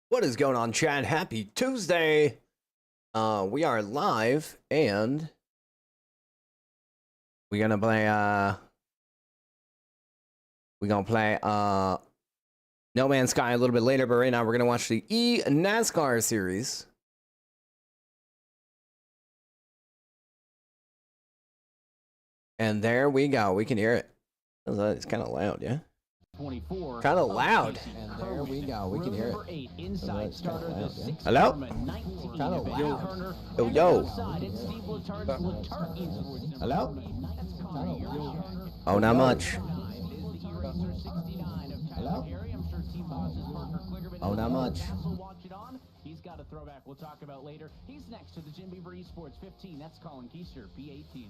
What is going on, Chad? Happy Tuesday! We are live, and we're gonna play No Man's Sky a little bit later, but right now we're gonna watch the Nascar series. And there we go. We can hear it. It's kind of loud, yeah? 24. Kind of loud. And there we go. We can hear it. 8 inside starter, loud, the 6 Hello? Kind of loud. Yo. Hello? Oh, not much. Hello? Oh, not much. He's got a throwback we'll talk about later. He's next to the Jim Beaver Esports 15. That's Colin Keister, P18.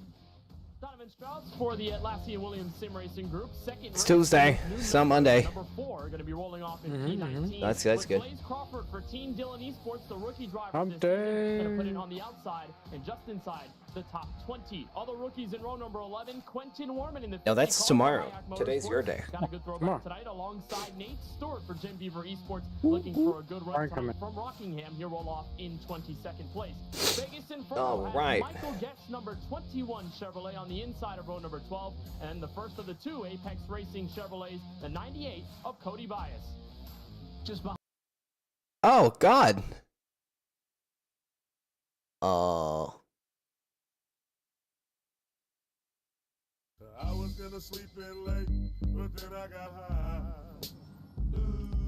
Donovan Strauss for the Atlassian Williams Sim Racing Group. Second It's Tuesday, some Monday. Number 4 going to be rolling off in P19. That's good. Blaze Crawford for Team Dillon Esports, the rookie driver. I'm going to put it on the outside and just inside the top 20. Other rookies in row number 11, Quentin Warman in the. No, that's tomorrow. Today's your day. Got a good throwback tonight alongside Nate Stewart for Jim Beaver Esports, looking for a good run from Rockingham. He'll roll off in 22nd place. Vegas Inferno has Michael Getz, number 21 Chevrolet on the inside of row number 12, and the first of the two Apex Racing Chevrolets, the 98 of Cody Bias. Just behind. Oh, God. I was gonna sleep in late, but then I got high.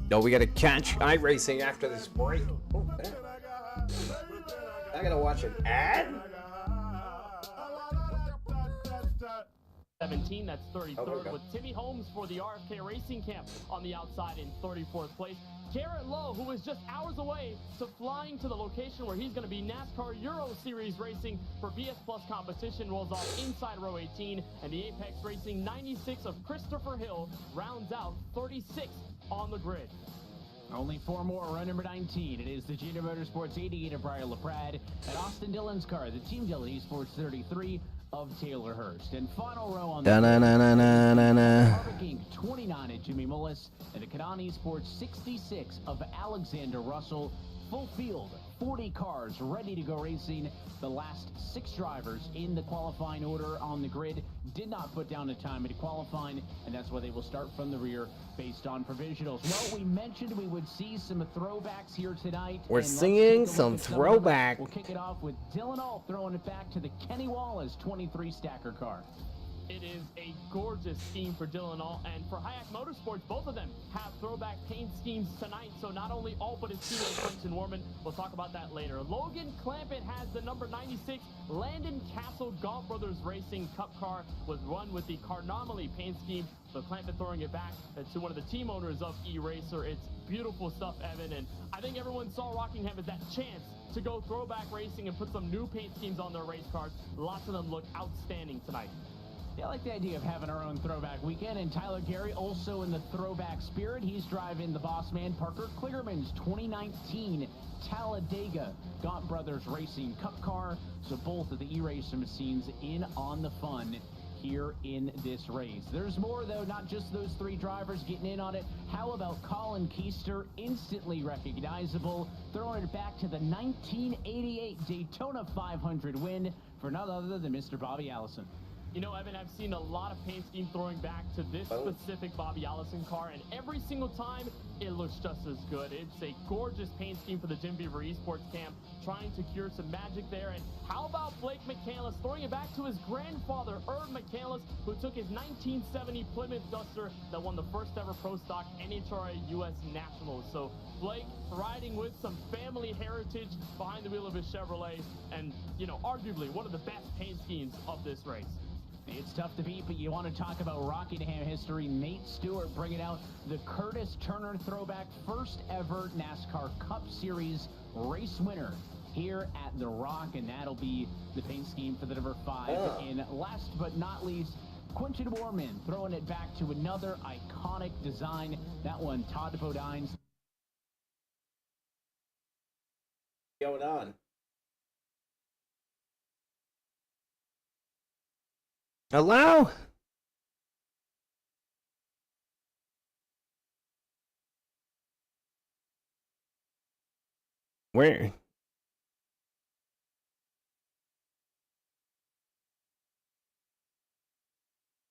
No, we gotta catch iRacing after this break. Oh, I gotta watch an ad? 17, that's 33rd, Okay. with Timmy Holmes for the RFK Racing Camp on the outside in 34th place. Garrett Lowe, who is just hours away to flying to the location where he's going to be NASCAR Euro Series racing for BS Plus competition, rolls off inside row 18, and the Apex Racing 96 of Christopher Hill rounds out 36th on the grid. Only 4 more. Row number 19. It is the Junior Motorsports 88 of Brian LaPrade at Austin Dillon's car, the Team Dillon Esports 33 of Taylor Hurst. And final row on the Harvick Inc. 29 at Jimmy Mullis, and the Canon Esports 66 of Alexander Russell. Full field, 40 cars ready to go racing. The last 6 drivers in the qualifying order on the grid did not put down a time at qualifying, and that's why they will start from the rear based on provisionals. Well, we mentioned we would see some throwbacks here tonight. We're seeing some throwback. We'll kick it off with Dylan Ault throwing it back to the Kenny Wallace 23 stacker car. It is a gorgeous scheme for Dylan Ault, and for Hayek Motorsports, both of them have throwback paint schemes tonight. So not only Ault, but his teammate Quentin Warman. We'll talk about that later. Logan Clampett has the number 96 Landon Castle Gaunt Brothers Racing Cup car, was run with the Carnomaly paint scheme. So Clampett throwing it back to one of the team owners of E-Racer. It's beautiful stuff, Evan, and I think everyone saw Rockingham as that chance to go throwback racing and put some new paint schemes on their race cars. Lots of them look outstanding tonight. Yeah, I like the idea of having our own throwback weekend, and Tyler Gary also in the throwback spirit. He's driving the boss man Parker Kligerman's 2019 Talladega Gaunt Brothers Racing Cup car. So both of the E-Racer machines in on the fun here in this race. There's more, though, not just those 3 drivers getting in on it. How about Colin Keister, instantly recognizable, throwing it back to the 1988 Daytona 500 win for none other than Mr. Bobby Allison. You know, Evan, I've seen a lot of paint scheme throwing back to this specific Bobby Allison car, and every single time it looks just as good. It's a gorgeous paint scheme for the Jim Beaver Esports camp, trying to cure some magic there. And how about Blake McCandless throwing it back to his grandfather, Herb McCandless, who took his 1970 Plymouth Duster that won the first ever Pro Stock NHRA US Nationals. So Blake riding with some family heritage behind the wheel of his Chevrolet, and, you know, arguably one of the best paint schemes of this race. It's tough to beat, but you want to talk about Rockingham history. Nate Stewart bringing out the Curtis Turner throwback, first ever NASCAR Cup Series race winner here at the Rock, and that'll be the paint scheme for the number 5. And last but not least, Quentin Warman throwing it back to another iconic design. That one, Todd Bodine's. Going on? Hello? Where?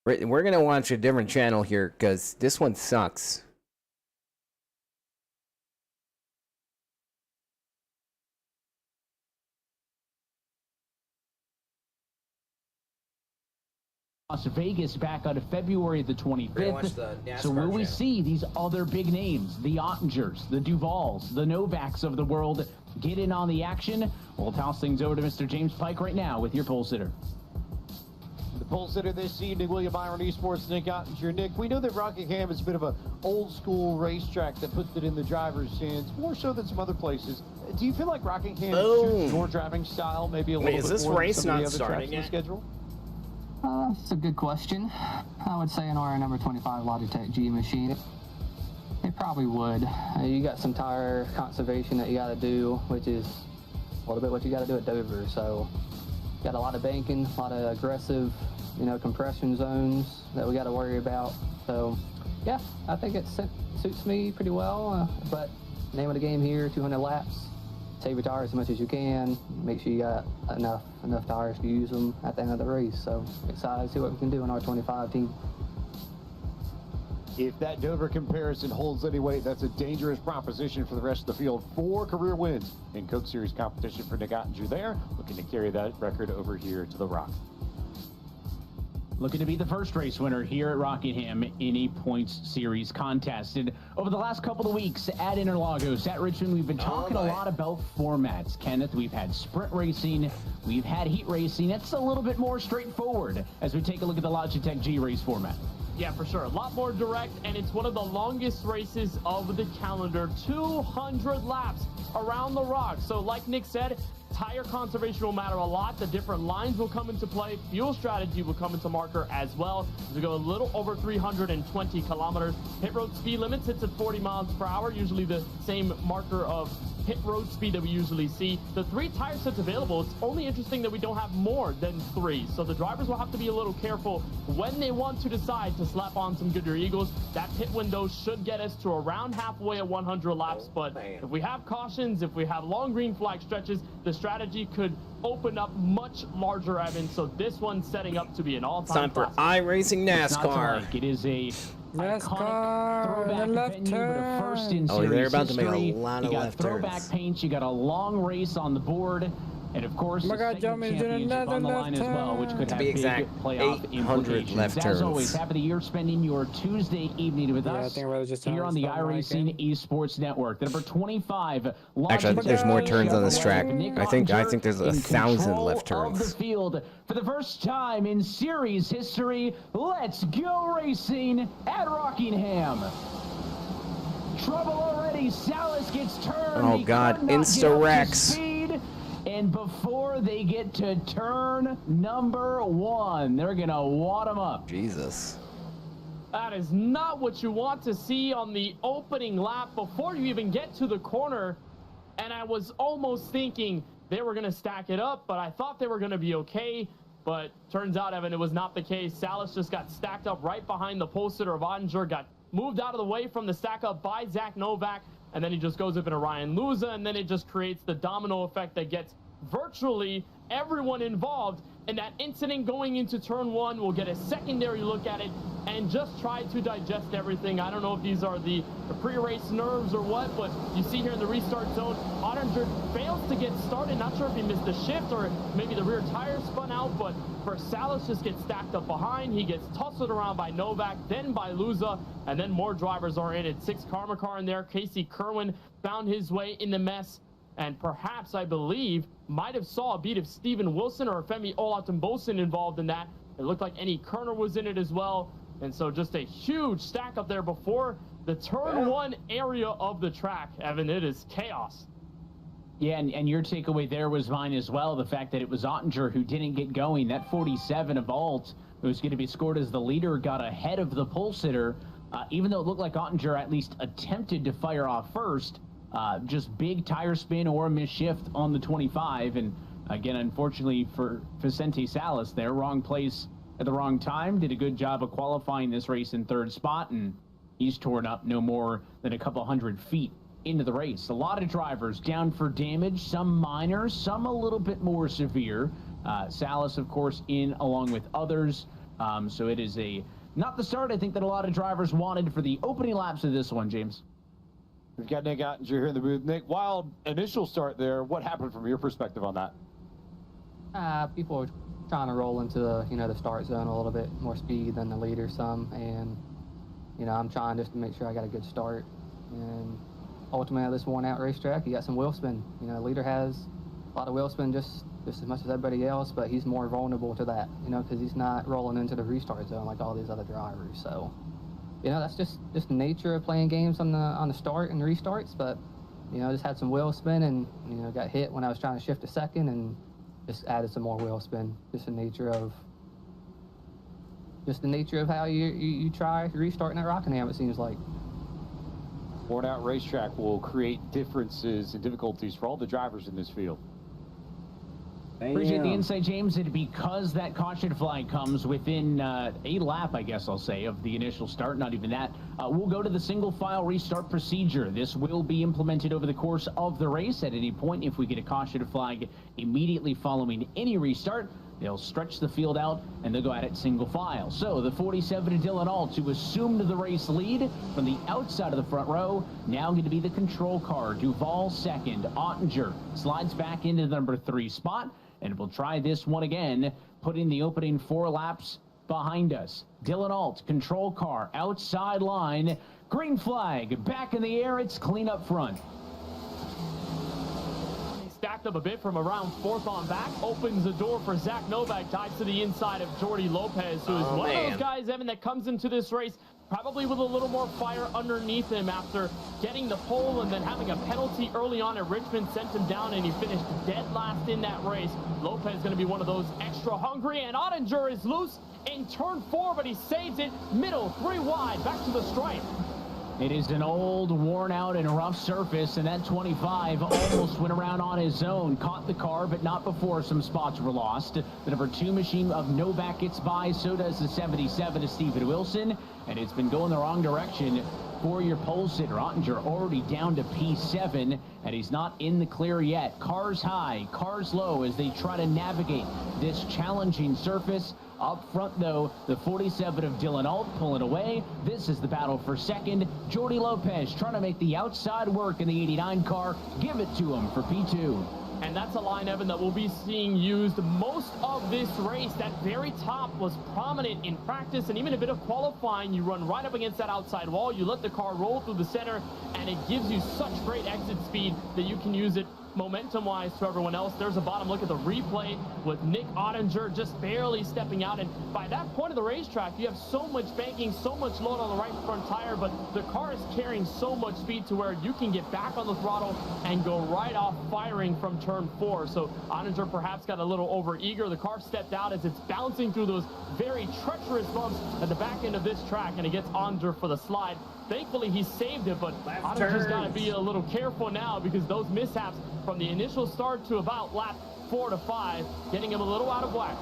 We're gonna watch a different channel here because this one sucks. Las Vegas back on February the 25th. So will we see these other big names, the Ottingers, the Duvals, the Novaks of the world get in on the action? We'll toss things over to Mr. James Pike right now with your pole sitter. The pole sitter this evening, William Byron Esports, Nick Ottinger. Nick, we know that Rockingham is a bit of an old school racetrack that puts it in the driver's hands, more so than some other places. Do you feel like Rockingham suits your driving style maybe a little bit this more race than some of not the other tracks starting in the yet? schedule? It's a good question. I would say in our number 25 Logitech G machine, it probably would. You got some tire conservation that you got to do, which is a little bit what you got to do at Dover. So, got a lot of banking, a lot of aggressive, compression zones that we got to worry about. So, yeah, I think it suits me pretty well. But name of the game here: 200 laps. Save your tires as much as you can. Make sure you got enough tires to use them at the end of the race. So excited to see what we can do in our 25 team. If that Dover comparison holds any weight, that's a dangerous proposition for the rest of the field. 4 career wins in Coke Series competition for Nick Ottinger there, looking to carry that record over here to the Rock. Looking to be the first race winner here at Rockingham in a points series contest. And over the last couple of weeks at Interlagos, at Richmond, we've been talking a lot about formats. Kenneth, we've had sprint racing, we've had heat racing. It's a little bit more straightforward as we take a look at the Logitech G race format. Yeah, for sure. A lot more direct, and it's one of the longest races of the calendar. 200 laps around the Rock. So like Nick said, tire conservation will matter a lot. The different lines will come into play. Fuel strategy will come into marker as well. As we go a little over 320 kilometers. Pit road speed limit sits at 40 miles per hour, usually the same marker of pit road speed that we usually see. The 3 tire sets available, it's only interesting that we don't have more than 3. So the drivers will have to be a little careful when they want to decide to slap on some Goodyear Eagles. That pit window should get us to around halfway at 100 laps. But if we have cautions, if we have long green flag stretches, the strategy could open up much larger, Evan. So this one's setting up to be an all-time Time for classic. iRacing NASCAR. It is a NASCAR, the left turn. Oh, they're about to make a lot of you got left throwback turns. paints, you got a long race on the board, and of course, Oh my the God, segment Jeremy's doing championship another on the line left as well, which could turn. have be big exact, playoff 800 implications. left As turns. always, half of the year spending your Tuesday evening with Yeah, I us think I was just here on the telling him iRacing Esports Network. The number 25. Actually, I think there's more turns on this track. Nick I think Ottinger there's in 1,000 control left of the turns. field for the first time in series history. Let's go racing at Rockingham. Trouble already. Salas gets turned. Oh, He God, could not get up to Insta-Rex. speed. And before they get to turn number 1, they're going to wad him up. Jesus. That is not what you want to see on the opening lap before you even get to the corner. And I was almost thinking they were going to stack it up, but I thought they were going to be okay. But turns out, Evan, it was not the case. Salas just got stacked up right behind the pole sitter of Ottinger, got moved out of the way from the stack up by Zach Novak, and then he just goes up into Ryan Luza, and then it just creates the domino effect that gets virtually everyone involved. And that incident going into turn 1, we'll get a secondary look at it and just try to digest everything. I don't know if these are the pre-race nerves or what, but you see here in the restart zone, Ottinger fails to get started. Not sure if he missed a shift or maybe the rear tire spun out, but for Salas just gets stacked up behind. He gets tussled around by Novak, then by Luza, and then more drivers are in it. 6 Karma car in there. Casey Kerwin found his way in the mess, and perhaps, I believe, might have saw a beat of Steven Wilson or Femi Olatunbosin involved in that. It looked like Eddie Kerner was in it as well. And so just a huge stack up there before the turn 1 area of the track. Evan, it is chaos. Yeah, and your takeaway there was mine as well. The fact that it was Ottinger who didn't get going. That 47 of Alt, who's going to be scored as the leader, got ahead of the pole sitter. Even though it looked like Ottinger at least attempted to fire off first, just big tire spin or a misshift on the 25. And again, unfortunately for Vicente Salas there, wrong place at the wrong time. Did a good job of qualifying this race in 3rd spot, and he's torn up no more than a couple hundred feet into the race. A lot of drivers down for damage, some minor, some a little bit more severe. Salas, of course, in along with others. So it is not the start I think that a lot of drivers wanted for the opening laps of this one, James. We've got Nick Ottinger here in the booth. Nick, wild initial start there. What happened from your perspective on that? People are trying to roll into the start zone a little bit more speed than the leader some, and I'm trying just to make sure I got a good start. And ultimately, on this worn-out racetrack, you got some wheel spin. The leader has a lot of wheel spin just as much as everybody else, but he's more vulnerable to that, because he's not rolling into the restart zone like all these other drivers. So, that's just the nature of playing games on the start and restarts. But, just had some wheel spin and got hit when I was trying to shift a second and just added some more wheel spin. Just the nature of how you try restarting that Rockingham, it seems like. Worn out racetrack will create differences and difficulties for all the drivers in this field. Appreciate the insight, James. And because that caution flag comes within a lap, I guess I'll say, of the initial start, not even that, we'll go to the single file restart procedure. This will be implemented over the course of the race. At any point, if we get a caution flag immediately following any restart, they'll stretch the field out and they'll go at it single file. So the 47 of Dylan Alt, who assumed the race lead from the outside of the front row, now going to be the control car. Duval second. Ottinger slides back into the number 3 spot. And we'll try this one again, putting the opening 4 laps behind us. Dylan Alt, control car, outside line, green flag, back in the air, it's clean up front. He stacked up a bit from around 4th on back, opens the door for Zach Novak, dives to the inside of Jordy Lopez, who is one of those guys, Evan, that comes into this race probably with a little more fire underneath him after getting the pole and then having a penalty early on at Richmond sent him down, and he finished dead last in that race. Lopez is going to be one of those extra hungry, and Ottinger is loose in turn 4, but he saves it. Middle, 3 wide, back to the stripe. It is an old, worn out, and rough surface, and that 25 almost went around on his own. Caught the car, but not before some spots were lost. The number 2 machine of Novak gets by, so does the 77 of Stephen Wilson, and it's been going the wrong direction for your pole sitter. Ottinger already down to P7, and he's not in the clear yet. Cars high, cars low as they try to navigate this challenging surface. Up front, though, the 47 of Dylan Alt pulling away. This is the battle for second. Jordy Lopez trying to make the outside work in the 89 car. Give it to him for P2. And that's a line, Evan, that we'll be seeing used most of this race. That very top was prominent in practice, and even a bit of qualifying. You run right up against that outside wall, you let the car roll through the center, and it gives you such great exit speed that you can use it momentum-wise to everyone else. There's a bottom look at the replay with Nick Ottinger just barely stepping out, and by that point of the racetrack, you have so much banking, so much load on the right front tire, but the car is carrying so much speed to where you can get back on the throttle and go right off firing from turn 4. So Ottinger perhaps got a little over-eager. The car stepped out as it's bouncing through those very treacherous bumps at the back end of this track, and it gets Ottinger for the slide. Thankfully, he saved it, but Ottinger's got to be a little careful now because those mishaps from the initial start to about lap 4 to 5, getting him a little out of whack.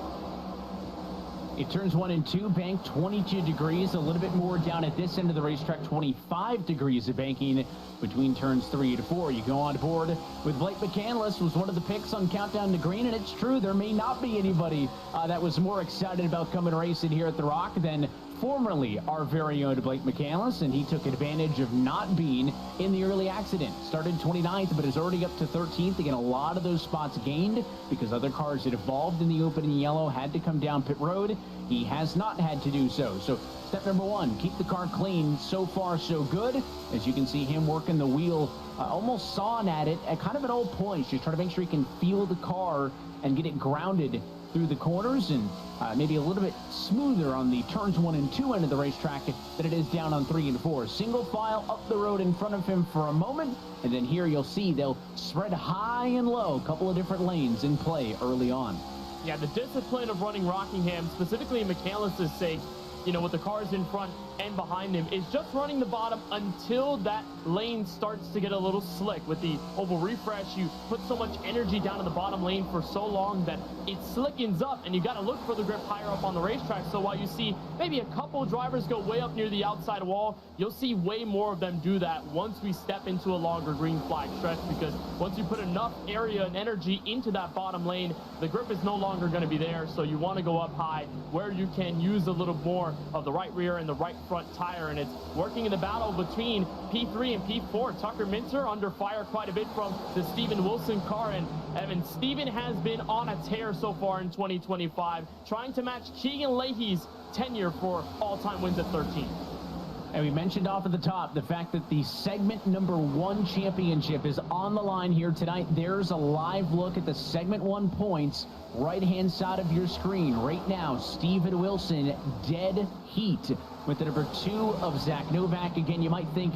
It turns 1 and 2, bank 22 degrees, a little bit more down at this end of the racetrack, 25 degrees of banking between turns 3 to 4. You go on board with Blake McCandless, was one of the picks on Countdown to Green, and it's true, there may not be anybody that was more excited about coming racing here at the Rock than formerly our very own Blake McCandless, and he took advantage of not being in the early accident. Started 29th, but is already up to 13th. Again, a lot of those spots gained because other cars that evolved in the opening yellow had to come down pit road. He has not had to do so. So step number 1, keep the car clean. So far, so good. As you can see him working the wheel, almost sawing at it at kind of an old point. Just trying to make sure he can feel the car and get it grounded through the corners, and maybe a little bit smoother on the turns 1 and 2 end of the racetrack than it is down on 3 and 4. Single file up the road in front of him for a moment, and then here you'll see they'll spread high and low, a couple of different lanes in play early on. Yeah, the discipline of running Rockingham, specifically in McCandless' sake, you know, with the cars in front and behind him, is just running the bottom until that lane starts to get a little slick. With the oval refresh, you put so much energy down in the bottom lane for so long that it slickens up, and you got to look for the grip higher up on the racetrack. So while you see maybe a couple drivers go way up near the outside wall, you'll see way more of them do that once we step into a longer green flag stretch, because once you put enough area and energy into that bottom lane, the grip is no longer going to be there. So you want to go up high where you can use a little more of the right rear and the right front tire, and it's working in the battle between P3 and P4. Tucker Minter under fire quite a bit from the Steven Wilson car, and Evan, Steven has been on a tear so far in 2025, trying to match Keegan Leahy's tenure for all-time wins at 13. And we mentioned off at the top the fact that the segment number 1 championship is on the line here tonight. There's a live look at the segment 1 points right-hand side of your screen right now. Steven Wilson dead heat with the number 2 of Zach Novak. Again, you might think,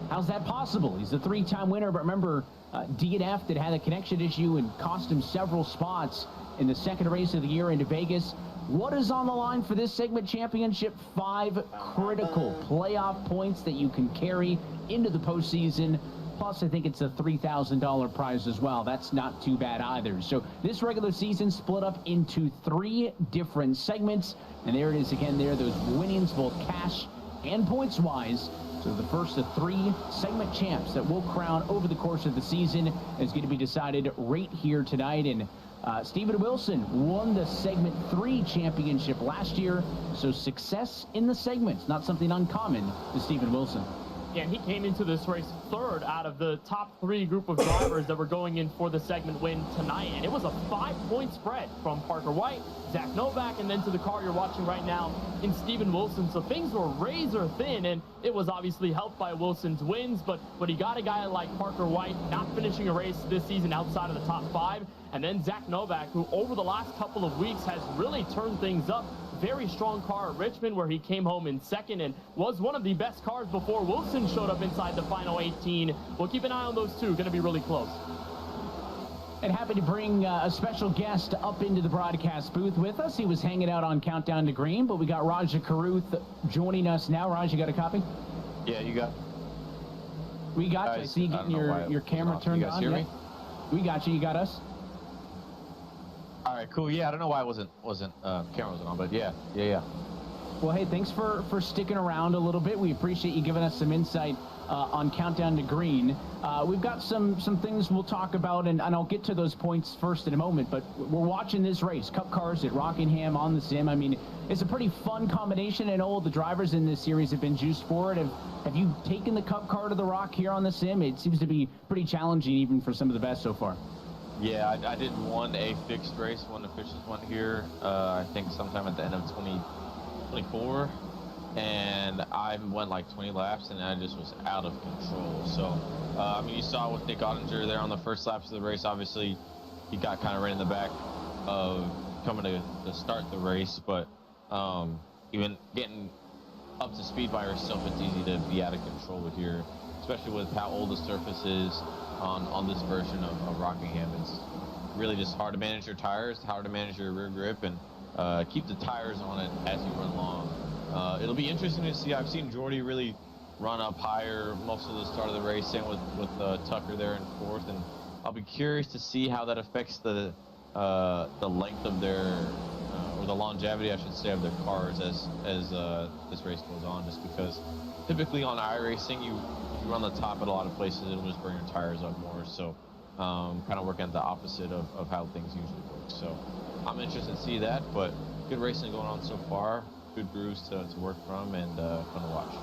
how's that possible? He's a 3-time winner, but remember, DNF that had a connection issue and cost him several spots in the second race of the year into Vegas. What is on the line for this segment championship? 5 critical playoff points that you can carry into the postseason. Plus, I think it's a $3,000 prize as well. That's not too bad either. So this regular season split up into 3 different segments. And there it is again there, those winnings, both cash and points-wise. So the first of 3 segment champs that we'll crown over the course of the season is going to be decided right here tonight. And Steven Wilson won the segment 3 championship last year. So success in the segments, not something uncommon to Steven Wilson. Yeah, and he came into this race 3rd out of the top 3 group of drivers that were going in for the segment win tonight. And it was a 5-point spread from Parker White, Zach Novak, and then to the car you're watching right now in Steven Wilson. So things were razor thin, and it was obviously helped by Wilson's wins. But when you got a guy like Parker White not finishing a race this season outside of the top 5, and then Zach Novak, who over the last couple of weeks has really turned things up. Very strong car at Richmond, where he came home in 2nd and was one of the best cars before Wilson showed up inside the final 18. We'll keep an eye on those 2. Going to be really close. And happy to bring a special guest up into the broadcast booth with us. He was hanging out on Countdown to Green, but we got Raja Karuth joining us now. Raj, you got a copy? Yeah, you got. We got you. I see you getting your camera turned on. You guys hear me? We got you. You got us? All right, cool. Yeah, I don't know why it wasn't camera wasn't on, but yeah. Well, hey, thanks for sticking around a little bit. We appreciate you giving us some insight on Countdown to Green. We've got some things we'll talk about, and I'll get to those points first in a moment, but we're watching this race. Cup cars at Rockingham on the sim. I mean, it's a pretty fun combination, and all the drivers in this series have been juiced for it. Have you taken the Cup car to the Rock here on the sim? It seems to be pretty challenging even for some of the best so far. Yeah, I did a fixed race, one official one here, I think sometime at the end of 2024, and I went like 20 laps, and I just was out of control. So, I mean, you saw with Nick Ottinger there on the first laps of the race. Obviously, he got kind of right in the back of coming to start the race, but even getting up to speed by yourself, it's easy to be out of control here, especially with how old the surface is on this version of Rockingham. It's really just hard to manage your tires, hard to manage your rear grip, and keep the tires on it as you run along. It'll be interesting to see. I've seen Jordy really run up higher most of the start of the race, same with Tucker there in 4th, and I'll be curious to see how that affects the length of their or the longevity, I should say, of their cars as this race goes on. Just because typically on iRacing, you run the top at a lot of places, it'll just bring your tires up more. So kind of working at the opposite of how things usually work. So I'm interested to see that, but good racing going on so far. Good grooves to work from, and fun to watch.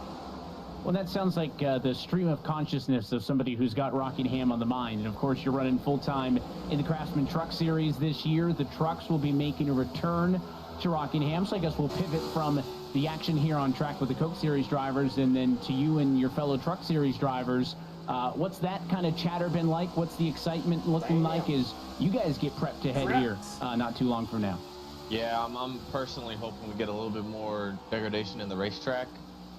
Well, that sounds like the stream of consciousness of somebody who's got Rockingham on the mind. And, of course, you're running full-time in the Craftsman Truck Series this year. The trucks will be making a return to Rockingham, so I guess we'll pivot from the action here on track with the Coke Series drivers and then to you and your fellow Truck Series drivers. What's that kind of chatter been like? What's the excitement looking like as you guys get prepped to head here not too long from now? Yeah, I'm personally hoping we get a little bit more degradation in the racetrack.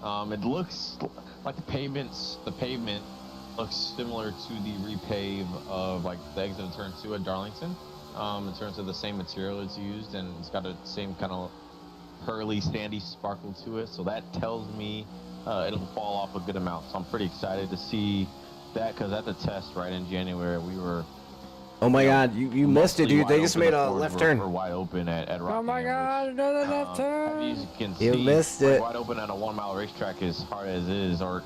It looks like the pavement looks similar to the repave of like the exit of turn 2 at Darlington, in terms of the same material it's used, and it's got the same kind of pearly, sandy sparkle to it. So that tells me it'll fall off a good amount. So I'm pretty excited to see that, because at the test right in January, we were. Oh my God, you missed it, dude. They just made a left turn. We're wide open at Oh my Rockingham, God, which, another left turn. as you can You see, missed it. wide open at a 1 mile racetrack is hard as is, or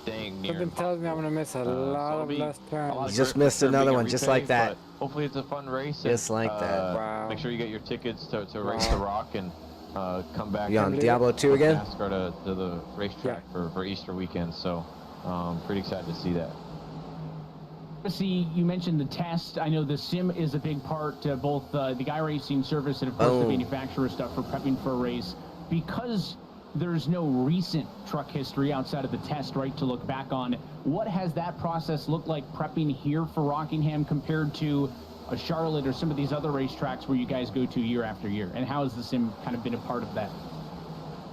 dang near. Something tells me I'm gonna miss a lot of left turns. Just missed another one, just like that. Hopefully it's a fun race. Just like that. Wow. Make sure you get your tickets to race the Rock and come back. You on and Diablo 2 again? Nascar to the racetrack for Easter weekend. So pretty excited to see that. See, you mentioned the test. I know the sim is a big part, both the guy racing service and, of course, the manufacturer stuff for prepping for a race. Because there's no recent truck history outside of the test, right, to look back on, what has that process looked like prepping here for Rockingham compared to a Charlotte or some of these other racetracks where you guys go to year after year? And how has the sim kind of been a part of that?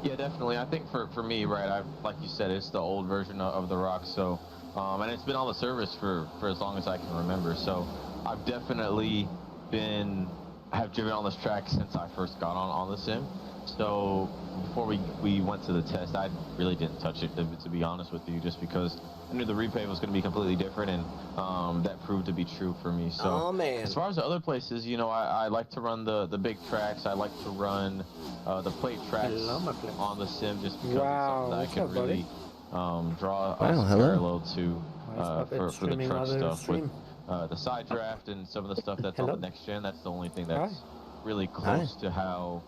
Yeah, definitely. I think for me, right, like you said, it's the old version of the Rock. So. And it's been on the service for as long as I can remember. So I've definitely have driven on this track since I first got on the sim. So before we went to the test, I really didn't touch it, to be honest with you, just because I knew the repave was going to be completely different, and that proved to be true for me. So as far as the other places, you know, I like to run the big tracks. I like to run the plate tracks on the sim, just because it's something that I can really draw a parallel to for the truck stuff with the side draft and some of the stuff that's on the next gen. That's the only thing that's really close to how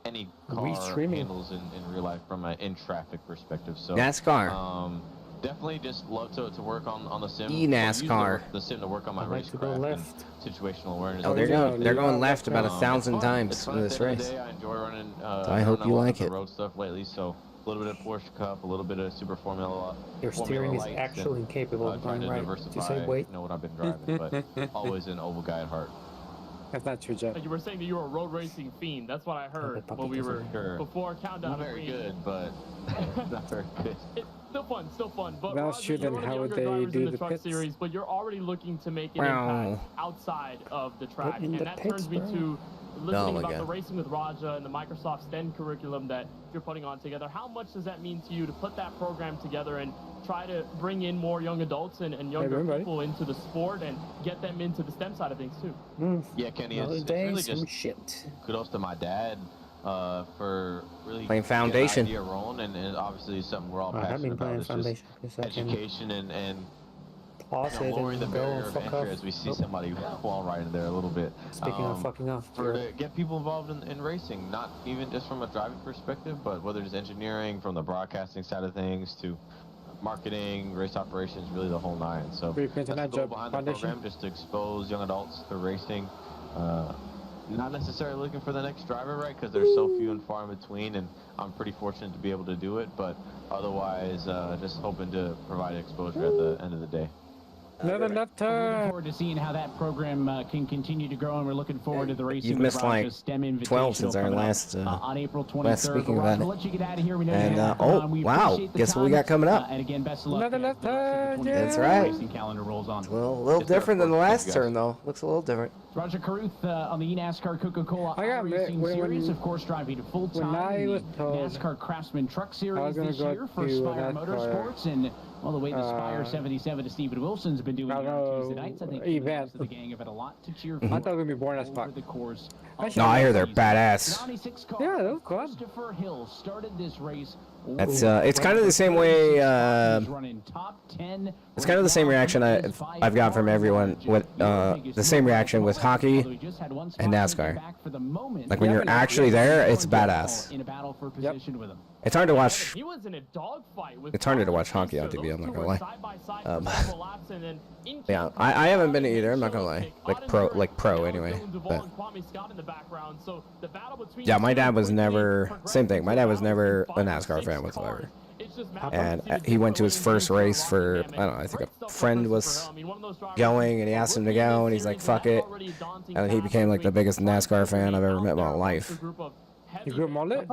any car handles in real life from an in-traffic perspective. So NASCAR. Definitely just love to work on the sim. NASCAR. The sim to work on my racecraft and situational awareness. Oh, they're going left about 1,000 times for this race. I enjoy running. So I hope you like it. Road stuff lately, so. A little bit of Porsche Cup, a little bit of Super Formula. Your steering is actually incapable of going right. Did you say wait? You know what I've been driving, but always an oval guy at heart. That's not true, Jeff. You were saying that you were a road racing fiend. That's what I heard when we were before countdown. Not very good, but not very good. It's still fun, still fun. But Well, Roger, sure, then you're one of how the would younger they drivers do in the the truck pits? series, but you're already looking to make an Wow. impact outside of the track, in and the that pits, turns me bro. to listening my about God. the Racing with Raja and the Microsoft STEM curriculum that you're putting on together. How much does that mean to you to put that program together and try to bring in more young adults and younger people into the sport and get them into the STEM side of things too? Yeah, Kenny, it's really just kudos to my dad for really playing foundation. Idea rolling, and obviously something we're all passionate about. It's just education and lowering the barrier of entry as we see somebody fall right in there a little bit. Speaking of fucking off, to get people involved in racing, not even just from a driving perspective, but whether it's engineering, from the broadcasting side of things to marketing, race operations, really the whole nine. So that's the goal behind the program, just to expose young adults to racing. Not necessarily looking for the next driver, right? Because there's so few and far in between, and I'm pretty fortunate to be able to do it. But otherwise, just hoping to provide exposure at the end of the day. Another left We're looking turn. forward to seeing how that program can continue to grow, and we're looking forward to the Racing You've with missed Raja like STEM Invitational 12 since our coming up, last on April 23rd. last speaking But about we'll it. let you get out of here. We know And you have to oh run. We wow, appreciate the guess what we time. got coming up? And again, best of luck. Another as left the rest of the turn, 2023 That's right. Racing calendar rolls on. Well, a little different than the last turn though. Looks a little different. Roger Carruth on the NASCAR Coca-Cola Racing Series, of course, driving full-time I was the told NASCAR Craftsman Truck Series gonna this go year for to Spire NASCAR, Motorsports, and all the way to Spire 77 to Stephen Wilson's been doing here on Tuesday nights. I think the rest of the gang have had a lot to cheer for. I thought we were gonna be born as over fuck. the course. No, I hear they're badass. 96 car, Yeah, that was good. Christopher Hill started this race. That's it's kind of the same way. Running top 10. It's kind of the same reaction I've got from everyone with the same reaction with hockey and NASCAR. Like when you're actually there, it's badass. In a battle for position with him. It's hard to watch. He was in a dogfight with It's harder to watch hockey on TV. I'm not gonna lie. Yeah, I haven't been to either. I'm not gonna lie. Like pro anyway. But yeah, my dad was never same thing. My dad was never a NASCAR fan whatsoever. And he went to his first race for I don't know. I think a friend was going and he asked him to go and he's like fuck it. And he became like the biggest NASCAR fan I've ever met in my life. You grew a mullet?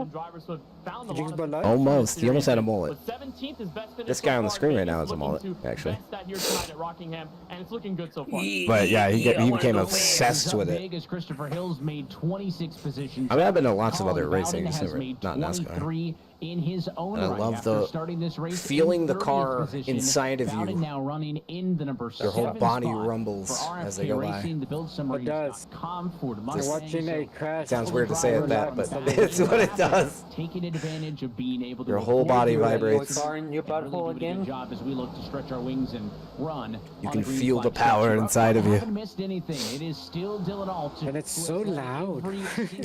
found a Did you lot get of Bud Light? Almost. He almost had a mullet. But 17th is best finish This so guy on the far. screen right He's now is a looking mullet, to actually. best that here tonight at Rockingham, and it's looking good so far. But yeah, he became obsessed with it. As Christopher Hill's made 26 positions. I mean, I've been to lots of Colin other racing, Bowden just has never, made not NASCAR. 23 in his own And I right love after the starting this race feeling in the 30th car position. inside of Bowden you. now running in the number Their whole 7 body spot rumbles for as they RFK go by. Racing, the buildsummary.com for You're Mustang. watching a crash. Sounds weird to say it that, but Back it's what it does. Taking advantage of being able to Your whole body vibrates. Car in your really butthole do a good again. job as we look to stretch our wings and run. You on can the green feel the flag power section. inside of you. Haven't missed anything. It is still Dylan Alt. And it's so loud.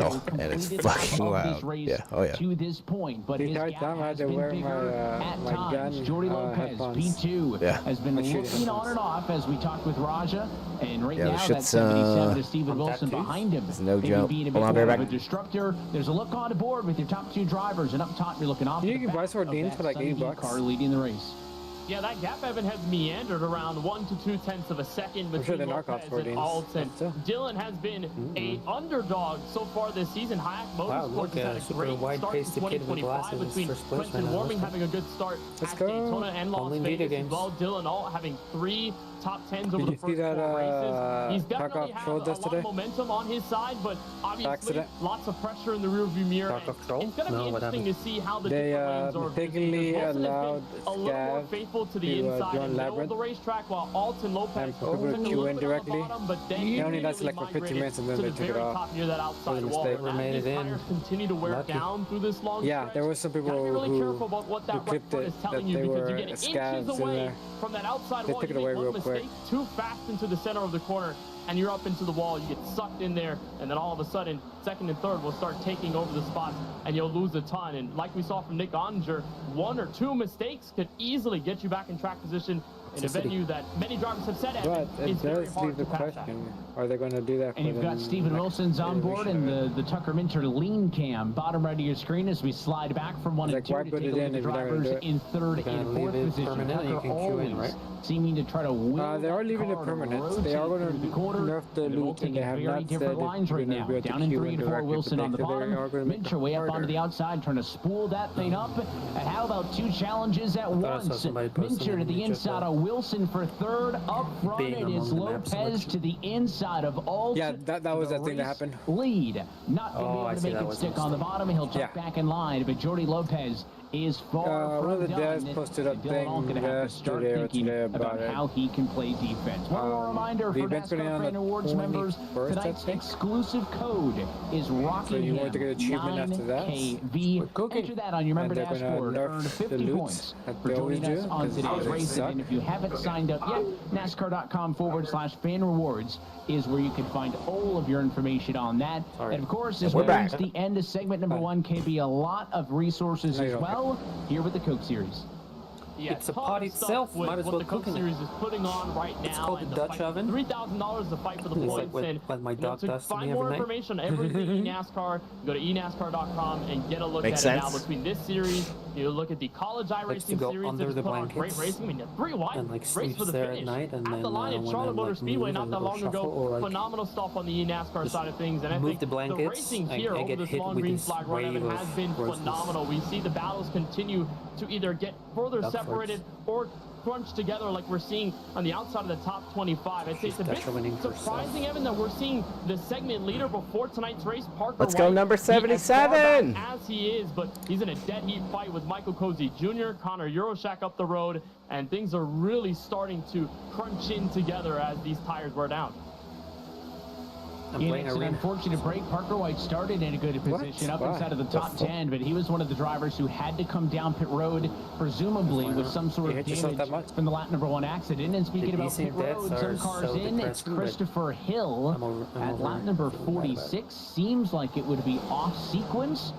Oh, and it's fucking loud. Yeah, oh yeah. To this point, but his Every gap time I had has to been wear bigger at my times. gun, Jordy Lopez, headphones. P2, Yeah. has been My shooting looking on headphones. and off as we talked with Raja, and right Yeah, the now shit's, that 77 is on Stephen Wilson tattoos. behind him. It's no Maybe joke. being a Hold bit on, more bear of a back. disruptor. There's a look on the board with your top 2 drivers, and up top you're looking off. You the can back buy of sardines that for like Sunny $8. car leading the race. Yeah, that gap, Evan, has meandered around 1 to 2 tenths of a second I'm sure between they're knockoff Lopez and sardines. Alt. And Still. Dylan has been a underdog so far this season. Hayek Motorsports look, has had a super great start in wide-pasted kid with 2025 glasses is between first place right Quentin now. Warming Let's having a good start Let's at go. Daytona and Las Only in video Vegas as games. well. Dylan Alt having 3 top 10s over Did the you see first that, 4 races. He's Tarkov definitely had trolled a us lot today? of momentum on his side, but obviously Accident. lots of pressure in the rearview mirror. Tarkov And troll? it's going to No, be what interesting to see how the They, different lanes are. mistakenly Wilson has been allowed a little more Scav faithful to the to, inside join and middle of Labyrinth. the racetrack, while Alt and Lopez And for took people a to little queue bit in on the directly. bottom, but then He only immediately lasted like for 50 migrated minutes and then to they the took it very off. top near that outside a wall. mistake. And Remain as these it in. tires continue to wear Lucky. down through this long Yeah, stretch, there were some people gotta be really who- careful about what that who right clipped front it, is telling that you, they because were you get inches scabs in away there. from that outside They wall. took You it away make real one quick. mistake too fast into the center of the corner, and you're up into the wall. You get sucked in there, and then all of a sudden, second and third will start taking over the spots, and you'll lose a ton. And like we saw from Nick Oninger, 1 or 2 mistakes could easily get you back in track position in a venue that many drivers have said But is it very does hard leave the to pass at. question, are they going to do that for And you've got the Stephen next Wilson's on board and iteration? the Tucker Minter lean cam. Bottom right of your screen as we slide back from 1 and Like, 2 why to put take it a look in at if you're not gonna drivers do it? in 3rd You're gonna and leave 4th it position. permanent, you Tucker can queue in, always right? seeming to try to wheel They are that leaving it car to permanent. They are rotate going through to the corner. nerf the They're loop, taking and they have very not said different if lines you're right going now. to be able to Down in queue 3 in to 4, directly, Wilson on the but they are bottom. going to make Minter it way up onto harder. the outside, trying to spool that thing up. And how about 2 challenges at I saw once? somebody posting Minter to on the YouTube inside that of Wilson for 3rd. Up front, being it is among the map Lopez selection. to the inside of Alt. Yeah, that was The the thing that race happened. Lead. Not going to be Oh, I able to see, make that it was a stick on the mistake. bottom. He'll check Yeah. back in line, but Jordy Lopez is far One of from the done. devs posted a And Dylan thing Alt gonna have to start yesterday or thinking today about it. how he can play defense. One more reminder the for event's going NASCAR on Fan the Awards members, 21st, I tonight's think. exclusive code is Rockingham you want to get achievement after that? 9KV. We're cooking. Enter that on your member And they're gonna dashboard. nerf Earn the 50 loots points that for they always joining us do, on 'cause today's they race. suck. And if you haven't signed up yet, NASCAR.com/fan rewards is where you can find all of your information on that. Sorry. And of course, as We're we back. reach the end of segment number 1, KB, a lot of resources No, you as don't. well here with the Coke Series. Yeah, It's a ton pot of stuff itself, with might as what well the Coke cook in it. Series is putting on right now. It's called and the the Dutch fight- oven. $3,000 to fight for the It's like points. And what my you know, dog to does to find me more every night. information on everything eNASCAR, go to eNASCAR.com and get a look Makes at it now. sense. Between this series, you look at the College Likes to iRacing go series under that the put on great blankets racing. I mean, 3 wide and, like, race sleeps for the there at finish. night, and at the then, line at when Charlotte I'm, Motor like, Speedway move not and that go long ago. shuffle or, like, Phenomenal stuff on the eNASCAR side of things. And I move think the blankets, racing I- here I over get this hit long with green this flag run wave has of been grossness. phenomenal. We see the battles continue to either get further Duck separated or crunched together like we're seeing on the outside of the top 25. I'd say it's a bit Dutch winning for surprising, Evan, that we're seeing the segment leader before tonight's race, Parker Let's go, White, number be as far 77. back as he is, but he's in a dead heat fight with Michael Cozy Jr., Connor Euroshak up the road, and things are really starting to crunch in together as these tires wear down. I'm Yeah, playing it's an arena. unfortunate break. Parker White started in a good position up Why? inside of the The top fuck? 10, but he was one of the drivers who had to come down pit road, presumably with some sort You of hit yourself damage that much? from the lap number 1 accident. And speaking The about easy pit road, deaths some are cars so in, it's depressing, but Christopher Hill I'm at over lap it. number Doesn't matter. 46. Seems like it would be off sequence.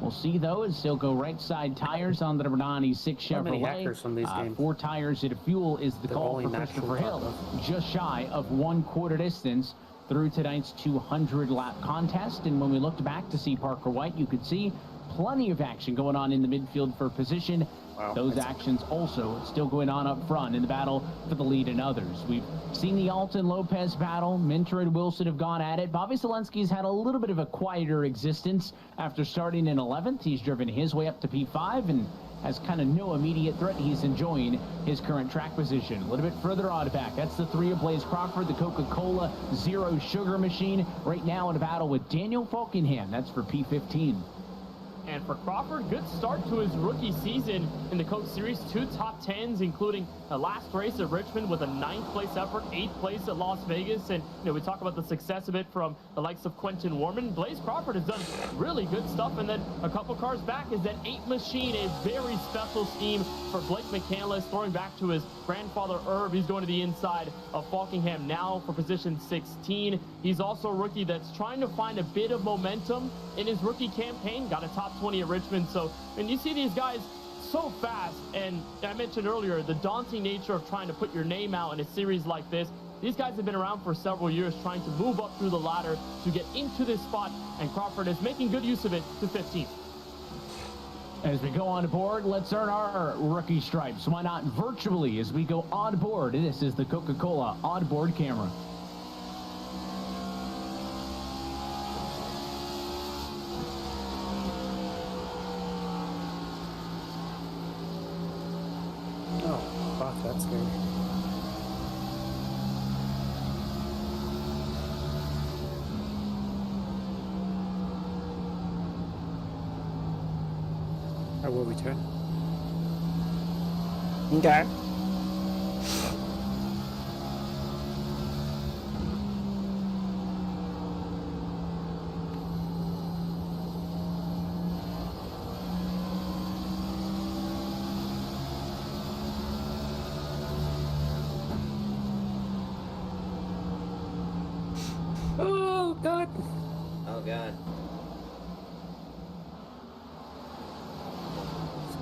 We'll see, though, as he'll go right side tires on the number 96 How many Chevrolet. hackers from these games? 4 tires at a fuel is the They're call only for natural Christopher Hill. talent. Just shy of 1/4 distance through tonight's 200 lap contest. And when we looked back to see Parker White, you could see plenty of action going on in the midfield for position. Wow. Those actions also still going on up front in the battle for the lead and others. We've seen the Alton-Lopez battle. Minter and Wilson have gone at it. Bobby Zelensky's had a little bit of a quieter existence after starting in 11th. He's driven his way up to P5 and has kind of no immediate threat. He's enjoying his current track position. A little bit further on back, that's the 3 of Blaze Crawford, the Coca-Cola Zero Sugar Machine, right now in a battle with Daniel Falkenham. That's for P15. And for Crawford, good start to his rookie season in the Coke Series. 2 top 10s, including the last race at Richmond with a 9th place effort, 8th place at Las Vegas. And, we talk about the success of it from the likes of Quentin Warman. Blaze Crawford has done really good stuff. And then a couple cars back is that 8 machine, a very special scheme for Blake McCandless, throwing back to his grandfather Irv. He's going to the inside of Falkingham now for position 16. He's also a rookie that's trying to find a bit of momentum in his rookie campaign. Got a top 20 at Richmond. So when you see these guys so fast, and I mentioned earlier the daunting nature of trying to put your name out in a series like this, these guys have been around for several years trying to move up through the ladder to get into this spot, and Crawford is making good use of it to 15th. As we go on board, let's earn our rookie stripes. Why not virtually as we go on board? This is the Coca-Cola onboard camera. Oh, fuck, that's good. I will return. Okay. Oh, God. Oh, God.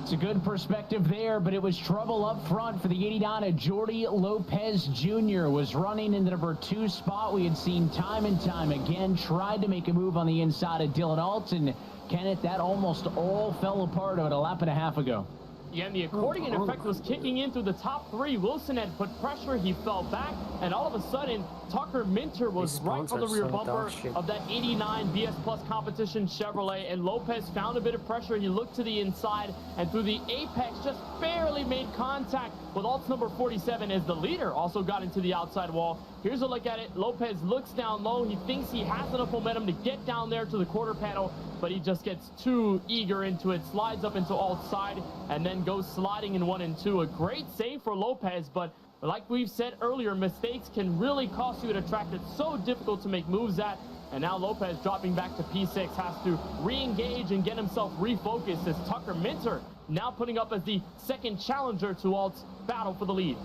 It's a good perspective there, but it was trouble up front for the 89 of Jordi Lopez Jr. was running in the number 2 spot. We had seen time and time again, tried to make a move on the inside of Dylan Alton. Kenneth, that almost all fell apart about a lap and a half ago. Yeah, and the accordion effect was kicking in through the top 3. Wilson had put pressure, he fell back, and all of a sudden, Tucker Minter was right on the rear bumper of that 89 BS Plus competition Chevrolet, and Lopez found a bit of pressure. He looked to the inside, and through the apex, just barely made contact with Alt's number 47 as the leader also got into the outside wall. Here's a look at it. Lopez looks down low. He thinks he has enough momentum to get down there to the quarter panel, but he just gets too eager into it, slides up into Alt's side, and then goes sliding in 1 and 2. A great save for Lopez, but like we've said earlier, mistakes can really cost you at a track that's so difficult to make moves at. And now Lopez dropping back to P6 has to re-engage and get himself refocused as Tucker Minter now putting up as the second challenger to Alt's battle for the lead.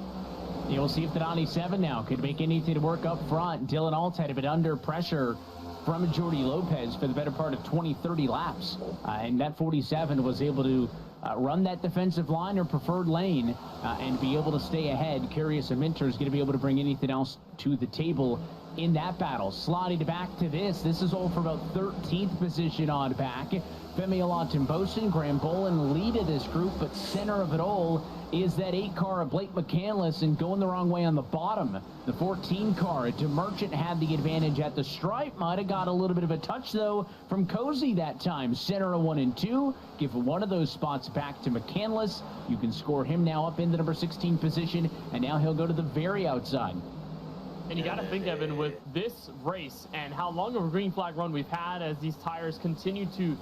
You'll see if the 97 now could make anything to work up front. Dylan Alt had been under pressure from Jordi Lopez for the better part of 20-30 laps. And that 47 was able to run that defensive line or preferred lane and be able to stay ahead. Curious if Minter is going to be able to bring anything else to the table in that battle. Slotted back to this. This is all for about 13th position on back. Femi Alontimbosin, Graham Bolin lead of this group, but center of it all is that 8 car of Blake McCandless, and going the wrong way on the bottom. The 14 car, DeMerchant had the advantage at the stripe. Might have got a little bit of a touch, though, from Cozy that time. Center of 1 and 2. Give one of those spots back to McCandless. You can score him now up in the number 16 position, and now he'll go to the very outside. And you got to think, Evan, with this race and how long of a green flag run we've had as these tires continue to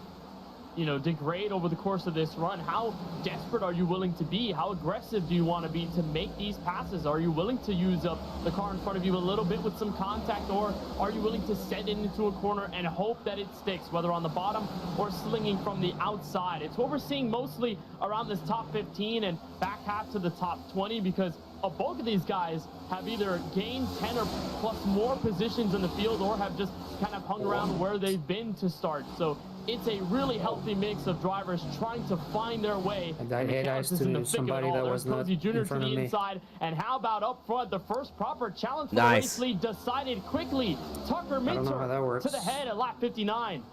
degrade over the course of this run, how desperate are you willing to be? How aggressive do you want to be to make these passes? Are you willing to use up the car in front of you a little bit with some contact, or are you willing to send it into a corner and hope that it sticks, whether on the bottom or slinging from the outside? It's what we're seeing mostly around this top 15 and back half to the top 20, because a bulk of these guys have either gained 10 or plus more positions in the field or have just kind of hung around where they've been to start. So it's a really healthy mix of drivers trying to find their way. And I hit eyes to somebody that was not Cozy Jr. in front to of the me. inside. And how about up front, the first proper challenge for Nice. the race lead decided quickly. Tucker don't know how that Minter works. to the head at lap 59.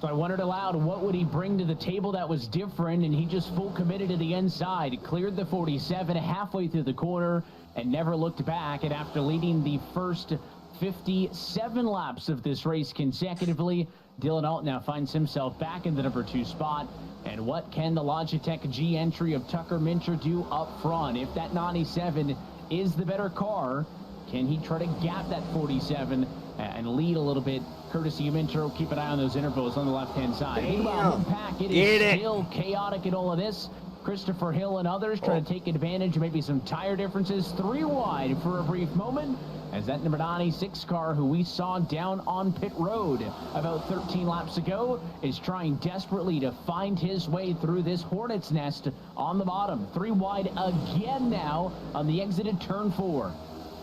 So I wondered aloud, what would he bring to the table that was different? And he just full committed to the inside, cleared the 47 halfway through the corner, and never looked back. And after leading the first 57 laps of this race consecutively, Dylan Alt now finds himself back in the number 2 spot. And what can the Logitech G entry of Tucker Minter do up front? If that 97 is the better car, can he try to gap that 47 and lead a little bit, courtesy of Minter? Keep an eye on those intervals on the left-hand side. Meanwhile, mid-pack, it is still chaotic in all of this. Christopher Hill and others trying to take advantage of maybe some tire differences. 3 wide for a brief moment, as that number 96 car, who we saw down on pit road about 13 laps ago, is trying desperately to find his way through this hornet's nest on the bottom. 3 wide again now on the exited turn 4.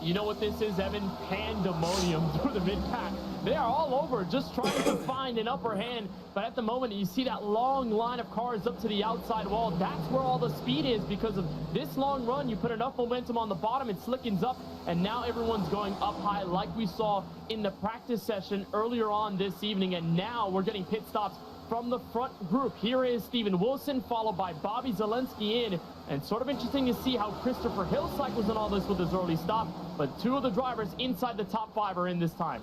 You know what this is, Evan? Pandemonium through the mid-pack. They are all over, just trying to find an upper hand. But at the moment, you see that long line of cars up to the outside wall. That's where all the speed is, because of this long run. You put enough momentum on the bottom, it slickens up, and now everyone's going up high like we saw in the practice session earlier on this evening. And now we're getting pit stops from the front group. Here is Steven Wilson, followed by Bobby Zelensky in. And sort of interesting to see how Christopher Hill cycles in all this with his early stop. But 2 of the drivers inside the top 5 are in this time.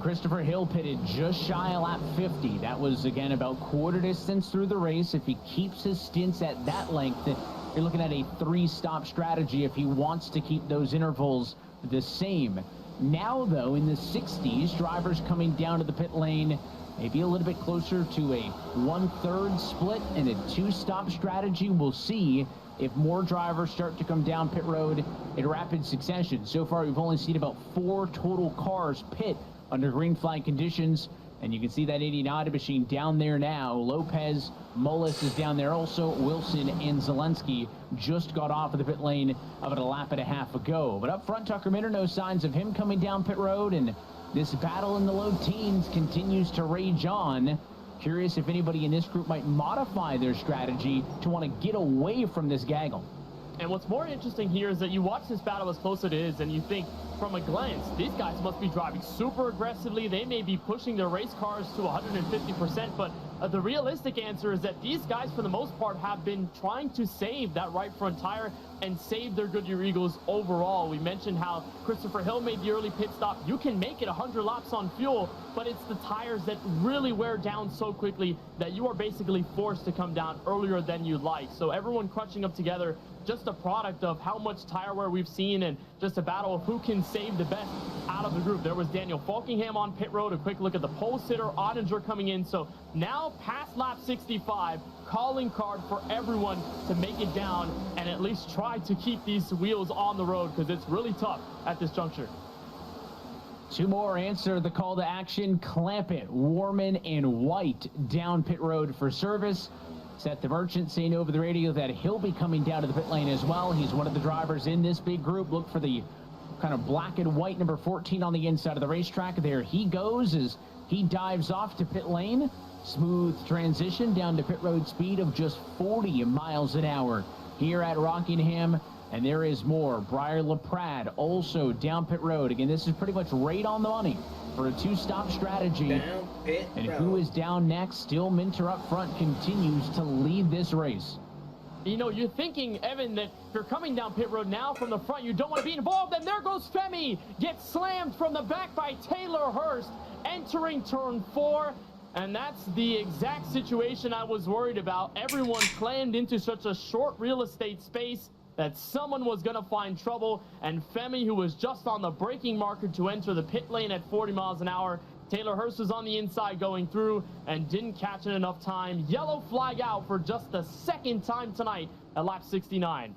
Christopher Hill pitted just shy of lap 50. That was, again, about quarter distance through the race. If he keeps his stints at that length, you're looking at a 3-stop strategy if he wants to keep those intervals the same. Now, though, in the 60s, drivers coming down to the pit lane, maybe a little bit closer to a 1/3 split and a 2-stop strategy. We'll see if more drivers start to come down pit road in rapid succession. So far, we've only seen about 4 total cars pit under green flag conditions, and you can see that 89 machine down there now. Lopez, Mullis is down there also. Wilson and Zelensky just got off of the pit lane about a lap and a half ago. But up front, Tucker Minter, no signs of him coming down pit road, and this battle in the low teens continues to rage on. Curious if anybody in this group might modify their strategy to want to get away from this gaggle. And what's more interesting here is that you watch this battle as close as it is, and you think from a glance, these guys must be driving super aggressively. They may be pushing their race cars to 150%, but the realistic answer is that these guys, for the most part, have been trying to save that right front tire and save their Goodyear Eagles overall. We mentioned how Christopher Hill made the early pit stop. You can make it 100 laps on fuel, but it's the tires that really wear down so quickly that you are basically forced to come down earlier than you like. So everyone crunching up together, just a product of how much tire wear we've seen, and just a battle of who can save the best out of the group. There was Daniel Falkingham on pit road, a quick look at the pole sitter, Ottinger coming in. So now past lap 65, calling card for everyone to make it down and at least try to keep these wheels on the road, because it's really tough at this juncture. 2 more answer the call to action. Clamp it, Warman and White down pit road for service. Seth the Merchant saying over the radio that he'll be coming down to the pit lane as well. He's one of the drivers in this big group. Look for the kind of black and white number 14 on the inside of the racetrack. There he goes as he dives off to pit lane. Smooth transition down to pit road speed of just 40 miles an hour here at Rockingham. And there is more. Briar LaPrade also down pit road. Again, this is pretty much right on the money for a 2-stop strategy. And who is down next? Still Minter up front, continues to lead this race. You know, you're thinking, Evan, that if you're coming down pit road now from the front, you don't want to be involved. And there goes Femi. Gets slammed from the back by Taylor Hurst, entering turn 4. And that's the exact situation I was worried about. Everyone clammed into such a short real estate space that someone was going to find trouble. And Femi, who was just on the braking marker to enter the pit lane at 40 miles an hour, Taylor Hurst was on the inside going through and didn't catch it enough time. Yellow flag out for just the 2nd time tonight at lap 69.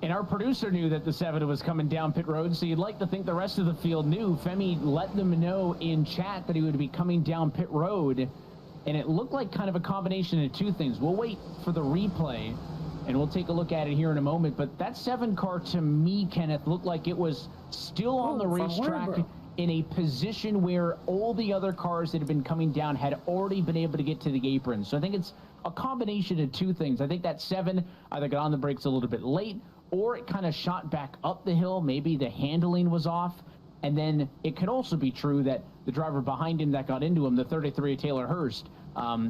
And our producer knew that the 7 was coming down pit road, so you'd like to think the rest of the field knew. Femi let them know in chat that he would be coming down pit road, and it looked like kind of a combination of 2 things. We'll wait for the replay, and we'll take a look at it here in a moment, but that 7 car, to me, Kenneth, looked like it was still on the racetrack in a position where all the other cars that have been coming down had already been able to get to the apron. So I think it's a combination of 2 things. I think that 7 either got on the brakes a little bit late, or it kind of shot back up the hill. Maybe the handling was off. And then it could also be true that the driver behind him that got into him, the 33 of Taylor Hurst,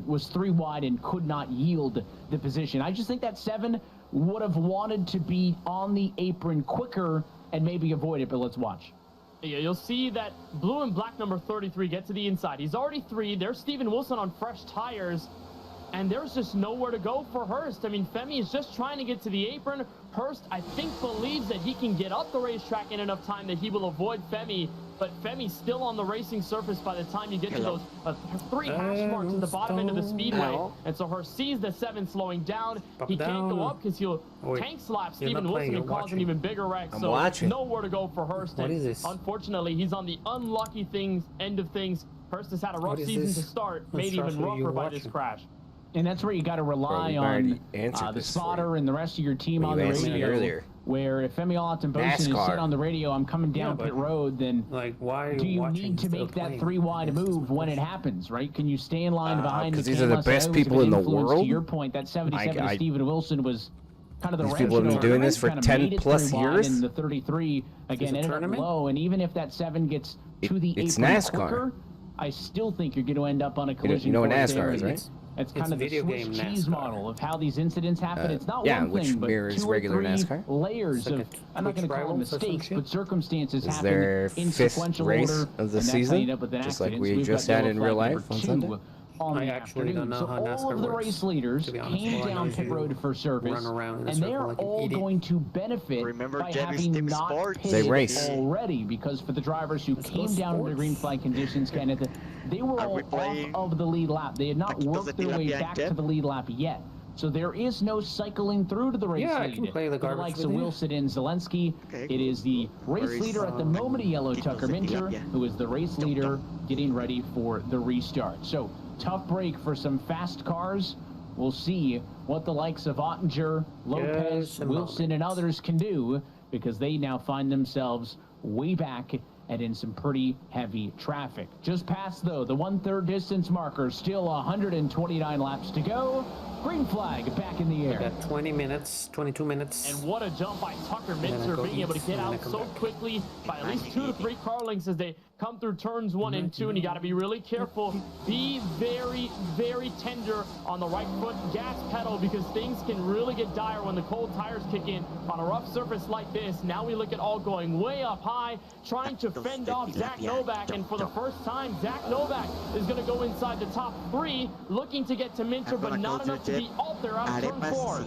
was 3 wide and could not yield the position. I just think that 7 would have wanted to be on the apron quicker and maybe avoid it, but let's watch. Yeah, you'll see that blue and black number 33 get to the inside. He's already 3. There's Steven Wilson on fresh tires, and there's just nowhere to go for Hurst. I mean, Femi is just trying to get to the apron. Hurst, I think, believes that he can get up the racetrack in enough time that he will avoid Femi, but Femi's still on the racing surface by the time you get to those 3 hash marks at the bottom end of the speedway. And so Hurst sees the 7 slowing down. He can't go up because he'll tank slap Steven Wilson and cause an even bigger wreck. So nowhere to go for Hurst. What is this? Unfortunately, he's on the unlucky end of things. Hurst has had a rough season to start, made even rougher by this crash. And that's where you got to rely on the spotter and the rest of your team on the radio. Where if Femi Olatunbosun is said on the radio, I'm coming down pit road, then why do you need to make that 3 wide move when it happens, right? Can you stay in line behind the these are the best people in the world. To your point, that 77 of Steven Wilson was kind of the these people have been doing this for 10 plus years. And the 33 again ended up low, and even if that 7 gets to the it's apron NASCAR. Quicker, I still think you're going to end up on a collision. You know what course NASCAR is, there. right? It's kind of the Swiss cheese model of how these incidents happen. It's not yeah, one which thing, but mirrors 2 or regular 3 NASCAR. layers of, I'm not going to call them mistakes, but circumstances Is happen their in 5th sequential race order, of the and that's how you season, end up with an just like accident. we So we've just got had yellow in flag real life number on 2 Sunday. on the I actually don't know so how all NASCAR of the works, race leaders to be honest. came All I know down is pit you road for service, run around in a and circle they're like an all idiot. going to benefit Remember by Jerry's having Team not Sports? pitted They race. already, because for the drivers who came down under green flag conditions, Kenneth, they were all off of the lead lap. They had not worked their way back to the lead lap yet. So there is no cycling through to the race lead. I can play the For the garbage likes with of you. Wilson and Zelensky, it is the race leader at the moment of yellow, Tucker Minter, who is the race leader getting ready for the restart. So tough break for some fast cars. We'll see what the likes of Ottinger, Lopez, Wilson, and others can do, because they now find themselves way back and in some pretty heavy traffic. Just past, though, the 1/3 distance marker, still 129 laps to go. Green flag back in the air. Got 20 minutes, 22 minutes. And what a jump by Tucker Minter, being able to get out so quickly by at least 2 to 3 car lengths as they come through turns 1 and 2, and you got to be really careful. Be very, very tender on the right foot gas pedal, because things can really get dire when the cold tires kick in on a rough surface like this. Now we look at all going way up high, trying to fend off Zach Novak, and for the first time, Zach Novak is going to go inside the top 3, looking to get to Minter, but not enough to be out there out of turn 4.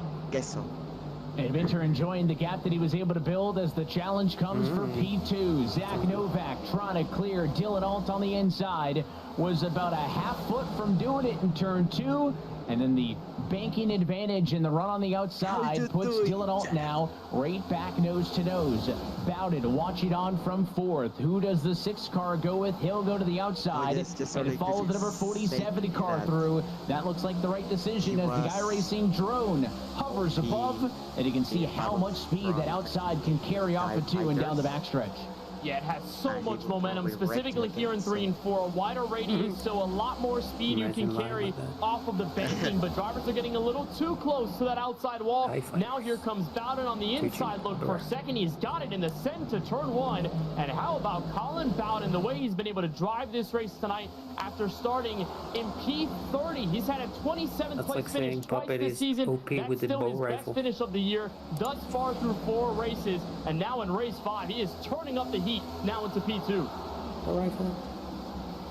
And Minter enjoying the gap that he was able to build as the challenge comes for P2. Zach Novak trying to clear Dylan Alt on the inside. Was about a half foot from doing it in turn 2. And then the banking advantage in the run on the outside puts Dylan Alt now right back nose to nose. Bowden watching on from 4th. Who does the 6 car go with? He'll go to the outside and follow the number 47 car through. That looks like the right decision as the iRacing drone hovers above, and you can see how much speed that outside can carry off of 2 and down the backstretch. Yeah, it has so much momentum, specifically here in 3 and 4. A wider radius, so a lot more speed you can carry off of the banking, but drivers are getting a little too close to that outside wall. Now here comes Bowden on the inside look for second. He's got it in the center, turn 1. And how about Colin Bowden, the way he's been able to drive this race tonight after starting in P30. He's had a 27th place finish twice this season. That's still his best finish of the year thus far through 4 races. And now in race 5, he is turning up the heat now into P2.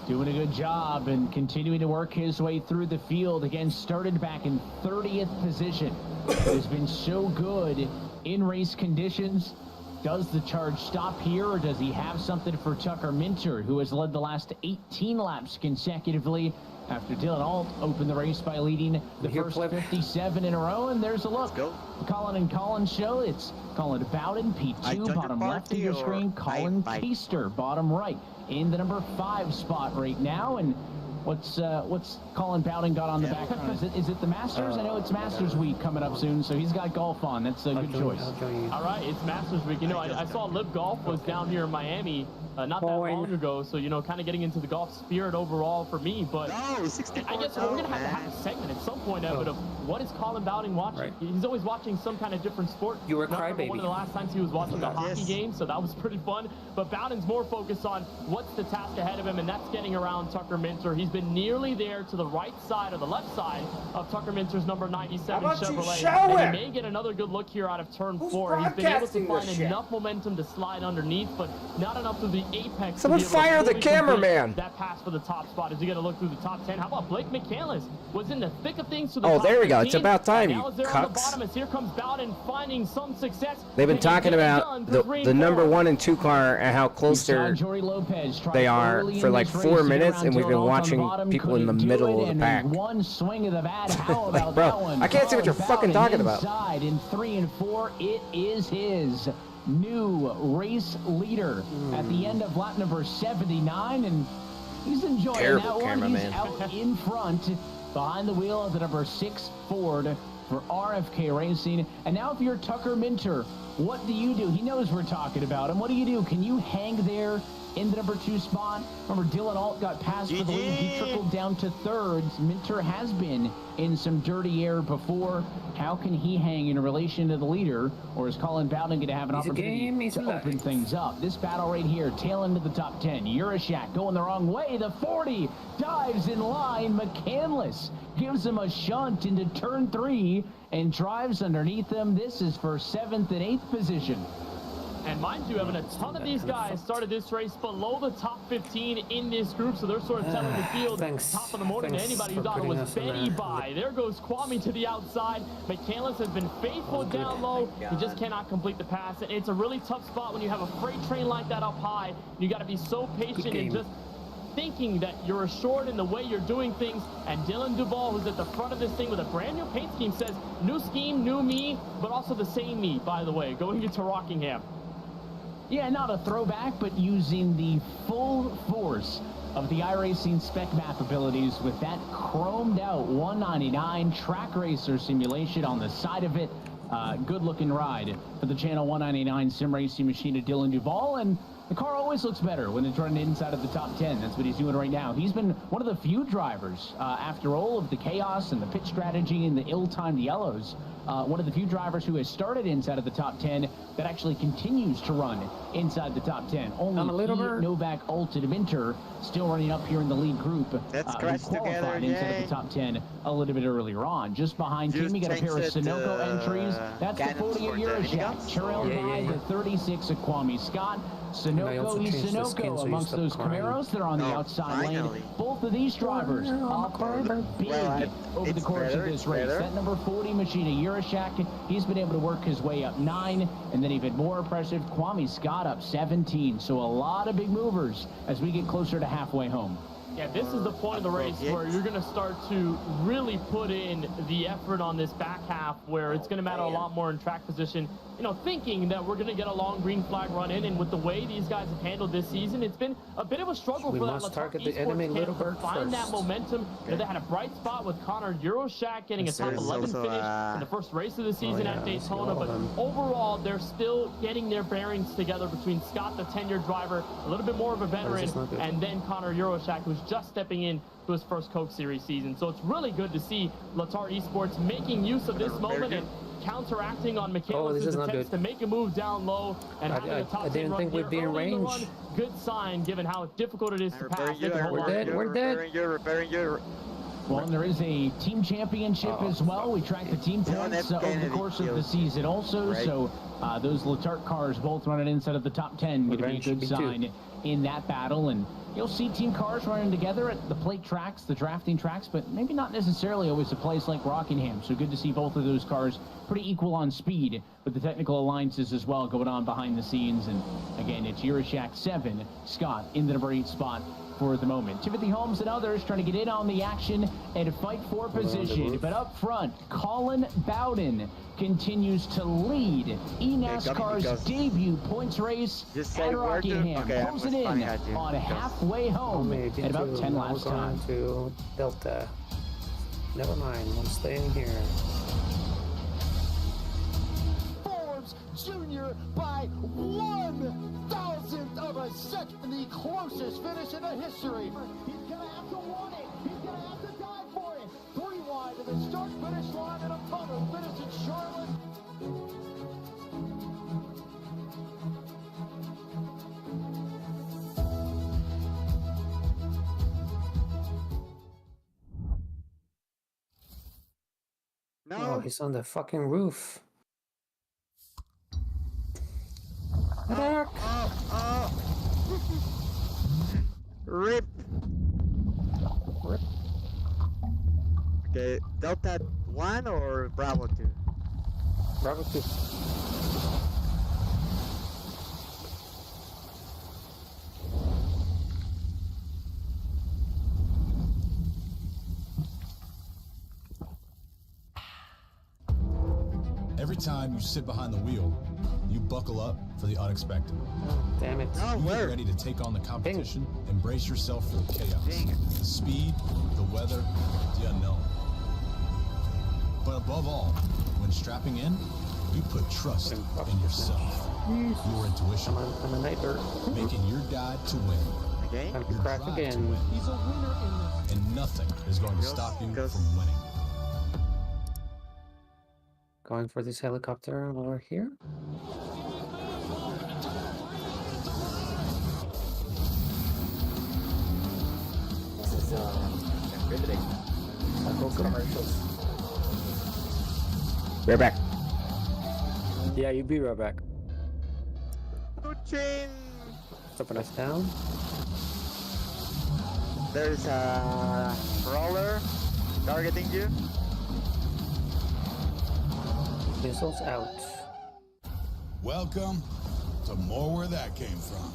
Doing a good job and continuing to work his way through the field. Again, started back in 30th position. Has been so good in race conditions. Does the charge stop here, or does he have something for Tucker Minter, who has led the last 18 laps consecutively after Dylan Alt opened the race by leading the first 57 in a row? And there's a look. Colin and Colin show. It's Colin Bowden, P2, bottom left of your screen. Colin Taster, bottom right, in the number 5 spot right now. And What's Colin Bowden got on the background? Is it the Masters? I know it's Masters Week coming up soon, so he's got golf on. That's a good choice. All right, it's Masters Week. You know, I saw Live Golf was down here in Miami not that long ago, so, you know, kind of getting into the golf spirit overall for me. But I guess we're going to have a segment at some point of it of what is Colin Bowden watching? Right. He's always watching some kind of different sport. You were a crybaby. One of the last times he was watching the hockey game, so that was pretty fun. But Bowden's more focused on what's the task ahead of him, and that's getting around Tucker Minter. He's been nearly there to the right side or the left side of Tucker Minter's number 97 Chevrolet. And he may get another good look here out of turn 4. He's been able to find enough momentum to slide underneath, but not enough through the apex. Someone fire the cameraman. That pass for the top spot. As you got to look through the top 10. How about Blake McCandless? Was in the thick of things to the top there we go. 15. It's about time, you Now is there cucks. on the bottom as here comes Bowden finding some success. They've been talking about the number 1 and 2 car and how close they are for like 4 minutes, and we've been watching people in the middle of the pack. One swing of the bat. How about Like, bro, that one? I can't see what you're fucking talking about. Inside in 3 and 4, it is his new race leader at the end of lap number 79, and he's enjoying Terrible that one. cameraman. He's out in front behind the wheel of the number 6 Ford for RFK Racing. And now if you're Tucker Minter, what do you do? He knows we're talking about him. What do you do? Can you hang there in the number 2 spot? Remember, Dylan Alt got passed for the lead. He trickled down to 3rd. Minter has been in some dirty air before. How can he hang in relation to the leader? Or is Colin Bowden going to have an opportunity to open things up? This battle right here, tail end of the top 10. Urashak going the wrong way. The 40 dives in line. McCandless gives him a shunt into turn 3 and drives underneath him. This is for 7th and 8th position. And mind you, Evan, a ton of these guys started this race below the top 15 in this group, so they're sort of telling the field top of the morning to anybody who thought it was Benny by. There goes Kwame to the outside. McCandless has been faithful down low. He just cannot complete the pass. And it's a really tough spot when you have a freight train like that up high. You got to be so patient and just thinking that you're assured in the way you're doing things. And Dylan Duvall, who's at the front of this thing with a brand new paint scheme, says, new scheme, new me, but also the same me, by the way, going into Rockingham. Yeah, not a throwback, but using the full force of the iRacing spec map abilities with that chromed out 199 track racer simulation on the side of it. Good looking ride for the Channel 199 sim racing machine of Dylan Duvall, and the car always looks better when it's running inside of the top 10. That's what he's doing right now. He's been one of the few drivers, after all of the chaos and the pit strategy and the ill-timed yellows, one of the few drivers who has started inside of the top 10 that actually continues to run inside the top 10. Only Novak Alt and Minter still running up here in the lead group. Let's who crash qualified together, inside of the top 10 a little bit earlier on. Just behind him, we got a pair of Sunoco entries. That's the 40 of Urashak, trailed by the 36 of Kwame Scott. Sunoco is Sunoco amongst those Camaros that are on the outside lane. Both of these drivers offered big over the course of this race. That number 40 Machina Urashak, he's been able to work his way up 9, and then even more impressive, Kwame Scott up 17. So a lot of big movers as we get closer to halfway home. Yeah, this is the point of the race where you're going to start to really put in the effort on this back half, where it's going to matter a lot more in track position. You know, thinking that we're going to get a long green flag run in, and with the way these guys have handled this season, it's been a bit of a struggle for that target the enemy little bird to find that momentum. You know, they had a bright spot with Connor Urashak getting a top 11 finish in the first race of the season at Daytona, but overall, they're still getting their bearings together between Scott, the 10-year driver, a little bit more of a veteran, and then Connor Urashak, who's just stepping in to his first Coke Series season. So it's really good to see Latar Esports making use of this moment and counteracting on McCandless' attempts to make a move down low and having a top 10 run here early in the run. Good sign given how difficult it is to pass. We're dead. Well, and there is a team championship as well. We track the team points over the course of the season also. So those Latart cars both running inside of the top 10 going to be a good sign in that battle. And you'll see team cars running together at the plate tracks, the drafting tracks, but maybe not necessarily always a place like Rockingham. So good to see both of those cars pretty equal on speed with the technical alliances as well going on behind the scenes. And again, it's Yurishak 7, Scott in the number 8 spot for the moment. Timothy Holmes and others trying to get in on the action and fight for position. But up front, Colin Bowden continues to lead eNASCAR's debut points race at Rockingham, closing in on halfway home at about 10 laps time. To Delta. Never mind, we'll stay in here. Forbes Jr. by 1,000th of a second, the closest finish in the history. He's gonna have to want it. He's gonna have to die for it. 3 wide to the start-finish line and a puddle finish in Charlotte. Oh, he's on the fucking roof. Rip. Okay, Delta 1 or Bravo 2? Bravo 2. Every time you sit behind the wheel, you buckle up for the unexpected. Damn it. Oh, You get where? ready to take on the competition, embrace yourself for the chaos, the speed, the weather, the unknown. But above all, when strapping in, you put trust in yourself, your intuition, I'm a nightbird. making your guide to win, Okay. Time to your crash drive again. to win, He's a winner in this. and nothing is going to stop you from winning. Going for this helicopter over here. This is riveting. Cool commercials. We're back. Yeah, you be right back. Chain. Stopping us down. There's a roller targeting you. Missiles out. Welcome to more where that came from.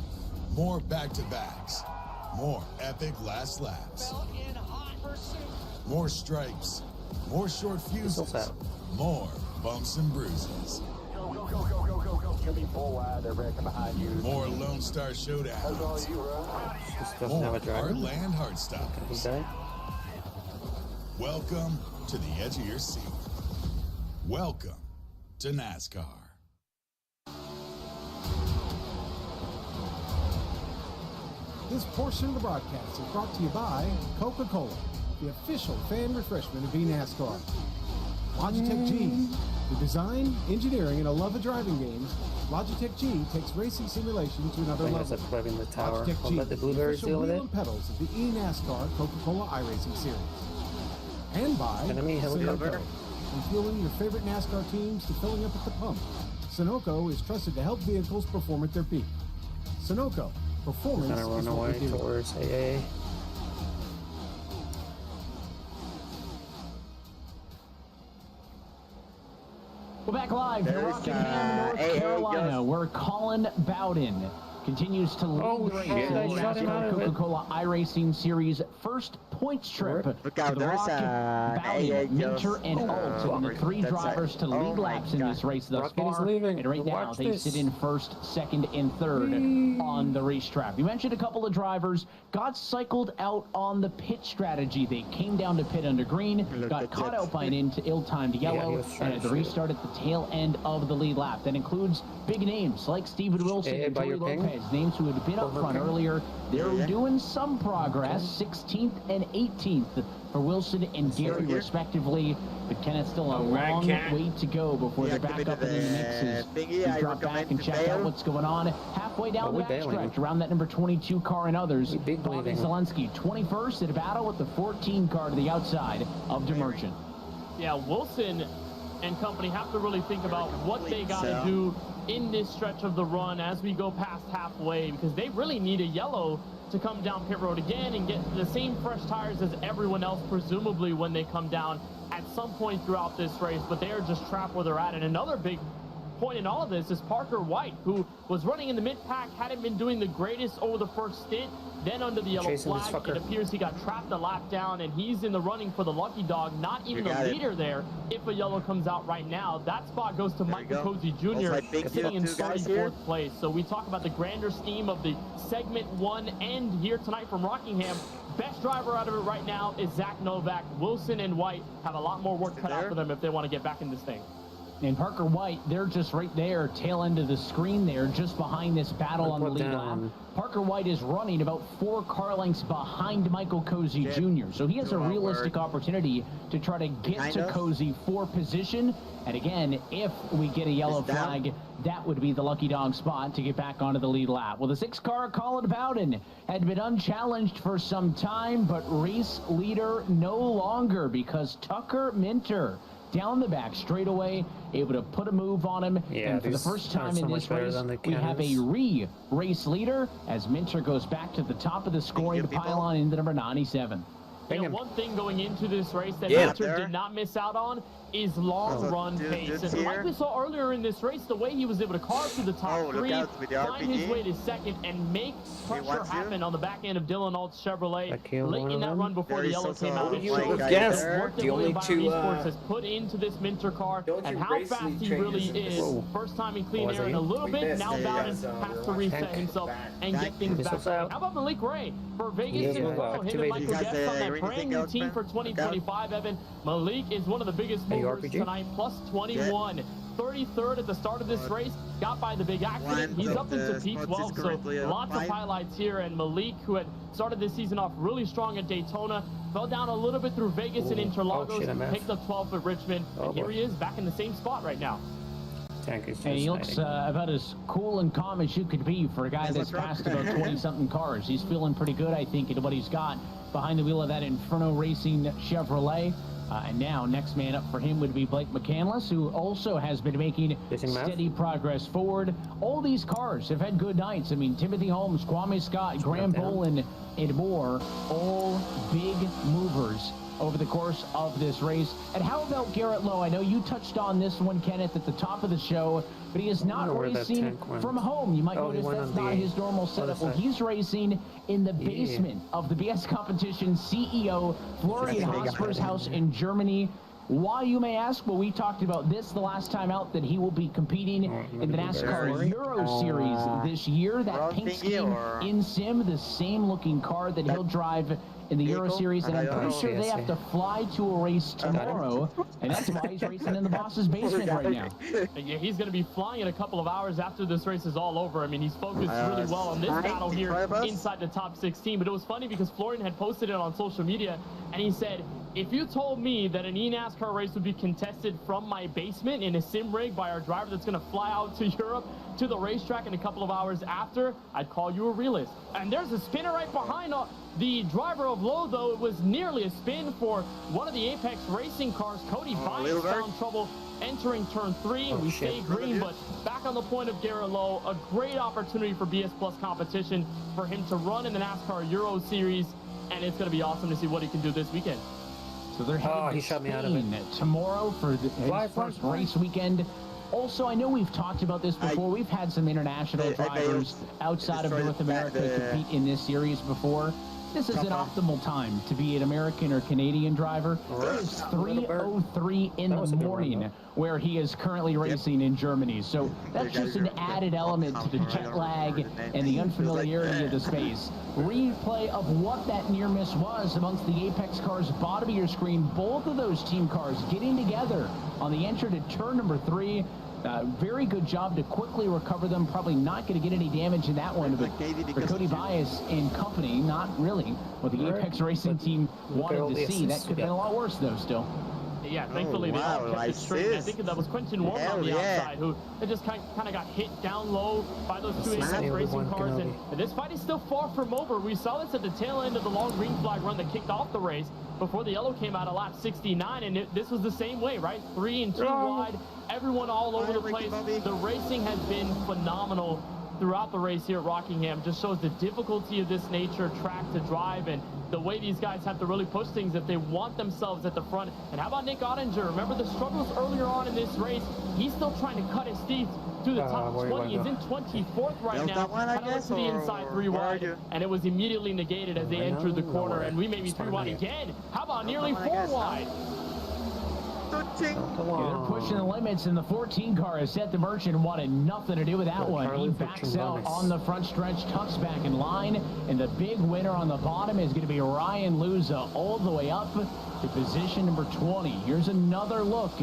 More back-to-backs. More epic last laps. More stripes. More short fuses. out. More bumps and bruises. You'll be full wide. They're wrecking behind you. More Lone Star showdowns. She doesn't have More a driver. Heartland He Heartstoppers. died. Welcome to the edge of your seat. Welcome to NASCAR. This portion of the broadcast is brought to you by Coca-Cola, the official fan refreshment of eNASCAR. Logitech G, the design, engineering, and a love of driving games. Logitech G takes racing simulation to another I think level. there's a plug in the tower. Logitech I'll G, let the blueberries official deal with wheel it. and pedals of the eNASCAR Coca-Cola iRacing series. And by Enemy helicopter. Sunoco, from fueling your favorite NASCAR teams to filling up at the pump. Sunoco is trusted to help vehicles perform at their peak. Sunoco, performance Gonna run is what away we do. towards AA. We're back live in There's, Rockingham, North AA Carolina, goes- where Colin Bowden continues to lead Oh, the race shit, in I the shot him out NASCAR of it. Coca-Cola iRacing Series first points trip. Look out, for the there's Rocket, AA Bowden, Minter, goes- and Alt have been the three that's drivers to oh lead my laps in God. this race thus Rocket is far. leaving. And right now, Watch they this. sit in first, second, and third on the racetrack. We mentioned a couple of drivers got cycled out on the pit strategy. They came down to pit under green, Look got at caught that. out by an ill-timed he yellow, was and trying had to to shoot. restart at the tail end of the lead lap. That includes big names like Steven Wilson Hey, and by Joey your ping? Lopez, names who had been up Over front ping? earlier. They're Yeah. doing some progress, 16th and 18th for Wilson and Gary here. respectively, but Kenneth still a long way to go before they're back Deactivated up and in the mixes. the thingy. We've I dropped back recommend and to checked out bail. what's going on halfway down Oh, the we bailing. backstretch around that number 22 car and others. We big Bobby believing. Zelensky, 21st at a battle with the 14 car to the outside of DeMerchant. Yeah, Wilson and company have to really think about what they got to So- do in this stretch of the run as we go past halfway, because they really need a yellow to come down pit road again and get the same fresh tires as everyone else, presumably when they come down at some point throughout this race. But they are just trapped where they're at. And another big point in all of this is Parker White, who was running in the mid-pack, hadn't been doing the greatest over the first stint. Then under the yellow flag, it appears he got trapped a lap down, and he's in the running for the lucky dog. Not even the leader there. If a yellow comes out right now, that spot goes to Michael Cozy Jr. sitting in 34th place. So we talk about the grander scheme of the segment 1 end here tonight from Rockingham. Best driver out of it right now is Zach Novak. Wilson and White have a lot more work cut out for them if they want to get back in this thing. And Parker White, they're just right there, tail end of the screen there, just behind this battle on the lead lap. Parker White is running about 4 car lengths behind Michael Cozy Jr. So he has a realistic opportunity to try to get to Cozy for position. And again, if we get a yellow flag, that would be the lucky dog spot to get back onto the lead lap. Well, the 6-car Colin Bowden had been unchallenged for some time, but race leader no longer because Tucker Minter down the back straightaway, able to put a move on him. Yeah, and for the first time in this race, we have a race leader as Minter goes back to the top of the scoring pylon into number 97. You know, one thing going into this race that Minter did not miss out on is long run pace. And like we saw earlier in this race, the way he was able to carve through the top 3, find his way to second, and make pressure happen on the back end of Dylan Alt's Chevrolet late in that run before the yellow came out. You would have guessed the only two has put into this Minter car and how fast he really is. First time in clean air in a little bit. Now Bowden has to reset himself and get things back going. How about Malik Ray for Vegas and Pro? Him and Michael Guest on that brand new team for 2025, Evan. Malik is one of the biggest movers tonight, plus 21. 33rd at the start of this race, got by the big accident. He's up into P12, so lots of highlights here. And Malik, who had started this season off really strong at Daytona, fell down a little bit through Vegas and Interlagos, picked up 12th at Richmond, and here he is back in the same spot right now. And he looks about as cool and calm as you could be for a guy that's passed about 20-something cars. He's feeling pretty good, I think, in what he's got behind the wheel of that Inferno Racing Chevrolet. And now, next man up for him would be Blake McCandless, who also has been making steady progress forward. All these cars have had good nights. I mean, Timothy Holmes, Kwame Scott, Graham Boland, and more, all big movers over the course of this race. And how about Garrett Lowe? I know you touched on this one, Kenneth, at the top of the show, but he is not racing from home. You might notice that's not his normal setup. Well, he's racing in the basement of the BS Competition CEO Florian Hosper's house in Germany. Why, you may ask? Well, we talked about this the last time out, that he will be competing in the NASCAR Euro Series this year. That pink scheme in sim, the same looking car that he'll drive in the Euro Series, and I'm pretty sure they have to fly to a race tomorrow, and that's why he's racing in the boss's basement right now. Yeah, he's going to be flying in a couple of hours after this race is all over. I mean, he's focused really well on this battle here inside the top 16, but it was funny because Florian had posted it on social media, and he said, if you told me that an eNASCAR race would be contested from my basement in a sim rig by our driver that's going to fly out to Europe to the racetrack in a couple of hours after, I'd call you a realist. And there's a spinner right behind the driver of Lowe, though. It was nearly a spin for one of the Apex Racing cars. Cody Bias found trouble entering turn 3, and we stay green, but back on the point of Garrett Lowe, a great opportunity for BS Plus competition for him to run in the NASCAR Euro Series, and it's going to be awesome to see what he can do this weekend. So they're heading to Spain tomorrow for the first race weekend. Also, I know we've talked about this before. We've had some international drivers outside of North America compete in this series before. This is an optimal time to be an American or Canadian driver. It is 3:03 in the morning where he is currently racing in Germany. So that's just an added element to the jet lag and the unfamiliarity of the space. Replay of what that near miss was amongst the Apex cars, bottom of your screen. Both of those team cars getting together on the entry to turn number 3. Very good job to quickly recover them. Probably not going to get any damage in that one, but for Cody Bias and company, not really what the Apex Racing team wanted to see. That could have been a lot worse, though, still. Yeah, thankfully they all kept it straight. I think that was Quentin Warren on the outside, who just kind of got hit down low by those two Apex Racing cars. And this fight is still far from over. We saw this at the tail end of the long green flag run that kicked off the race before the yellow came out at lap 69, and this was the same way, right? 3 and 2 wide, everyone all over the place. The racing has been phenomenal throughout the race here at Rockingham just shows the difficulty of this nature track to drive and the way these guys have to really push things if they want themselves at the front. And how about Nick Ottinger? Remember the struggles earlier on in this race? He's still trying to cut his teeth through the top 20. He's in 24th right now. Kind of look to the inside 3 wide, and it was immediately negated as they entered the corner, and we may be 3 wide again. How about nearly 4 wide? They're pushing the limits, and the 14 car has set the Merchant wanted nothing to do with that one. He backs out on the front stretch, tucks back in line, and the big winner on the bottom is going to be Ryan Luza all the way up to position number 20. Here's another look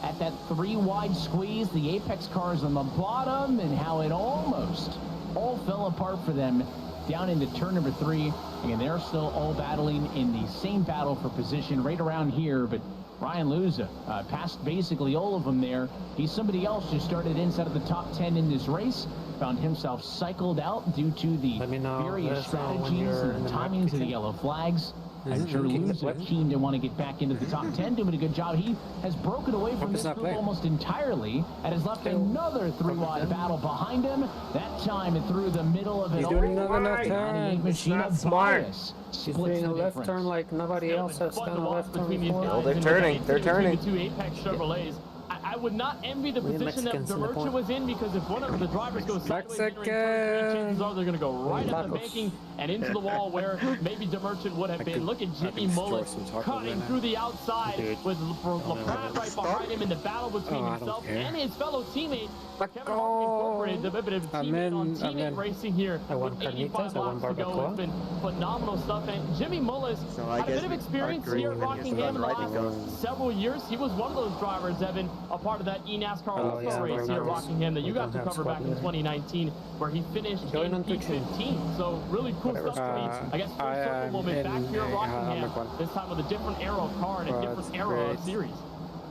at that 3 wide squeeze, the Apex cars on the bottom, and how it almost all fell apart for them down into turn number 3. Again, they're still all battling in the same battle for position right around here, but Ryan Luza passed basically all of them there. He's somebody else who started inside of the top 10 in this race, found himself cycled out due to the various strategies and the timings of the yellow flags. I'm sure Luza keen to want to get back into the top 10, doing a good job. He has broken away from this group almost entirely and has left another 3 wide battle behind him. That time through the middle of it all. He's doing another left turn. Machine of smart. bias. He's doing a left turn like nobody else has done a left turn before. Oh, they're turning. They're turning. The 2 Apex Chevrolets. I would not envy the position that Demercha was in, because if one of the drivers goes sideways, chances are they're going to go right up the banking and into the wall where maybe Demercha would have been. Look at Jimmy Mullis cutting through the outside with LaPrade right behind him in the battle between himself and his fellow teammate. Kevin Harvick incorporated a bit of teammate on teammate racing here with 85 laps to go. It's been phenomenal stuff. And Jimmy Mullis had a bit of experience here at Rockingham in the last several years. He was one of those drivers, Evan, a part of that eNASCAR All-Star race here at Rockingham that you got to cover back in 2019, where he finished in P15. So really cool stuff for me. I guess full circle moment back here at Rockingham, this time with a different era of car and a different era of series.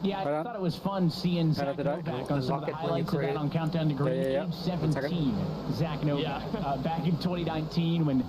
Yeah, I thought it was fun seeing Zach Novak on some of the highlights of that on Countdown to Green. Age 17, Zach Novak, back in 2019 when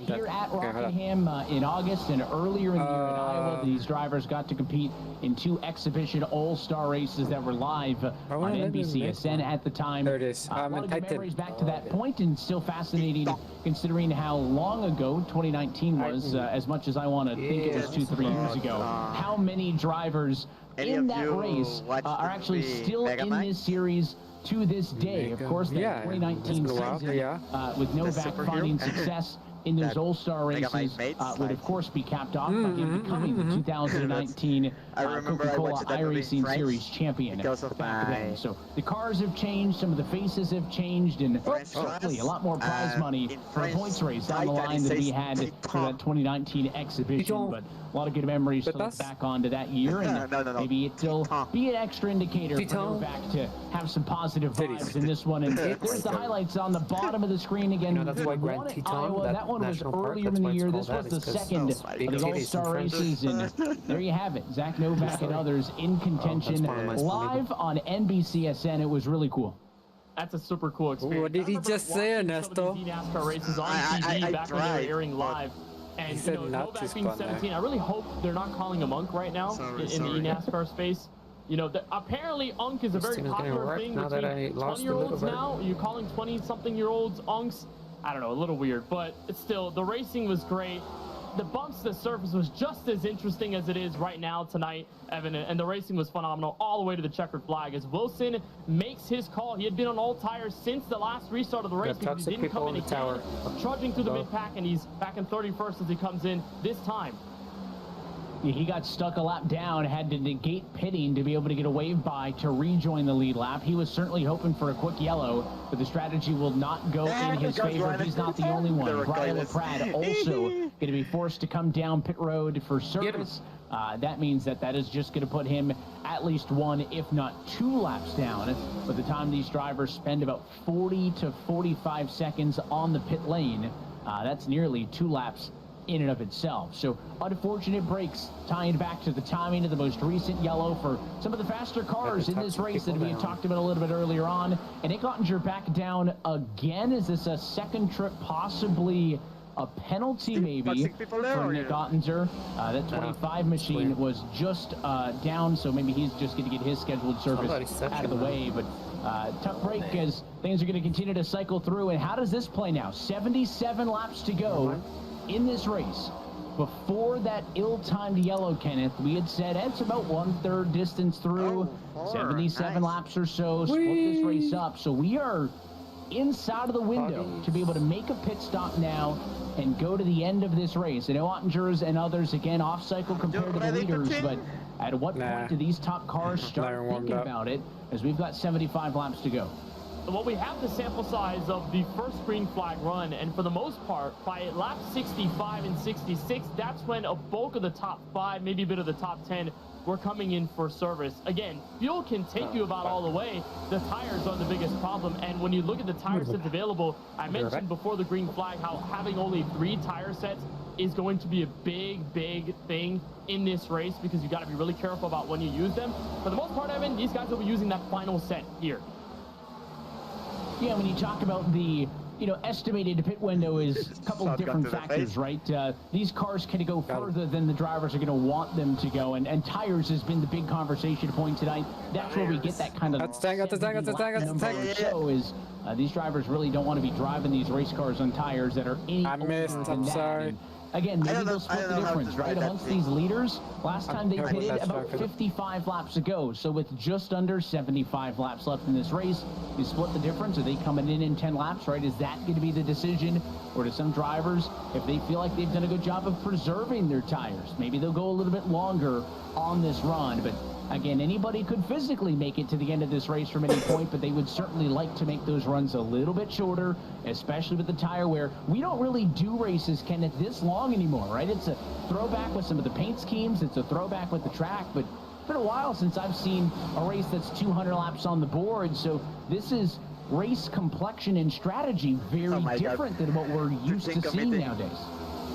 here at Rockingham in August and earlier in the year in Iowa, these drivers got to compete in 2 exhibition all-star races that were live on NBCSN at the time. There it is. A lot of good memories back to that point, and still fascinating considering how long ago 2019 was, as much as I want to think it was 2-3 years ago. How many drivers in that race are actually still in this series to this day? Of course, that 2019 season with Novak finding success in those all-star races would of course be capped off by him becoming the 2019 Coca-Cola iRacing Series champion back then. So the cars have changed, some of the faces have changed, and hopefully a lot more prize money for a points race down the line than we had for that 2019 exhibition. But a lot of good memories to look back onto that year, and maybe it'll be an extra indicator for Novak to have some positive vibes in this one. And there's the highlights on the bottom of the screen again. That's why Grand Teton, that one was earlier in the year. This was the second of the All-Star races, and there you have it. Zach Novak and others in contention live on NBCSN. It was really cool. That's a super cool experience. What did he just say, Ernesto? NASCAR races on TV back when they were airing live. And you know, Novak being 17, I really hope they're not calling him Unk right now in the eNASCAR space. You know, apparently Unk is a very popular thing between 20-year-olds now. You're calling 20-something-year-olds Unks? I don't know, a little weird, but still, the racing was great. The bumps to the surface was just as interesting as it is right now tonight, Evan, and the racing was phenomenal all the way to the checkered flag as Wilson makes his call. He had been on all tires since the last restart of the race because he didn't come in again, trudging through the mid-pack, and he's back in 31st as he comes in this time. He got stuck a lap down, had to negate pitting to be able to get a wave by to rejoin the lead lap. He was certainly hoping for a quick yellow, but the strategy will not go in his favor. He's not the only one. Brian LaPrade also going to be forced to come down pit road for service. That means that is just going to put him at least 1, if not 2 laps down. By the time these drivers spend about 40 to 45 seconds on the pit lane, that's nearly 2 laps in and of itself. So unfortunate breaks tying back to the timing of the most recent yellow for some of the faster cars in this race that we had talked about a little bit earlier on. And Nick Ottinger back down again. Is this a second trip, possibly a penalty maybe for Nick Ottinger? That 25 machine was just down, so maybe he's just going to get his scheduled service out of the way. But Tough break as things are going to continue to cycle through. And how does this play now? 77 laps to go in this race. Before that ill-timed yellow, Kenneth, we had said it's about 1/3 distance through, 77 laps or so, split this race up. So we are inside of the window to be able to make a pit stop now and go to the end of this race. I know Ottinger's and others, again, off-cycle compared to the leaders, but at what point do these top cars start thinking about it, as we've got 75 laps to go? Well, we have the sample size of the first green flag run, and for the most part, by lap 65 and 66, that's when a bulk of the top 5, maybe a bit of the top 10, were coming in for service. Again, fuel can take you about all the way. The tires are the biggest problem, and when you look at the tire sets available, I mentioned before the green flag how having only 3 tire sets is going to be a big thing in this race, because you got to be really careful about when you use them. For the most part, Evan, these guys will be using that final set here. Yeah, when you talk about the, estimated pit window is a couple of different factors, right? These cars can go further than the drivers are going to want them to go, and tires has been the big conversation point tonight. That's where we get that kind of number. So is these drivers really don't want to be driving these race cars on tires that are any older than that. And again, maybe they'll split the difference, right? Amongst these leaders, last time they pitted about 55 laps ago. So with just under 75 laps left in this race, you split the difference. Are they coming in 10 laps, right? Is that going to be the decision? Or do some drivers, if they feel like they've done a good job of preserving their tires, maybe they'll go a little bit longer on this run? But again, anybody could physically make it to the end of this race from any point, but they would certainly like to make those runs a little bit shorter, especially with the tire wear. We don't really do races, Kenneth, this long anymore, right? It's a throwback with some of the paint schemes. It's a throwback with the track, but it's been a while since I've seen a race that's 200 laps on the board. So this is race complexion and strategy very different than what we're used to seeing nowadays.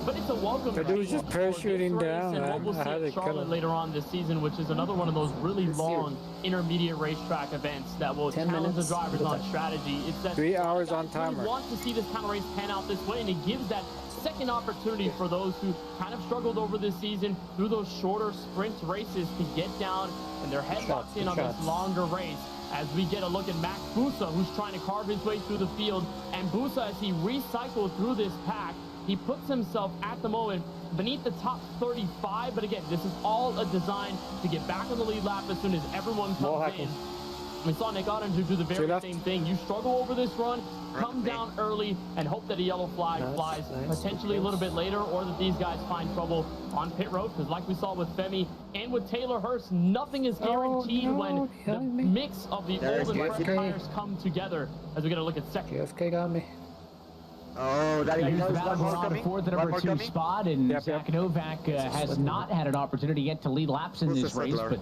But it's a welcome The dude's just parachuting down. and what we'll see at Charlotte later on this season, which is another one of those really long intermediate racetrack events that will challenge the drivers on strategy. It's that 3 hours on timer. We want to see this kind of race pan out this way, and it gives that second opportunity for those who kind of struggled over this season through those shorter sprint races to get down and their head locked in on this longer race. As we get a look at Max Busa, who's trying to carve his way through the field, and Busa, as he recycles through this pack, he puts himself at the moment beneath the top 35, but again, this is all a design to get back on the lead lap as soon as everyone comes in. We saw Nick Ottinger do the very same thing. You struggle over this run, come down early, and hope that a yellow flag flies potentially a little bit later, or that these guys find trouble on pit road, because like we saw with Femi and with Taylor Hurst, nothing is guaranteed when the mix of the old and fresh tires come together. As we get a look at second. JFK got me. Oh, that is one more coming. Fourth and number 2 spot, and Zach Novak has not had an opportunity yet to lead laps in this race, but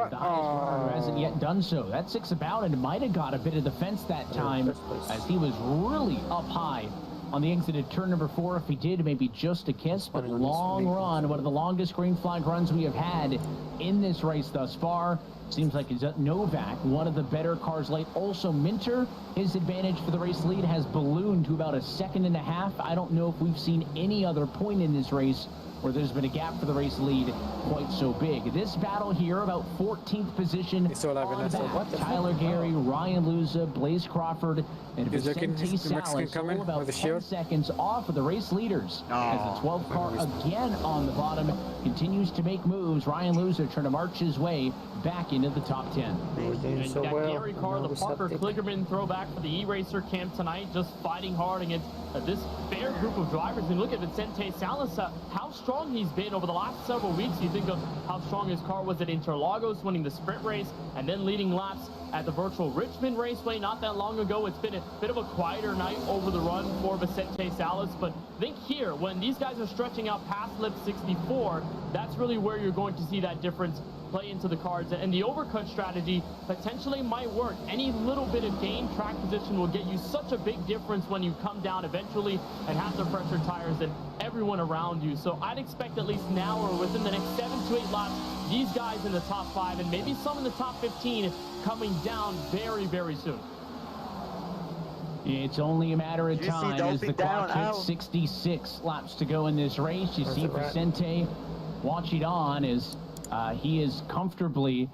the highest runner hasn't yet done so. That 6 about and might have got a bit of the fence that time, as he was really up high on the exit at turn number 4. If he did, maybe just a kiss, but long run, one of the longest green flag runs we have had in this race thus far. Seems like it's Novak, one of the better cars late. Also, Minter, his advantage for the race lead has ballooned to about 1.5 seconds. I don't know if we've seen any other point in this race where there's been a gap for the race lead quite so big. This battle here, about 14th position on back. Tyler Gary, Ryan Luza, Blaze Crawford, and Vicente Salas, all about 10 seconds off of the race leaders. As the 12th car again on the bottom continues to make moves. Ryan Luza trying to march his way back into the top 10. And that Gary Carr, the Parker Kligerman throwback for the E-Racer camp tonight, just fighting hard against this fair group of drivers. And look at Vicente Salas, how strong he's been over the last several weeks. You think of how strong his car was at Interlagos, winning the sprint race, and then leading laps at the virtual Richmond Raceway not that long ago. It's been a bit of a quieter night over the run for Vicente Salas, but I think here, when these guys are stretching out past lap 64, that's really where you're going to see that difference play into the cards, and the overcut strategy potentially might work. Any little bit of gain track position will get you such a big difference when you come down eventually and have the pressure tires than everyone around you. So I'd expect at least now or within the next 7 to 8 laps, these guys in the top 5 and maybe some in the top 15 coming down very soon. It's only a matter of time as the clock hits 66 laps to go in this race. You see Vicente watching on as he is comfortably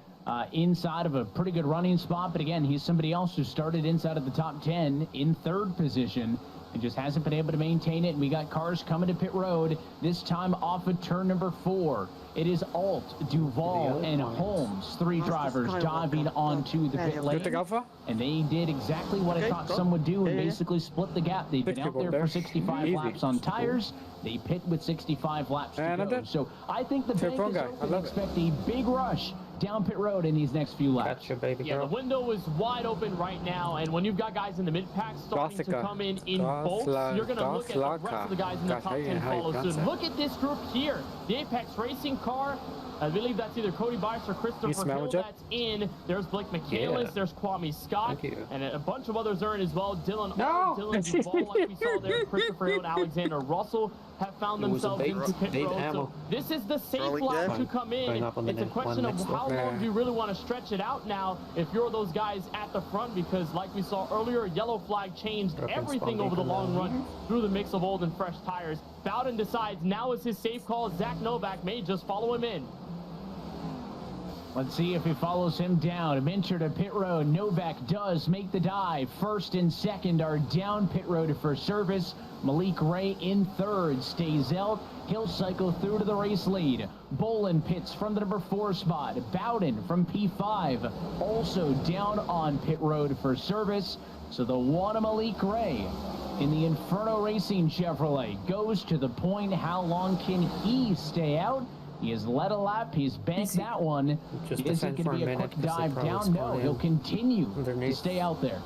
inside of a pretty good running spot. But again, he's somebody else who started inside of the top 10 in 3rd position and just hasn't been able to maintain it. And we got cars coming to pit road, this time off of turn number 4. It is Alt, Duval, and Holmes, 3 drivers diving onto the pit lane. And they did exactly what I thought some would do and basically split the gap. They've been out there for 65 laps on tires. They pit with 65 laps to go. So I think the bank is open. Expect a big rush down pit road in these next few laps. Gotcha, baby girl. Yeah, the window is wide open right now, and when you've got guys in the mid-pack starting to come in bolts, you're going to look at the rest of the guys in the top 10 follow soon. Look at this group here. The Apex Racing car, I believe that's either Cody Bice or Christopher Hill that's in. There's Blake McCandless, there's Kwame Scott, and a bunch of others are in as well. Dylan Duval, like we saw there, Christopher Hill and Alexander Russell have found themselves into pit road. So this is the safe lap to come in. It's a question of how long do you really want to stretch it out now if you're those guys at the front, because like we saw earlier, yellow flag changed everything over the long run through the mix of old and fresh tires. Bowden decides now is his safe call. Zach Novak may just follow him in. Let's see if he follows him down. Minter to pit road. Novak does make the dive. 1st and 2nd are down pit road for service. Malik Ray in 3rd stays out. He'll cycle through to the race lead. Bolin pits from the number 4 spot. Bowden from P5 also down on pit road for service. So the one Malik Ray in the Inferno Racing Chevrolet goes to the point. How long can he stay out? He has led a lap. He's banked that one. Is it going to be a quick dive down? No, he'll continue to stay out there.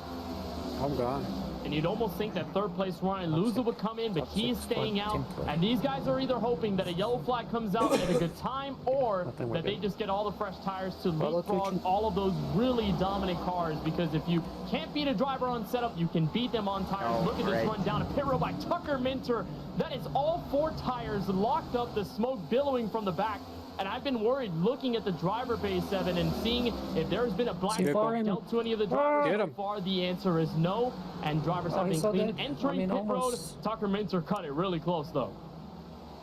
I'm gone. And you'd almost think that 3rd place Ryan Luza would come in, but he's staying out. And these guys are either hoping that a yellow flag comes out at a good time, or that they just get all the fresh tires to leapfrog all of those really dominant cars. Because if you can't beat a driver on setup, you can beat them on tires. Look at this run down a pit road by Tucker Minter. That is all 4 tires locked up, the smoke billowing from the back. And I've been worried looking at the driver base, Evan, and seeing if there's been a black spot dealt to any of the drivers. So far, the answer is no. And drivers have been clean. Entering pit road, Tucker Minter cut it really close, though.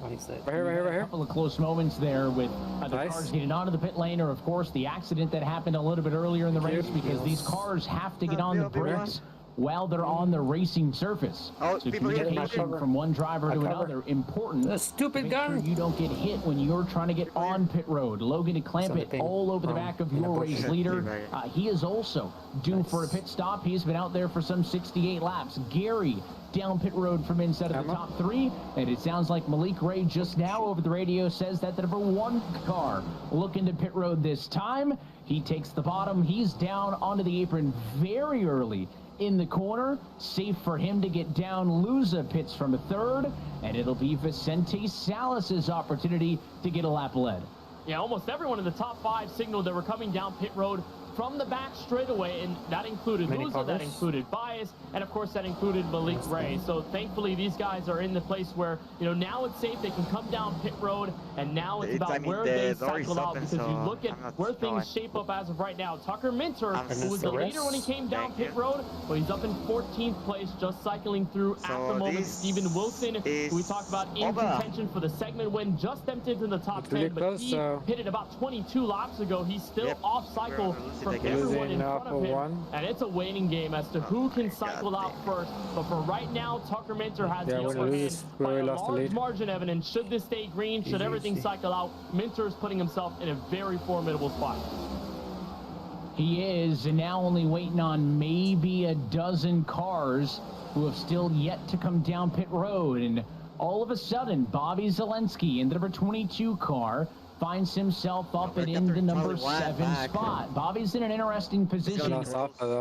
Right here. A couple of close moments there with the cars getting onto the pit lane, or, of course, the accident that happened a little bit earlier in the race, because these cars have to get on the bricks while they're on the racing surface. So communication from one driver to another, important. The stupid gun. Sure you don't get hit when you're trying to get on pit road. Logan to clamp it all over the back of your race leader. He is also due for a pit stop. He's been out there for some 68 laps. Gary down pit road from inside of the top 3, and it sounds like Malik Ray just now over the radio says that the number 1 car looking to pit road this time. He takes the bottom. He's down onto the apron very early in the corner. Safe for him to get down. Luza pits from a 3rd, and it'll be Vicente Salas's opportunity to get a lap led. Yeah, almost everyone in the top 5 signaled they were coming down pit road from the back straightaway, and that included Luza, that included Bias, and of course that included Malik Ray. So thankfully these guys are in the place where, you know, now it's safe, they can come down pit road, and now it's about where they cycle out, because you look at where things shape up as of right now. Tucker Minter, who was the leader when he came down pit road, but he's up in 14th place, just cycling through at the moment. Steven Wilson, who we talked about in contention for the segment win, just stepped into the top 10, but he hit it about 22 laps ago. He's still off cycle from everyone in front of him, and it's a waiting game as to who can cycle out first. But for right now, Tucker Minter has the upper hand by a large margin, Evan, and should this stay green, should everything cycle out, Minter is putting himself in a very formidable spot. He is, and now only waiting on maybe a dozen cars who have still yet to come down pit road, and all of a sudden, Bobby Zelensky in the number 22 car finds himself up and in the number 7 spot. Bobby's in an interesting position.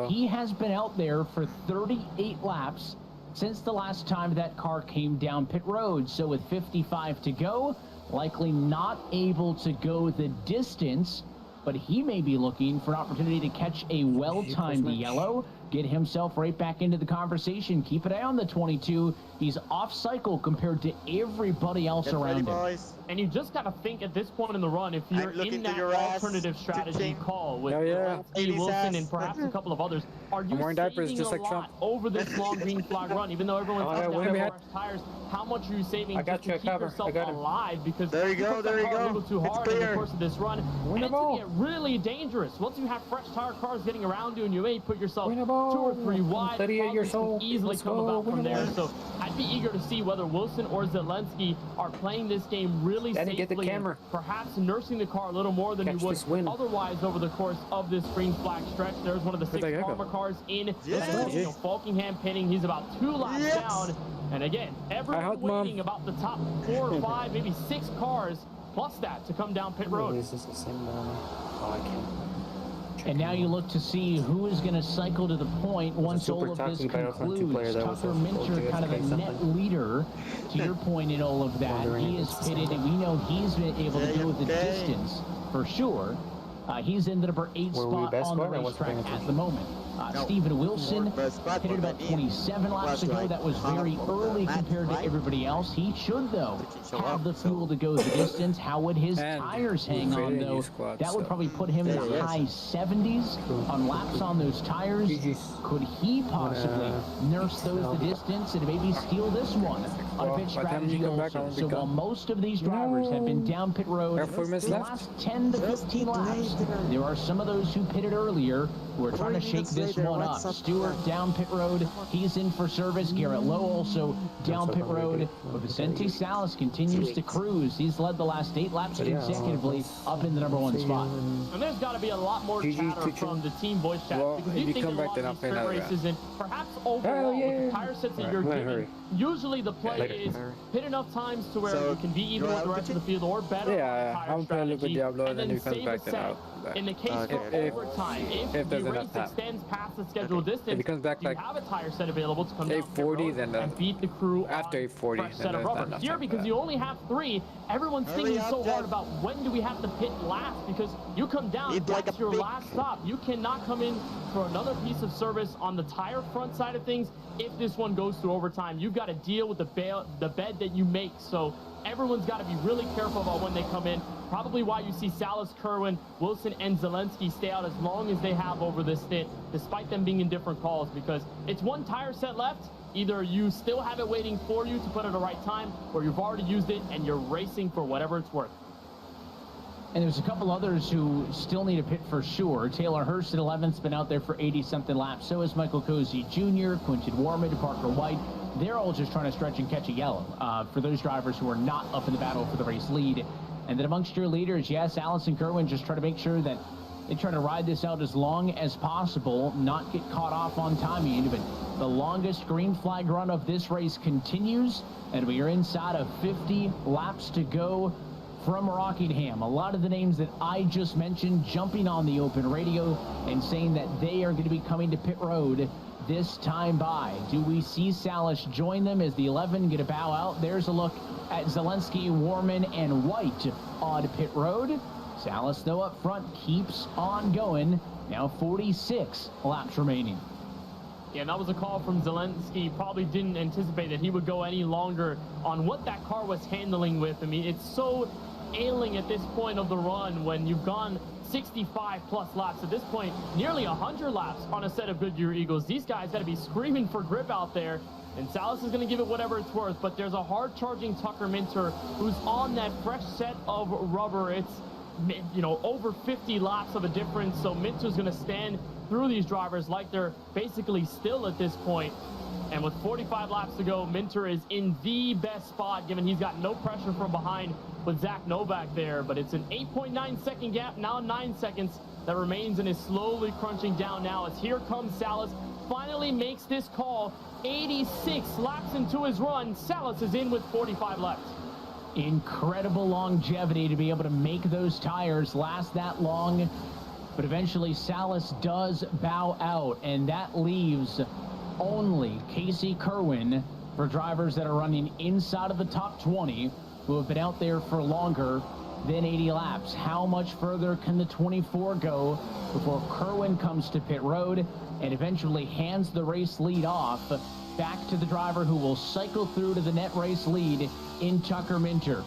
He has been out there for 38 laps since the last time that car came down pit road. So with 55 to go, likely not able to go the distance, but he may be looking for an opportunity to catch a well-timed yellow get himself right back into the conversation. Keep an eye on the 22. He's off cycle compared to everybody else around him. And you just got to think at this point in the run, if you're in that alternative strategy call with Zelensky, Wilson, and perhaps a couple of others, are you saving a lot over this long green flag run? Even though everyone's up down to fresh tires, how much are you saving just to keep yourself alive? Because there you go. A little too hard in the course of this run, and it's going to get really dangerous. Once you have fresh tire cars getting around you and you may put yourself 2 or 3 wide, probably can easily come about from there. So I'd be eager to see whether Wilson or Zelensky are playing this game really safely, and perhaps nursing the car a little more than you would otherwise over the course of this green flag stretch. There's one of the 6 Palmer cars in. Falkingham pitting. He's about 2 laps down. And again, everyone's waiting about the top 4 or 5, maybe 6 cars plus that to come down pit road. And now you look to see who is going to cycle to the point once all of this concludes. Tucker Minter, kind of the net leader, to your point in all of that. He is pitted, and we know he's been able to go the distance for sure. He's in the number 8 spot on the racetrack at the moment. Stephen Wilson pitted about 27 laps ago. That was very early compared to everybody else. He should, though, have the fuel to go the distance. How would his tires hang on, though? That would probably put him in the high 70s on laps on those tires. Could he possibly nurse those the distance and maybe steal this one on a pit strategy also? So while most of these drivers have been down pit road the last 10 to 15 laps, there are some of those who pitted earlier who are trying to shake this one up. Stewart down pit road. He's in for service. Garrett Lowe also down pit road. But Vicente Salas continues to cruise. He's led the last 8 laps consecutively up in the number 1 spot. And there's got to be a lot more chatter from the team voice chat. Because you think a lot of these sprint races, and perhaps overall with the tire sets that you're given, usually the play is pit enough times to where you can be even with the rest of the field or better tire strategy, and then save a set. In the case of overtime, if the race extends past the scheduled distance, you have a tire set available to come down and beat the crew after fresh set of rubber. Here, because you only have 3, everyone's thinking so hard about when do we have to pit last, because you come down, that's your last stop. You cannot come in for another piece of service on the tire front side of things. If this one goes through overtime, you've got to deal with the bed that you make. So everyone's got to be really careful about when they come in. Probably why you see Salas, Kerwin, Wilson, and Zelensky stay out as long as they have over this stint, despite them being in different calls, because it's 1 tire set left. Either you still have it waiting for you to put at the right time, or you've already used it and you're racing for whatever it's worth. And there's a couple others who still need a pit for sure. Taylor Hurst at 11th's been out there for 80-something laps. So is Michael Cozy Jr., Quinton Warmond, Parker White. They're all just trying to stretch and catch a yellow for those drivers who are not up in the battle for the race lead. And then amongst your leaders, yes, Allison Kerwin just try to make sure that they try to ride this out as long as possible, not get caught off on timing. But the longest green flag run of this race continues, and we are inside of 50 laps to go from Rockingham. A lot of the names that I just mentioned jumping on the open radio and saying that they are going to be coming to pit road this time by. Do we see Salas join them as the 11 get a bow out? There's a look at Zelensky, Warman, and White on pit road. Salas, though, up front keeps on going. Now 46 laps remaining. Yeah, and that was a call from Zelensky. Probably didn't anticipate that he would go any longer on what that car was handling with. I mean, it's so ailing at this point of the run when you've gone 65 plus laps. At this point, nearly 100 laps on a set of Goodyear Eagles. These guys got to be screaming for grip out there. And Salas is going to give it whatever it's worth. But there's a hard-charging Tucker Minter who's on that fresh set of rubber. It's, you know, over 50 laps of a difference. So Minter's going to stand through these drivers like they're basically still at this point. And with 45 laps to go, Minter is in the best spot, given he's got no pressure from behind with Zach Novak there. But it's an 8.9 second gap, now 9 seconds that remains, and is slowly crunching down now as here comes Salas. Finally makes this call. 86 laps into his run. Salas is in with 45 left. Incredible longevity to be able to make those tires last that long. But eventually Salas does bow out, and that leaves only Casey Kerwin for drivers that are running inside of the top 20 who have been out there for longer. than 80 laps. How much further can the 24 go before Kerwin comes to pit road and eventually hands the race lead off back to the driver who will cycle through to the net race lead in Tucker Minter.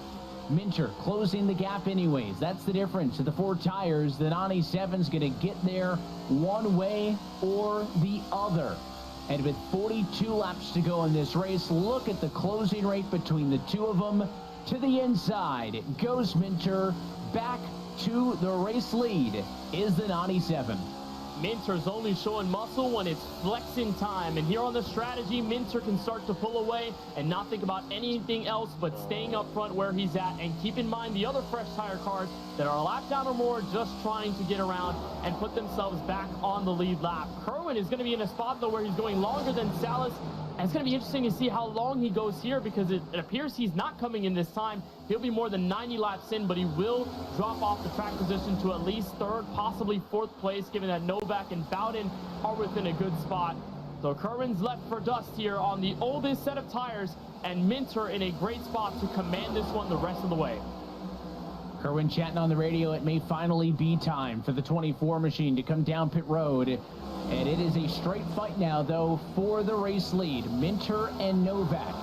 Minter closing the gap anyways. That's the difference. At the 4 tires, the 97's going to get there one way or the other. And with 42 laps to go in this race, look at the closing rate between the two of them. To the inside goes Minter. Back to the race lead is the 97. Minter's only showing muscle when it's flexing time. And here on the strategy, Minter can start to pull away and not think about anything else but staying up front where he's at. And keep in mind the other fresh tire cars that are a lap down or more just trying to get around and put themselves back on the lead lap. Kerwin is going to be in a spot, though, where he's going longer than Salas. And it's going to be interesting to see how long he goes here because it appears he's not coming in this time. He'll be more than 90 laps in, but he will drop off the track position to at least 3rd, possibly 4th place, given that Novak and Bowden are within a good spot. So Kerwin's left for dust here on the oldest set of tires, and Minter in a great spot to command this one the rest of the way. Kerwin chatting on the radio. It may finally be time for the 24 machine to come down pit road. And it is a straight fight now, though, for the race lead. Minter and Novak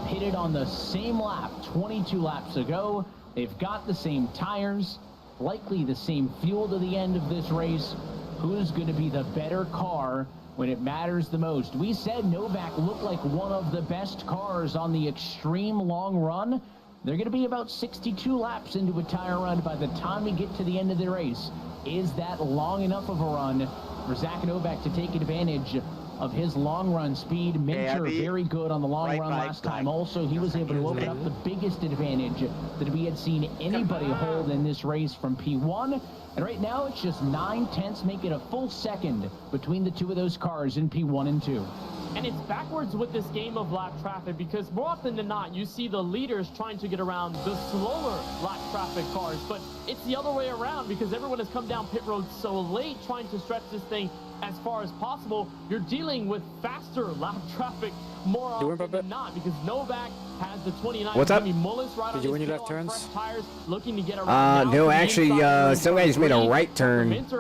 pitted on the same lap 22 laps ago. They've got the same tires, likely the same fuel to the end of this race. Who's going to be the better car when it matters the most? We said Novak looked like one of the best cars on the extreme long run. They're going to be about 62 laps into a tire run by the time we get to the end of the race. Is that long enough of a run for Zach Novak to take advantage of his long run speed? Minter very good on the long run last time. Also, he was able to open up the biggest advantage that we had seen anybody hold in this race from P1. And right now, it's just 9/10, making a full second between the two of those cars in P1 and 2. And it's backwards with this game of lap traffic because more often than not, you see the leaders trying to get around the slower lap traffic cars. But it's the other way around because everyone has come down pit road so late trying to stretch this thing as far as possible. You're dealing with faster lap traffic more often than not because Novak has the 29. What's up? Mullis right Did you win your left turns? Tires, looking to get around no, actually, some guy just made a right turn. He's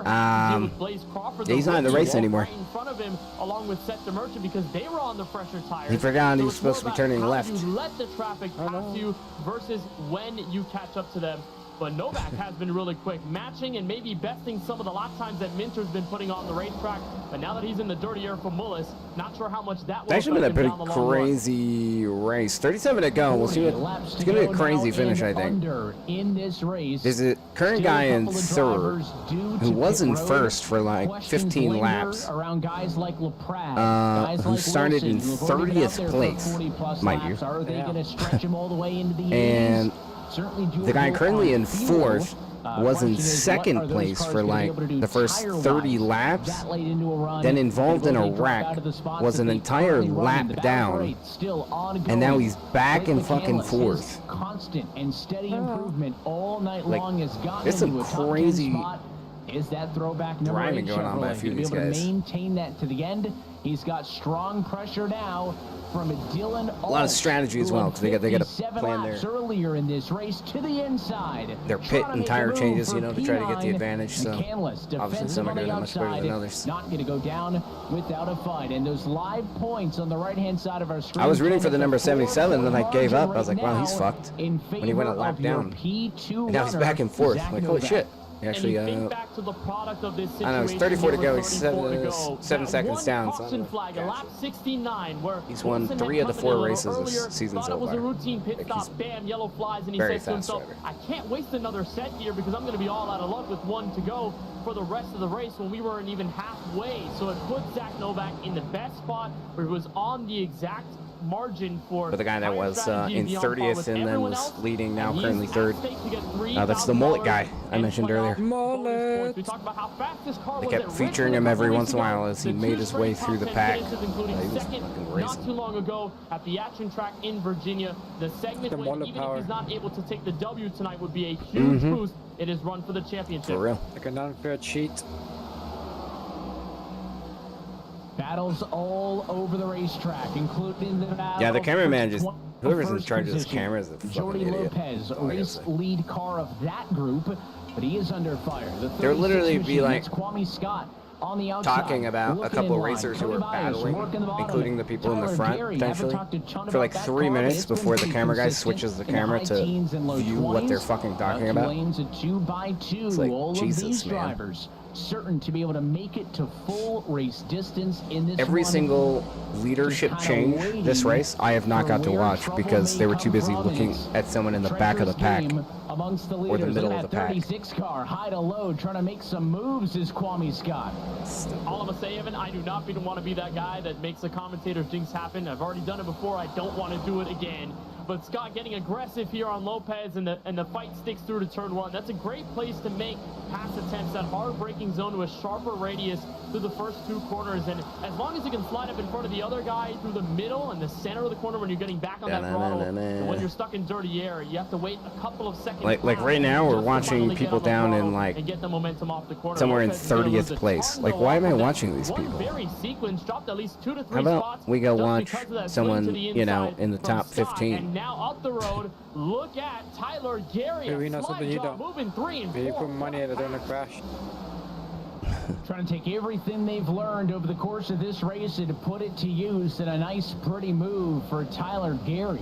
not in the race anymore. Right in front of him, along with Seth DeMerchant, because they were on the fresher tires. He forgot he was supposed to be turning left. You let the traffic pass you versus when you catch up to them. But Novak has been really quick, matching and maybe besting some of the lap times that Minter's been putting on the racetrack. But now that he's in the dirty air for Mullis, not sure how much that will It's actually been a pretty crazy race. 37 to go. We'll see what it's going to be a crazy finish, I think. In this race, there's a current guy in 3rd who was in 1st for like 15 laps. Around guys like LaPrade, who started in 30th place, mind you. Are they going to stretch him all the way into the and the guy currently in 4th was in 2nd place for like the first 30 laps, then involved in a wreck, was an entire lap down, and now he's back in fucking 4th. Constant and steady improvement all night long has gotten it's some crazy is that throwback number 8 driving going on by a few of these guys. To maintain that to the end. He's got strong pressure now from Dylan. A lot of strategy as well, because they got a plan there. Earlier in this race to the inside. Their pit and tire changes, you know, to try to get the advantage. So obviously some are doing it much better than others. Not going to go down without a fight. And those live points on the right-hand side of our screen. I was rooting for the number 77, and then I gave up. I was like, wow, he's fucked. When he went a lap down. And now he's back in 4th. Like, holy shit. Actually, I don't know, it's 34 to go. He's 7 seconds down. So flag, a lap 69, where he's won 3 of the 4 races this season so far. It was a routine pit stop, bam, yellow flies, and he said to himself, I can't waste another set here because I'm going to be all out of luck with 1 to go for the rest of the race when we weren't even halfway. So it put Zach Novak in the best spot where he was on the exact margin for the guy that was in 30th and then was leading, now currently 3rd. That's the mullet guy I mentioned earlier. Mullet. They kept featuring him every once in a while as he made his way through the pack. He was fucking racing. Not too long ago at the action track in Virginia, the segment when even if he's not able to take the W tonight would be a huge boost in his run for the championship. For real. Like an unfair cheat. Battles all over the racetrack, including the battle. Yeah, the cameraman just Whoever's in first charge of this position. camera is a fucking Jordy idiot. Lopez, All I gotta race say. lead car of that group, but he is under fire. The There would literally 36 be, machine, like, that's Kwame Scott on the outside, talking about a looking couple in line. racers who Cody are Byers battling, working the bottom. including the people in the Tyler front, Gary, potentially, haven't talked a ton for like about that 3 car, but minutes it's been before the pretty camera guy consistent switches the in camera high to teens and low view what they're 20s. fucking talking Two about. lanes at 2x2. It's like, All Jesus, of these man. drivers certain to be able to make it to full race distance in this Every one. single leadership Just kinda change this race, I have not for got to where watch trouble because may they were too come busy from, looking and it's at someone in the back of the pack. treacherous game amongst the or the leaders. middle Look of at the that pack. 36 car, high to low, trying to make some moves is Kwame Scott. All I'm gonna say, Evan, I do not want to be that guy that makes the commentator's jinx happen. I've already done it before. I don't want to do it again. But Scott getting aggressive here on Lopez, and the fight sticks through to turn one. That's a great place to make pass attempts, that hard braking zone to a sharper radius through the first two corners. And as long as you can slide up in front of the other guy through the middle and the center of the corner when you're getting back on that throttle, and when you're stuck in dirty air, you have to wait a couple of seconds. Like right now, we're watching people down in like and get the momentum off the corner. somewhere in Lopez is gonna lose 30th a place. ton, Like, though, why am off I of that watching these one people? very sequence, dropped at least 2 to 3 How about spots we go just watch because of that swing someone, to the you know, inside in the from top Scott. 15? And now up the road, look at Tyler Gary. Hey, we A know something slide you job, don't. moving 3 and 4. You put money in it, they're gonna crash. Trying to take everything they've learned over the course of this race and to put it to use in a nice, pretty move for Tyler Gary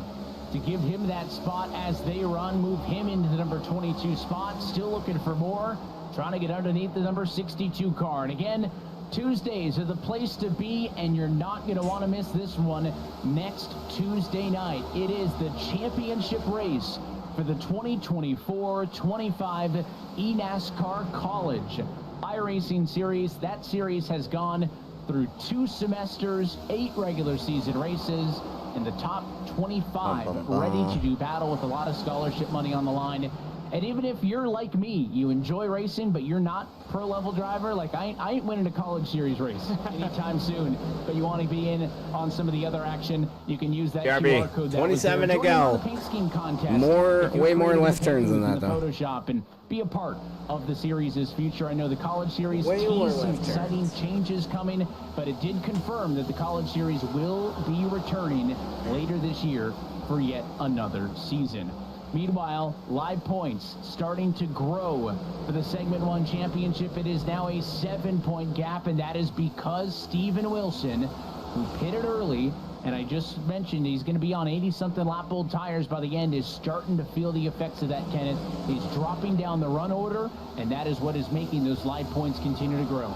to give him that spot as they run, move him into the number 22 spot. Still looking for more, trying to get underneath the number 62 car. And again, Tuesdays are the place to be, and you're not going to want to miss this one next Tuesday night. It is the championship race for the 2024-25 eNASCAR College iRacing Series. That series has gone through 2 semesters, 8 regular season races, and the top 25 ready to do battle with a lot of scholarship money on the line. And even if you're like me, you enjoy racing, but you're not pro-level driver, like I ain't winning a college series race anytime soon, but you want to be in on some of the other action, you can use that BRB, QR code. 27 to Join in on go. the paint scheme contest. More, You way can more create a left turns than paint that, booth in though. the Photoshop and be a part of the series' future. I know the college series Way more teased some left exciting turns. changes coming, but it did confirm that the college series will be returning later this year for yet another season. Meanwhile, live points starting to grow for the Segment 1 championship. It is now a 7-point gap, and that is because Steven Wilson, who pitted early, and I just mentioned he's going to be on 80-something lap old tires by the end, is starting to feel the effects of that, Kenneth. He's dropping down the run order, and that is what is making those live points continue to grow.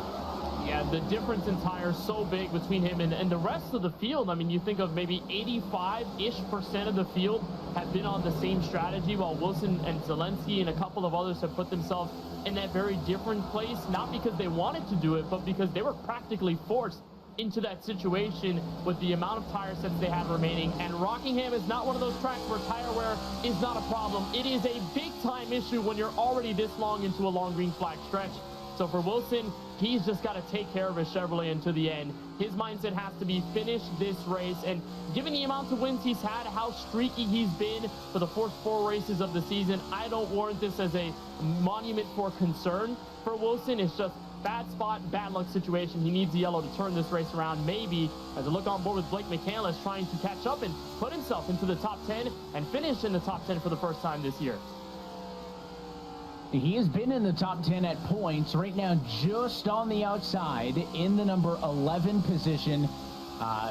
Yeah, the difference in tires so big between him and the rest of the field. I mean, you think of maybe 85-ish% of the field have been on the same strategy, while Wilson and Zelensky and a couple of others have put themselves in that very different place, not because they wanted to do it, but because they were practically forced into that situation with the amount of tire sets they have remaining. And Rockingham is not one of those tracks where tire wear is not a problem. It is a big-time issue when you're already this long into a long green flag stretch. So for Wilson, he's just got to take care of his Chevrolet until the end. His mindset has to be finish this race. And given the amounts of wins he's had, how streaky he's been for the first 4 races of the season, I don't warrant this as a monument for concern for Wilson. It's just bad spot, bad luck situation. He needs the yellow to turn this race around, maybe, as a look on board with Blake McCandless trying to catch up and put himself into the top 10 and finish in the top 10 for the first time this year. He has been in the top 10 at points. Right now, just on the outside in the number 11 position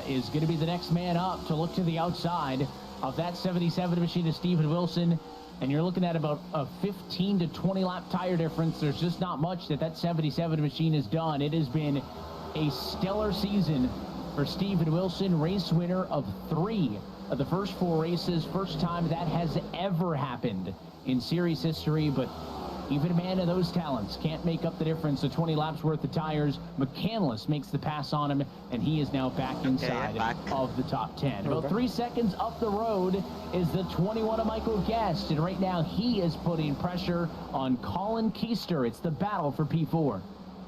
is going to be the next man up to look to the outside of that 77 machine of Steven Wilson. And you're looking at about a 15 to 20 lap tire difference. There's just not much that 77 machine has done. It has been a stellar season for Steven Wilson, race winner of 3 of the first 4 races. First time that has ever happened in series history, but even a man of those talents can't make up the difference. The 20 laps worth of tires. McCandless makes the pass on him, and he is now back inside of the top 10. About 3 seconds up the road is the 21 of Michael Guest, and right now he is putting pressure on Colin Keister. It's the battle for P4.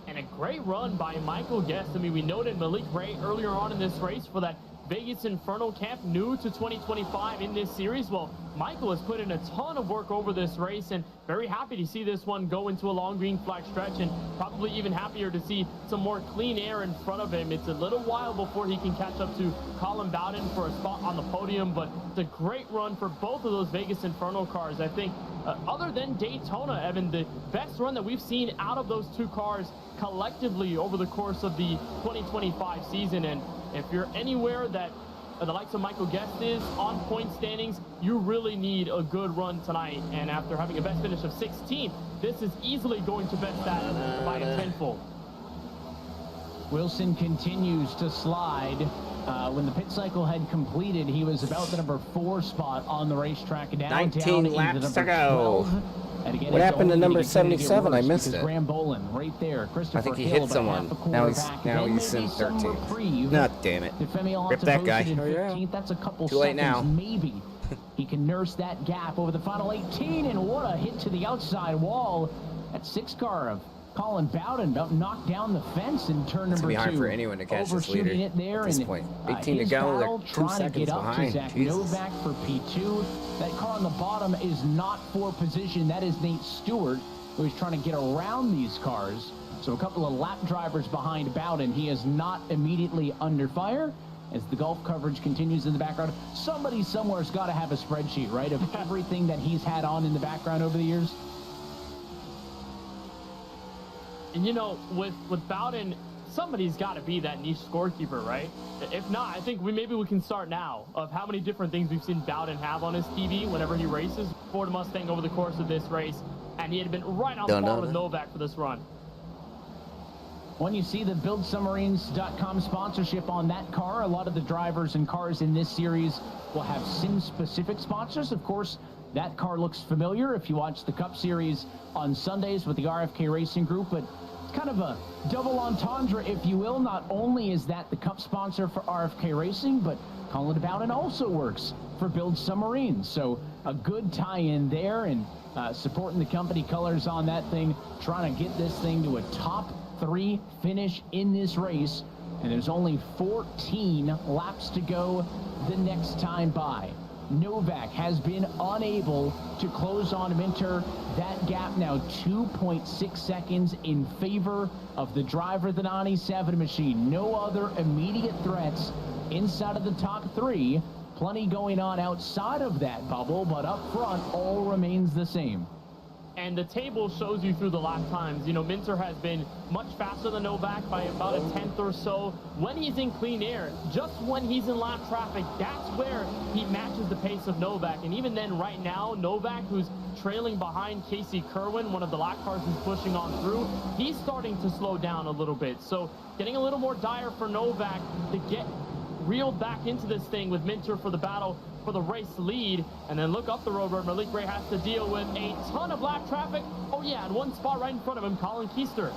And a great run by Michael Guest. I mean, we noted Malik Ray earlier on in this race for that Vegas Inferno camp, new to 2025 in this series. Well, Michael has put in a ton of work over this race, and very happy to see this one go into a long green flag stretch, and probably even happier to see some more clean air in front of him. It's a little while before he can catch up to Colin Bowden for a spot on the podium, but it's a great run for both of those Vegas Inferno cars. I think other than Daytona, Evan, the best run that we've seen out of those two cars collectively over the course of the 2025 season. And if you're anywhere that the likes of Michael Guest is on point standings, you really need a good run tonight. And after having a best finish of 16th, this is easily going to best that by a tenfold. Wilson continues to slide. When the pit cycle had completed, he was about the number 4 spot on the racetrack. Down 19 into laps to number go. 12. And again, What it's happened to only number gonna continue to get 77? I worse missed because it. Graham Bolin right there. Christopher I think he Hill hit about someone. half a quarter Now back. he's Then in maybe some 13th. reprieve. No, damn it. To Femi Rip that guy. in 15th. That's a couple Too late seconds, now. maybe. He can nurse that gap over the final 18, and what a hit to the outside wall. That 6 car of Colin Bowden about knocked down the fence in turn number 2. It's gonna be hard for anyone to catch this leader Overshooting it there at this and, point. 18 to his go. They're battle 2 trying to seconds get up behind. to Zach Jesus. Novak for P2. That car on the bottom is not for position. That is Nate Stewart, who is trying to get around these cars. So a couple of lap drivers behind Bowden. He is not immediately under fire. As the golf coverage continues in the background, somebody somewhere's got to have a spreadsheet, right, of everything that he's had on in the background over the years. And you know, with Bowden, somebody's got to be that niche scorekeeper, right? If not, I think maybe we can start now of how many different things we've seen Bowden have on his TV whenever he races Ford Mustang over the course of this race, and he had been right on par with Novak for this run. When you see the BuildSubmarines.com sponsorship on that car, a lot of the drivers and cars in this series will have sim-specific sponsors. Of course, that car looks familiar if you watch the Cup Series on Sundays with the RFK Racing Group, but it's kind of a double entendre, if you will. Not only is that the Cup sponsor for RFK Racing, but Colin Bowden also works for Build Submarines. So a good tie-in there, and supporting the company colors on that thing, trying to get this thing to a top 3 finish in this race, and there's only 14 laps to go the next time by. Novak has been unable to close on Minter. That gap now 2.6 seconds in favor of the driver of the 97 machine. No other immediate threats inside of the top 3. Plenty going on outside of that bubble, but up front all remains the same. And the table shows you through the lap times. You know, Minter has been much faster than Novak by about a 10th or so. When he's in clean air, just when he's in lap traffic, that's where he matches the pace of Novak. And even then, right now, Novak, who's trailing behind Casey Kerwin, one of the lap cars who's pushing on through, he's starting to slow down a little bit. So getting a little more dire for Novak to get reeled back into this thing with Minter for the battle for the race lead. And then look up the road where Malik Ray has to deal with a ton of lap traffic. Oh yeah, and one spot right in front of him, Colin Keister.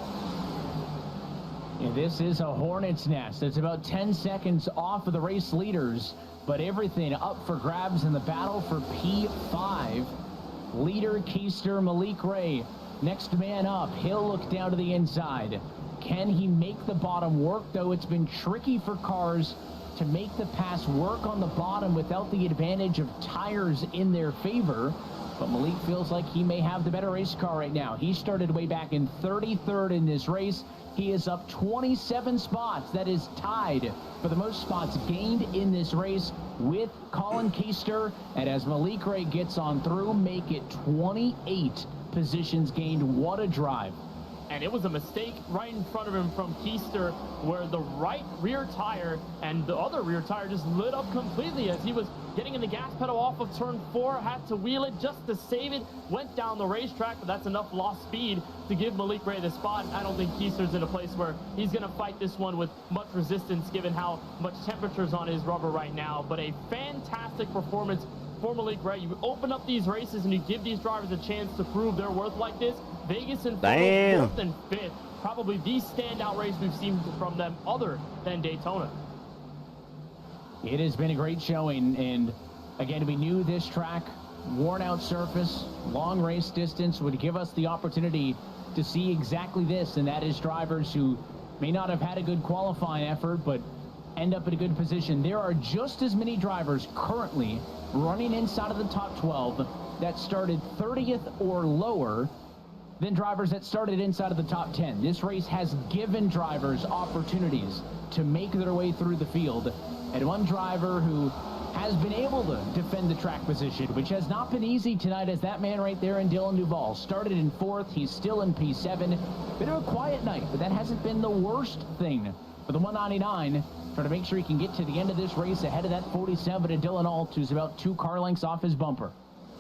And this is a hornet's nest. It's about 10 seconds off of the race leaders, but everything up for grabs in the battle for P5. Leader Keister, Malik Ray, next man up. He'll look down to the inside. Can he make the bottom work, though? It's been tricky for cars to make the pass work on the bottom without the advantage of tires in their favor. But Malik feels like he may have the better race car right now. He started way back in 33rd in this race. He is up 27 spots. That is tied for the most spots gained in this race with Colin Keister. And as Malik Ray gets on through, make it 28 positions gained. What a drive. And it was a mistake right in front of him from Keister, where the right rear tire and the other rear tire just lit up completely as he was getting in the gas pedal off of turn 4, had to wheel it just to save it, went down the racetrack, but that's enough lost speed to give Malik Ray the spot. I don't think Keister's in a place where he's going to fight this one with much resistance given how much temperature's on his rubber right now. But a fantastic performance for Malik Ray. You open up these races and you give these drivers a chance to prove their worth like this. Vegas and 4th and 5th, probably the standout race we've seen from them other than Daytona. It has been a great showing, and again, we knew this track, worn out surface, long race distance would give us the opportunity to see exactly this, and that is drivers who may not have had a good qualifying effort, but end up in a good position. There are just as many drivers currently running inside of the top 12 that started 30th or lower than drivers that started inside of the top 10. This race has given drivers opportunities to make their way through the field. And one driver who has been able to defend the track position, which has not been easy tonight, as that man right there in Dylan Duval started in 4th. He's still in P7. Bit of a quiet night, but that hasn't been the worst thing for the 199. Trying to make sure he can get to the end of this race ahead of that 47 to Dylan Alt, who's about 2 car lengths off his bumper.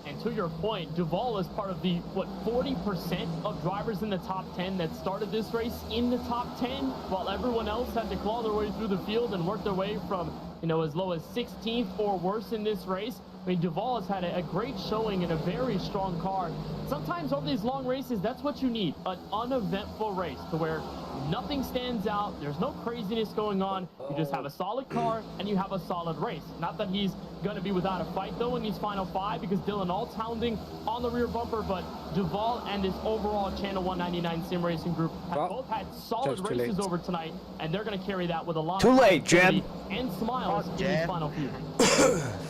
And to your point, Duval is part of the, 40% of drivers in the top 10 that started this race in the top 10, while everyone else had to claw their way through the field and work their way from, as low as 16th or worse in this race. I mean, Duval has had a great showing in a very strong car. Sometimes over these long races, that's what you need, an uneventful race to where nothing stands out, there's no craziness going on, you just have a solid car and you have a solid race. Not that he's going to be without a fight though in these final 5, because Dylan Alt's hounding on the rear bumper, but Duval and his overall Channel 199 sim racing group have both had solid races over tonight, and they're going to carry that with a lot of Jed. and smiles in these final few.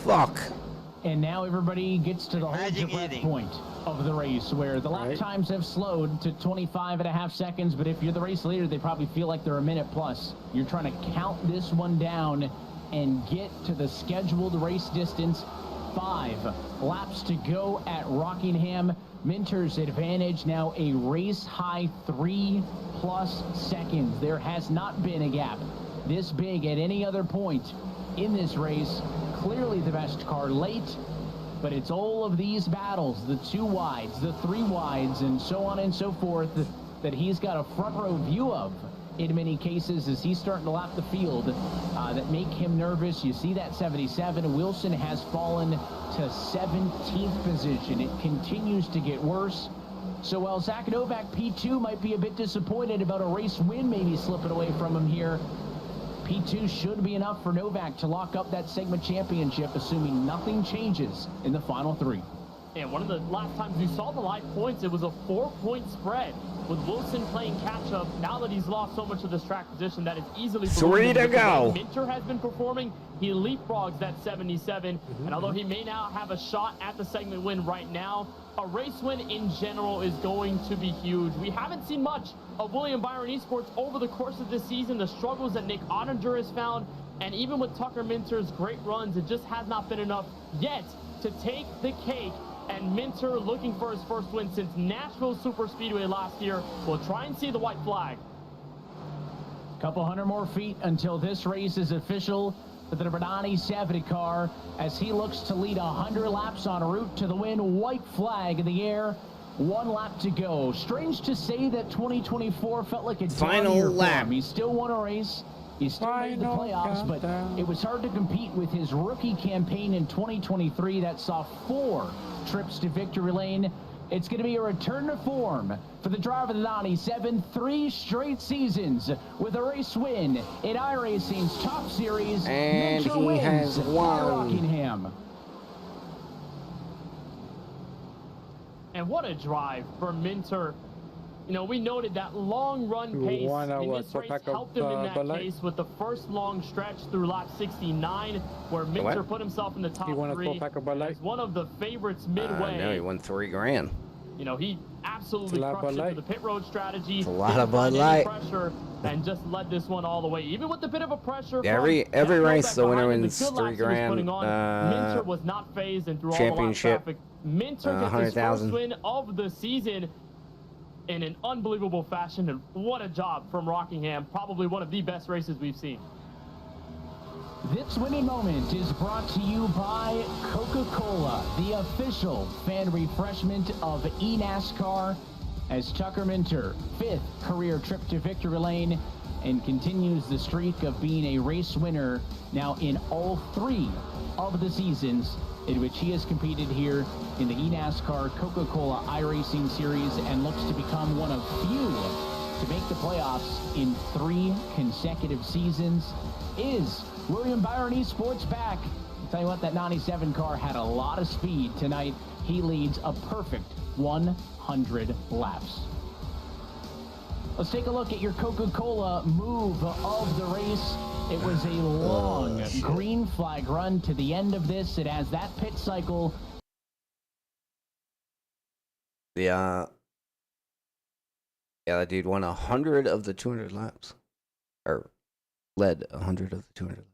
Fuck. And now everybody gets to the hold your breath point of the race, where the lap times have slowed to 25.5 seconds, but if you're the race leader, they probably feel like they're a minute plus. You're trying to count this one down and get to the scheduled race distance. 5 laps to go at Rockingham. Minter's advantage now a race high 3+ seconds. There has not been a gap this big at any other point in this race. Clearly the best car late, but it's all of these battles, the 2 wides, the 3 wides, and so on and so forth, that he's got a front row view of in many cases as he's starting to lap the field, that make him nervous. You see that 77. Wilson has fallen to 17th position. It continues to get worse. So while Zach Novak P2 might be a bit disappointed about a race win maybe slipping away from him here, P2 should be enough for Novak to lock up that segment championship, assuming nothing changes in the final 3. And one of the last times we saw the live points, it was a 4-point spread with Wilson playing catch-up. Now that he's lost so much of this track position, that is easily 3 to go. Minter has been performing. He leapfrogs that 77, and although he may now have a shot at the segment win right now, a race win in general is going to be huge. We haven't seen much of William Byron Esports over the course of this season, the struggles that Nick Ottinger has found, and even with Tucker Minter's great runs, it just has not been enough yet to take the cake. And Minter, looking for his first win since Nashville Superspeedway last year, will try and see the white flag. Couple hundred more feet until this race is official for the Bernani safety car, as he looks to lead 100 laps en route to the win. White flag in the air. 1 lap to go. Strange to say that 2024 felt like a final lap. He still won a race. He still made the playoffs, but it was hard to compete with his rookie campaign in 2023 that saw 4 trips to victory lane. It's going to be a return to form for the driver of the 97. 3 straight seasons with a race win in iRacing's Top Series. And he has won. Rockingham. And what a drive for Minter. We noted that long run pace in this race helped him in that case with the first long stretch through lap 69, where Minter put himself in the top 3 as one of the favorites midway. No, he won $3,000. He absolutely crushed it with the pit road strategy. It's a lot of Bud Light. Pressure and just led this one all the way, even with a bit of a pressure. Every race, the winner wins $3,000. Minter was not phased, and through all the lap traffic, Minter gets his first win of the season in an unbelievable fashion, and what a job from Rockingham. Probably one of the best races we've seen. This winning moment is brought to you by Coca-Cola, the official fan refreshment of eNASCAR, as Tucker Minter, 5th career trip to victory lane, and continues the streak of being a race winner now in all 3 of the seasons in which he has competed here in the eNASCAR Coca-Cola iRacing Series, and looks to become one of few to make the playoffs in 3 consecutive seasons. Is William Byron Esports back? I'll tell you what, that 97 car had a lot of speed tonight. He leads a perfect 100 laps. Let's take a look at your Coca-Cola move of the race. It was a long green flag run to the end of this. It has that pit cycle. Yeah, that dude won 100 of the 200 laps, or led 100 of the 200.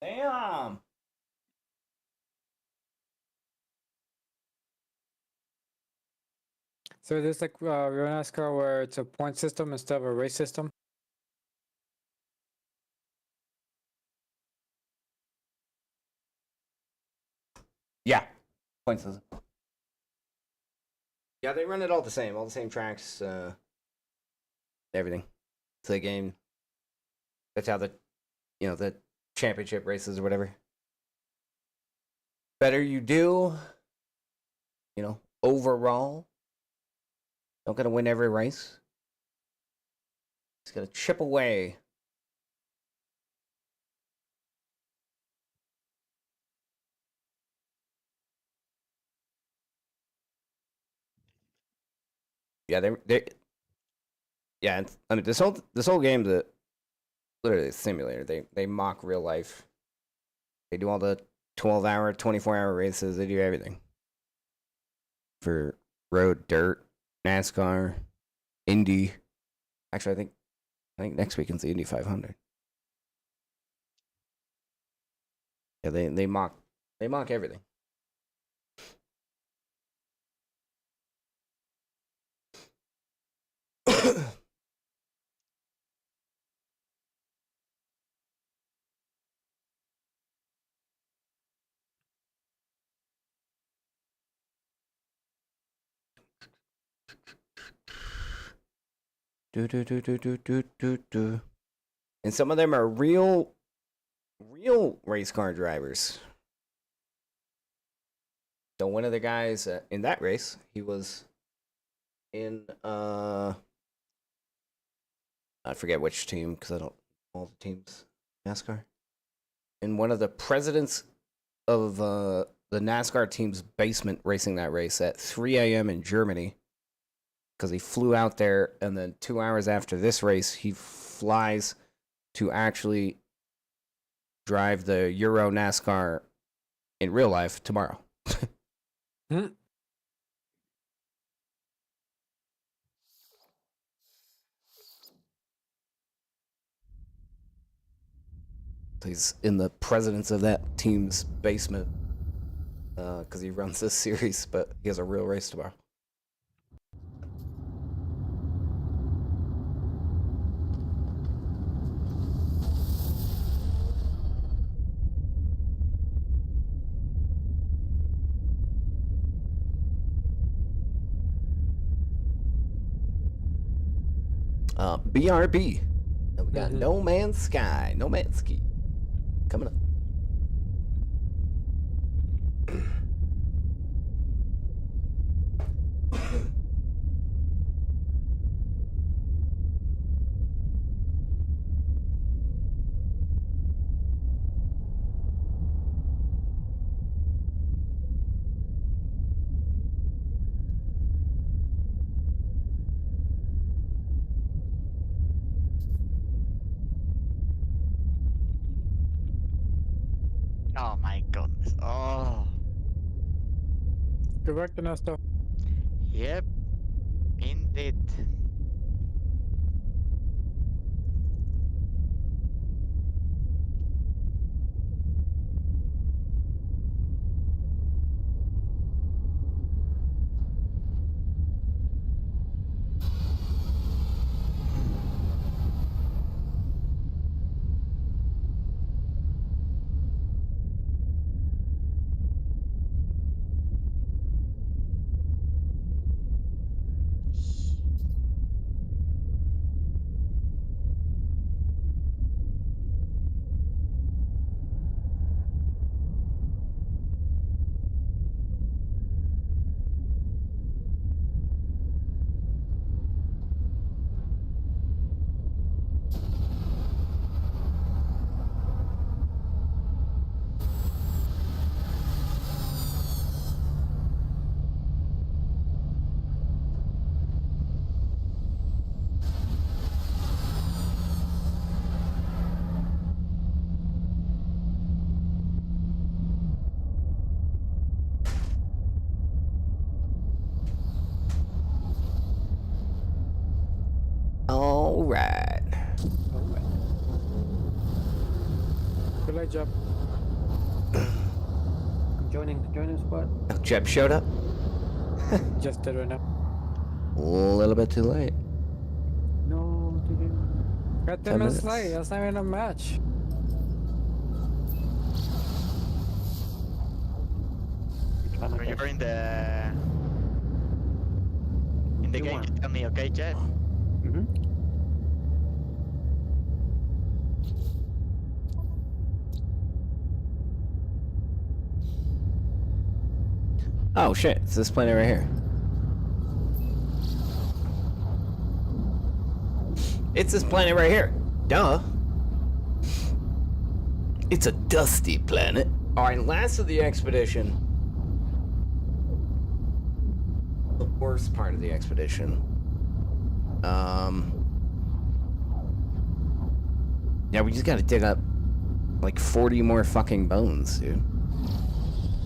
Damn. So there's like real NASCAR where it's a point system instead of a race system. Yeah, point system. Yeah, they run it all the same tracks, everything. It's a game. That's how the championship races or whatever. Better you do, overall. Don't gotta win every race. Just gotta chip away. Yeah, they yeah, I mean this whole game that literally a simulator. They mock real life. They do all the 12-hour, 24-hour races. They do everything. For road, dirt, NASCAR, Indy. Actually, I think next weekend's the Indy 500. Yeah, they mock everything. Do. And some of them are real race car drivers. So one of the guys in that race, he was in I forget which team because I don't know all the teams NASCAR. In one of the presidents of the NASCAR team's basement racing that race at 3 a.m. in Germany because he flew out there, and then 2 hours after this race, he flies to actually drive the Euro NASCAR in real life tomorrow. He's in the presidents of that team's basement because he runs this series, but he has a real race tomorrow. BRB. And we got No Man's Sky. No Man's Ski. Coming up. Oh my goodness. Oh. Correct, Ernesto. Yep. Indeed. Alright. Good night, Jeb. I'm joining squad. Oh, Jeb showed up? Just did right now. A little bit too late. No, dude. Got 10 minutes 10 minutes. late. That's not even a match. When you're in the game, you tell me, okay, Jet? Mm-hmm. Oh shit, it's this planet right here. It's this planet right here. Duh. It's a dusty planet. Alright, last of the expedition. The worst part of the expedition. Yeah, we just gotta dig up like 40 more fucking bones, dude.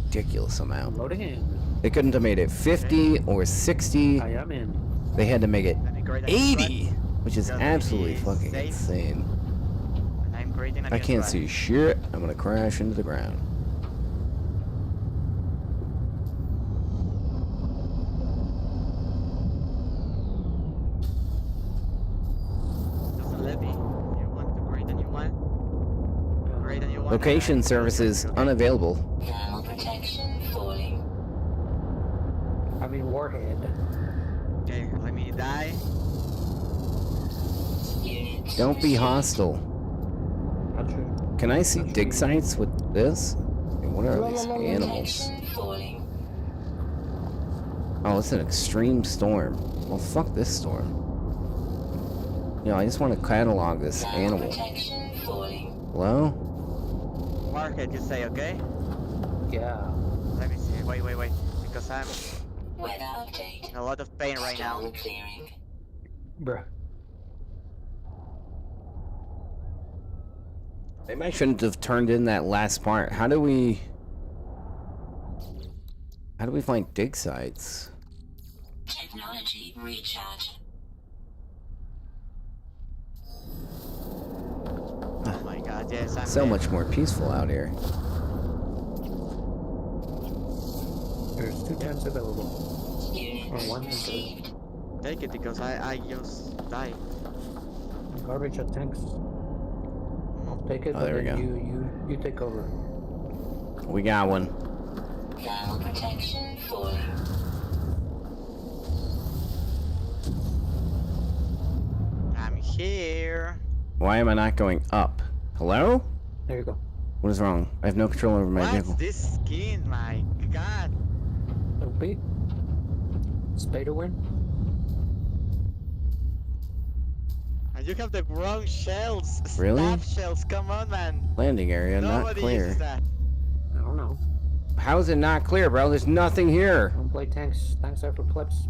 Ridiculous amount. Loading in. They couldn't have made it 50 or 60. I am in. They had to make it 80, which is absolutely fucking insane. I can't see shit. I'm gonna crash into the ground. Location services unavailable. I mean, Warhead. Okay, let me die. Don't be hostile. Not true. Can I see dig sites with this? What are these animals? Oh, it's an extreme storm. Well, fuck this storm. You know, I just want to catalog this animal. Hello? Warhead, you say, okay? Yeah. Let me see. Wait. Because I'm in a lot of pain right now. Bruh. Maybe I shouldn't have turned in that last part. How do we find dig sites? Technology recharge. Oh my god, yes, I'm So dead. much more peaceful out here. There's 2 times available. Or 1 and 2. Take it because I just died. Garbage at tanks. I'll take it, Oh, but there we then you take over. We got one. Thermal protection falling. I'm here. Why am I not going up? Hello? There you go. What is wrong? I have no control over my What's vehicle. this skin? My god. Don't be. Spader win. And you have the wrong shells. Really? Staff shells. Come on, man. Landing area not Nobody clear. uses that. I don't know. How is it not clear, bro? There's nothing here. Don't play tanks. Tanks are for plebs.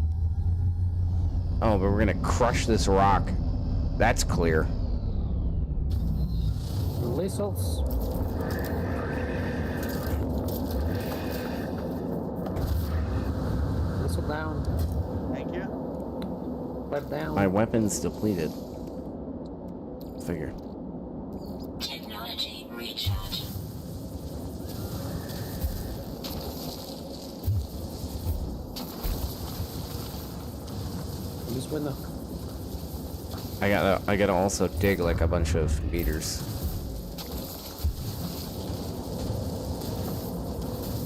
Oh, but we're gonna crush this rock. That's clear. Missiles. Missile down. Thank you. Pleb down. My weapon's depleted. Figure. Technology recharge. This window. I gotta also dig like a bunch of meters.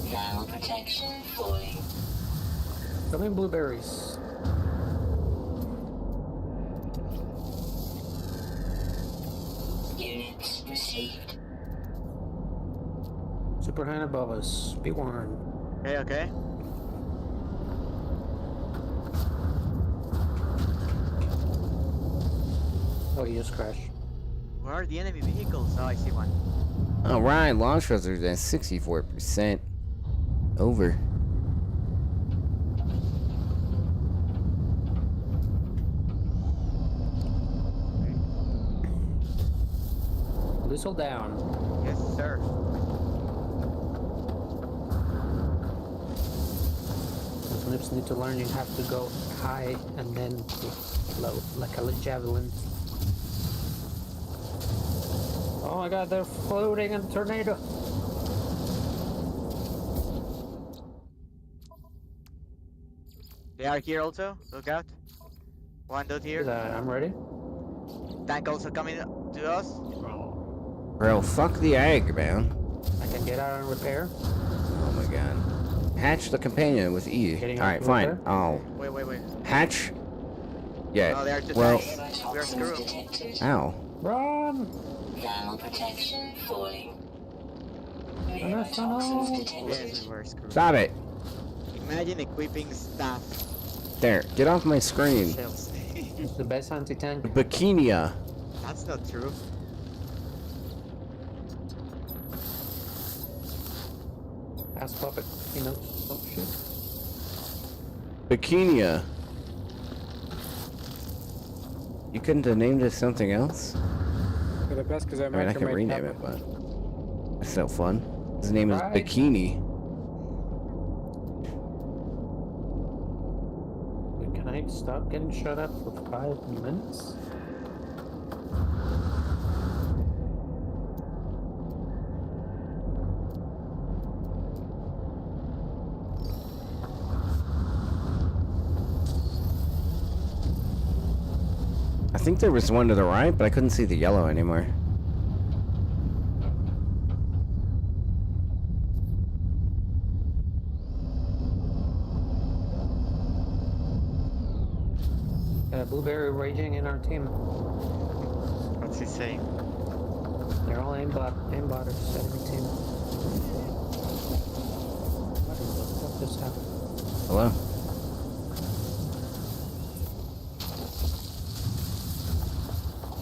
Thermal protection falling. Coming blueberries. Units received. Super hand above us. Be warned. Okay. Oh, you just crashed. Where are the enemy vehicles? Oh, I see one. Alright, launch thrusters at 64%. Over. Missile down. Yes, sir. Those Nips need to learn you have to go high and then low, like a javelin. Oh my god, they're floating in a tornado. They are here also. Look out. One dot here. I'm ready. Tank also coming to us. Bro, fuck the egg, man. I can get out and repair. Oh my god. Hatch the companion with E. Alright, fine. repair? Oh. Wait. Hatch? Yeah. Oh, they are two well. tanks. We are screwed. Ow. Run! Thermal protection falling. Yes, we were screwed. Stop it. Imagine equipping staff. There. Get off my screen. Shells. It's the best anti-tank. Bikinia. That's not true. Ass puppet. You know. Oh shit. Bikinia. You couldn't have named it something else? For the best, because I mean, I could rename it, but it's no fun. His name is Bikini. Can I stop getting shut up for 5 minutes? I think there was one to the right, but I couldn't see the yellow anymore. Got a blueberry raging in our team. What's he saying? They're all aimbotters, enemy team. What the fuck just happened? Hello?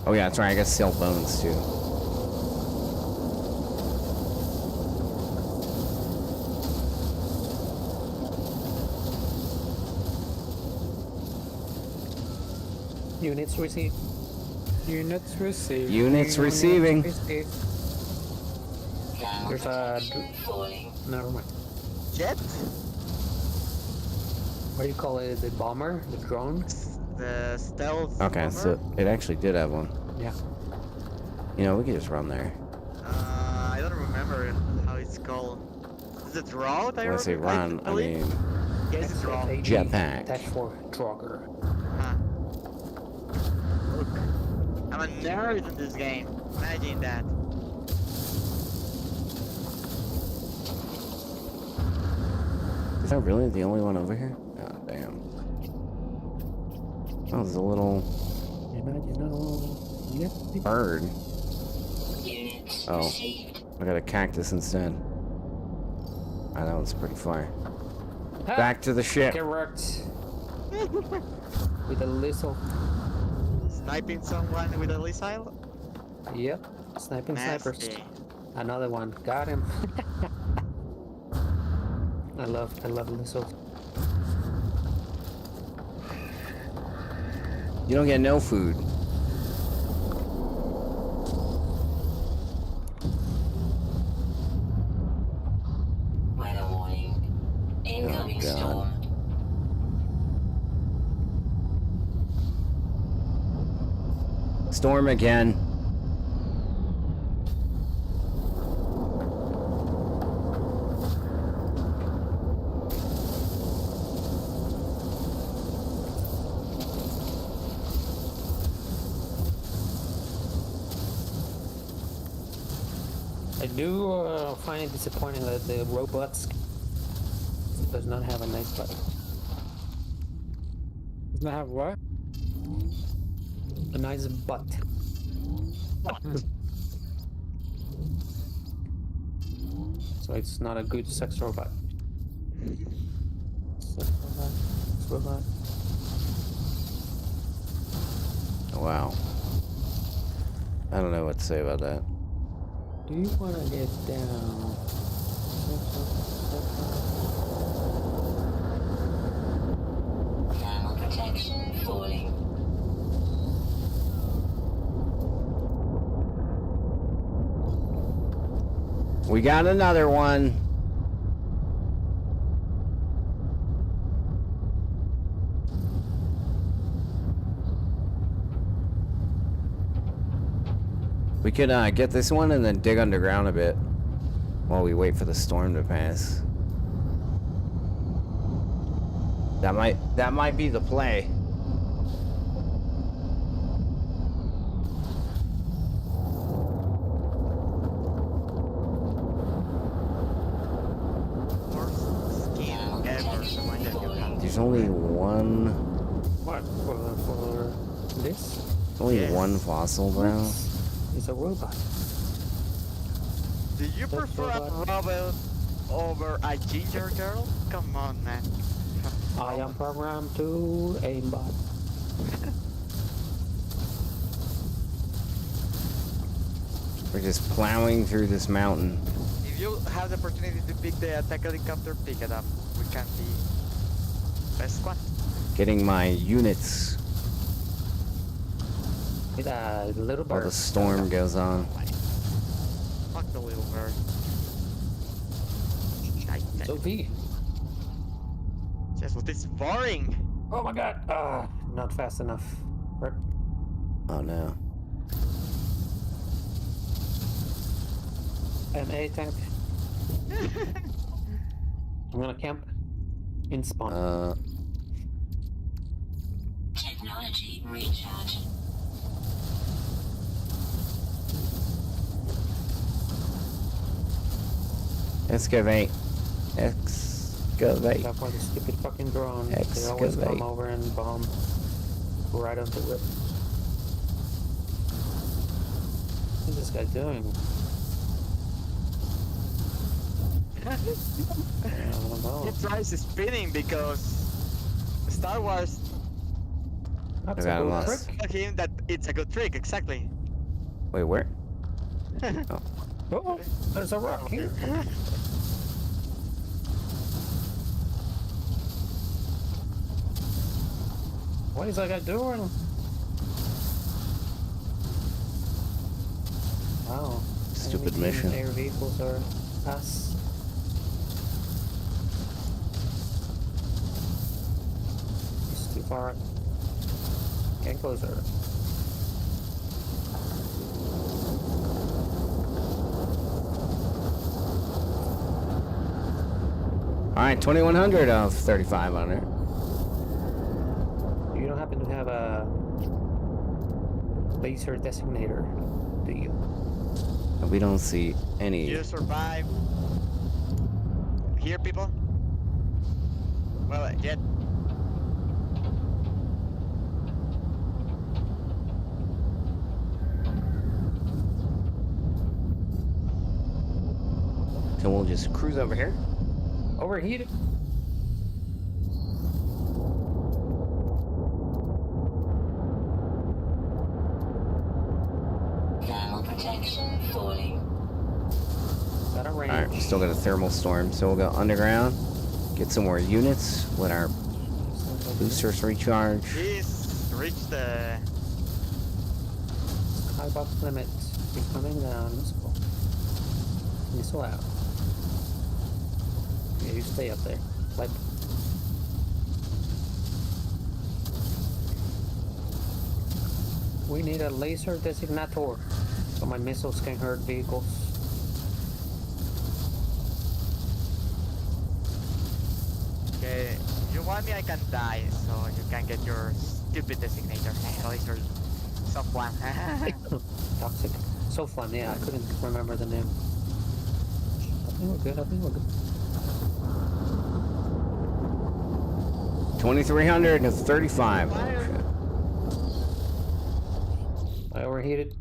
Oh yeah, that's right, I got steel bones too. Units received. Units received. Units receiving. There's a... Never mind. Jet? What do you call it? The bomber? The drone? The stealth. Okay, bomber? so it actually did have one. Yeah. You know, we could just run there. I don't remember how it's called. Is it draw? When I say run, I mean Yes, it's draw. jetpack. That's for Drogger. Look, I'm a nerd in this game. Imagine that. Is that really the only one over here? Oh, damn. Oh, there's a little bird. Oh, I got a cactus instead. Ah, that one's pretty far. Back to the ship. Get wrecked. With a missile. Sniping someone with a missile? Yep. Sniping snipers. Nasty. Another one. Got him. I love missiles. You don't get no food. Weather warning. Incoming storm. Storm again. I do find it disappointing that the robots does not have a nice butt. Does not have what? A nice butt. So it's not a good sex robot. Sex robot. Wow. I don't know what to say about that. Do you want to get down? Thermal protection falling. We got another one. We could get this one and then dig underground a bit while we wait for the storm to pass. That might be the play. There's only one. What? For this? Only one fossil, bro. It's a robot. Do you prefer a robot over a ginger girl? Come on, man. I am programmed to aimbot. We're just plowing through this mountain. If you have the opportunity to pick the attack helicopter, pick it up. We can be best squad. Getting my units With a little bird. while the storm goes on. Fuck the little bird. So V. Just what is boring. Oh my god. Not fast enough. Right. Oh no. An A tank. I'm gonna camp in spawn. Technology recharge. Excavate. Excavate. That's why the stupid fucking drone. They always Excavate. come over and bomb right onto it. What is this guy doing? I don't know. He tries spinning because Star Wars That's I got a him good lost. trick. told him that it's a good trick, exactly. Wait, where? Oh, there's a rock here. What is that guy doing? Wow. Stupid Enemy mission. Air vehicles are us. It's too far. Get closer. Alright, 2100 of 3500. You don't happen to have a laser designator, do you? We don't see any. You survive. Here, people. Well, get. So we'll just cruise over here. Overheated. Thermal protection falling. Is that a range? Alright, we still got a thermal storm, so we'll go underground, get some more units, let our boosters recharge. He's reached the. High box limit. Keep coming down. Let's go. Missile out. Yeah, you stay up there. Like. We need a laser designator so my missiles can hurt vehicles. Okay, if you want me, I can die, so you can get your stupid designator. At least you're soft one. Toxic. So fun, yeah, I couldn't remember the name. I think we're good, I think we're good. 2300 to 35. Oh, shit. I overheated.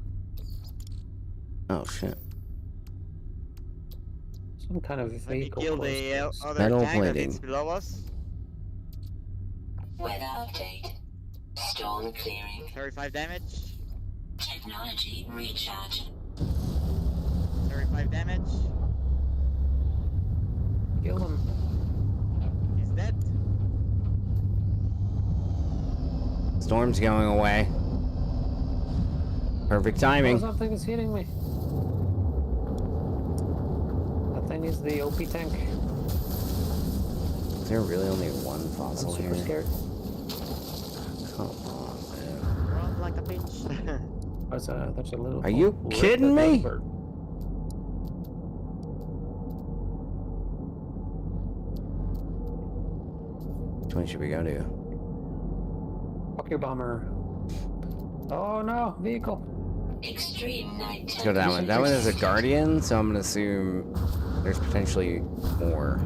Oh shit. Some kind of Let me vehicle. kill close the to us. other Metal tank that plating. is below us. Weather update. Storm clearing. 35 damage. Technology recharge. 35 damage. Kill him. He's dead. Storm's going away. Perfect timing. Oh, something is hitting me. That thing is the OP tank. Is there really only one I'm fossil super here? scared. Come on, man. Run like a bitch. There's a little. Are you kidding me? Which one should we go to? Fuck your bomber. Oh no, vehicle. Extreme night Let's go to that one. That one is a guardian, so I'm gonna assume there's potentially more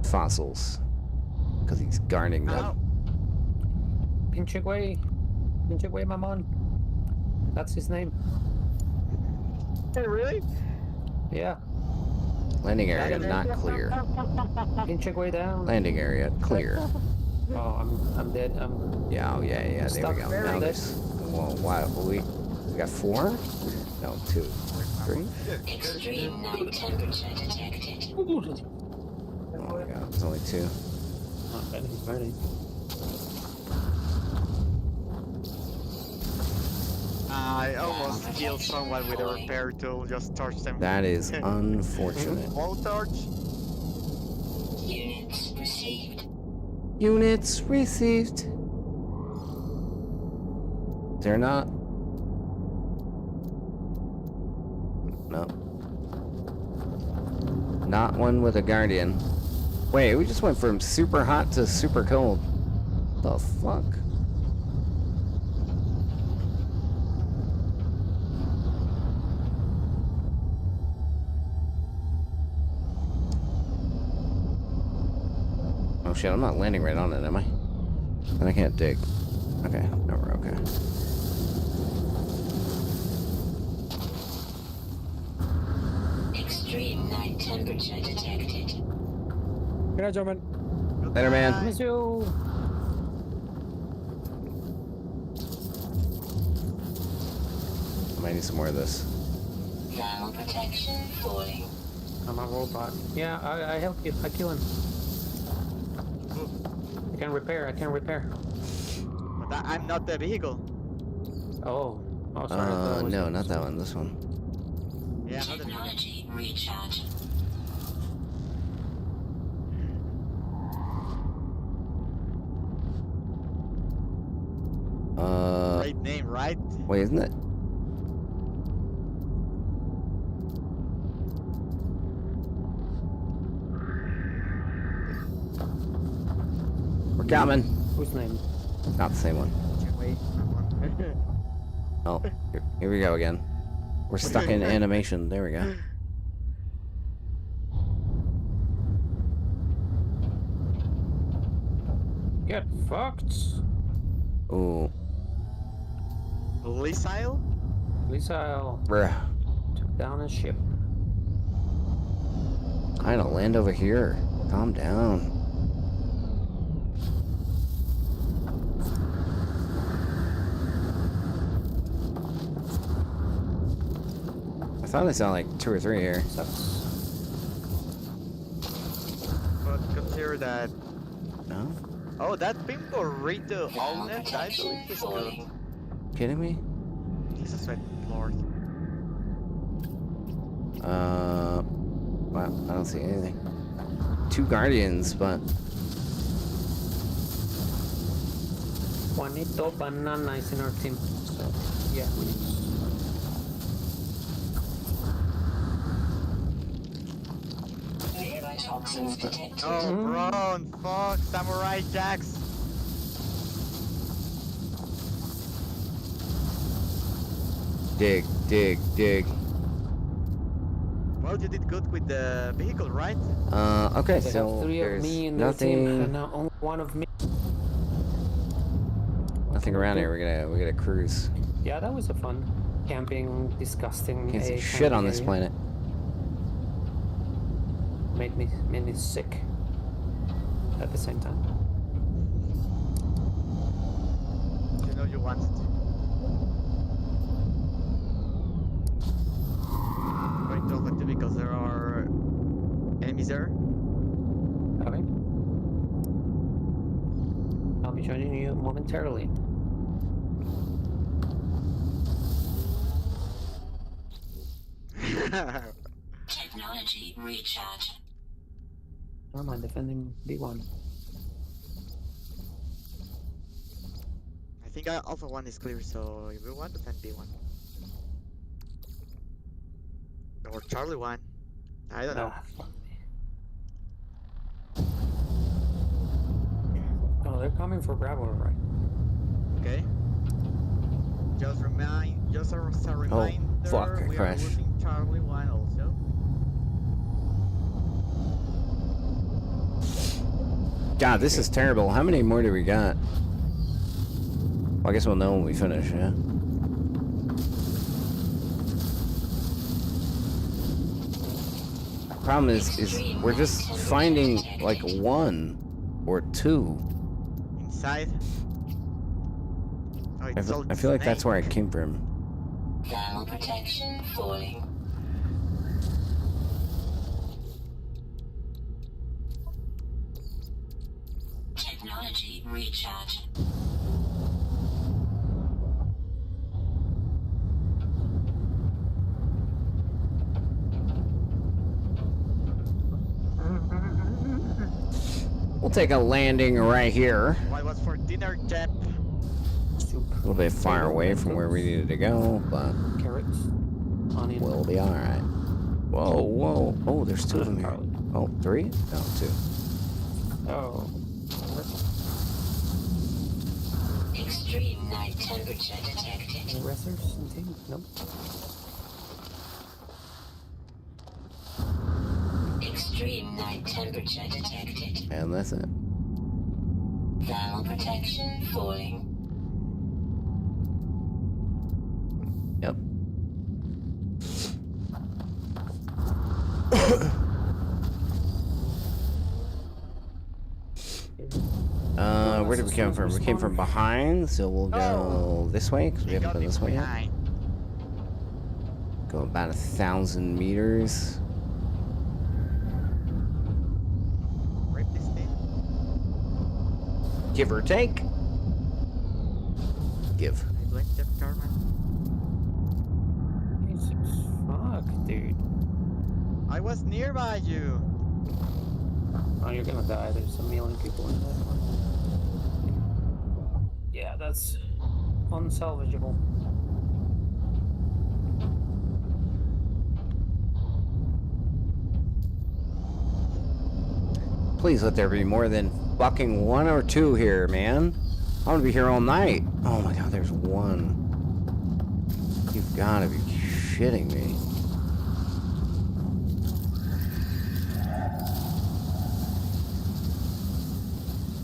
fossils because he's guarding them. Pinche güey, mamon. That's his name. Hey, really? Yeah. Landing area not clear. Pinche güey down. Landing area clear. Oh, I'm dead. Yeah, oh yeah. There Stuck we go. there, Now dead. there's. Well, wow, we got 4? No, 2, 3. Extreme night temperature detected. Oh my god, it's only 2. Not bad, he's ready. I almost killed someone with a repair tool, just torched them. That is unfortunate. Wall torch? Units received. Units received. They're not. No. Not one with a guardian. Wait, we just went from super hot to super cold. The fuck? Oh shit, I'm not landing right on it, am I? And I can't dig. Okay, no, we're okay. Extreme night temperature detected. Good night, gentlemen. Later, man. Miss you. I might need some more of this. Thermal protection falling. I'm a robot. Yeah, I help you. I kill him. I can repair. But I'm not the vehicle. Oh, sorry. No, not that one. This one. Yeah, not the vehicle. Technology recharge. Great name, right? Wait, isn't it? We're coming. Whose name? Not the same one. Wait, Oh, here we go again. We're stuck in animation. There we go. Get fucked. Ooh. Lysile? Lysile Bruh. took down a ship. I don't land over here. Calm down. I thought I saw like 2 or 3 here. But consider that. No? Oh, that Pimporito Allnet, I believe he's good. Kidding me? He's a sweat lord. Well, I don't see anything. 2 guardians, but Juanito Banana is in our team. So, yeah. Nearby toxins detected. Oh, Braun, fuck, Samurai Jacks. dig. Well, you did good with the vehicle, right? Okay, They so have 3 of there's me in their team, and nothing, now only 1 of me. nothing around here. We're gonna cruise. Yeah, that was a fun camping, disgusting. Can't see kind shit of on this area. planet. Made me sick. At the same time. You know you wanted to. Going to look because there are enemies there. Okay. I'll be joining you momentarily. Technology recharge. Am I defending B1? think Alpha 1 is clear, so if we want, defend B1. Or Charlie 1. I don't know. Oh, they're coming for Bravo, right? Okay. Just a reminder, fuck, I we crashed. are losing Charlie 1 also. God, this is terrible. How many more do we got? Well, I guess we'll know when we finish, yeah? Problem is we're just finding like 1 or 2. Inside. Oh, I feel like that's where it came from. Thermal protection falling. Technology recharge. We'll take a landing right here. What was for dinner, Jep? A little bit far away from where we needed to go, but Carrots. Onion. we'll be alright. Whoa, whoa. Oh, there's 2 of them here. Oh, 3? No, 2. Oh. Extreme night temperature detected. Any wrestlers and things? Nope. Extreme night temperature detected. And that's it. Thermal protection falling. Yep. Where did we come from? We came from behind, so we'll go this way, because we haven't been this way yet. Go about 1,000 meters. Give or take. Give. I blame Jeff Carman. Jesus fuck, dude. I was nearby you. Oh, you're gonna die. There's a million people in that one. Yeah, that's unsalvageable. Please let there be more than fucking 1 or 2 here, man. I want to be here all night. Oh my god, there's 1. You've got to be shitting me.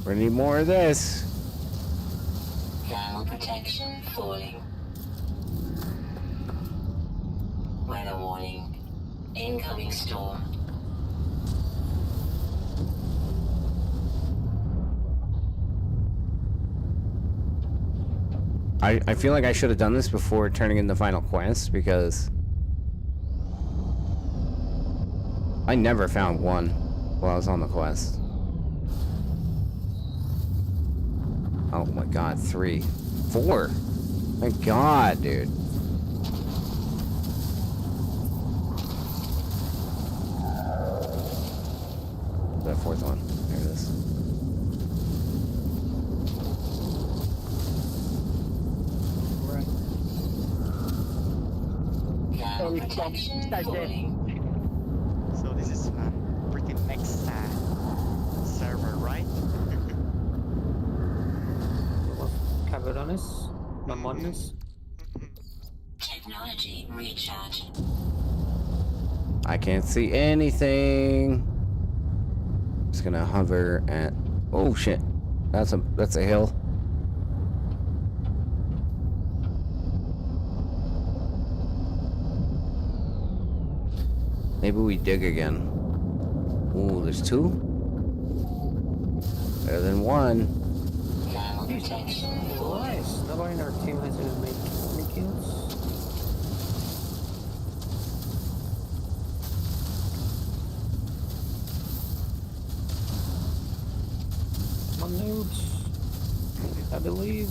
We need more of this. Thermal protection falling. Weather warning. Incoming storm. I feel like I should have done this before turning in the final quest, because I never found 1 while I was on the quest. Oh my god, 3. 4. My god, dude. That 4th one. There it is. So this is pretty next server, right? Caberones? Mamones? Technology recharge. I can't see anything. Just gonna hover at. Oh shit! That's a hill. Maybe we dig again. Ooh, there's 2. Better than 1. Nice. Nobody in our team has even made any kills. Come on, noobs. I believe.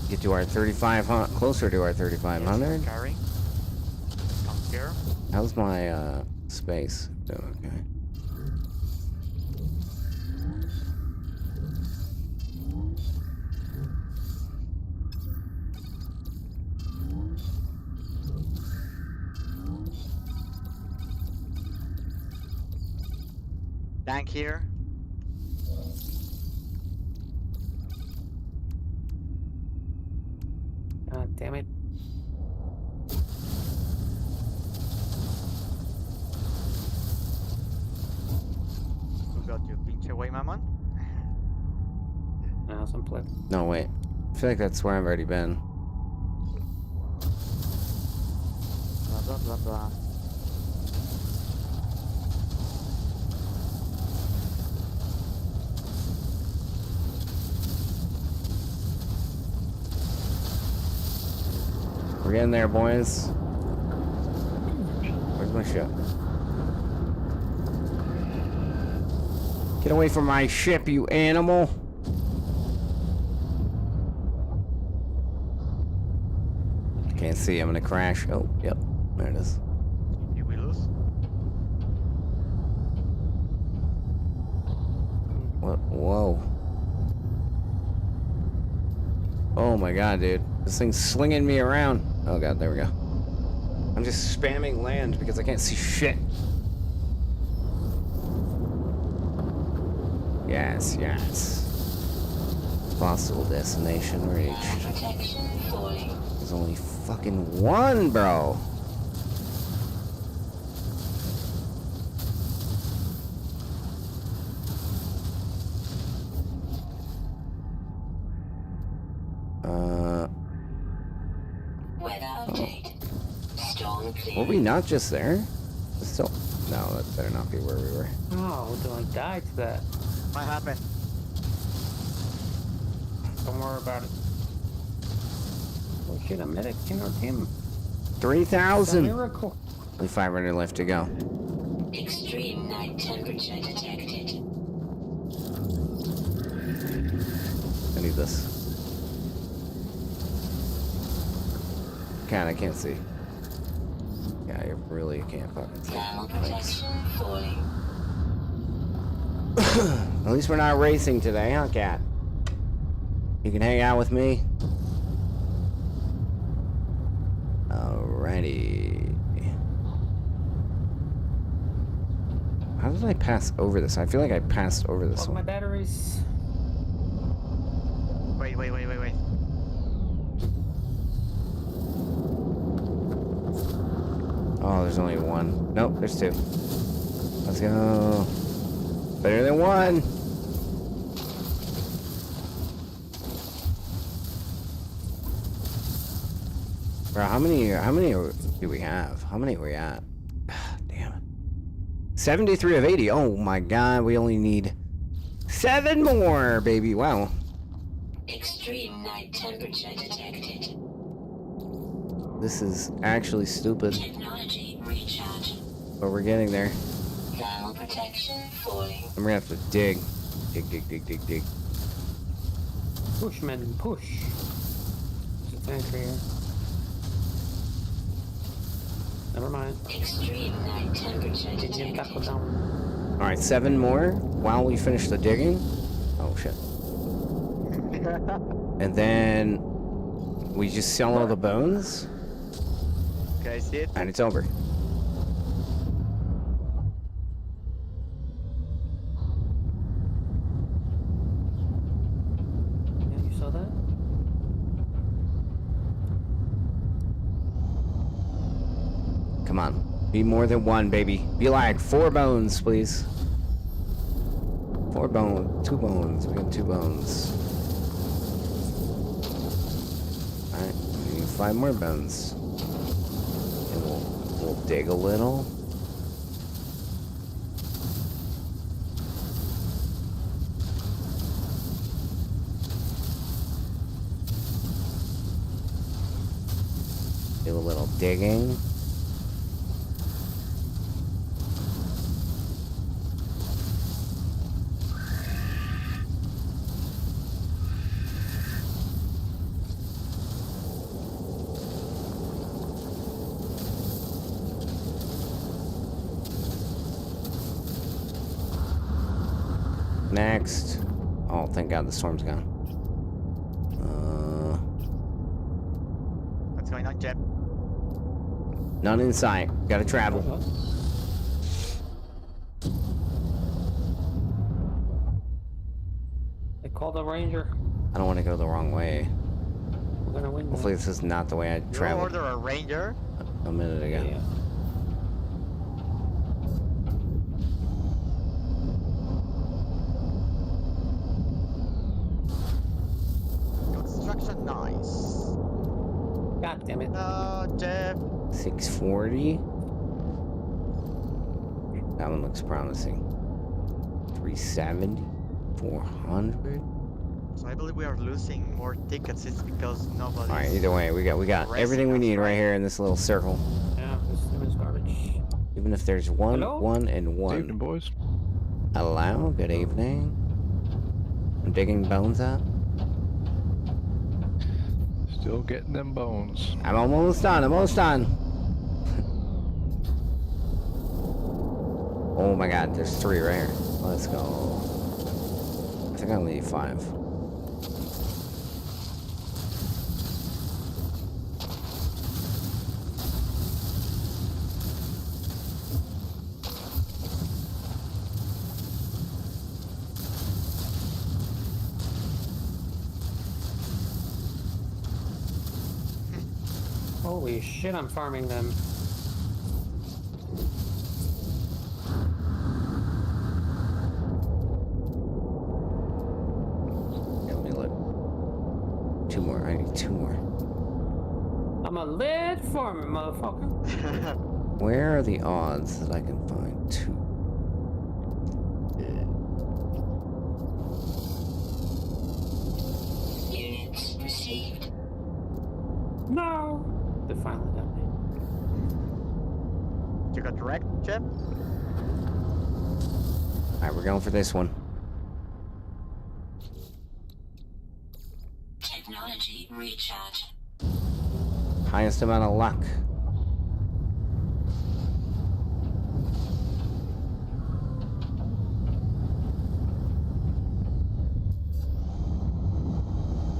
Get to our 3,500, closer to our 3,500. Carry. Come here. How's my space? Doing okay. Tank here. God damn it. Who got you? Pinche way, mamon? No, some play. No, wait. I feel like that's where I've already been. Blah blah blah blah. We're getting there, boys. Where's my ship? Get away from my ship, you animal! Can't see, I'm gonna crash. Oh, yep. There it is. Did we lose? What? Whoa. Oh my god, dude. This thing's slinging me around. Oh god, there we go. I'm just spamming land because I can't see shit. Yes, yes. Possible destination reached. There's only fucking one, bro. Were we not just there? Still, no, that better not be where we were. Oh, do I die to that? What happened? Don't worry about it. Oh shit, a medic in our team. 3,000. Miracle. Only 500 left to go. Extreme night temperature detected. I need this. God, I can't see. Yeah, I really can't fucking see. Thermal protection falling. At least we're not racing today, huh, Cat? You can hang out with me. Alrighty. How did I pass over this? I feel like I passed over this My one. batteries. Wait. Oh, there's only one. Nope, there's two. Let's go. Better than one. Bro, how many do we have? How many are we at? Damn it. 73 of 80. Oh my god, we only need 7 more, baby. Wow. Extreme night temperature detected. This is actually stupid. Technology recharge. But we're getting there. Thermal protection falling. And we're gonna have to dig. Dig. Push, men, push. There's a tanker here. Never mind. Extreme night temperature Get back detected. down. Alright, 7 more while we finish the digging. Oh shit. And then we just sell all the bones. Okay, I see it. And it's over. Yeah, you saw that? Come on. Be more than one, baby. Be like 4 bones, please. 4 bones. 2 bones. We got 2 bones. Alright. We need 5 more bones. And we'll dig a little. Do a little digging. Next. Oh, thank God the storm's gone. What's going on, Jeb? None in sight. Gotta travel. Call the ranger. I don't want to go the wrong way. We're gonna win. Hopefully this is not the way I You traveled order a ranger? a minute ago. Yeah. Construction nice. God damn it. No, Jeff. 640. That one looks promising. 370. 400. So I believe we are losing more tickets. It's because nobody. All right. Either way, we got everything we need right here in this little circle. Yeah, this is garbage. Even if there's one, Hello? one, and one. Good evening, boys. Hello. Good evening. I'm digging bones up. Still getting them bones. I'm almost done. I'm almost done. Oh my God, there's 3 right here. Let's go. I think I only need 5. Holy shit, I'm farming them. Let me look. 2 more. I need 2 more. I'm a lead farmer, motherfucker. Where are the odds that I can find 2? Units received. No! They finally got me. You got wrecked, Jeff? Alright, we're going for this one. Technology recharge. Highest amount of luck.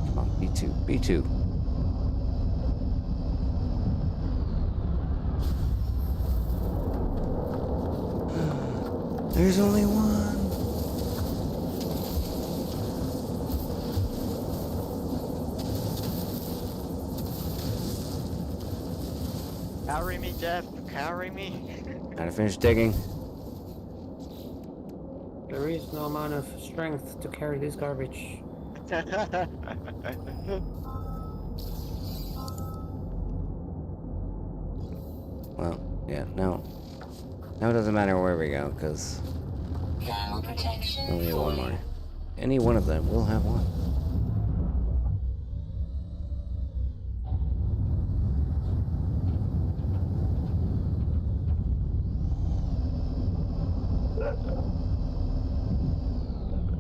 Come on, B2, B2. There's only one. Carry me, Jeff. Carry me. Gotta finish digging. There is no amount of strength to carry this garbage. Well, yeah, no. Now it doesn't matter where we go, because Thermal protection. only one more. Any one of them will have one.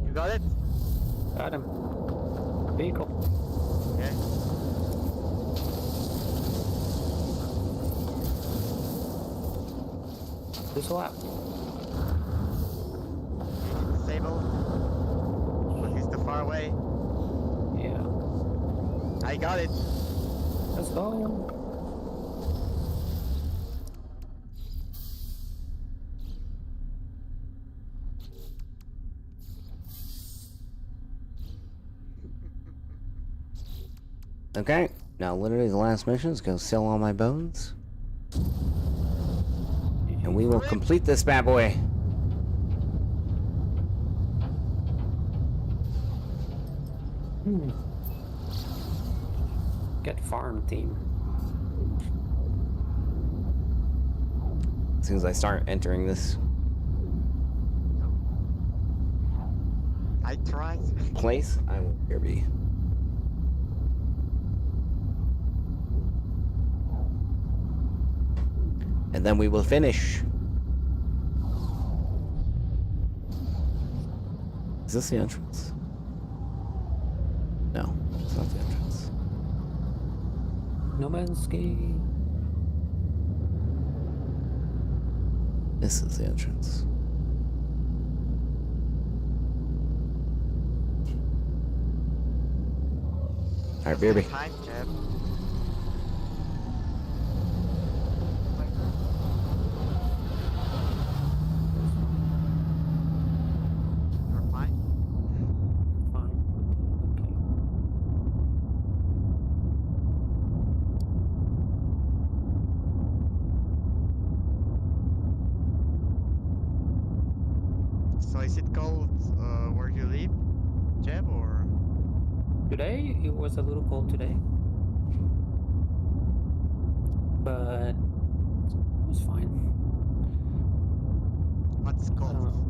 You got it? Got him. Vehicle. Okay. This lap. Disabled. But he's too far away. Yeah. I got it. Let's go. Okay, now literally the last mission is go sell all my bones. And we will complete this bad boy. Get farm team. As soon as I start entering this I tried. place, I will here be. And then we will finish. Is this the entrance? No, it's not the entrance. No man's ski. This is the entrance. Alright, baby. Time, Jeff. You're fine. Fine. is it cold where you live, Jeb, or? Today, it was a little cold today. But it was fine. What's cold?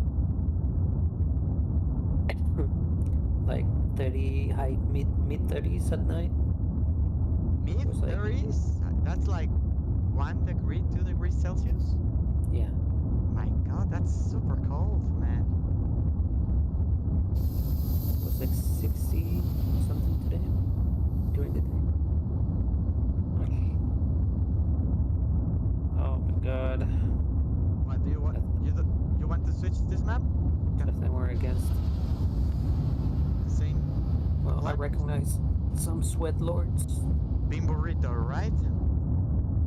Like 30, mid 30s at night. Mid 30s? That's like 1 degree, 2 degrees Celsius? Yeah. My god, that's super cold, man. It was like 60 something today during the day. Oh my god. What do you want? You want to switch this map? Nothing we're against. Same. Well, I recognize some sweat lords. Bean burrito, right?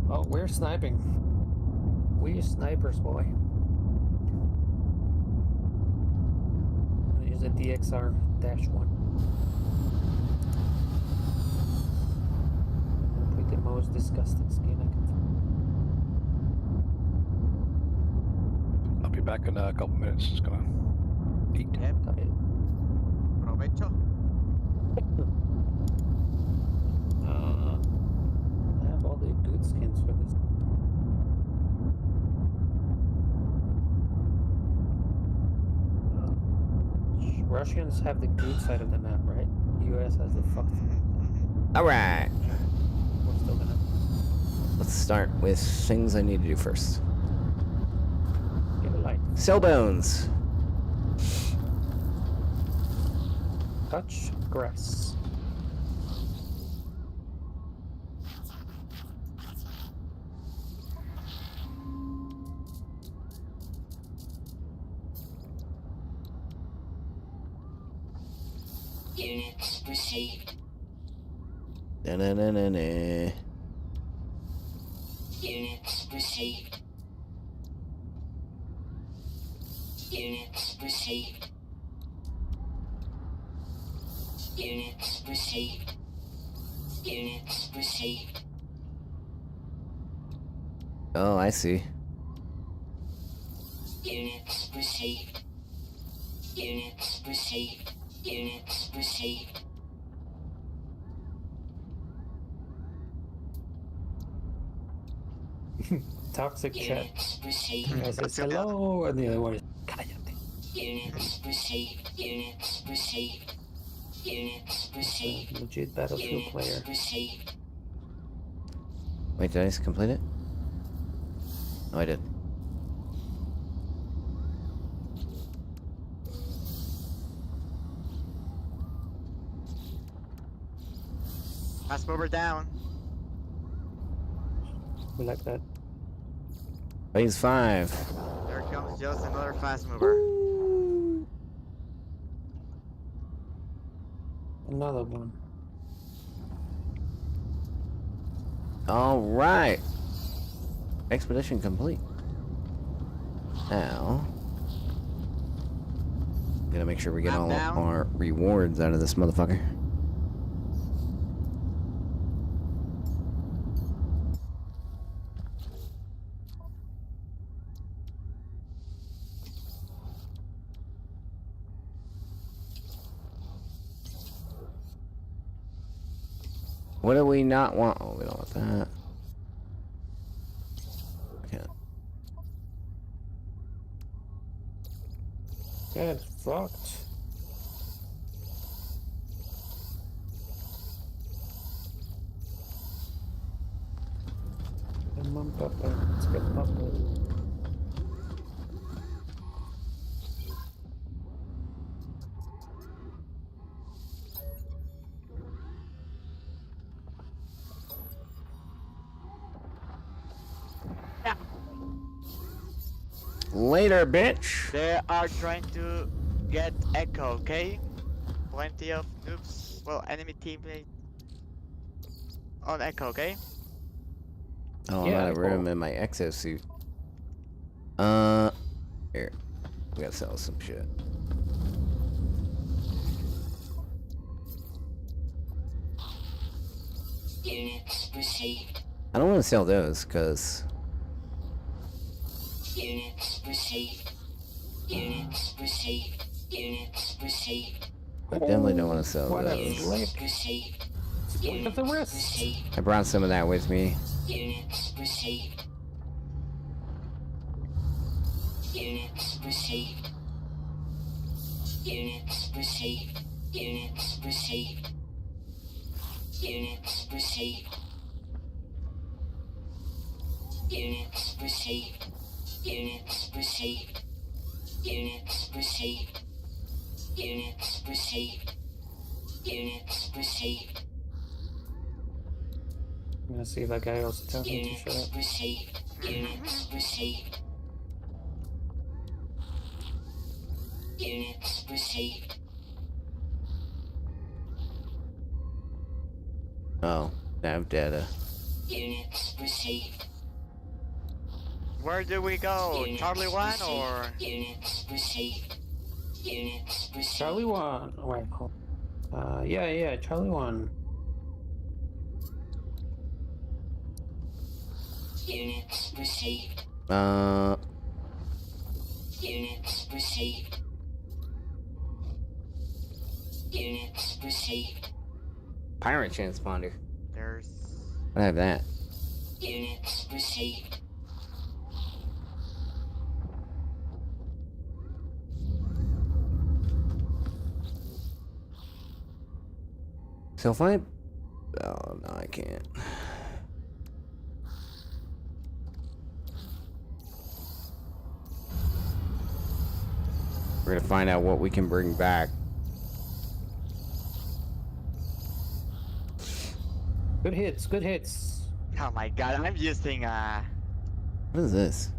Oh, we're sniping. We're snipers, boy. Use a DXR-1. Put the most disgusting skin I can find. I'll be back in a couple minutes. Just gonna eat. Yep. Provecho. I have all the good skins for this. Russians have the good side of the map, right? US has the fucked. Alright. We're still gonna. Let's start with things I need to do first. Get a light. Cell bones. Touch grass. Units received. Da-na-na-na-na. Units received. Units received. Units received. Units received. Oh, I see. Units received. Units received. Units received. Toxic chat. Units received. I says hello, and the other one is Units received. Units received. Units received. legit Battlefield player. Received. Wait, did I just complete it? Oh, I did. Fast mover down. We like that. Phase 5. There comes just another fast mover. Another one. Alright. Expedition complete. Now, gotta make sure we get all of our rewards out of this motherfucker. What do we not want? Oh, we don't want that. Okay. Yeah, it's fucked. Come on, Papa. Let's get Papa. Later, bitch. They are trying to get Echo, okay? Plenty of noobs, well, enemy teammate on Echo, okay? Oh, I'm out of room in my exosuit. Here. We gotta sell some shit. Units received. I don't want to sell those, because... Units received. Units received. Units received. I definitely don't want to sell What a those. flick. Received. Look at the wrist. I brought some of that with me. Units received. Units received. Units received. Units received. Units received. Units received. Units received. Units received. Units received. Units received. I'm gonna see if that guy also tells me to shut Units up. received. Units received. Units received. Oh, nav data. Units received. Where do we go? Units Charlie 1 received. or? Units received. Units received. Charlie 1. Oh, wait, hold. Yeah, Charlie 1. Units received. Units received. Units received. Pirate transponder. There's. I have that. Units received. So if I... Oh, no, I can't. We're gonna find out what we can bring back. Good hits, good hits. Oh my god, I'm using What is this?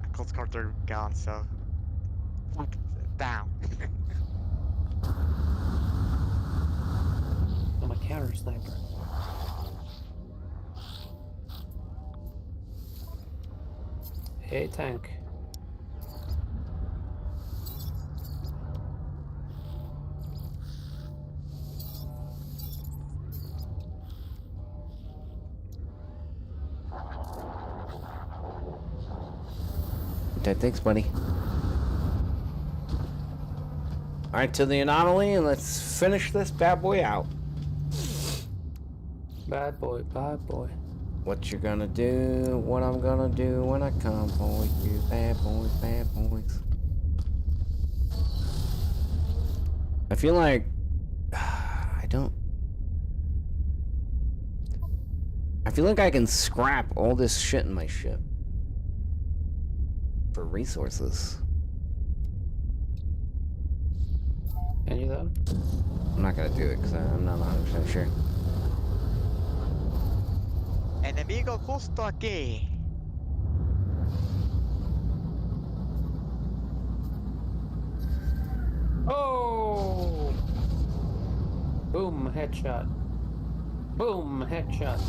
a close quarter gun, so. Fuck it down. I'm a counter sniper. Hey, tank. Okay, thanks, buddy. Alright, to the anomaly, and let's finish this bad boy out. Bad boy, bad boy. What you're gonna do, what I'm gonna do when I come for you. Bad boys, bad boys. I feel like... I feel like I can scrap all this shit in my ship. For resources. Can you though? I'm not gonna do it because I'm not 100% sure. Enemigo justo aquí. Oh! Boom, headshot. Boom, headshot.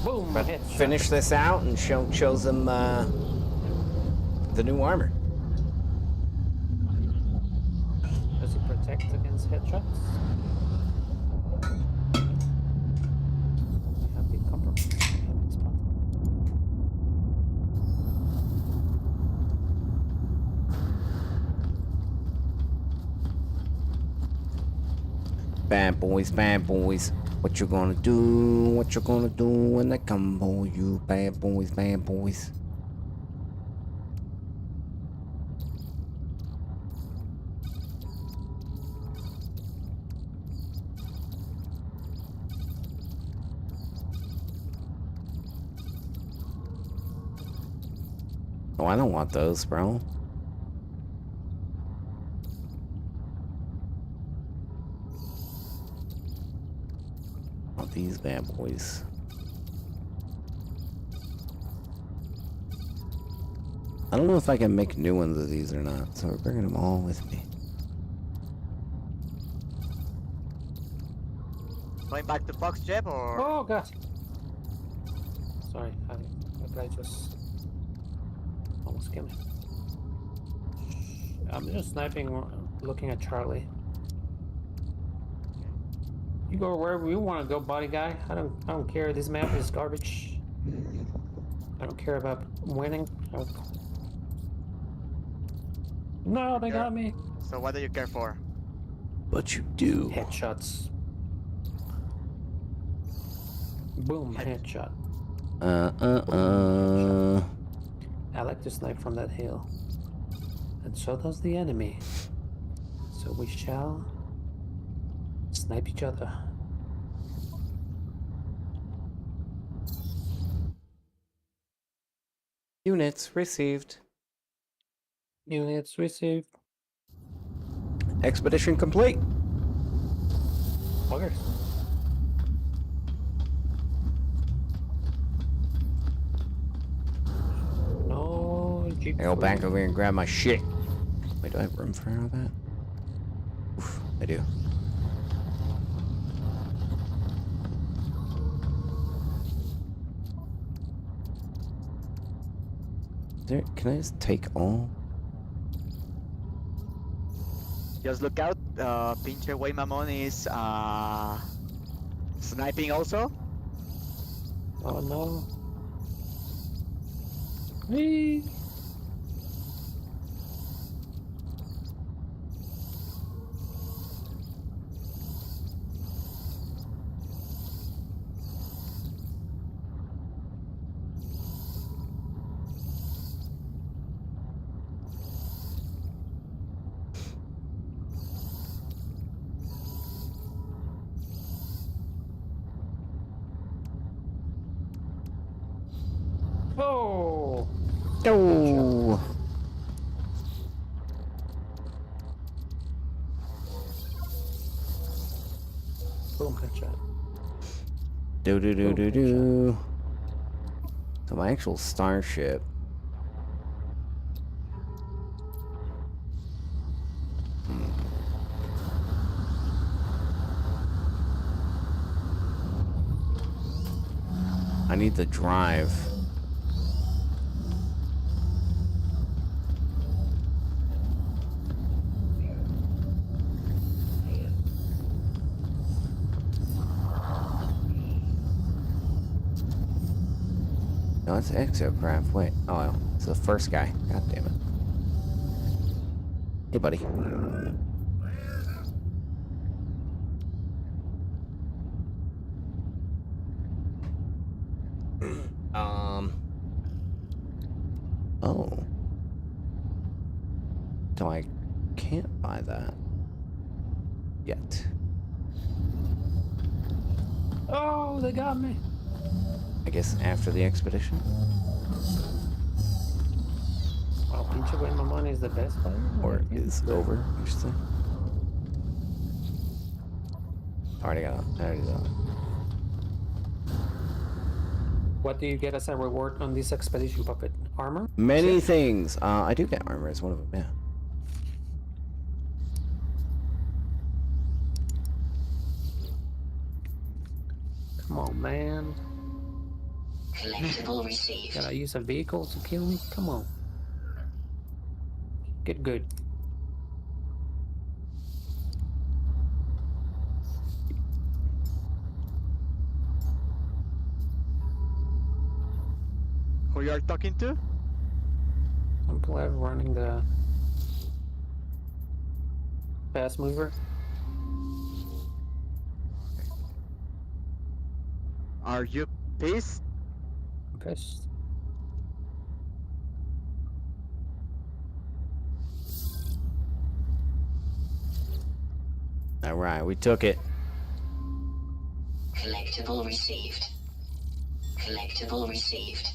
Boom, But headshot. finish this out and shows them the new armor. Does it protect against headshots? Happy compromise. Happy spot. Bad boys, bad boys. What you gonna do? What you gonna do when they come for you? Bad boys, bad boys. Oh, I don't want those, bro. I want these bad boys. I don't know if I can make new ones of these or not, so we're bringing them all with me. Going back to Fox Jeb or? Oh god. Sorry, that guy just almost killed me. I'm just sniping, looking at Charlie. You go wherever you want to go, body guy. I don't care. This map is garbage. I don't care about winning. No, they got me. So what do you care for? But you do. Headshots. Boom, headshot. I like to snipe from that hill. And so does the enemy. So we shall snipe each other. Units received. Units received. Expedition complete. Buggers. No Jeep. I go back over here and grab my shit. Wait, do I have room for all that? Oof, I do. Can I just take all? Just look out, pinche way mamon is sniping also. Oh no. Whee! Oh! Oh! Boom, headshot. Do do do do do. So my actual starship. I need the drive. No, it's exocraft. Wait. Oh, it's the first guy. God damn it. Hey, buddy. Oh. So I can't buy that yet. Oh, they got me. I guess after the expedition? Wow, pinche way mamon is the best player? Or is over, I should say. Already got it. I already got it. What do you get as a reward on this expedition, Puppet? Armor? Many things. I do get armor as one of them, yeah. Come on, man. Collectible received. Gotta use a vehicle to kill me? Come on. Get good. Who you are talking to? I'm glad running the fast mover. Are you pissed? Pissed. Alright, we took it. Collectible received. Collectible received.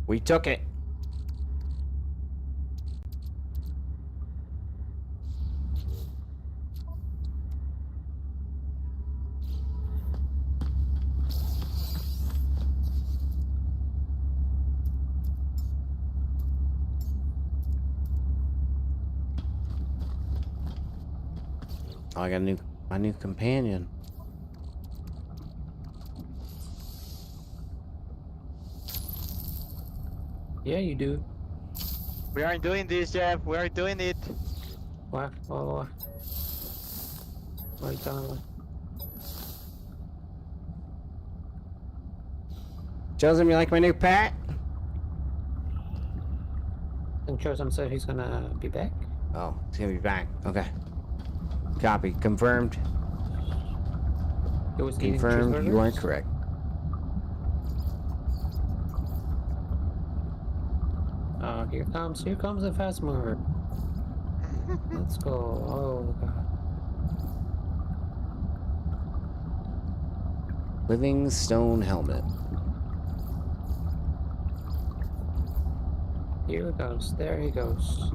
We took it. Oh, I got my new companion. Yeah, you do. We are doing this, Jeff. We are doing it. What? What are you talking about? Joseph, you like my new pet? And Joseph said he's gonna be back. Oh, he's gonna be back. Okay. Copy. Confirmed. He was eating Confirmed. You are cheeseburgers? correct. Here comes the fast mover. Let's go. Oh god. Living stone helmet. Here it goes. There he goes.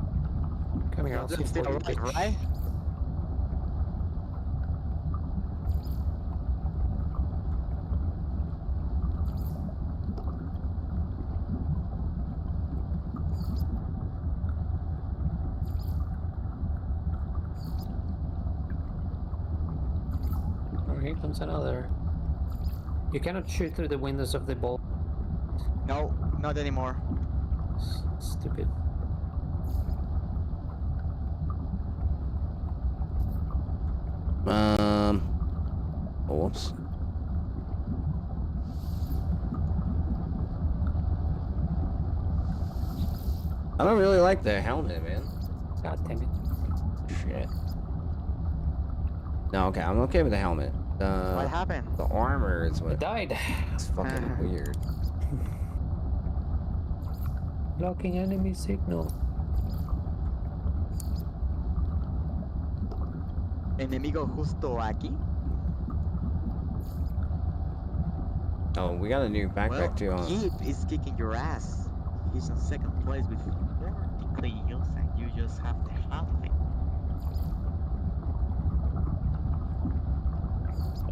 Come here, I'll see Still for you, right, bitch. right? Oh, here comes another. You cannot shoot through the windows of the ball. No, not anymore. Stupid. Whoops. I don't really like the helmet, man. God damn it. Shit. No, okay, I'm okay with the helmet. What happened? The armor is what. I died. It's fucking weird. Blocking enemy signal. Enemigo justo aquí. Oh, we got a new backpack Well, too. Huh? Keep is kicking your ass. He's in second place with 40 kills, and you just have the half of it.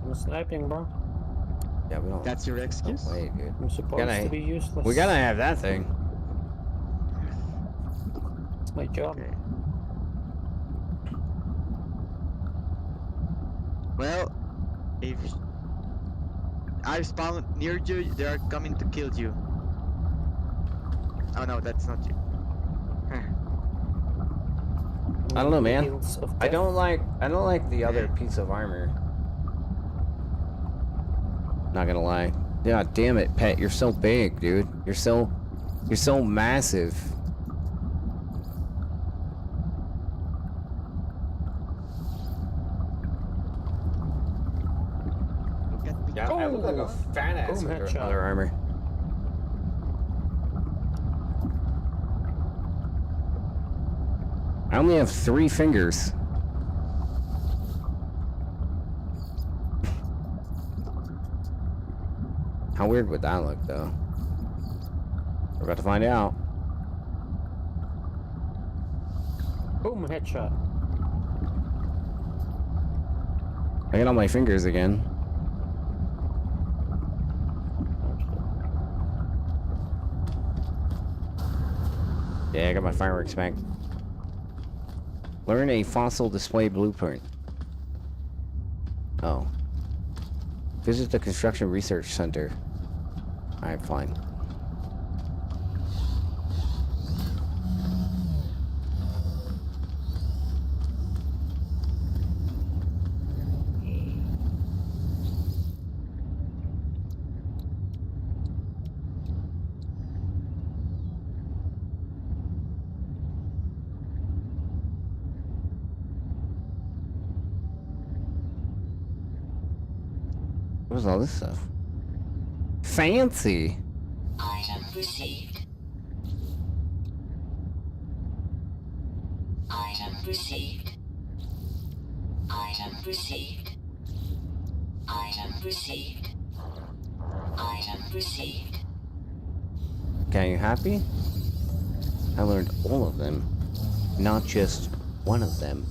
I'm sniping, bro. Yeah, we don't. That's your excuse? Wait, dude. I'm supposed to be useless. We gotta have that thing. It's my job. Okay. Well, if I spawn near you, they are coming to kill you. Oh no, that's not you. I don't know, man. Heels of I death. don't like the other piece of armor. Not gonna lie. Yeah, damn it, Pet. You're so big, dude. You're so massive. Look at me. Yeah, I look like a fat ass Boom, with headshot. other armor. I only have 3 fingers. How weird would that look, though? We're about to find out. Boom, headshot. I got all my fingers again. Yeah, I got my fireworks back. Learn a fossil display blueprint. Oh. Visit the Construction Research Center. Alright, fine. What was all this stuff? Fancy! Item received. Item received. Item received. Item received. Item received. Okay, you happy? I learned all of them, not just one of them.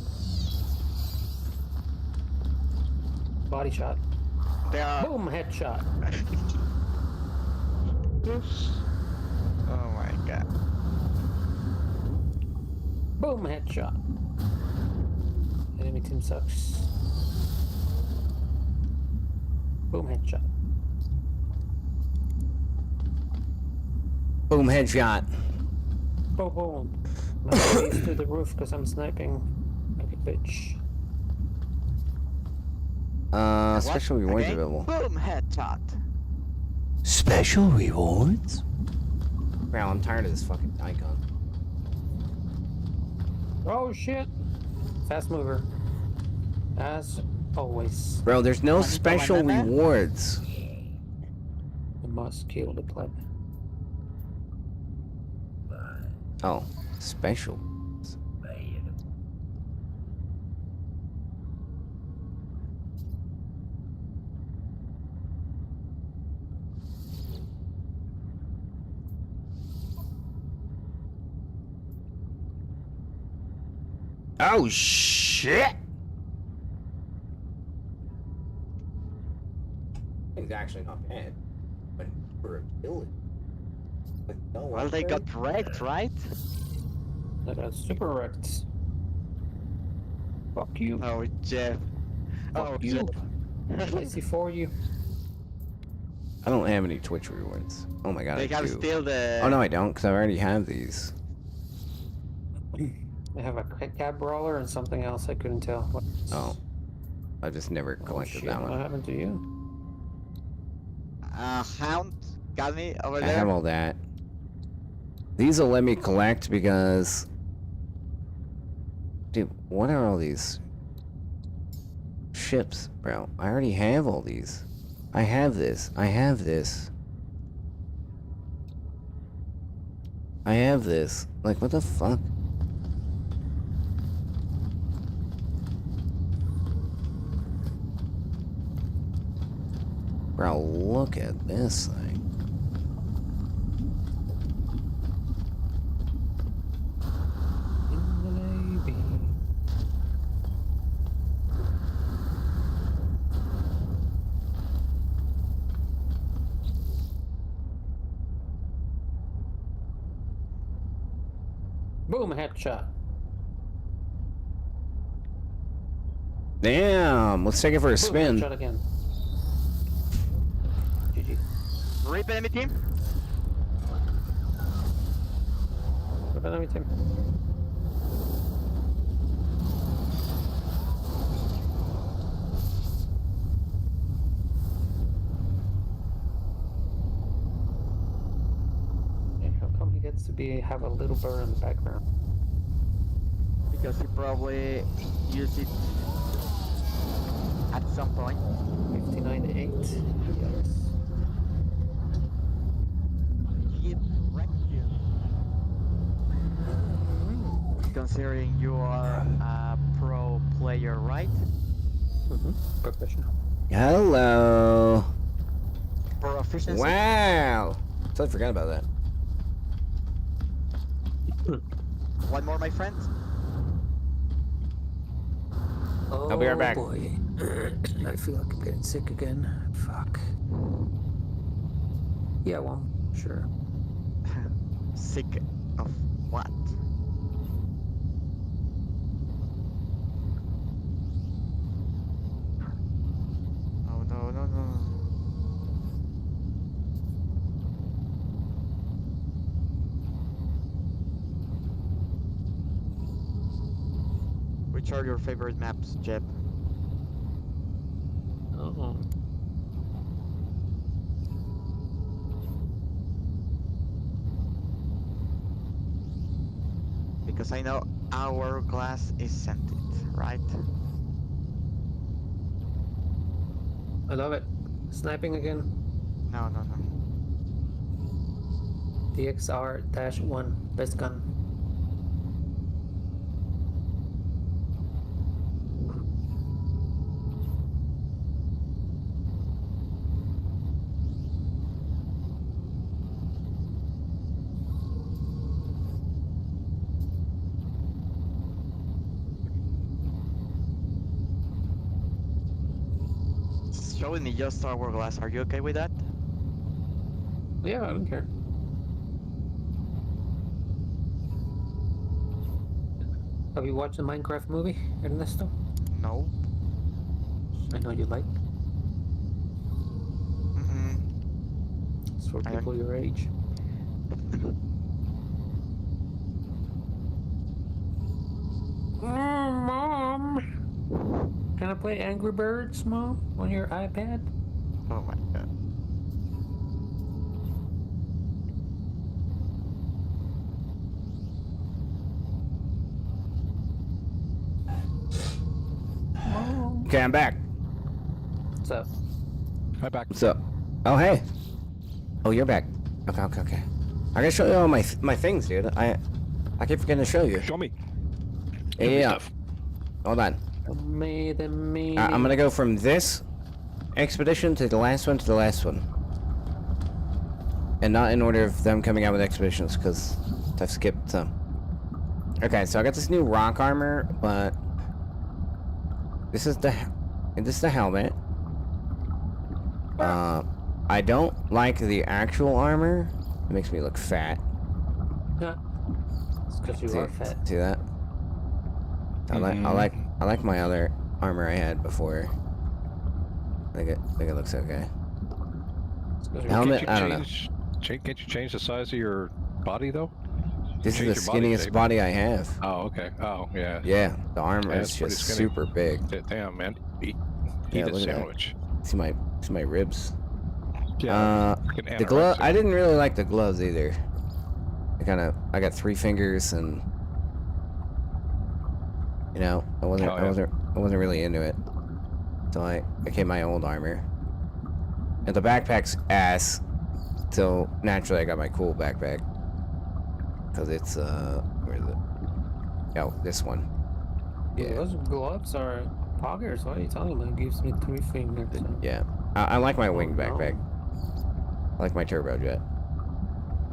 Body shot. They are. Boom, headshot. Oh my god. Boom, headshot. Enemy team sucks. Boom, headshot. Boom, headshot. Boom, boom. My face to the roof because I'm sniping. bitch. Special rewards Again? available. Boom, headshot. Special rewards? Bro, I'm tired of this fucking icon. Oh shit! Fast mover. As always. Bro, there's no special rewards. You must kill the pleb. Oh, special. Oh shit! It's actually not bad, but for a village. Well, they got wrecked, right? They got super wrecked. Fuck you. Oh, Jeff. Fuck you. Easy for you. I don't have any Twitch rewards. Oh my god, They I got do. still the. Oh no, I don't, because I already have these. I have a cab brawler and something else I couldn't tell. What? Oh. I just never collected that What one. happened to you? Hound got me over I there. have all that. These will let me collect because... Dude, what are all these ships, bro? I already have all these. I have this. I have this. I have this. Like, what the fuck? Bro, look at this thing. Boom, headshot. Damn, let's take it for a Boom, spin. headshot again. GG. Rip enemy team. Rip enemy team. How come he gets to have a little bird in the background? Because he probably used it at some point. 59-8. Yes. Get wrecked. Considering you are a pro player, right? Professional. Hello. For efficiency. Wow. Totally forgot about that. One more, my friend. Oh, I'll be right back. Boy. I feel like I'm getting sick again. Fuck. Yeah, well, sure. Sick of what? Oh no, no, no. Which are your favorite maps, Jeb? Oh. Because I know Hourglass is sent it, right? I love it. Sniping again. No, no, no. DXR-1. Best gun. It's showing me just Hourglass. Are you okay with that? Yeah, I don't care. Have you watched the Minecraft movie, Ernesto? No. I know you like. It's for people your age. Mom. Can I play Angry Birds, Mom, on your iPad? Oh my god. Mom. Okay, I'm back. What's up? Hi, back. What's up? Oh, hey. Oh, you're back. Okay, okay, okay. I gotta show you all my things, dude. I keep forgetting to show you. Show me. Yeah. Hold on. I'm gonna go from this expedition to the last one to the last one. And not in order of them coming out with expeditions, because I've skipped some. Okay, so I got this new rock armor, but this is the helmet. I don't like the actual armor. It makes me look fat. Yeah. It's because you are fat. See that? I like my other armor I had before. I think it looks okay. Helmet, I don't know. Can't you change the size of your body though? This is the skinniest body I have. Oh, okay. Oh, yeah. Yeah, the armor is just super big. Damn, man. Eat look a sandwich. See my ribs. Yeah. The glove. I didn't really like the gloves either. I got 3 fingers and I wasn't really into it. So I became my old armor. And the backpack's ass. So naturally I got my cool backpack. Because it's where is it? Oh, this one. Yeah. Those gloves are poggers. What are you talking about? It gives me 3 fingers. Yeah. I like my winged backpack. I like my turbojet.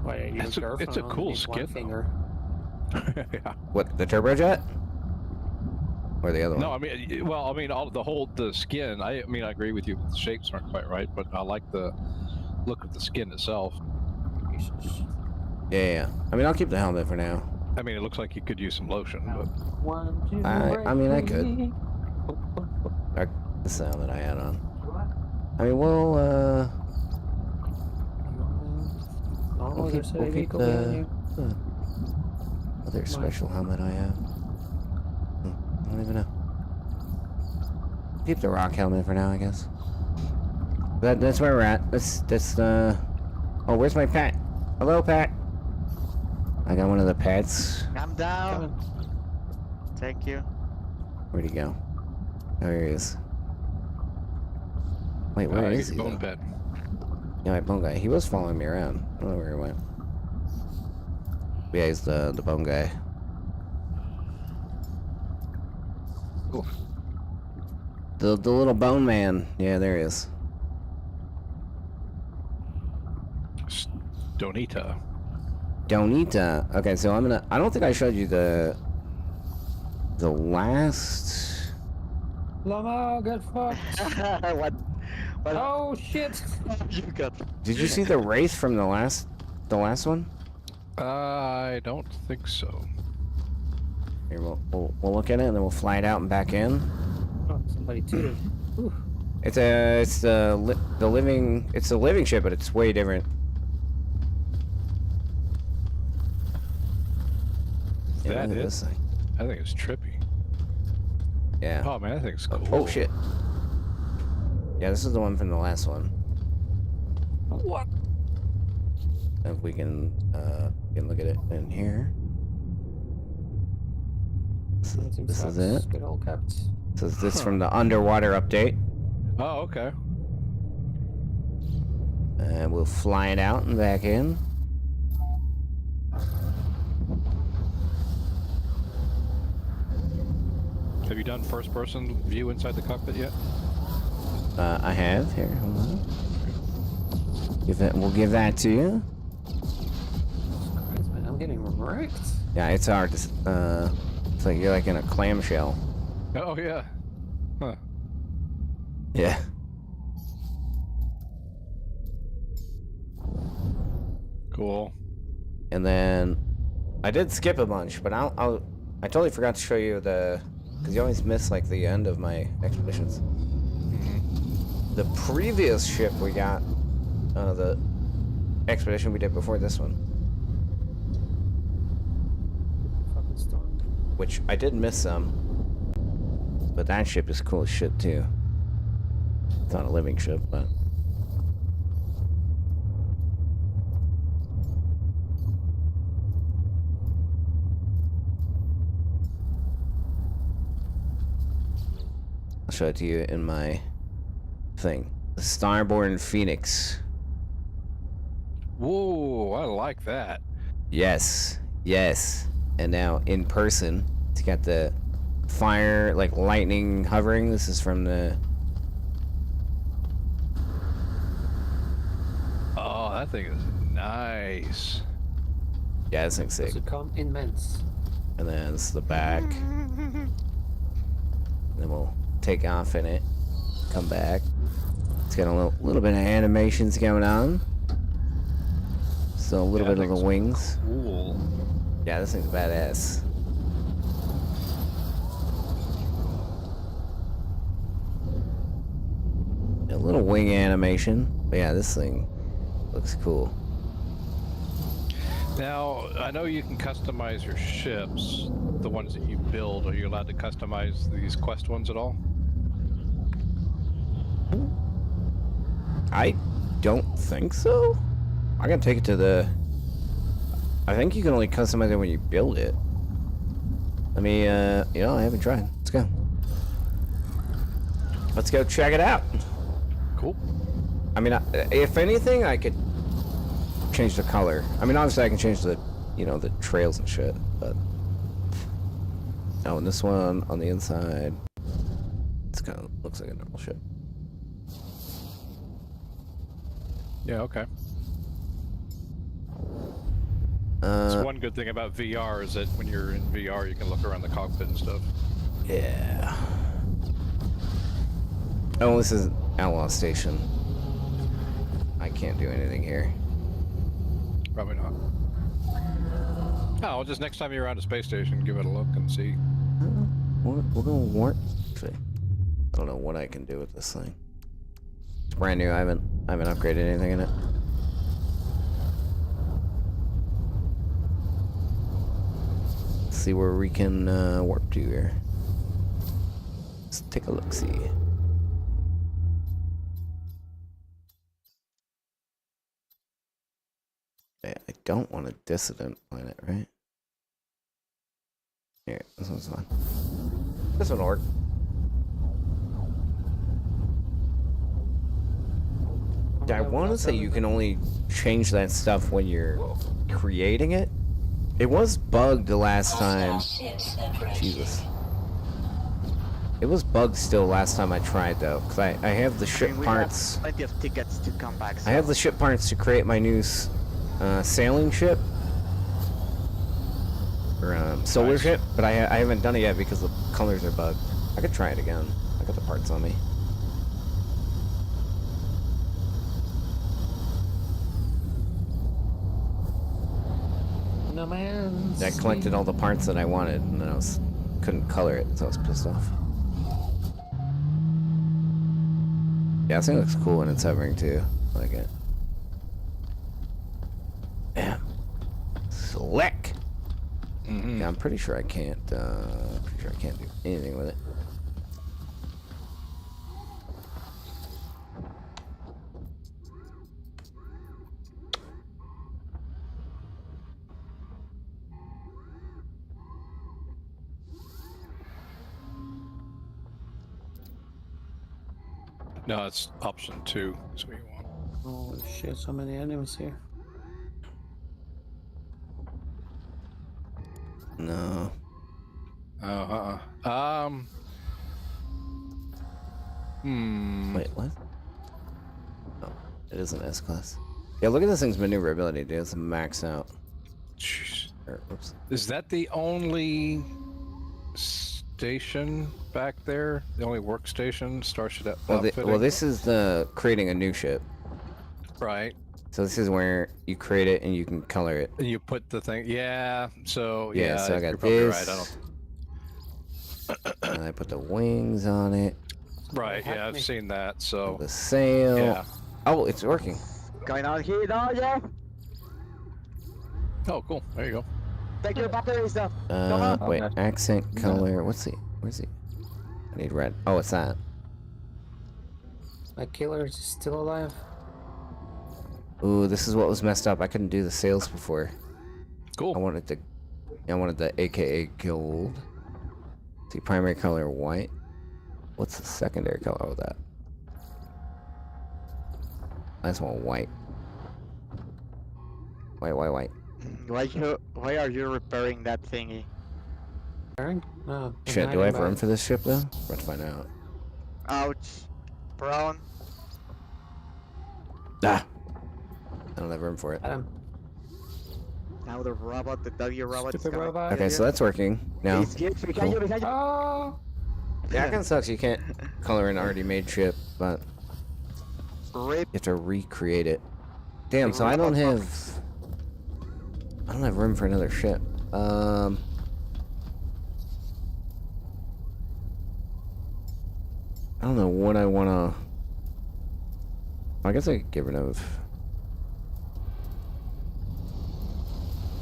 Wait, it's a cool skin. Finger. Yeah. What, the turbojet? Or the other one? No, I mean, the skin. I agree with you. The shapes aren't quite right, but I like the look of the skin itself. Yeah. I mean, I'll keep the helmet for now. I mean, it looks like you could use some lotion, but I could. That's the helmet I had on. I mean, we'll keep the other special helmet I have. I don't even know. Keep the rock helmet for now, I guess. That's where we're at. That's oh, where's my pet? Hello, pet. I got one of the pets. I'm down. Thank you. Where'd he go? Oh, here he is. Wait, where is he? Bone pet. Yeah, my bone guy. He was following me around. I don't know where he went. Yeah, he's the bone guy. Oof. The little bone man. Yeah, there he is. Donita. Okay, so I don't think I showed you the last. Llama, get fucked. What? Oh shit! You got. Did you see the wraith from the last one? I don't think so. Here, we'll look at it and then we'll fly it out and back in. Oh, somebody tooted. It's the living ship, but it's way different. That is. I think it's trippy. Yeah. Oh man, I think it's cool. Oh shit. Yeah, this is the one from the last one. What? If we can look at it in here. This is it. Good old caps. So this is from the underwater update. Oh, okay. And we'll fly it out and back in. Have you done first-person view inside the cockpit yet? I have. Here, hold on. We'll give that to you. Christ, man, I'm getting wrecked. Yeah, it's hard to. It's like you're like in a clamshell. Oh yeah. Huh. Yeah. Cool. And then I did skip a bunch, but I totally forgot to show you because you always miss like the end of my expeditions. Mm-hmm. The previous ship we got, the expedition we did before this one, Fucking storm. which I did miss some. But that ship is cool as shit too. It's not a living ship, but. I'll show it to you in my thing. The Starborn Phoenix. Whoa, I like that. Yes, yes. And now in person, it's got the fire, like lightning hovering. This is from the. Oh, that thing is nice. Yeah, this thing's sick. Does it come immense? And then this is the back. Then we'll take off in it. Come back. It's got a little bit of animations going on. So a little bit of the wings. Cool. Yeah, this thing's badass. A little wing animation. But yeah, this thing looks cool. Now, I know you can customize your ships, the ones that you build. Are you allowed to customize these quest ones at all? I don't think so. I gotta take it to the. I think you can only customize it when you build it. Let me, you know, I haven't tried. Let's go. Let's go check it out. Cool. I mean, if anything, I could change the color. I mean, obviously, I can change the, you know, the trails and shit, but. Oh, and this one on the inside. It's kind of looks like a normal ship. Yeah, okay. That's one good thing about VR is that when you're in VR, you can look around the cockpit and stuff. Yeah. Oh, this is Outlaw Station. I can't do anything here. Probably not. Oh, well, just next time you're around a space station, give it a look and see. We're gonna warp. Actually, I don't know what I can do with this thing. It's brand new. I haven't upgraded anything in it. Let's see where we can warp to here. Let's take a look. See. I don't want a dissident planet, right? Here, this one's fine. This one will work. I want to say you can only change that stuff when you're creating it. It was bugged the last time. Jesus. It was bugged still last time I tried though, because I have the ship parts. Have plenty of tickets to come back. So. I have the ship parts to create my new sailing ship. Or solar ship, but I haven't done it yet because the colors are bugged. I could try it again. I got the parts on me. No man. I collected all the parts that I wanted, and then couldn't color it, so I was pissed off. Yeah, this thing looks cool when it's hovering too. I like it. Yeah. Slick. Mm-hmm. Yeah, I'm pretty sure I can't. Do anything with it. No, it's option 2 is what you want. Oh shit, so many enemies here. No. Wait, what? Oh, it is an S class. Yeah, look at this thing's maneuverability, dude. It's maxed out. Jeez. Oops. Is that the only station back there? The only workstation? Starship outfitting? Well, this is the creating a new ship. Right. So this is where you create it and you can color it. And you put the thing. Yeah. So yeah. So I got this. Right. And I put the wings on it. Right. Yeah, I've seen that. So the sail. Yeah. Oh, it's working. Going out here now, yeah. Oh, cool. There you go. Take your batteries up. Come on. Wait, accent, color. Where's he? I need red. Oh, it's that. My killer is still alive. Ooh, this is what was messed up. I couldn't do the sales before. Cool. I wanted the AKA gold. See, primary color white. What's the secondary color of that? I just want white. White. Why are you repairing that thingy? Repairing? No. Shit, do I have room for this ship though? Let's find out. Ouch. Brown. Ah! I don't have room for it. Now the robot, the W robot. Stupid robot. Okay, so that's working now. Cool. Oh! Yeah, it kinda sucks. You can't color an already made ship, but you have to recreate it. Damn, so I don't have room for another ship. I don't know what I wanna. I guess I could get rid of.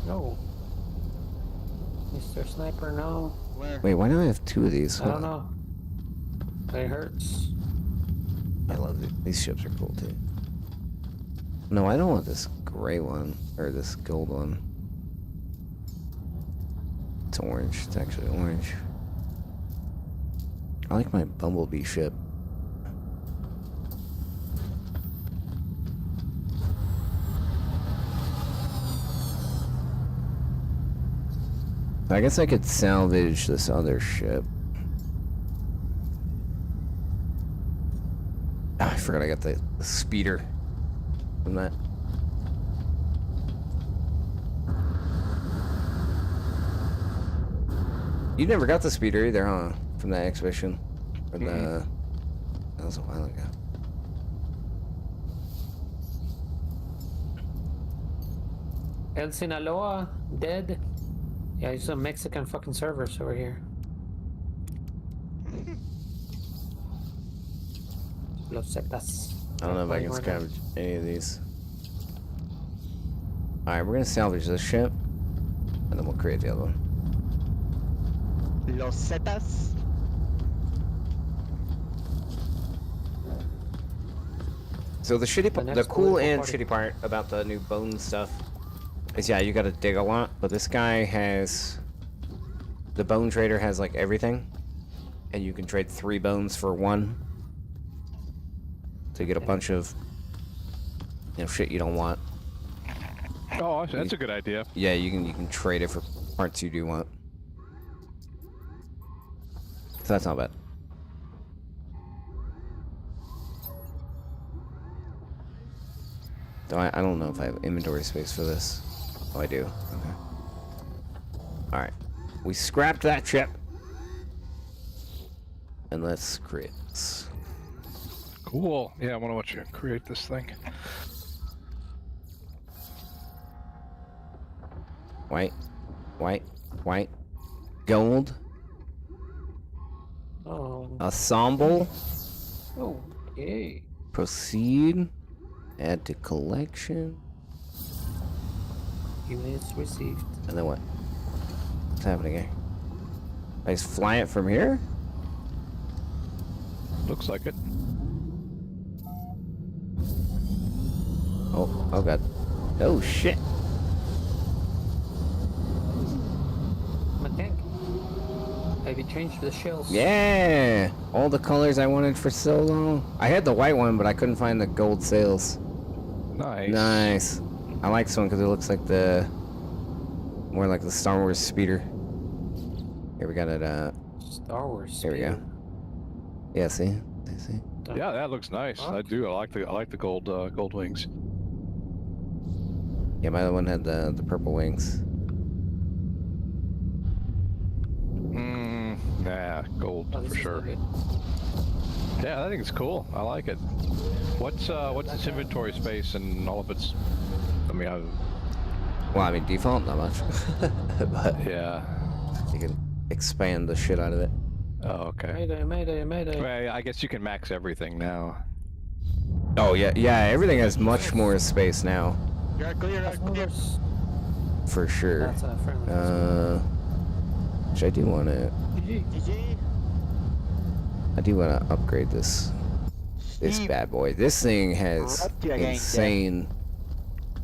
No. Mr. Sniper, no. Where? Wait, why do I have two of these? I don't know. It hurts. I love these ships are cool too. No, I don't want this gray one or this gold one. It's orange. It's actually orange. I like my Bumblebee ship. I guess I could salvage this other ship. Ah, I forgot I got the speeder from that. You never got the speeder either, huh? From that exhibition? Or the... That was a while ago. El Sinaloa, dead. Yeah, there's some Mexican fucking servers over here. Los sectas. I don't know if I can scavenge any of these. Alright, we're gonna salvage this ship. And then we'll create the other one. Los Zetas. So the cool and shitty part about the new bone stuff is, yeah, you gotta dig a lot, but this guy has... The bone trader has, like, everything. And you can trade 3 bones for 1. So you get a bunch of, you know, shit you don't want. Oh, that's a good idea. Yeah, you can trade it for parts you do want. So that's not bad. So I don't know if I have inventory space for this. Oh, I do. Okay. Alright. We scrapped that ship. And let's create this. Cool. Yeah, I want to watch you create this thing. White. Gold. Oh. Ensemble. Okay. Proceed. Add to collection. Units received. And then what? What's happening here? I just fly it from here? Looks like it. Oh god. Oh shit. My tank. Have you changed the shells? Yeah! All the colors I wanted for so long. I had the white one, but I couldn't find the gold sails. Nice. Nice. I like this one because it looks like the... More like the Star Wars speeder. Here, we got it, Star Wars Here we go. Yeah, see? See? Yeah, that looks nice. Okay. I do. I like the gold gold wings. Yeah, my other one had the purple wings. Nah, gold for sure. Yeah, I think it's cool. I like it. What's its inventory space and all of its? I mean, Well, I mean, default, not much. But yeah, you can expand the shit out of it. Oh, okay. Mayday. Well, I guess you can max everything now. Oh, yeah, everything has much more space now. You're clear. For sure. That's a friendly. Which I do want it. GG. I do want to upgrade this bad boy. This thing has insane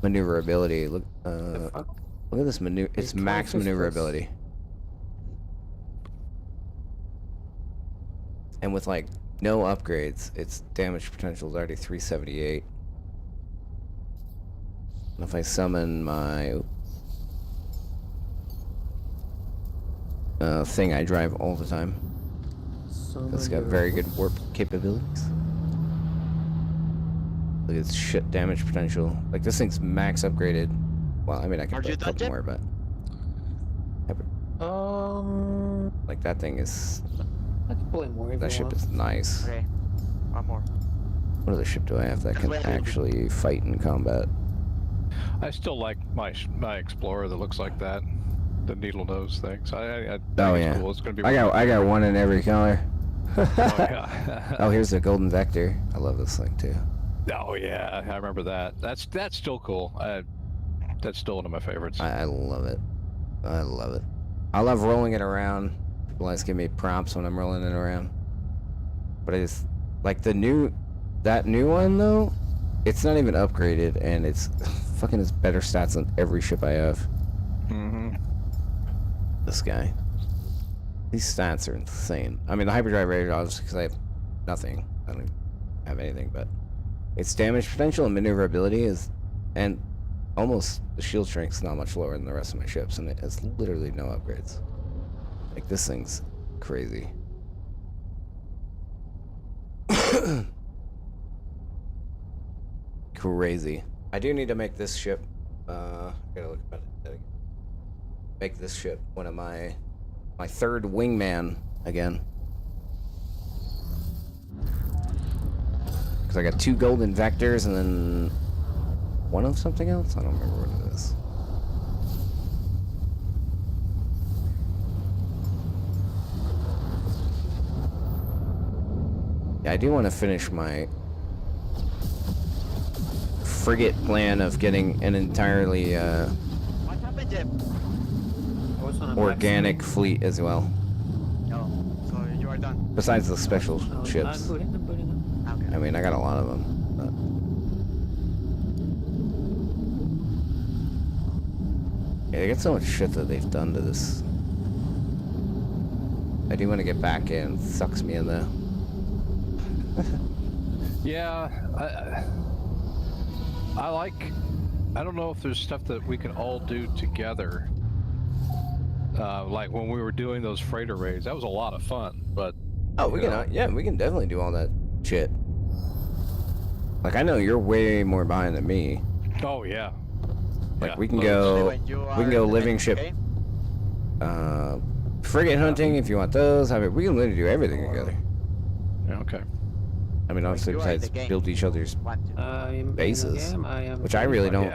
maneuverability. Look, look at this maneuver. It's max maneuverability. And with like no upgrades, its damage potential is already 378. And if I summon my thing I drive all the time, it's got very good warp capabilities. Look at its shit damage potential. Like this thing's max upgraded. Well, I mean I can put a couple more, but like that thing is. I can play more if That you ship want. is nice. Okay, one more. What other ship do I have that can actually fight in combat? I still like my Explorer that looks like that, the needle nose things. I think Oh it's yeah, cool. It's gonna be. I got one in every color. Oh, yeah. Oh, here's the Golden Vector. I love this thing too. Oh yeah, I remember that. That's still cool. That's still one of my favorites. I love it. I love it. I love rolling it around. People always give me prompts when I'm rolling it around. But it's like that new one though. It's not even upgraded, and it's fucking has better stats than every ship I have. Mm-hmm. This guy. These stats are insane. I mean, the hyperdrive rated obviously because I have nothing. I don't even have anything, but its damage potential and maneuverability is, and almost the shield strength's not much lower than the rest of my ships, and it has literally no upgrades. Like this thing's crazy. Crazy. I do need to make this ship. Gotta look at it. Make this ship one of my third wingman again. Because I got 2 golden vectors and then one of something else. I don't remember what it is. Yeah, I do want to finish my frigate plan of getting an entirely What happened, Jeff? organic fleet as well. Oh, so you are done. Besides the special I'm ships. putting them. Okay. I mean, I got a lot of them. But... Yeah, they get so much shit that they've done to this. I do want to get back in. It sucks me in though. Yeah, I like. I don't know if there's stuff that we can all do together. Like when we were doing those freighter raids, that was a lot of fun. But oh, we can. Yeah, we can definitely do all that shit. Like I know you're way more behind than me. Oh yeah. Like yeah, we can go. We can go living ship. Frigate hunting if you want those. I mean, we can literally do everything together. Yeah, okay. I mean, obviously, besides build each other's bases, which I really don't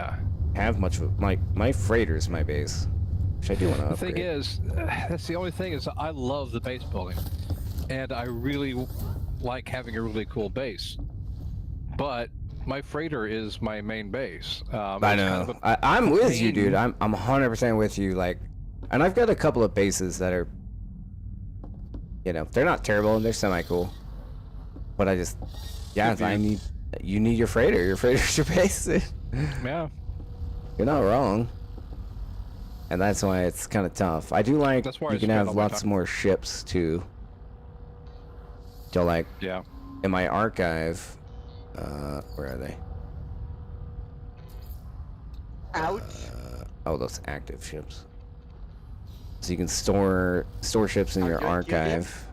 have much of. My freighter's my base, which I do want to upgrade. The thing is, that's the only thing is I love the base building, and I really like having a really cool base. But my freighter is my main base. I know. I'm with you, dude. I'm 100% with you. Like, and I've got a couple of bases that are, you know, they're not terrible and they're semi-cool. But I just, yeah, you need your freighter. Your freighter's your base. Yeah. You're not wrong. And that's why it's kind of tough. I do like you can have lots more ships too. So like, yeah. In my archive, where are they? Ouch. Oh, those active ships. So you can store ships in your archive.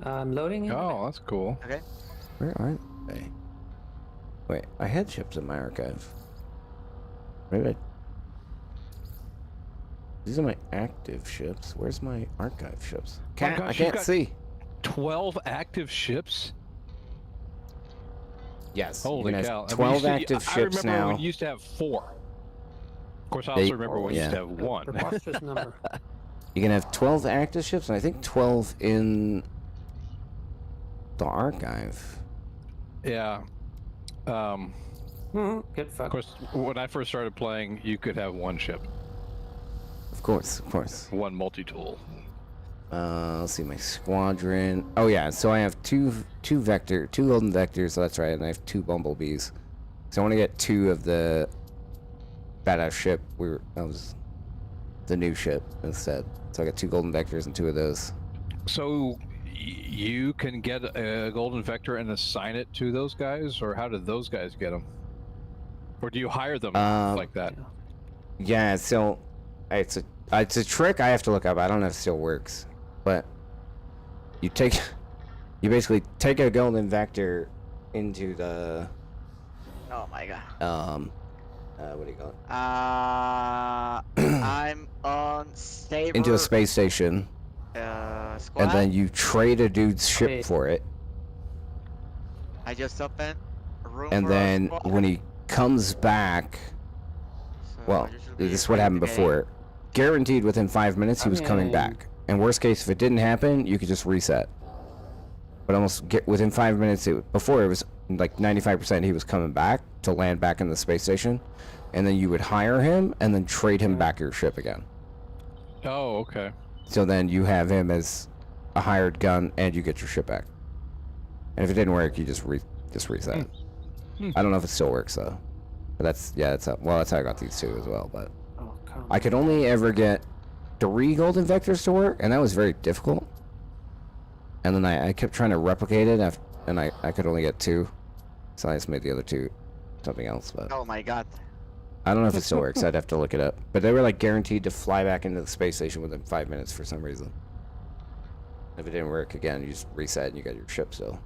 I'm loading it. Oh, that's cool. Okay. Where aren't they? Wait, I had ships in my archive. Maybe these are my active ships. Where's my archive ships? I can't see. 12 active ships? Yes. Holy you can cow. have 12 active ships now. I remember when you used to have 4. Of course, I also remember when you used to have 1. Preposterous number. You can have 12 active ships, and I think 12 in the archive. Yeah. Get fucked. Of course, when I first started playing, you could have 1 ship. Of course, of course. 1 multi-tool. Let's see my squadron. Oh yeah, so I have two golden vectors. So that's right, and I have 2 bumblebees. So I want to get 2 of the badass ship. That was the new ship instead. So I got 2 golden vectors and 2 of those. So you can get a golden vector and assign it to those guys, or how did those guys get them? Or do you hire them like that? Yeah, so it's a trick I have to look up. I don't know if it still works, but you basically take a golden vector into the Oh my god. What do you call it? I'm on Saber. Into a space station. Squad. And then you trade a dude's ship for it. I just opened a room. And for a then squad. when he comes back, So well, you should be this is what happened ready. before. Guaranteed within 5 minutes he was coming back. And worst case, if it didn't happen, you could just reset. But within 5 minutes, before it was like 95% he was coming back to land back in the space station. And then you would hire him and then trade him back your ship again. Oh, okay. So then you have him as a hired gun and you get your ship back. And if it didn't work, you just reset. I don't know if it still works though. But that's how I got these 2 as well. But I could only ever get 3 golden vectors to work, and that was very difficult. And then I kept trying to replicate it, and I could only get 2. So I just made the other 2 something else. But Oh my god. I don't know if it still works. I'd have to look it up. But they were like guaranteed to fly back into the space station within 5 minutes for some reason. If it didn't work again, you just reset and you got your ship still.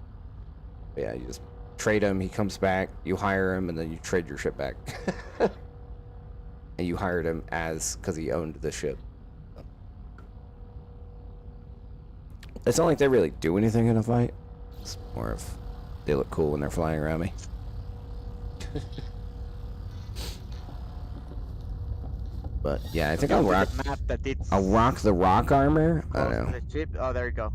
But yeah, you just trade him, he comes back, you hire him, and then you trade your ship back. And you hired him because he owned the ship. It's not like they really do anything in a fight. It's more of they look cool when they're flying around me. But yeah, I think I'll rock the rock armor. I don't know. The chip. Oh, there you go.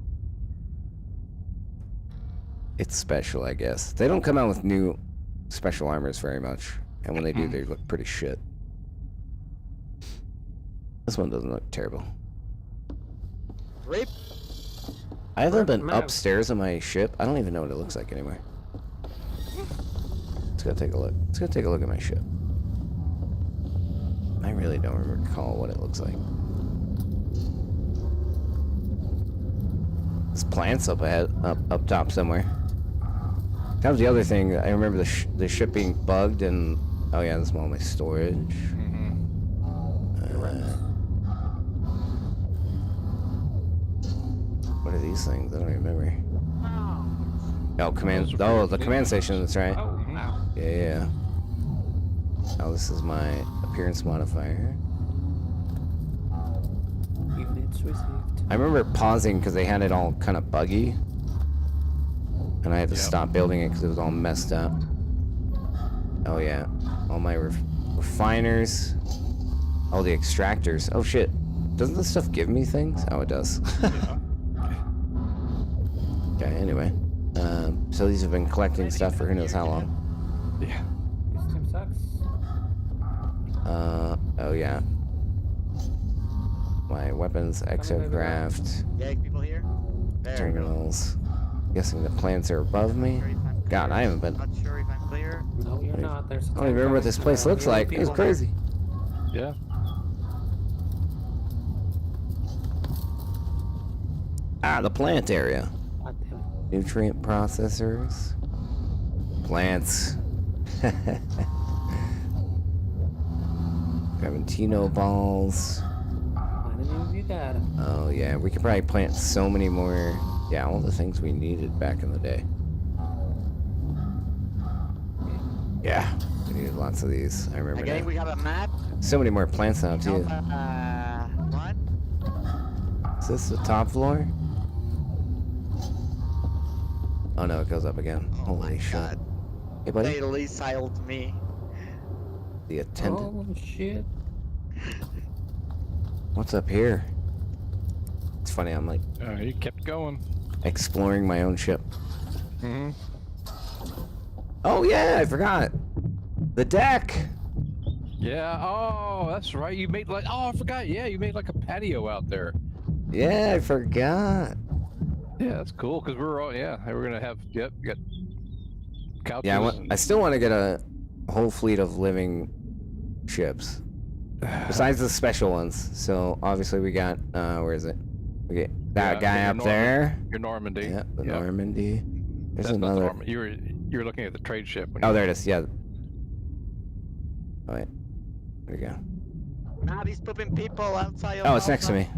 It's special, I guess. They don't come out with new special armors very much, and when they do, they look pretty shit. This one doesn't look terrible. Rip. I haven't been upstairs on my ship. I don't even know what it looks like anymore. Let's go take a look. Let's go take a look at my ship. I really don't recall what it looks like. There's plants up ahead, up top somewhere. That was the other thing. I remember the ship being bugged, and oh yeah, this is all my storage. What are these things? I don't remember. Oh, command. Oh, the command station. That's right. Yeah. Oh, this is my appearance modifier. Units received. I remember pausing because they had it all kind of buggy, and I had to stop building it because it was all messed up. Oh yeah, all my refiners, all the extractors. Oh shit, doesn't this stuff give me things? Oh, it does. Okay, anyway, so these have been collecting stuff for who knows how long. Yeah. This team sucks. Oh yeah. My weapons, exocraft, Yeah, people here. There. terminals. Guessing the plants are above me. God, I haven't been. Not sure if I'm clear. No, you're not. There's. I don't even remember what this place looks like. It was crazy. Yeah. Ah, the plant area. God damn it. Nutrient processors. Plants. Gravantino balls. You got it. Oh yeah, we could probably plant so many more. Yeah, all the things we needed back in the day. Yeah, we needed lots of these. I remember Again, now. we have a map. So many more plants now too. What? Is this the top floor? Oh no, it goes up again. Holy shit. God. Hey buddy. They resiled me. The attendant. Oh shit. What's up here? It's funny, I'm like He kept going. exploring my own ship. Oh yeah, I forgot. The deck. Yeah. Oh, that's right. You made like. Oh, I forgot. Yeah, you made like a patio out there. Yeah, I forgot. Yeah, that's cool because we're all we're gonna have you got couches. Yeah, I and- still want to get a whole fleet of living ships. Besides the special ones. So obviously we got where is it? We get that guy up there. Your Normandy. Yeah, the Normandy. There's That's another. not the Normandy. You were looking at the trade ship. When Oh, you there it is. Yeah. Oh, wait. There you go. Now he's pooping people outside of Oh, it's next to me.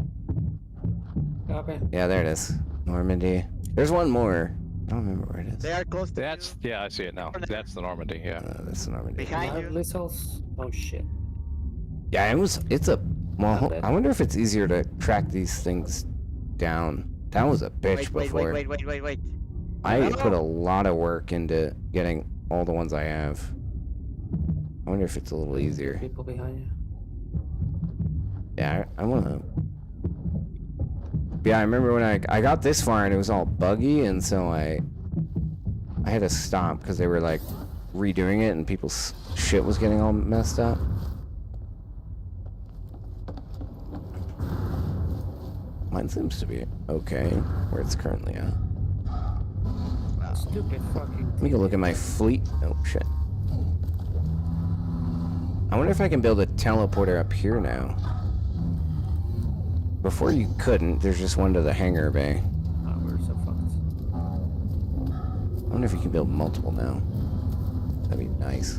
Copy. Yeah, there it is. Normandy. There's one more. I don't remember where it is. They are close to That's I see it now. That's the Normandy. Yeah. That's the Normandy. behind you. Missiles. Oh shit. Yeah, it's a. Well, Not bad. I wonder if it's easier to track these things down. That was a bitch before. Wait. I put a lot of work into getting all the ones I have. I wonder if it's a little easier. People behind you. Yeah, I wanna. Yeah, I remember when I got this far and it was all buggy, and so I had to stop because they were like redoing it and people's shit was getting all messed up. Mine seems to be okay where it's currently at. Stupid fucking. Let me go look at my fleet. Oh shit. I wonder if I can build a teleporter up here now. Before you couldn't, there's just one to the hangar bay. Oh, we're so fucked. I wonder if you can build multiple now. That'd be nice.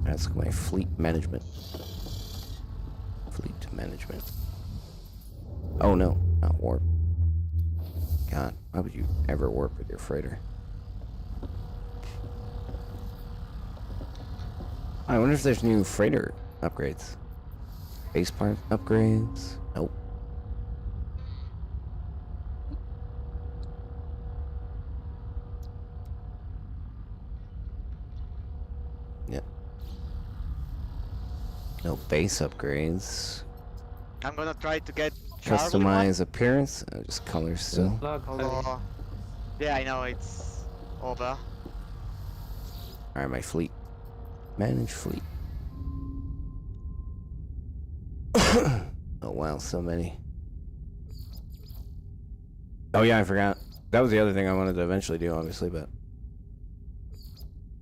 That's my fleet management. Fleet management. Oh no, not warp. God, why would you ever warp with your freighter? I wonder if there's new freighter upgrades. Base part upgrades? Nope. Yep. No base upgrades. I'm gonna try to get Charlie one. Customize appearance. Just colors still. Oh, yeah, I know it's over. Alright, my fleet. Manage fleet. Oh wow, so many. Oh yeah, I forgot. That was the other thing I wanted to eventually do, obviously, but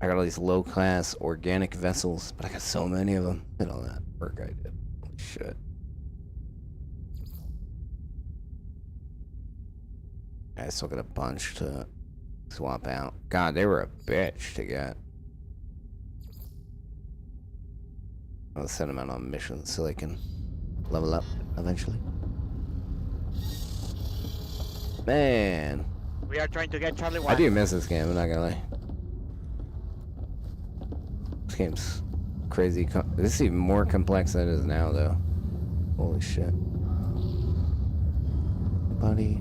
I got all these low-class organic vessels, but I got so many of them. And all that work I did. Holy shit. I still got a bunch to swap out. God, they were a bitch to get. I'll send them out on missions so they can level up eventually. Man, We are trying to get Charlie one. I do miss this game, I'm not gonna lie. This game's crazy. This is even more complex than it is now, though. Holy shit. Buddy.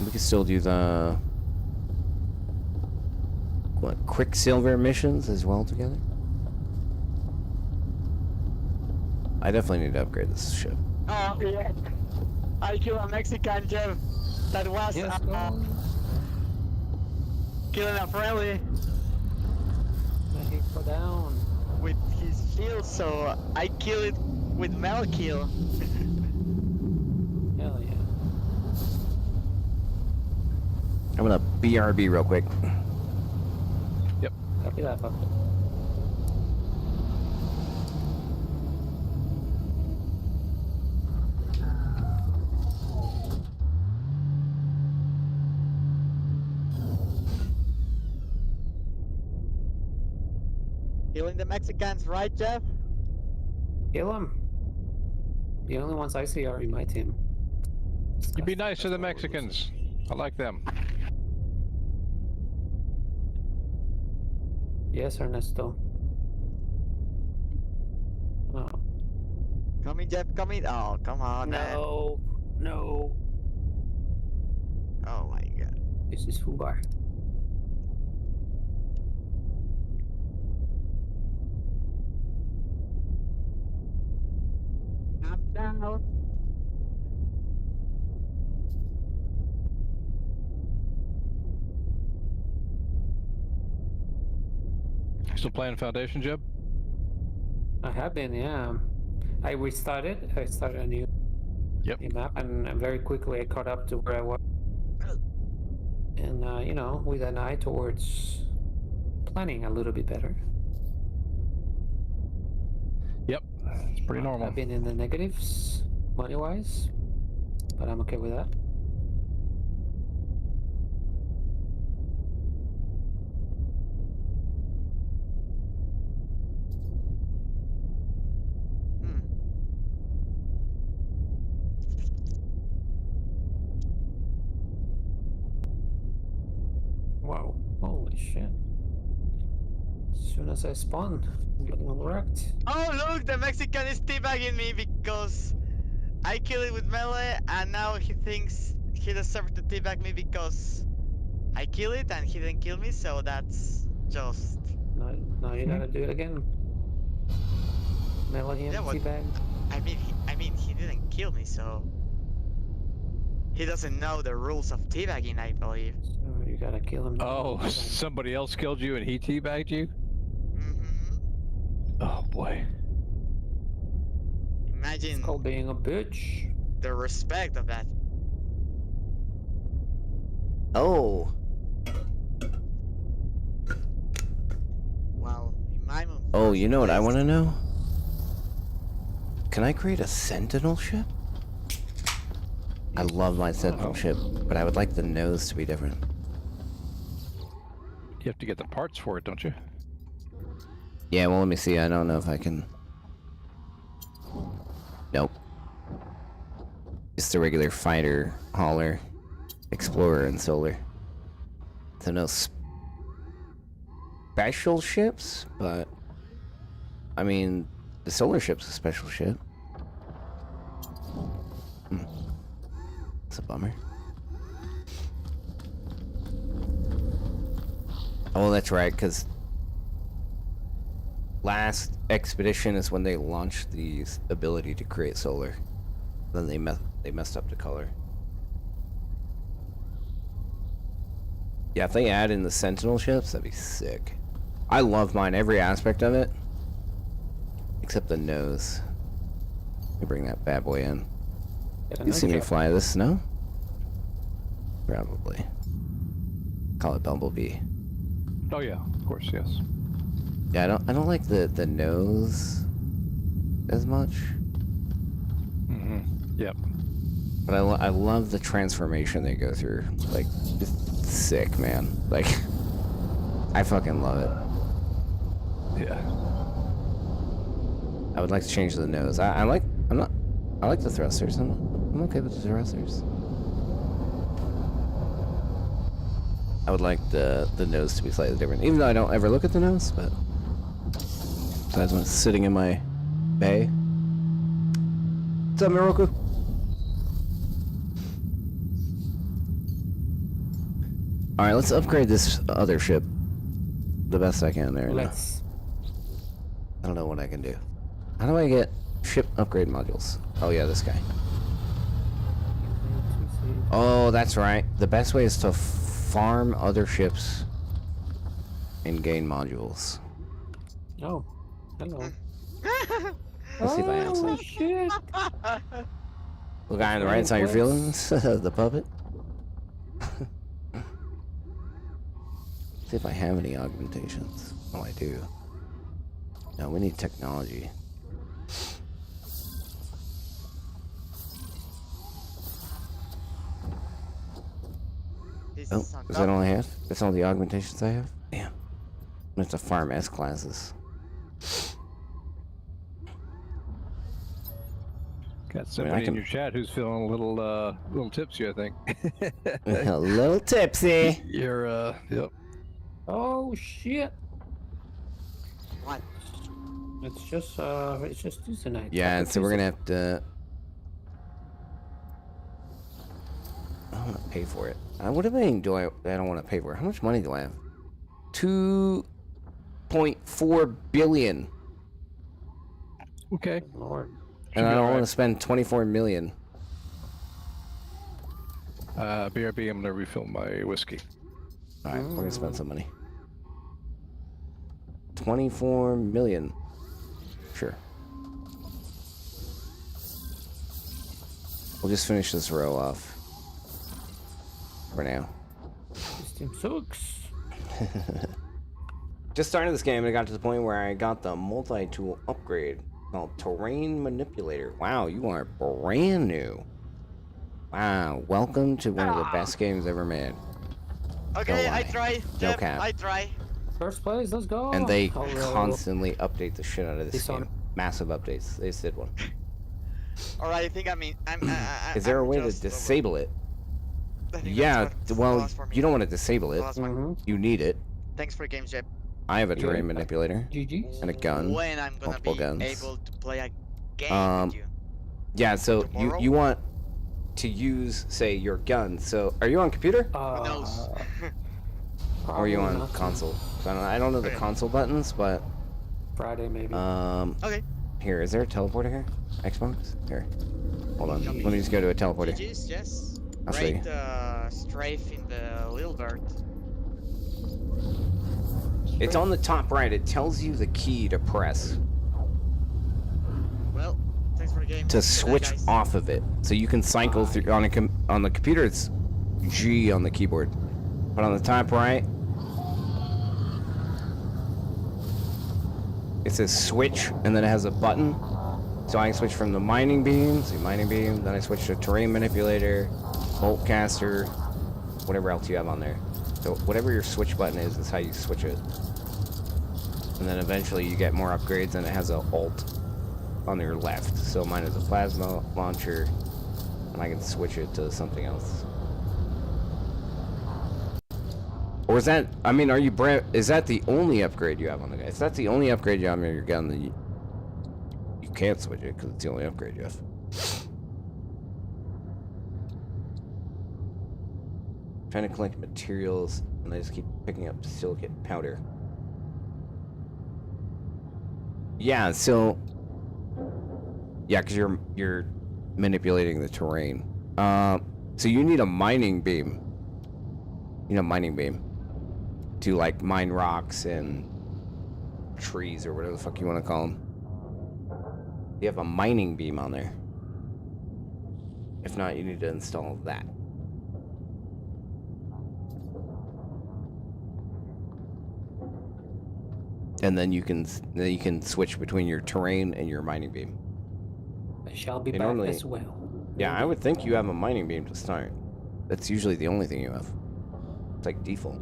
We can still do the Quicksilver missions as well together. I definitely need to upgrade this ship. Oh yeah. I killed a Mexican, Jeff. That was killing a friendly Go down. with his shield, so I kill it with metal kill. Hell yeah. I'm gonna BRB real quick. Yep. Copy that, fuck. Killing the Mexicans, right, Jeff? Kill him. The only ones I see are in my team. You be nice to the Mexicans. I like them. Yes, Ernesto. Oh. Come in, Jeff, come in. Oh, come on, man. No. No. Oh my god. This is Fubar. I'm down. Still playing Foundation, Jeb? I have been, yeah. I restarted. I started a new map, and very quickly I caught up to where I was. And you know, with an eye towards planning a little bit better. Yep, it's pretty normal. I've been in the negatives, money-wise, but I'm okay with that. Wow, holy shit. As soon as I spawn, I'm getting wrecked. Oh look, the Mexican is teabagging me because I killed it with melee, and now he thinks he deserves to teabag me because I killed it and he didn't kill me, so that's just... No, you gotta do it again. Melee him, Yeah, but teabag. I mean, he didn't kill me, so he doesn't know the rules of teabagging, I believe. So you gotta kill him. Oh, somebody else killed you and he teabagged you? Mm-hmm. Oh boy. Imagine It's called being a bitch. the respect of that. Oh. Wow, in my moon. Oh, you know what I want to know? Can I create a sentinel ship? I love my sentinel ship, but I would like the nose to be different. You have to get the parts for it, don't you? Yeah, well, let me see. I don't know if I can... Nope. Just a regular fighter, hauler, explorer, and solar. So no special ships, but... I mean, the solar ship's a special ship. That's a bummer. Oh, that's right, because last expedition is when they launched the ability to create solar. Then they messed up the color. Yeah, if they add in the Sentinel ships, that'd be sick. I love mine, every aspect of it. Except the nose. Let me bring that bad boy in. You see me fly this snow? Probably. Call it Bumblebee. Oh yeah, of course, yes. Yeah, I don't like the nose as much. Mm-hmm. Yep. But I love the transformation they go through. Like, it's sick, man. Like, I fucking love it. Yeah. I would like to change the nose. I like the thrusters. I'm okay with the thrusters. I would like the nose to be slightly different, even though I don't ever look at the nose. But besides when it's sitting in my bay. What's up, Miroku? All right, let's upgrade this other ship the best I can there. Let's. I don't know what I can do. How do I get ship upgrade modules? Oh yeah, this guy. Oh, that's right. The best way is to farm other ships and gain modules. Oh, hello. Let's see if I answer. Oh shit! The guy on the right side, your feelings? The puppet? See if I have any augmentations. Oh, I do. No, we need technology. Oh, is that all I have? That's all the augmentations I have? Damn. I'm gonna have to farm S classes. Got somebody in your chat who's feeling a little tipsy, I think. A little tipsy. You're, yep. Oh shit! What? It's just Tuesday night. Yeah, Taco so we're Tuesday. gonna have to... I don't want to pay for it. What do I mean I don't want to pay for it? How much money do I have? 2.4 billion. Okay. Lord. And I don't want to spend 24 million. BRB, I'm gonna refill my whiskey. Alright, we're gonna spend some money. 24 million. Sure. We'll just finish this row off for now. This team sucks. Just started this game and I got to the point where I got the multi-tool upgrade called Terrain Manipulator. Wow, you are brand new. Wow, welcome to one of the best games ever made. Okay, I try. No Jeff, cap. I try. First place, let's go. And they Hello. constantly update the shit out of this This game. one. Massive updates. They just did one. Alright, I think I'm. Is there a I'm way to just disable it? I think Yeah, that's what well, lost for me. you don't want to disable it. Lost my- You need it. Thanks for games, Jeff. I have a You terrain got it. manipulator GG. and a gun. When I'm gonna multiple be guns. able to play a game with you? Yeah, so Tomorrow? you want to use, say, your gun. So, are you on computer? Who knows? Or are you on not. console? So I don't know the Okay. console buttons, but Friday maybe. Okay. here, is there a teleporter here? Xbox? Here. Hold on. Let me just go to a teleporter. GG's, yes. I'll show you. Great strafe in the little bird. It's on the top right. It tells you the key to press Well, thanks for the game. to Good night, switch guys. off of it. So you can cycle through on on the computer. It's G on the keyboard, but on the top right, it says switch, and then it has a button. So I can switch from the mining beam, see mining beam, then I switch to terrain manipulator, bolt caster, whatever else you have on there. So whatever your switch button is how you switch it. And then eventually you get more upgrades, and it has a alt on your left. So mine is a plasma launcher, and I can switch it to something else. Or is that, I mean, is that the only upgrade you have on the gun? If that's the only upgrade you have on your gun, then you can't switch it because it's the only upgrade you have. Trying to collect materials, and I just keep picking up silicate powder. Yeah, so yeah, because you're manipulating the terrain. So you need a mining beam. You know, mining beam to like mine rocks and trees or whatever the fuck you want to call them. You have a mining beam on there. If not, you need to install that. And then you can switch between your terrain and your mining beam. I shall be They back normally- as well. Yeah, I would think you have a mining beam to start. That's usually the only thing you have. It's like default.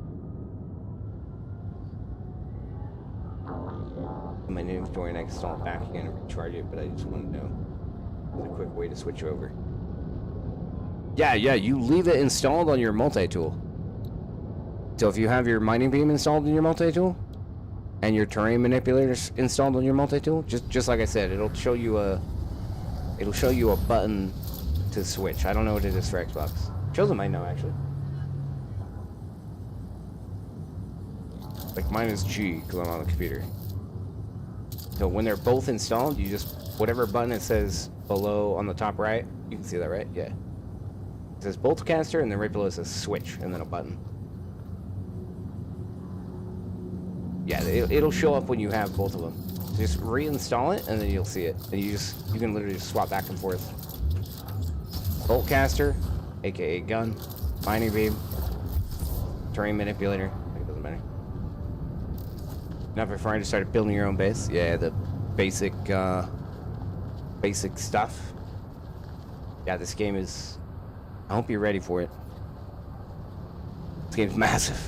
My inventory, and I can install it back again and recharge it, but I just want to know the quick way to switch over. Yeah, you leave it installed on your multi-tool. So if you have your mining beam installed in your multi-tool, and your terrain manipulators installed on your multi-tool, just like I said, it'll show you a button to switch. I don't know what it is for Xbox. Chosen might know actually. Like mine is G because I'm on the computer. So when they're both installed, you just whatever button it says below on the top right, you can see that, right? Yeah. It says bolt caster, and then right below it says switch, and then a button. Yeah, it'll show up when you have both of them. Just reinstall it, and then you'll see it. And you can literally just swap back and forth. Bolt caster, aka gun, mining beam, terrain manipulator. It doesn't matter. Now, before I just started building your own base, yeah, the basic stuff. Yeah, this game is. I hope you're ready for it. This game's massive.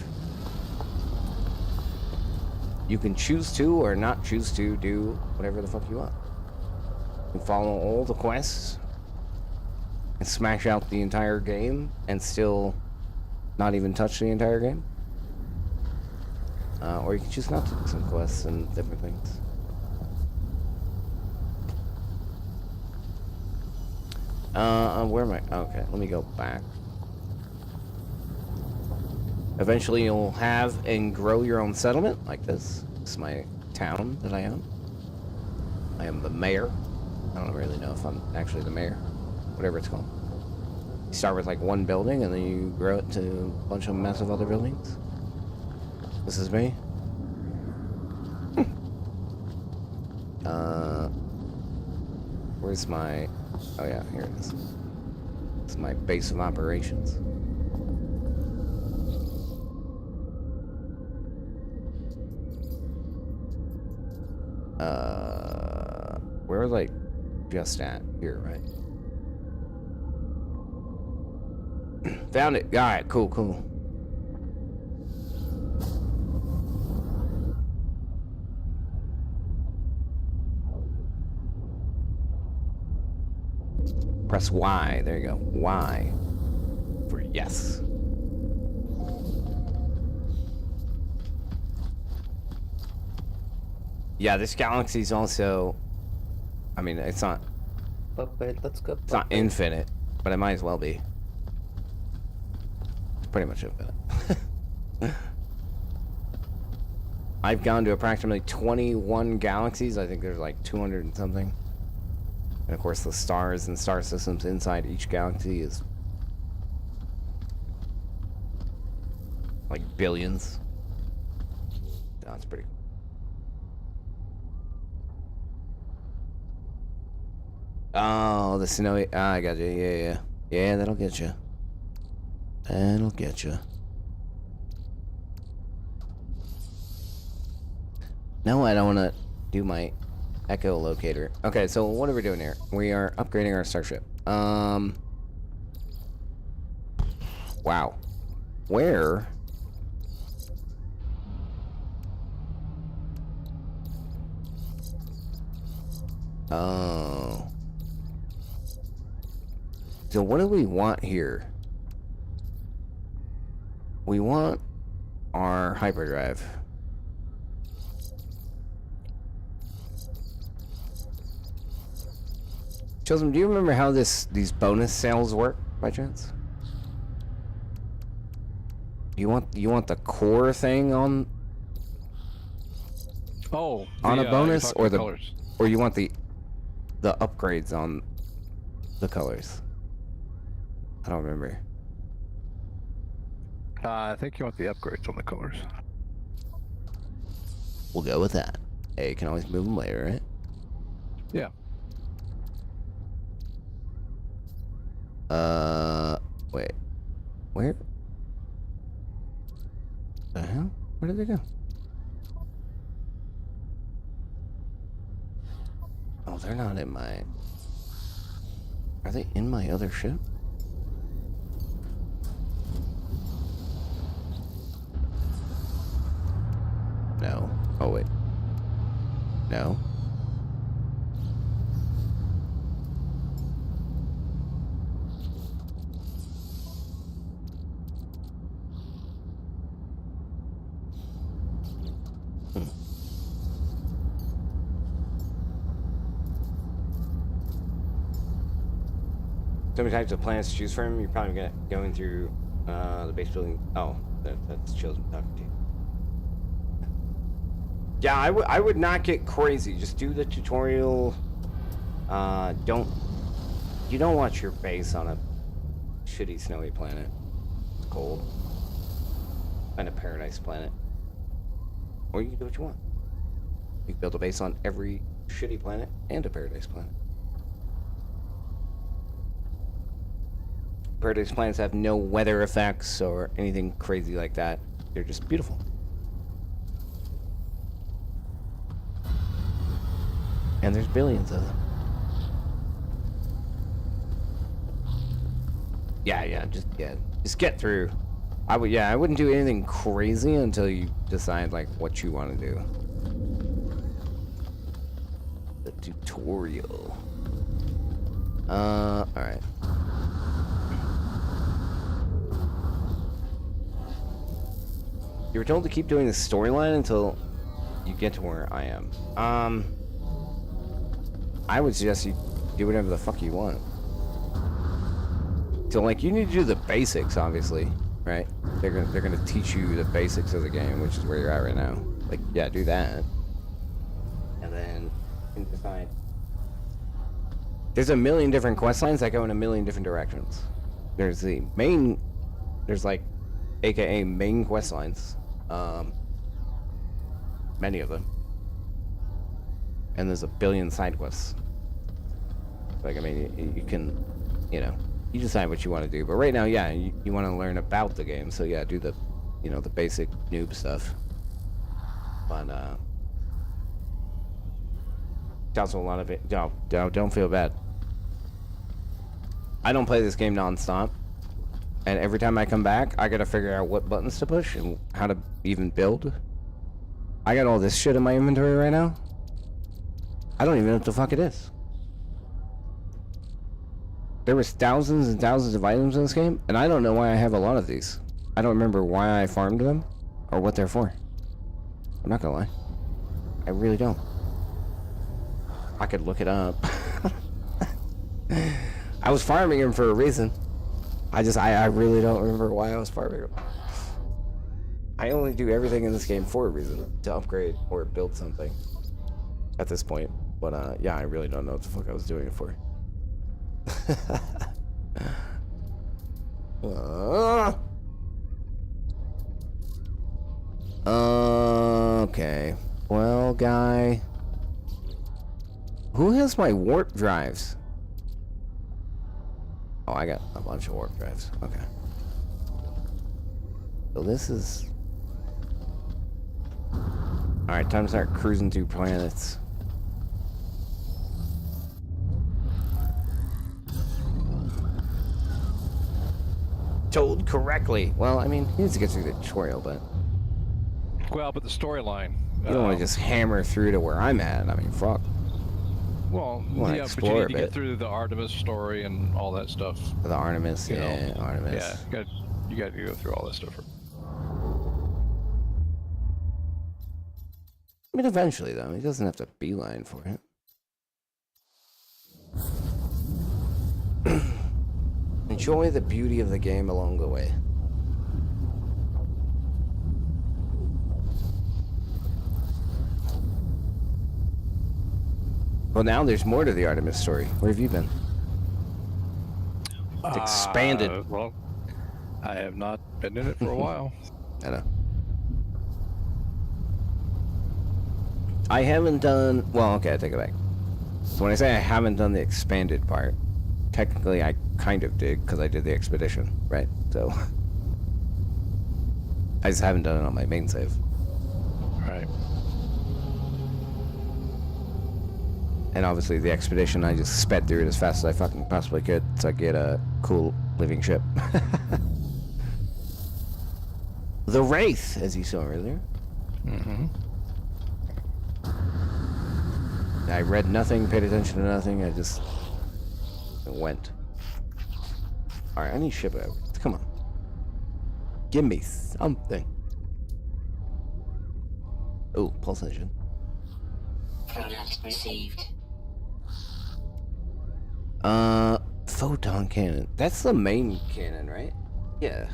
You can choose to or not choose to do whatever the fuck you want. You can follow all the quests and smash out the entire game and still not even touch the entire game. Or you can choose not to do some quests and different things. Where am I? Okay, let me go back. Eventually you'll have and grow your own settlement like this. This is my town that I own. I am the mayor. I don't really know if I'm actually the mayor. Whatever it's called. You start with like one building and then you grow it to a bunch of massive other buildings. This is me. Where's my... Oh yeah, here it is. It's my base of operations. Where was I just at? Here, right? Found it. Alright, cool, cool. Press Y. There you go. Y. For yes. Yeah, this galaxy's also... I mean, it's not... Let's go. It's not infinite, but it might as well be. It's pretty much infinite. I've gone to approximately 21 galaxies. I think there's like 200 and something. And of course, the stars and star systems inside each galaxy is like billions. That's pretty cool. Oh, the snowy... I got you. Yeah, yeah. Yeah, that'll get you. That'll get you. No, I don't want to do my echolocator. Okay, so what are we doing here? We are upgrading our starship. Wow. Where? Oh. So what do we want here? We want our hyperdrive. Chilsum, do you remember how these bonus sales work by chance? You want the core thing on a bonus or the colors. or you want the upgrades on the colors? I don't remember. I think you want the upgrades on the colors. We'll go with that. Hey, you can always move them later, right? Yeah. Wait. Where? The hell? Where did they go? Oh, they're not in my... Are they in my other ship? No. Oh, wait. No. So many types of planets to choose from. You're probably going through the base building. Oh, that's Chills talking to you. Yeah, I would not get crazy. Just do the tutorial. You don't want your base on a shitty snowy planet. It's cold. And a paradise planet. Or you can do what you want. You can build a base on every shitty planet and a paradise planet. Paradise planets have no weather effects or anything crazy like that. They're just beautiful. And there's billions of them. Yeah, just get through. I wouldn't do anything crazy until you decide like what you want to do. The tutorial. All right. You were told to keep doing the storyline until you get to where I am. I would suggest you do whatever the fuck you want. So like you need to do the basics, obviously, right? They're gonna teach you the basics of the game, which is where you're at right now. Like, yeah, do that. And then you can decide. There's a million different quest lines that go in a million different directions. There's the main, there's like, AKA main quest lines. Many of them. and there's a billion side quests. Like, I mean, you can, you know, you decide what you want to do. But right now, yeah, you want to learn about the game. So yeah, do the, you know, the basic noob stuff. But it's also a lot of it. Don't feel bad. I don't play this game nonstop, and every time I come back, I gotta figure out what buttons to push and how to even build. I got all this shit in my inventory right now. I don't even know what the fuck it is. There was thousands and thousands of items in this game, and I don't know why I have a lot of these. I don't remember why I farmed them, or what they're for. I'm not gonna lie. I really don't. I could look it up. I was farming him for a reason. I really don't remember why I was farming him. I only do everything in this game for a reason. To upgrade or build something. At this point. But yeah, I really don't know what the fuck I was doing it for. Okay. Well, guy. Who has my warp drives? Oh, I got a bunch of warp drives. Okay. So this is... Alright, time to start cruising through planets. Told correctly. Well, I mean, he needs to get through the tutorial, but... Well, but the storyline... You don't want to just hammer through to where I'm at. I mean, fuck. Well, yeah, but you need to get through the Artemis story and all that stuff. The Artemis, yeah, Artemis. Yeah, you got to go through all that stuff. I mean, eventually, though. He doesn't have to beeline for it. Enjoy the beauty of the game along the way. Well, now there's more to the Artemis story. Where have you been? It's expanded. Well, I have not been in it for a while. I know. I haven't done... Well, okay, I take it back. So when I say I haven't done the expanded part, technically I kind of did, because I did the expedition, right? So... I just haven't done it on my main save. Right. And obviously the expedition, I just sped through it as fast as I fucking possibly could to get a cool living ship. The Wraith, as you saw earlier. Mm-hmm. I read nothing, paid attention to nothing, I just went. Alright, I need ship out. Come on. Give me something. Oh, pulse engine. Product received. Photon cannon. That's the main cannon, right? Yeah.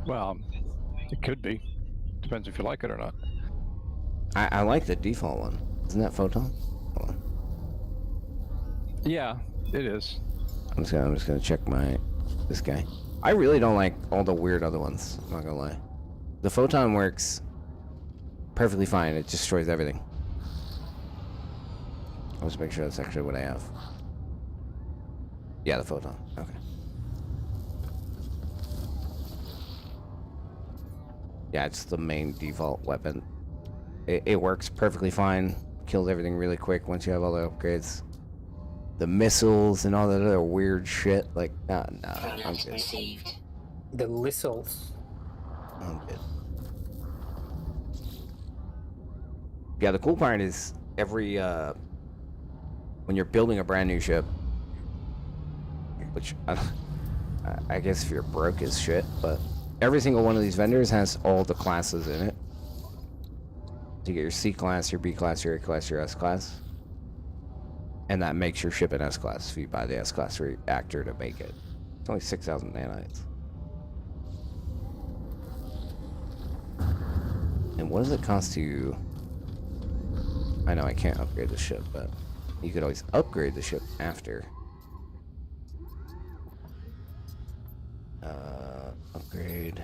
Well, it could be. Depends if you like it or not. I like the default one. Isn't that photon? Hold on. Yeah, it is. I'm just gonna check this guy. I really don't like all the weird other ones. I'm not gonna lie. The photon works perfectly fine. It destroys everything. I'll just make sure that's actually what I have. Yeah, the photon. Okay. Yeah, it's the main default weapon. It works perfectly fine. Kills everything really quick once you have all the upgrades. The missiles and all that other weird shit. Like, nah, I'm good. Received. The missiles. I'm good. Yeah, the cool part is every, when you're building a brand new ship, which I guess if you're broke as shit, but every single one of these vendors has all the classes in it. So you get your C class, your B class, your A class, your S class. And that makes your ship an S class if you buy the S class reactor to make it. It's only 6,000 nanites. And what does it cost to... I know I can't upgrade the ship, but you could always upgrade the ship after. Upgrade.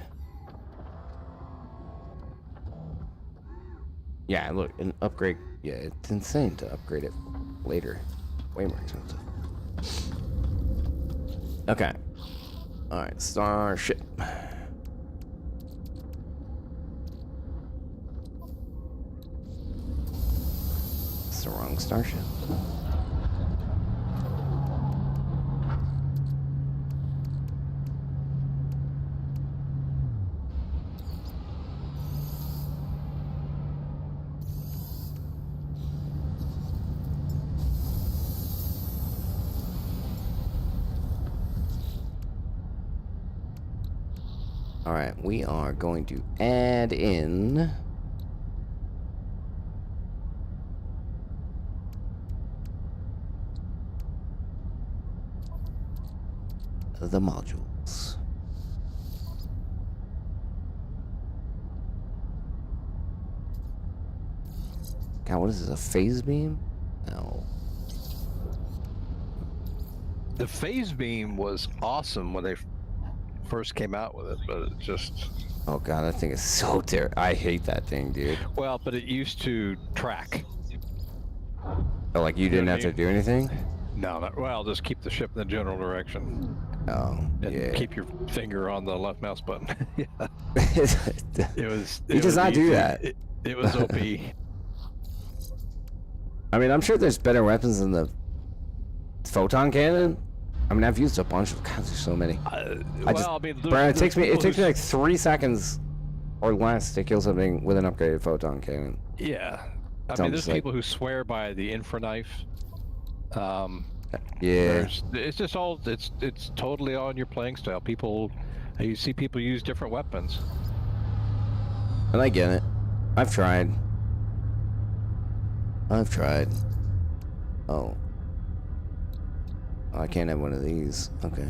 Yeah, look, an upgrade. Yeah, it's insane to upgrade it later. Way more expensive. Okay. Alright, Starship. It's the wrong Starship. Alright, we are going to add in the modules. God, what is this, a phase beam? No. The phase beam was awesome when they first came out with it, but it just... Oh god, that thing is so terrible. I hate that thing, dude. Well, but it used to track. Oh, like you didn't have to do anything? No, not, well, just keep the ship in the general direction. Oh, and yeah. keep your finger on the left mouse button. Yeah. It was... He does not do that. It was OP. I mean, I'm sure there's better weapons than the photon cannon. I mean, I've used a bunch of. God, there's so many. Brian, it takes me like 3 seconds or less to kill something with an upgraded photon cannon. Yeah, I mean, there's people who swear by the infra knife. Yeah. It's just all. It's totally on your playing style. You see people use different weapons. And I get it. I've tried. Oh. I can't have one of these. Okay.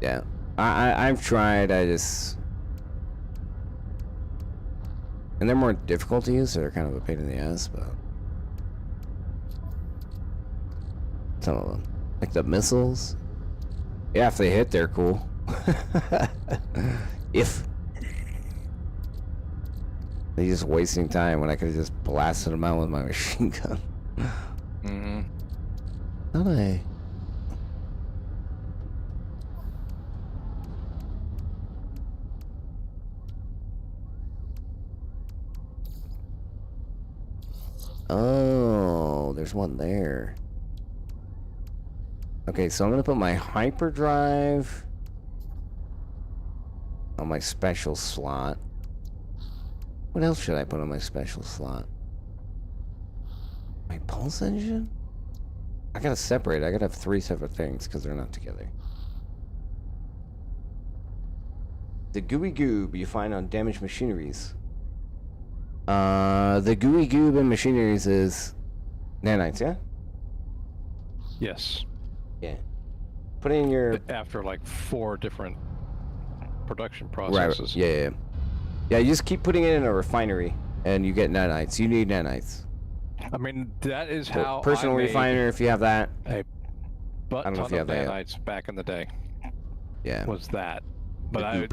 Yeah. I've tried, and they're more difficult to use, so they're kind of a pain in the ass, but some of them. Like the missiles. Yeah, if they hit, they're cool. If they're just wasting time when I could have just blasted them out with my machine gun. Mm-hmm. Not I. Oh, there's one there. Okay, so I'm gonna put my hyperdrive on my special slot. What else should I put on my special slot? My pulse engine? I gotta separate. I gotta have 3 separate things because they're not together. The gooey goob you find on damaged machineries. The gooey goob in machineries is nanites, yeah? Yes. Yeah. Put it in your... After like 4 different production processes. Right, yeah. Yeah, you just keep putting it in a refinery, and you get nanites. You need nanites. I mean, that is how personal I made refiner, if you have that. A butt I don't know if you have that nanites back in the day. Yeah. Was that. But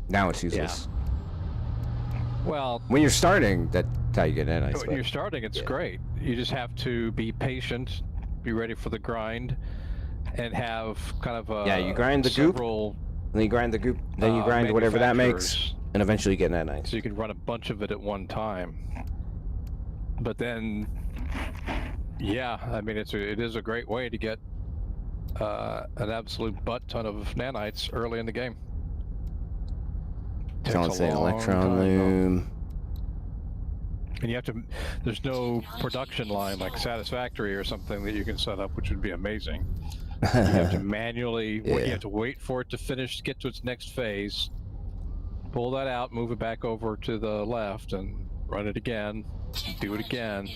now it's useless. Yeah. Well... When you're starting, that's how you get nanites. When you're starting, it's great. You just have to be patient, be ready for the grind, and have kind of a... Yeah, you grind the goop, and then you grind the goop, then you grind whatever that makes, and eventually you get nanites. So you can run a bunch of it at one time. But then, yeah, I mean, it is a great way to get an absolute butt ton of nanites early in the game. Don't say electron loom. And you have to, there's no production line like Satisfactory or something that you can set up, which would be amazing. You have to manually, you have to wait for it to finish, get to its next phase, pull that out, move it back over to the left, and run it again, do it again,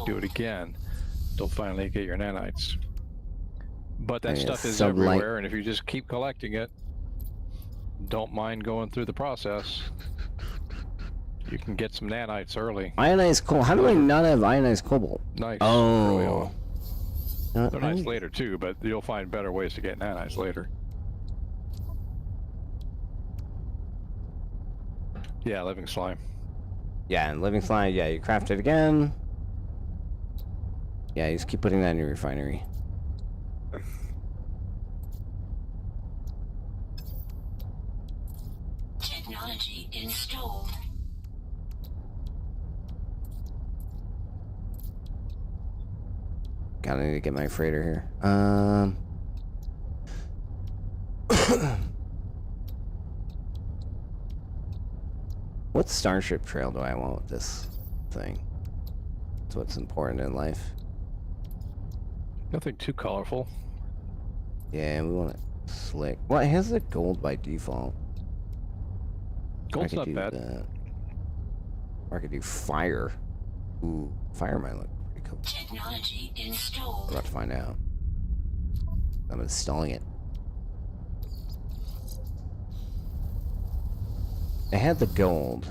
do it again, until finally you get your nanites. But that stuff is everywhere, and if you just keep collecting it, don't mind going through the process, you can get some nanites early. Ionized cobalt. How do I not have ionized cobalt? Nice. Oh. They're nice later too, but you'll find better ways to get nanites later. Yeah, living slime. Yeah, and living slime, yeah, you craft it again. Yeah, you just keep putting that in your refinery. Technology installed. Gotta need to get my freighter here. What starship trail do I want with this thing? That's what's important in life. Nothing too colorful. Yeah, we want it slick. Well, it has the gold by default. Gold's I could not do bad. that. Or I could do fire. Ooh, fire might look pretty cool. Technology installed. We're about to find out. I'm installing it. I had the gold.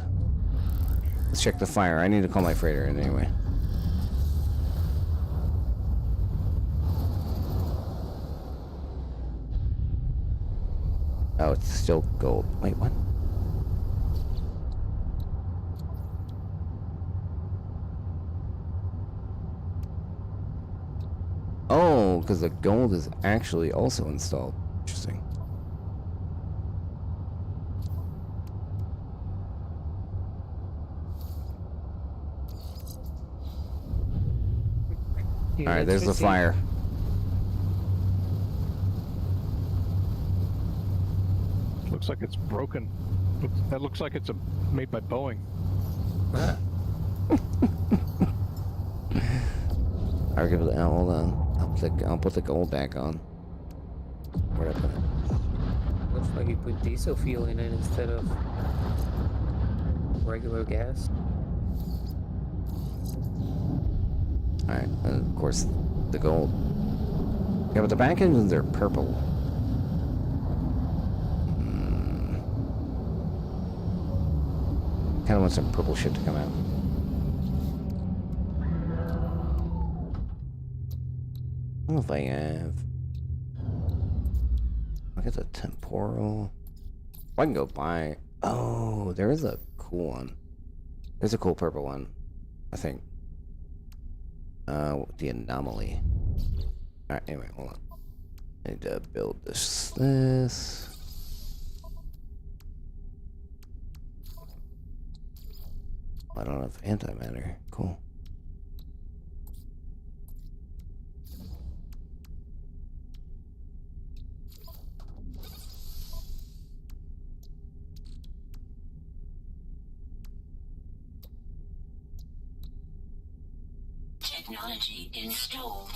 Let's check the fire. I need to call my freighter in anyway. Oh, it's still gold. Wait, what? Oh, because the gold is actually also installed. Interesting. Alright, there's the fire. Looks like it's broken. That looks like it's made by Boeing. Alright, hold on. I'll put the gold back on. Where'd I put it? Looks like you put diesel fuel in it instead of regular gas. Alright, and of course, the gold. Yeah, but the back engines are purple. Kind of want some purple shit to come out. I don't know if I have. Look at the temporal. I can go buy. Oh, there is a cool one. There's a cool purple one, I think. The anomaly. Alright, anyway, hold on. I need to build this. I don't have antimatter. Cool. Technology installed.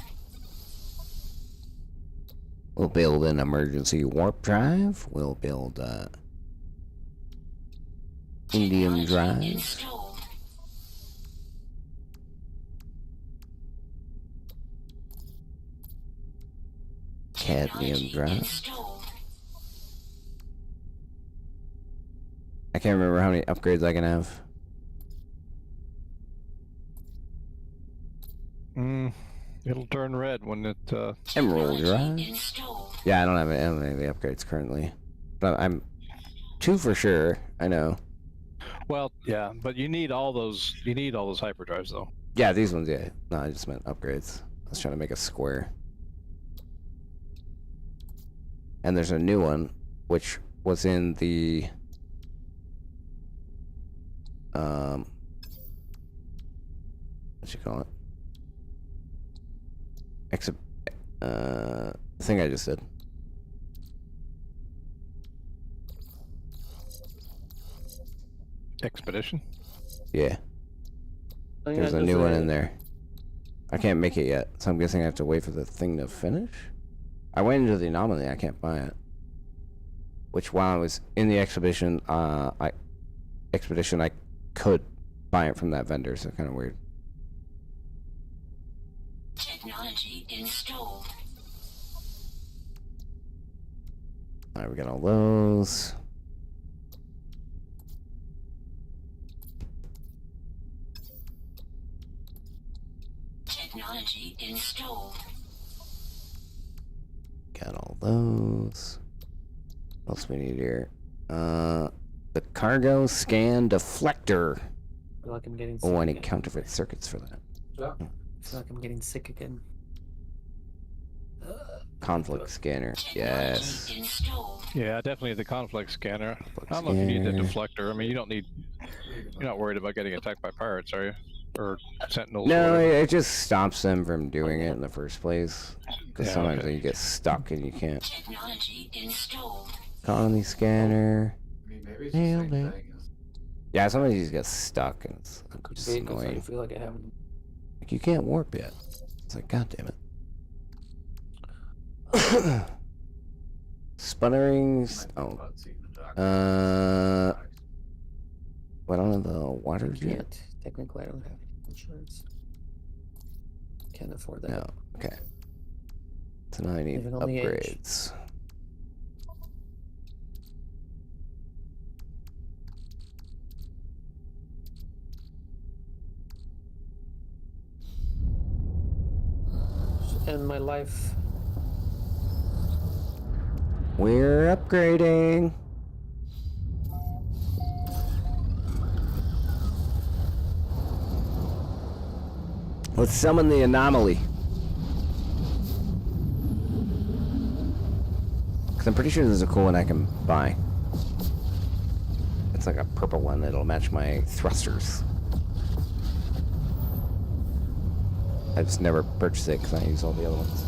We'll build an emergency warp drive. We'll build indium drives. Cadmium drive. I can't remember how many upgrades I can have. It'll turn red when it. Emerald drive. Yeah, I don't have any of the upgrades currently, but I'm 2 for sure. I know. Well, yeah, but you need all those. You need all those hyperdrives, though. Yeah, these ones. Yeah. No, I just meant upgrades. I was trying to make a square. And there's a new one, which was in the what you call it? Thing I just said. Expedition? Yeah. Oh, yeah, There's a new one in there. I can't make it yet, so I'm guessing I have to wait for the thing to finish. I went into the anomaly, I can't buy it. Which while I was in the expedition, I could buy it from that vendor, so kind of weird. Technology installed. Alright, we got all those. Technology installed. Got all those. What else we need here? The cargo scan deflector. I feel like I'm getting sick. Oh, I need again. counterfeit circuits for that. I feel like I'm getting sick again. Conflict scanner. Yes. Yeah, definitely the conflict scanner. I don't know if you need the deflector. I mean, you don't need. You're not worried about getting attacked by pirates, are you? Or sentinels? No, or whatever. it just stops them from doing it in the first place. Because Yeah, sometimes okay. you get stuck and you can't. Technology installed. Economy scanner. I mean, maybe it's the Nailed same it. thing. Yeah, sometimes you just get stuck and it's just Vehicles, I annoying. feel like I haven't. Like, you can't warp yet. It's like, god damn it. Sputterings. Oh. What on the water I jet? can't. Technically, I don't have any insurance. Can't afford that. No. Okay. So now I need Living on the edge. upgrades. And my life. We're upgrading. Let's summon the anomaly. Because I'm pretty sure there's a cool one I can buy. It's like a purple one that'll match my thrusters. I just never purchased it because I use all the other ones.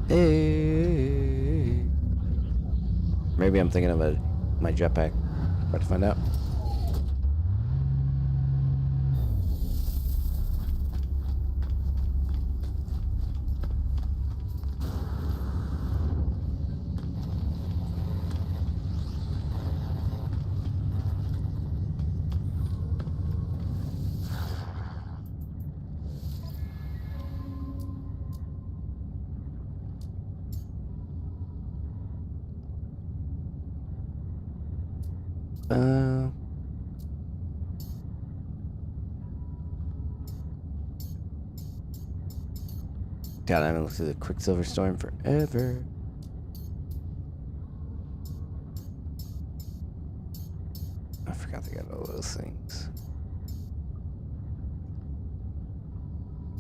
Hey. Maybe I'm thinking of my jetpack. About to find out. God, I haven't looked through the Quicksilver Storm forever. I forgot they got all those things.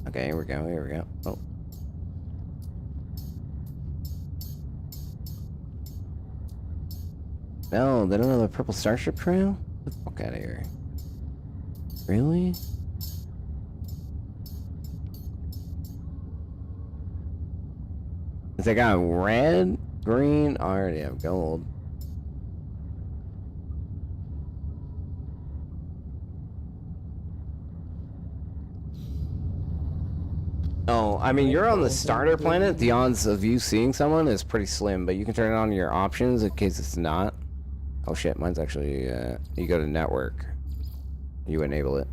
Okay, here we go, here we go. Oh. No, they don't have a purple Starship Trail? Get the fuck out of here. Really? They got red, green, I already have gold. Oh, I mean, you're on the starter planet. The odds of you seeing someone is pretty slim, but you can turn it on your options in case it's not. Oh shit, mine's actually, you go to network. You enable it.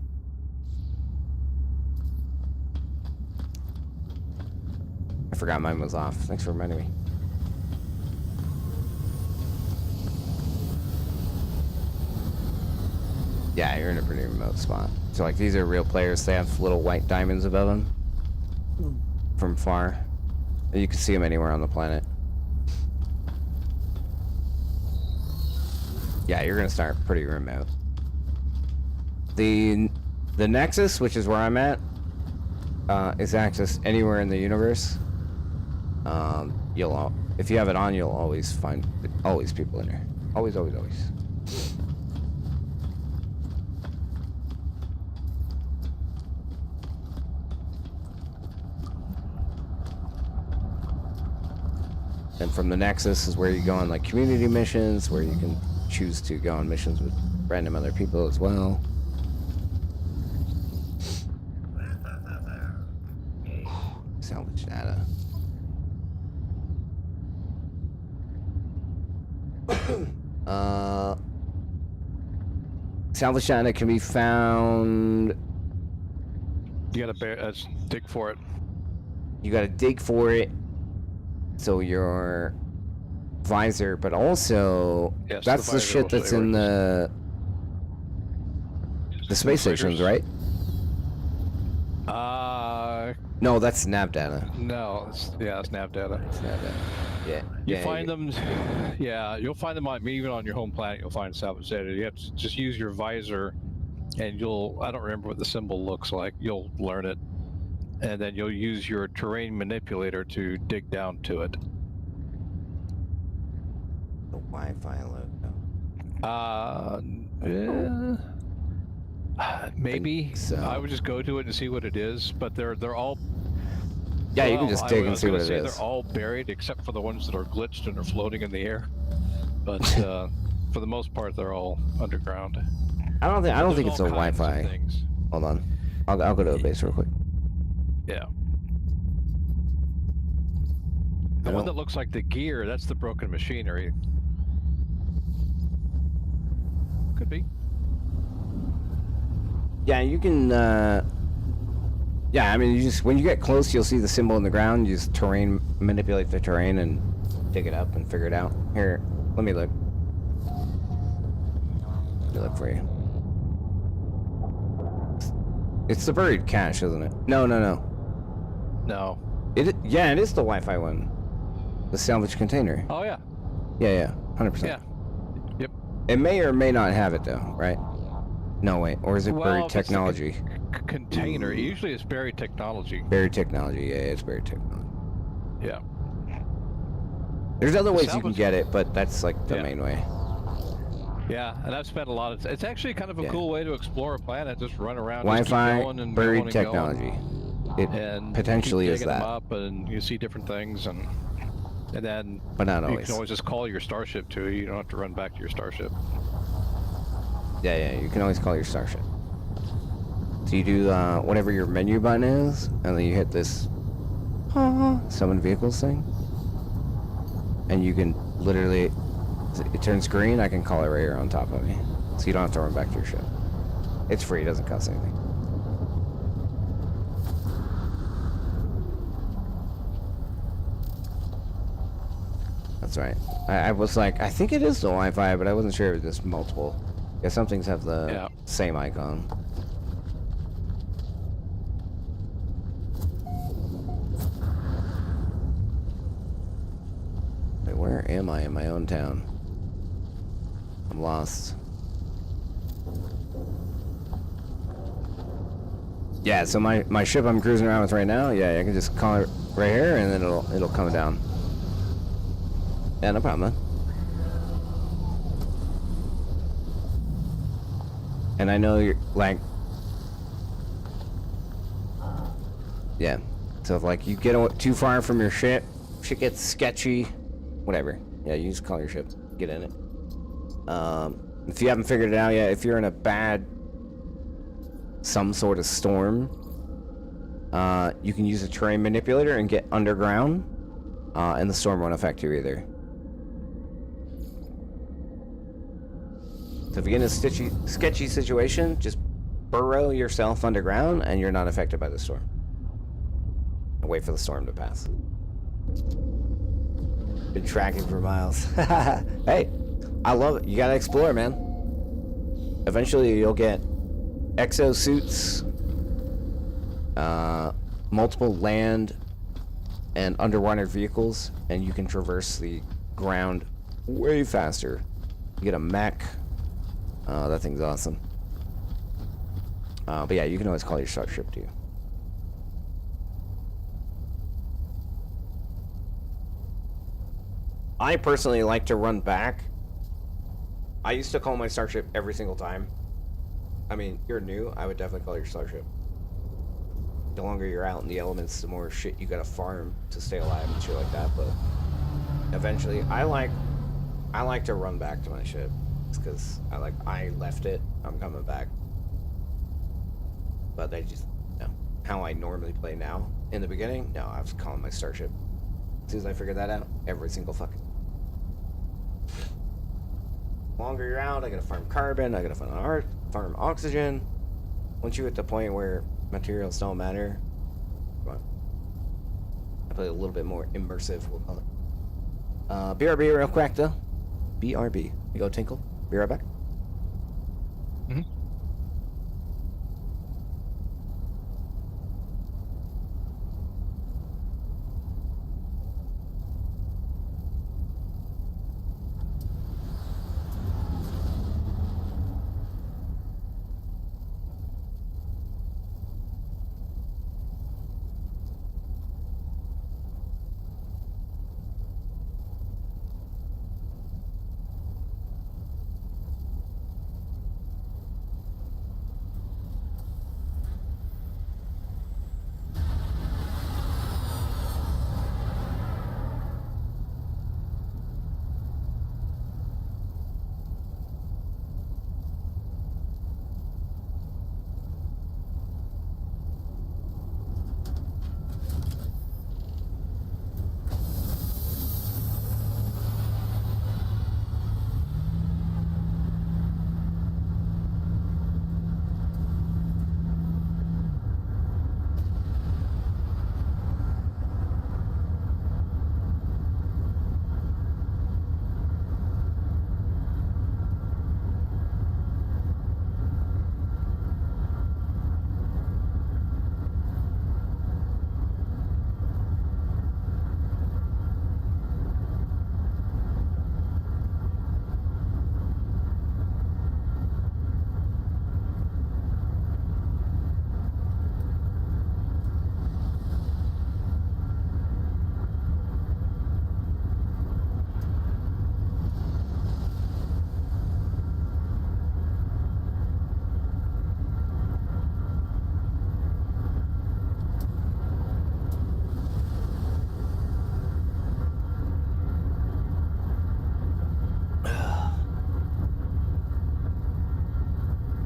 I forgot mine was off. Thanks for reminding me. Yeah, you're in a pretty remote spot. So like these are real players. They have little white diamonds above them from far. And you can see them anywhere on the planet. Yeah, you're gonna start pretty remote. The Nexus, which is where I'm at, is accessed anywhere in the universe. If you have it on, you'll always find people in there. Always, always, always. And from the Nexus is where you go on like community missions, where you can choose to go on missions with random other people as well. Salvage data. Salvage data can be found. You gotta dig for it. You gotta dig for it. So your visor, but also Yes, that's the shit that's in the space stations, right? No, that's nav data. No, it's nav data. It's nav data. Yeah. You find them, yeah, you'll find them on, even on your home planet, you'll find salvage data. You have to just use your visor, and I don't remember what the symbol looks like, you'll learn it, and then you'll use your terrain manipulator to dig down to it. The Wi-Fi logo. Maybe. So. I would just go to it and see what it is, but they're all... Yeah, you can just dig and see what it is. They're all buried except for the ones that are glitched and are floating in the air. But for the most part, they're all underground. I don't think it's a Wi-Fi. Hold on, I'll go to the base real quick. Yeah. The one that looks like the gear, that's the broken machinery. Could be. Yeah, you can. Yeah, I mean, you just when you get close, you'll see the symbol in the ground. You just manipulate the terrain and dig it up and figure it out. Here, let me look. Let me look for you. It's the buried cache, isn't it? No. No. Yeah, it is the Wi-Fi one. The salvage container. Oh yeah. Yeah, 100%. Yeah. Yep. It may or may not have it though, right? No, wait. Or is it buried technology? Container. Usually it's buried technology. Buried technology. Yeah, it's buried technology. Yeah. There's other ways you can get it, but that's like the main way. Yeah, and I've spent a lot of... It's actually kind of a cool way to explore a planet. Just run around, Wi-Fi, just keep buried technology. It potentially is that. Them up and you see different things, and then but not you always. can always just call your starship to it. You don't have to run back to your starship. Yeah, you can always call your starship. So you do whatever your menu button is, and then you hit this summon vehicles thing, and you can literally, it turns green, I can call it right here on top of me, so you don't have to run back to your ship. It's free, it doesn't cost anything. That's right. I was like, I think it is the Wi-Fi, but I wasn't sure if it was multiple. Yeah, some things have the same icon. Wait, where am I in my own town? I'm lost. Yeah, so my ship I'm cruising around with right now, yeah, I can just call it right here, and then it'll come down. Yeah, no problem, man. And I know you're like, yeah. So if like you get too far from your ship, shit gets sketchy, whatever. Yeah, you just call your ship, get in it. If you haven't figured it out yet, if you're in some sort of storm, you can use a terrain manipulator and get underground, and the storm won't affect you either. So if you get in a sketchy situation, just burrow yourself underground and you're not affected by the storm. And wait for the storm to pass. Been tracking for miles. Hey, I love it. You gotta explore, man. Eventually you'll get exosuits, multiple land and underwater vehicles, and you can traverse the ground way faster. You get a mech. That thing's awesome. But yeah, you can always call your starship too. I personally like to run back. I used to call my starship every single time. I mean, you're new, I would definitely call your starship. The longer you're out in the elements, the more shit you gotta farm to stay alive and shit like that, but eventually, I like to run back to my ship. Because I left it, I'm coming back. But I just, how I normally play now. In the beginning, no, I was calling my starship. As soon as I figured that out, every single fucking... Longer you're out, I gotta farm carbon, I gotta farm oxygen. Once you hit the point where materials don't matter, I play a little bit more immersive, we'll call it. BRB real quick though. BRB. You go Tinkle. Be right back.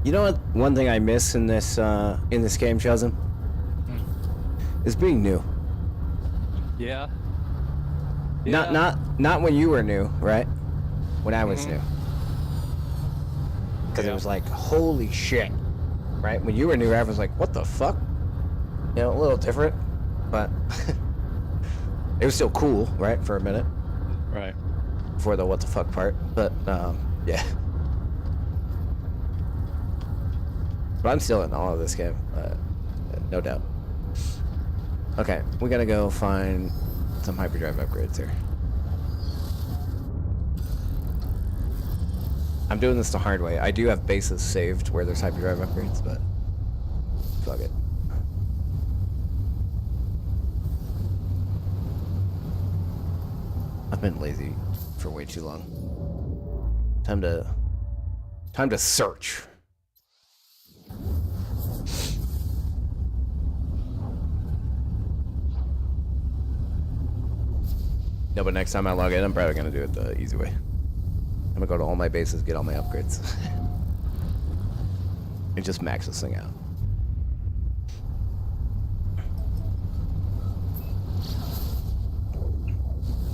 You know what? One thing I miss in this game, Chosen, is being new. Yeah. Not when you were new, right? When I was new. Because it was like, holy shit, right? When you were new, everyone was like, what the fuck? You know, a little different, but it was still cool, right, for a minute. Right. Before the what the fuck part, but yeah. But I'm still in all of this game, no doubt. Okay, we gotta go find some hyperdrive upgrades here. I'm doing this the hard way. I do have bases saved where there's hyperdrive upgrades, but fuck it. I've been lazy for way too long. Time to search. No, but next time I log in, I'm probably gonna do it the easy way. I'm gonna go to all my bases, get all my upgrades. And just max this thing out.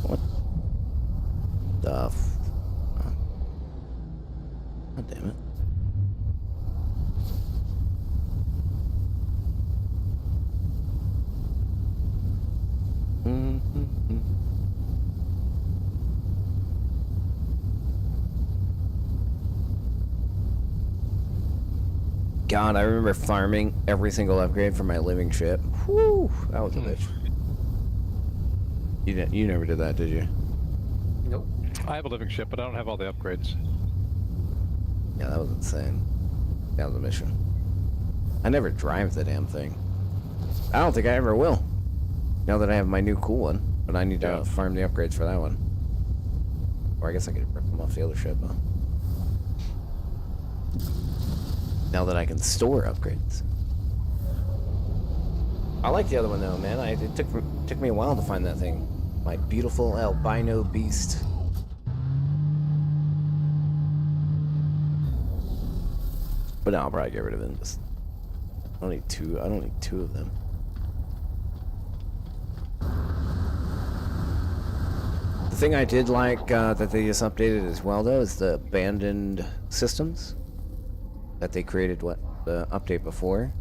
What the God damn it. God, I remember farming every single upgrade for my living ship. Whew, that was a bitch. You never did that, did you? Nope. I have a living ship, but I don't have all the upgrades. Yeah, that was insane. That was a mission. I never drive the damn thing. I don't think I ever will. Now that I have my new cool one, but I need to farm the upgrades for that one. Or I guess I could rip them off the other ship, huh? Now that I can store upgrades. I like the other one though, man. It took me a while to find that thing. My beautiful albino beast. But now I'll probably get rid of them. Just I don't need two of them. The thing I did like that they just updated as well though is the abandoned systems that they created the update before.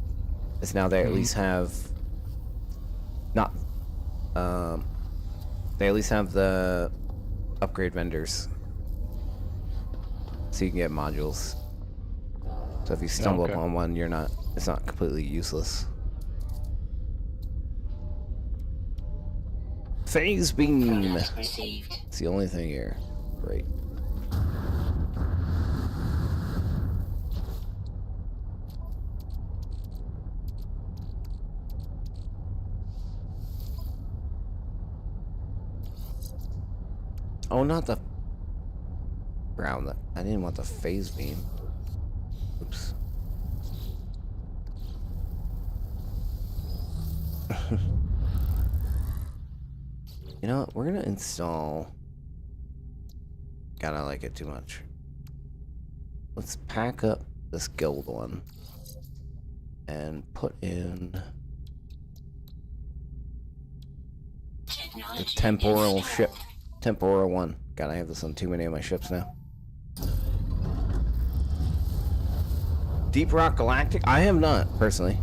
Is now they at least have they at least have the upgrade vendors. So you can get modules. So if you stumble upon one, it's not completely useless. Phase beam. It's the only thing here. Great. Oh, not the ground. I didn't want the phase beam. Oops. You know what? We're gonna install. God, I like it too much. Let's pack up this gold one and put in the temporal ship. Temporal one. God, I have this on too many of my ships now. Deep Rock Galactic? I have not, personally.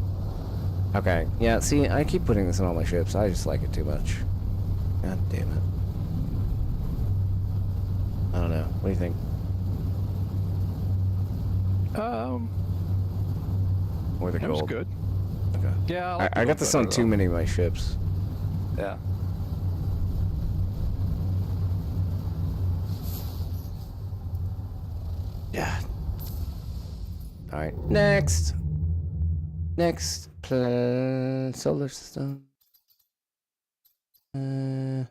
Okay, yeah, see, I keep putting this on all my ships. I just like it too much. God damn it. I don't know. What do you think? Or the gold? Good. Okay. Yeah, I got this on too many of my ships. Yeah. Yeah. All right. Next. Solar system. Yeah,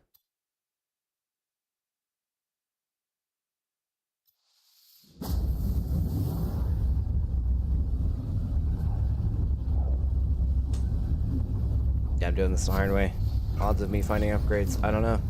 I'm doing this the hard way. Odds of me finding upgrades, I don't know.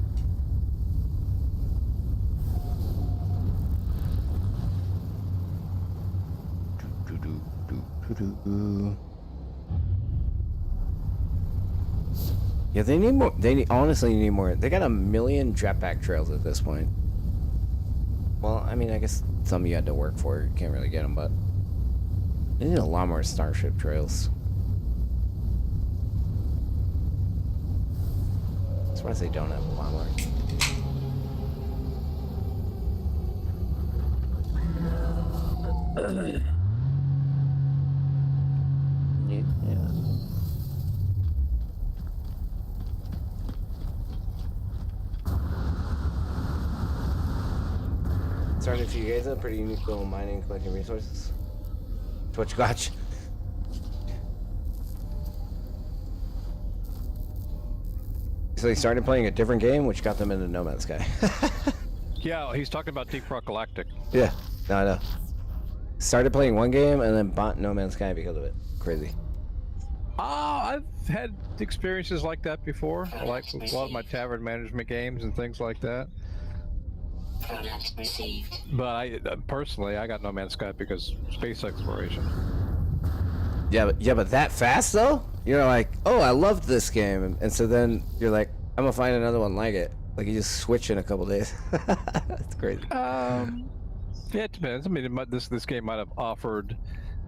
Yeah, they need more. They honestly need more. They got 1 million jetpack trails at this point. Well, I mean, I guess some you had to work for. You can't really get them, but they need a lot more starship trails. I'm surprised they don't have a lot more. Yeah. Started a few days ago, pretty unique little mining, collecting resources. That's what you got. So they started playing a different game, which got them into No Man's Sky. Yeah, he's talking about Deep Rock Galactic. Yeah, no, I know. Started playing one game and then bought No Man's Sky because of it. Crazy. I've had experiences like that before, like with a lot of my tavern management games and things like that. But I personally, I got No Man's Sky because space exploration. Yeah, but that fast though? You're like, oh, I loved this game, and so then you're like, I'm gonna find another one like it. Like you just switch in a couple days. That's crazy. Yeah, it depends. I mean, this game might have offered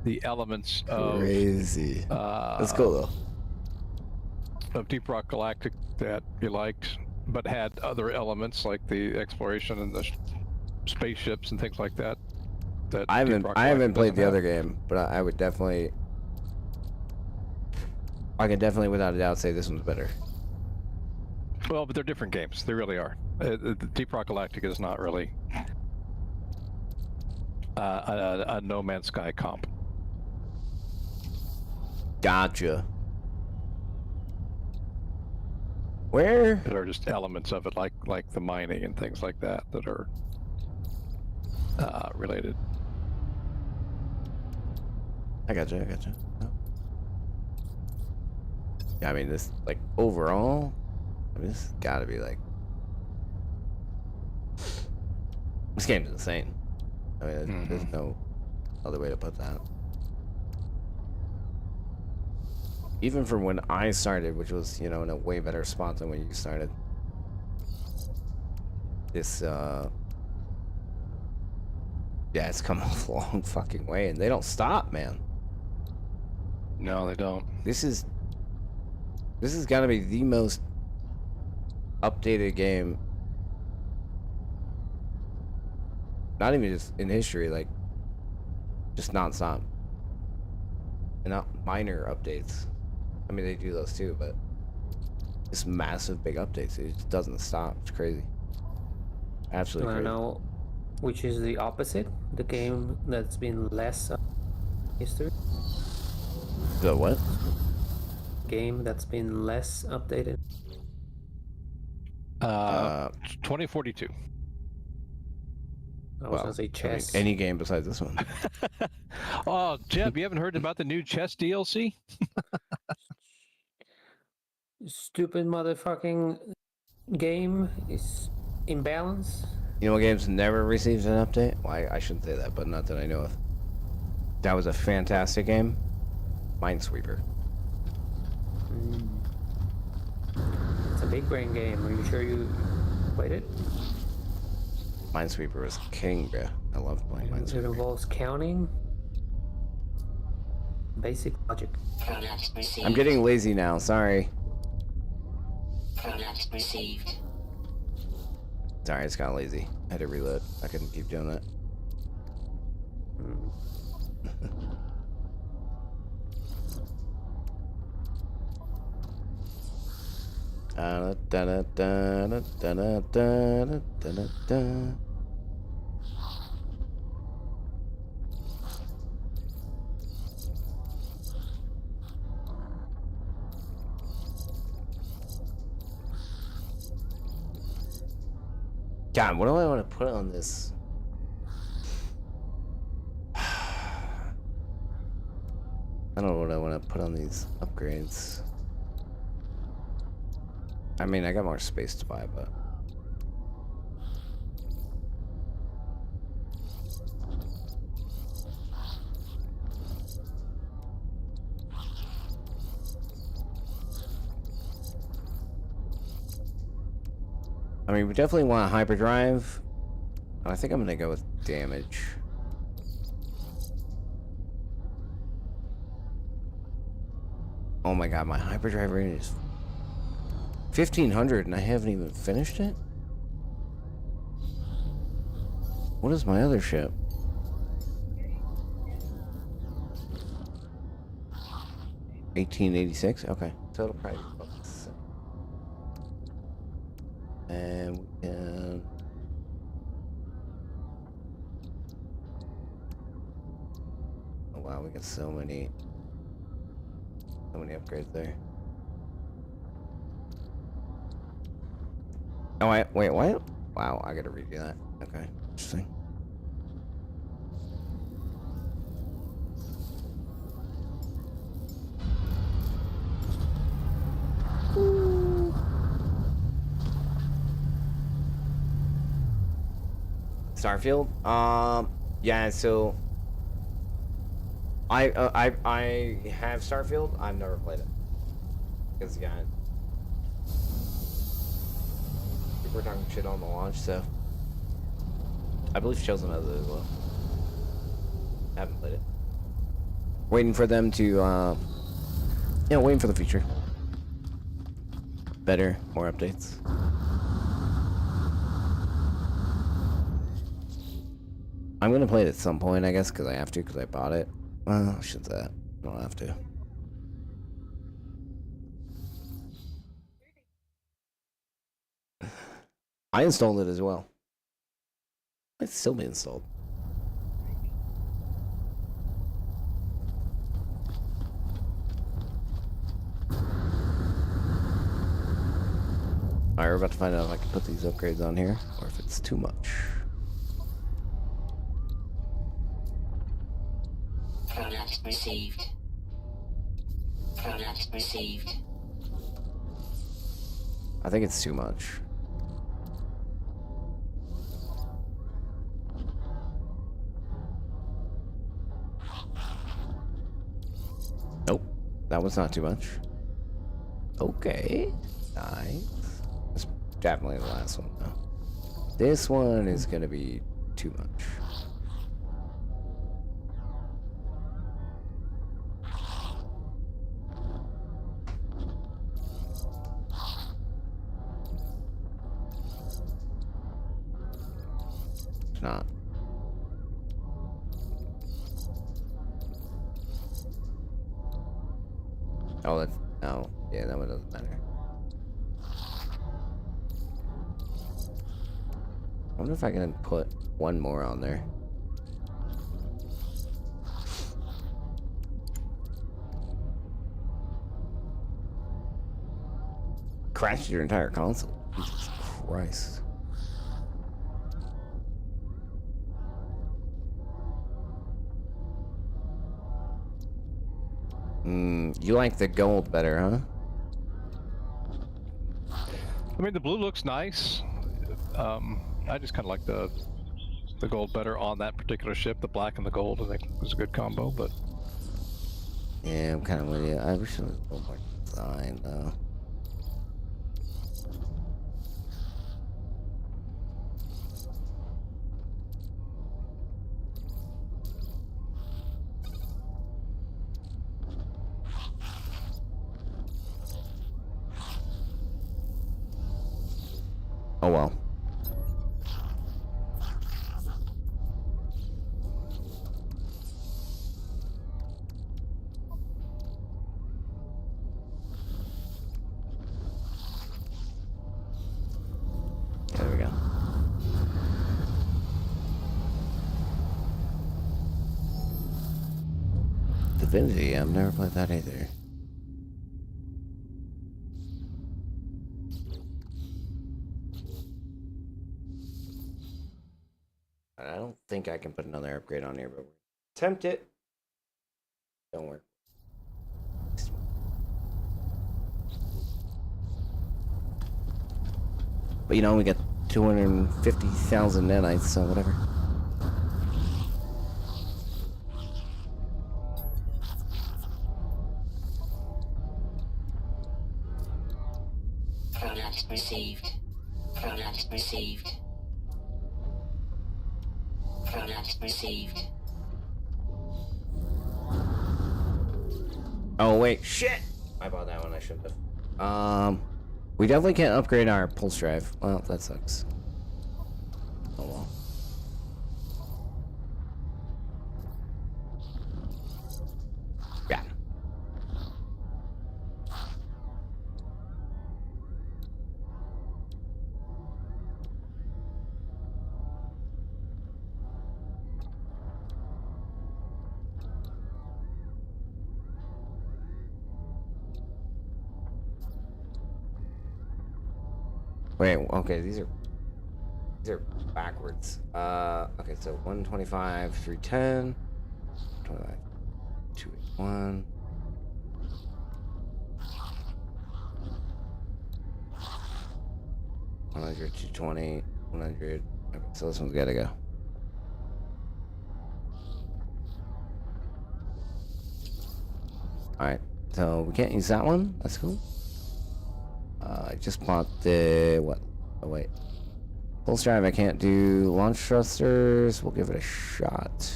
the elements of crazy. That's cool though. Of Deep Rock Galactic that you liked, but had other elements like the exploration and the spaceships and things like that. I haven't played the other game, but I would definitely. I can definitely, without a doubt, say this one's better. Well, but they're different games. They really are. Deep Rock Galactic is not really a No Man's Sky comp. Gotcha. Where? There are just elements of it, like the mining and things like that, that are related. I gotcha. Oh. Yeah, I mean, this, like, overall, I mean, this has got to be, like... This game's insane. I mean, there's no other way to put that. Even from when I started, which was, you know, in a way better spot than when you started. This, yeah, it's come a long fucking way, and they don't stop, man. No, they don't. This has got to be the most updated game. Not even just in history, like, just nonstop. And not minor updates. I mean, they do those too, but just massive big updates. It just doesn't stop. It's crazy. Absolutely crazy. I know which is the opposite. The game that's been less history. The what? Game that's been less updated. 2042. I was gonna say chess. I mean, any game besides this one. Oh, Jeb, you haven't heard about the new chess DLC? Stupid motherfucking game is imbalance. You know what game's never received an update? Well, I shouldn't say that, but not that I know of. That was a fantastic game. Minesweeper. It's a big brain game. Are you sure you played it? Minesweeper was king, bro. I love playing Minesweeper. It involves counting. Basic logic. I'm getting lazy now, sorry. Product received. Sorry, I just got lazy. I had to reload. I couldn't keep doing that. God, what do I want to put on this? I don't know what I want to put on these upgrades. I mean, I got more space to buy, but... I mean, we definitely want hyperdrive. I think I'm gonna go with damage. Oh my god, my hyperdrive rating is 1500 and I haven't even finished it? What is my other ship? $1886? Okay. Total price. And we can... Oh wow, we got so many upgrades there. Oh, wait, what? Wow, I gotta redo that. Okay, interesting. Starfield? Yeah, so I have Starfield. I've never played it. Because yeah, we're talking shit on the launch, so I believe Chosen has it as well. Haven't played it. Waiting for them to yeah, waiting for the future. Better, more updates. I'm gonna play it at some point, I guess, because I have to, because I bought it. Well, I shouldn't say that. I don't have to. I installed it as well. It's still be installed. Alright, we're about to find out if I can put these upgrades on here, or if it's too much. Product received. Product received. I think it's too much. Nope, that was not too much. Okay, nice. It's definitely the last one though. This one is gonna be too much. It's not. Oh, that's no. Yeah, that one doesn't matter. I wonder if I can put one more on there. Crashed your entire console. Jesus Christ. You like the gold better, huh? I mean, the blue looks nice. I just kind of like the gold better on that particular ship. The black and the gold, I think, was a good combo. But yeah, I'm kind of with you. I wish it was a little more design, though. Oh well. There we go. Divinity, I've never played that either. I don't think I can put another upgrade on here, but we'll attempt it. Don't work. But you know, we got 250,000 nanites, so whatever. Product received. Product received. Product received. Oh wait, shit! I bought that one. I shouldn't have. We definitely can't upgrade our pulse drive. Well, that sucks. Oh well. Yeah. Wait, okay, these are backwards. Okay, so 125, 310, 25, 281. 100, 220, 100. Okay, so this one's gotta go. Alright, so we can't use that one. That's cool. I just bought the what? Oh wait, pulse drive. I can't do launch thrusters. We'll give it a shot.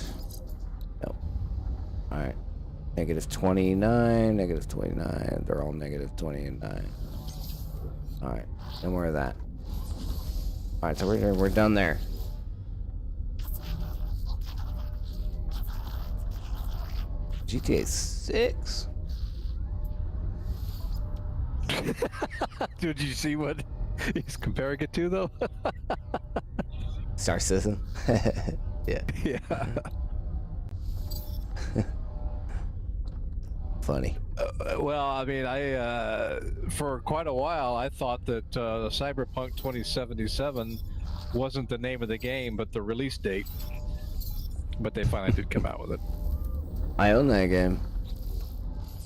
Nope. All right. Negative 29. Negative 29. They're all negative 29. All right. And we're at that. All right. So we're done there. GTA 6. Did you see what he's comparing it to, though? Star Citizen. Yeah. Yeah. Funny. Well, I mean, I for quite a while I thought that Cyberpunk 2077 wasn't the name of the game, but the release date. But they finally did come out with it. I own that game.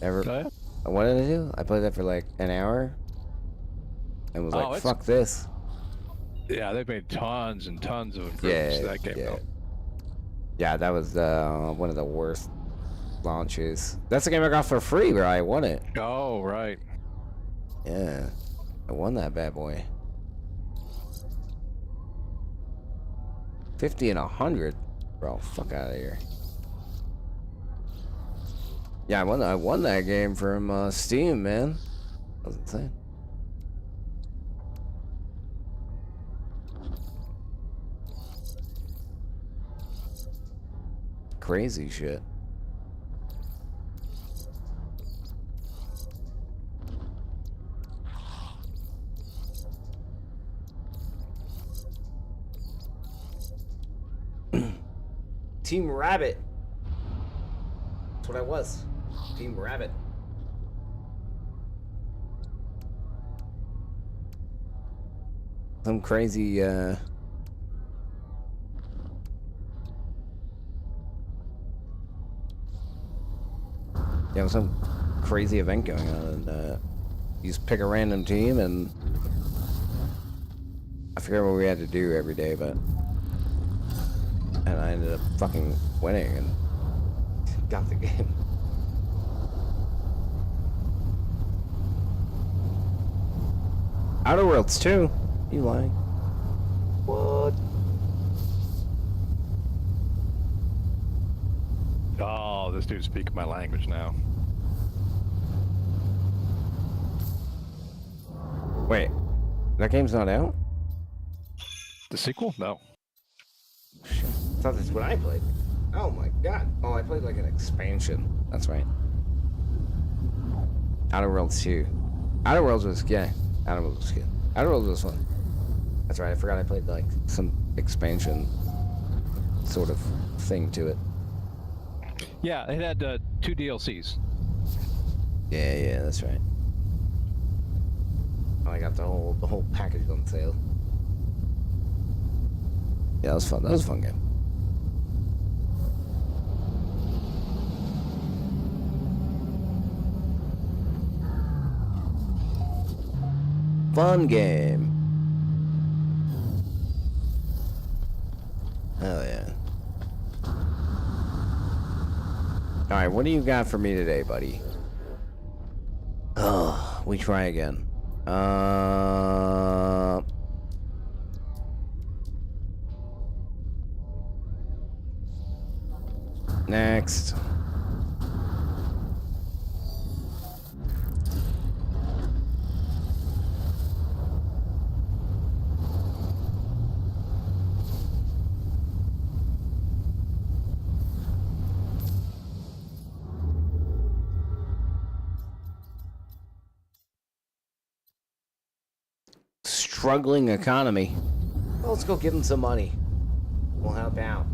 Oh, yeah? What did I do? I played that for like an hour and was like, fuck this. Yeah, they've made tons and tons of improvements to that game, though. Yeah, that was one of the worst launches. That's the game I got for free where I won it. Oh, right. Yeah, I won that bad boy. 50 and 100? Bro, fuck out of here. Yeah, I won that game from Steam, man. That was insane. Crazy shit. Team Rabbit. That's what I was. Team Rabbit. Some crazy, yeah, some crazy event going on, and you just pick a random team, and I forget what we had to do every day, but and I ended up fucking winning and got the game. Outer Worlds 2? You lying? What? Oh, this dude's speaking my language now. Wait, that game's not out? The sequel? No. Shit. I thought that's what I played. Oh my god. Oh, I played like an expansion. That's right. Outer Worlds 2. Outer Worlds was, yeah. Outer Worlds was good. Outer Worlds was fun. That's right. I forgot I played like some expansion sort of thing to it. Yeah, it had 2 DLCs. Yeah, that's right. Oh, I got the whole package on sale. Yeah, that was fun. That was a fun game. Fun game. Hell yeah. Alright, what do you got for me today, buddy? Oh, we try again. next. Struggling economy. Well, let's go give them some money. We'll help out.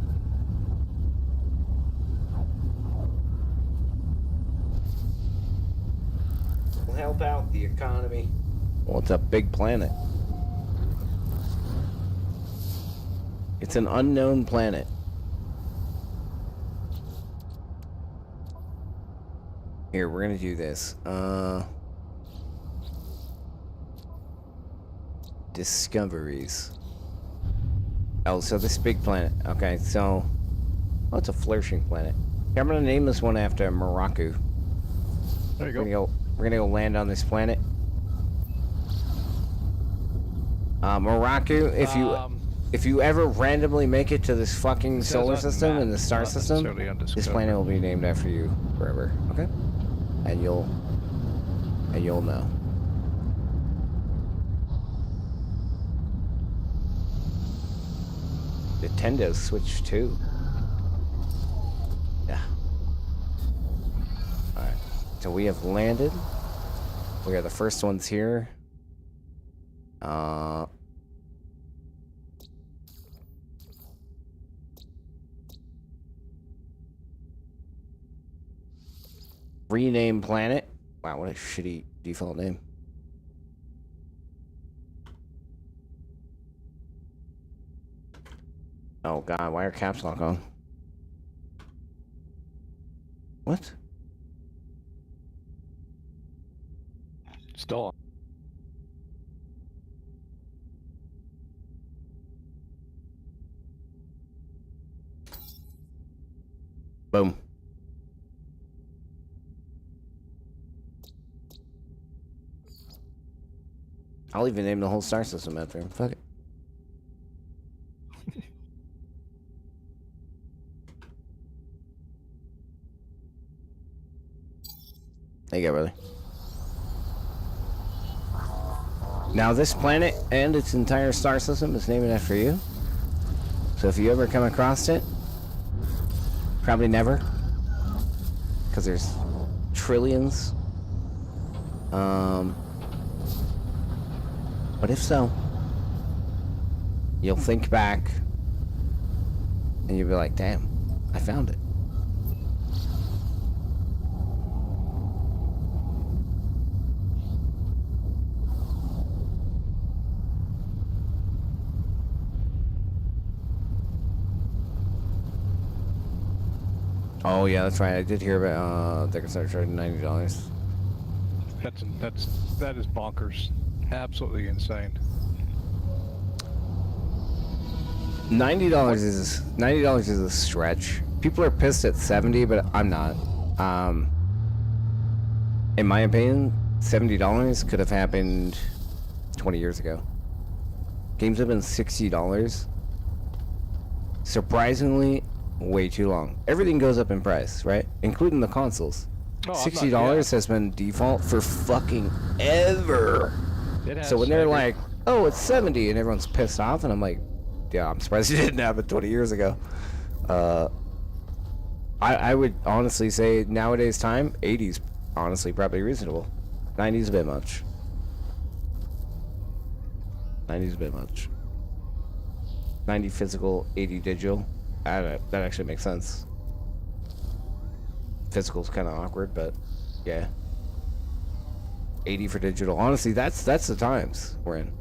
We'll help out the economy. Well, it's a big planet. It's an unknown planet. Here, we're gonna do this. Discoveries. Oh, so this big planet. Okay, so... Oh, it's a flourishing planet. Okay, I'm gonna name this one after Morocco. There you go. We're gonna go land on this planet. Morocco, if you ever randomly make it to this fucking solar system and the star system, this planet will be named after you forever. Okay? And you'll know. Nintendo Switch 2. Yeah. Alright. So we have landed. We are the first ones here. Rename planet. Wow, what a shitty default name. Oh god, why are caps lock on? What? Still on. Boom. I'll even name the whole star system after him. Fuck it. There you go, brother. Now this planet and its entire star system is named after you. So if you ever come across it, probably never, because there's trillions. But if so, you'll think back and you'll be like, damn, I found it. Oh yeah, that's right. I did hear about they can start charging $90. That is bonkers. Absolutely insane. $90 is a stretch. People are pissed at 70, but I'm not. In my opinion, $70 could have happened 20 years ago. Games have been $60. Surprisingly, way too long. Everything goes up in price, right? Including the consoles. Oh, $60 has been default for fucking ever. So when they're like, oh, it's 70 and everyone's pissed off, and I'm like, yeah, I'm surprised it didn't happen 20 years ago. I would honestly say nowadays time, 80's honestly probably reasonable. 90's a bit much. 90's a bit much. 90 physical, 80 digital. That actually makes sense. Physical's kind of awkward, but yeah. 80 for digital. Honestly, that's the times we're in.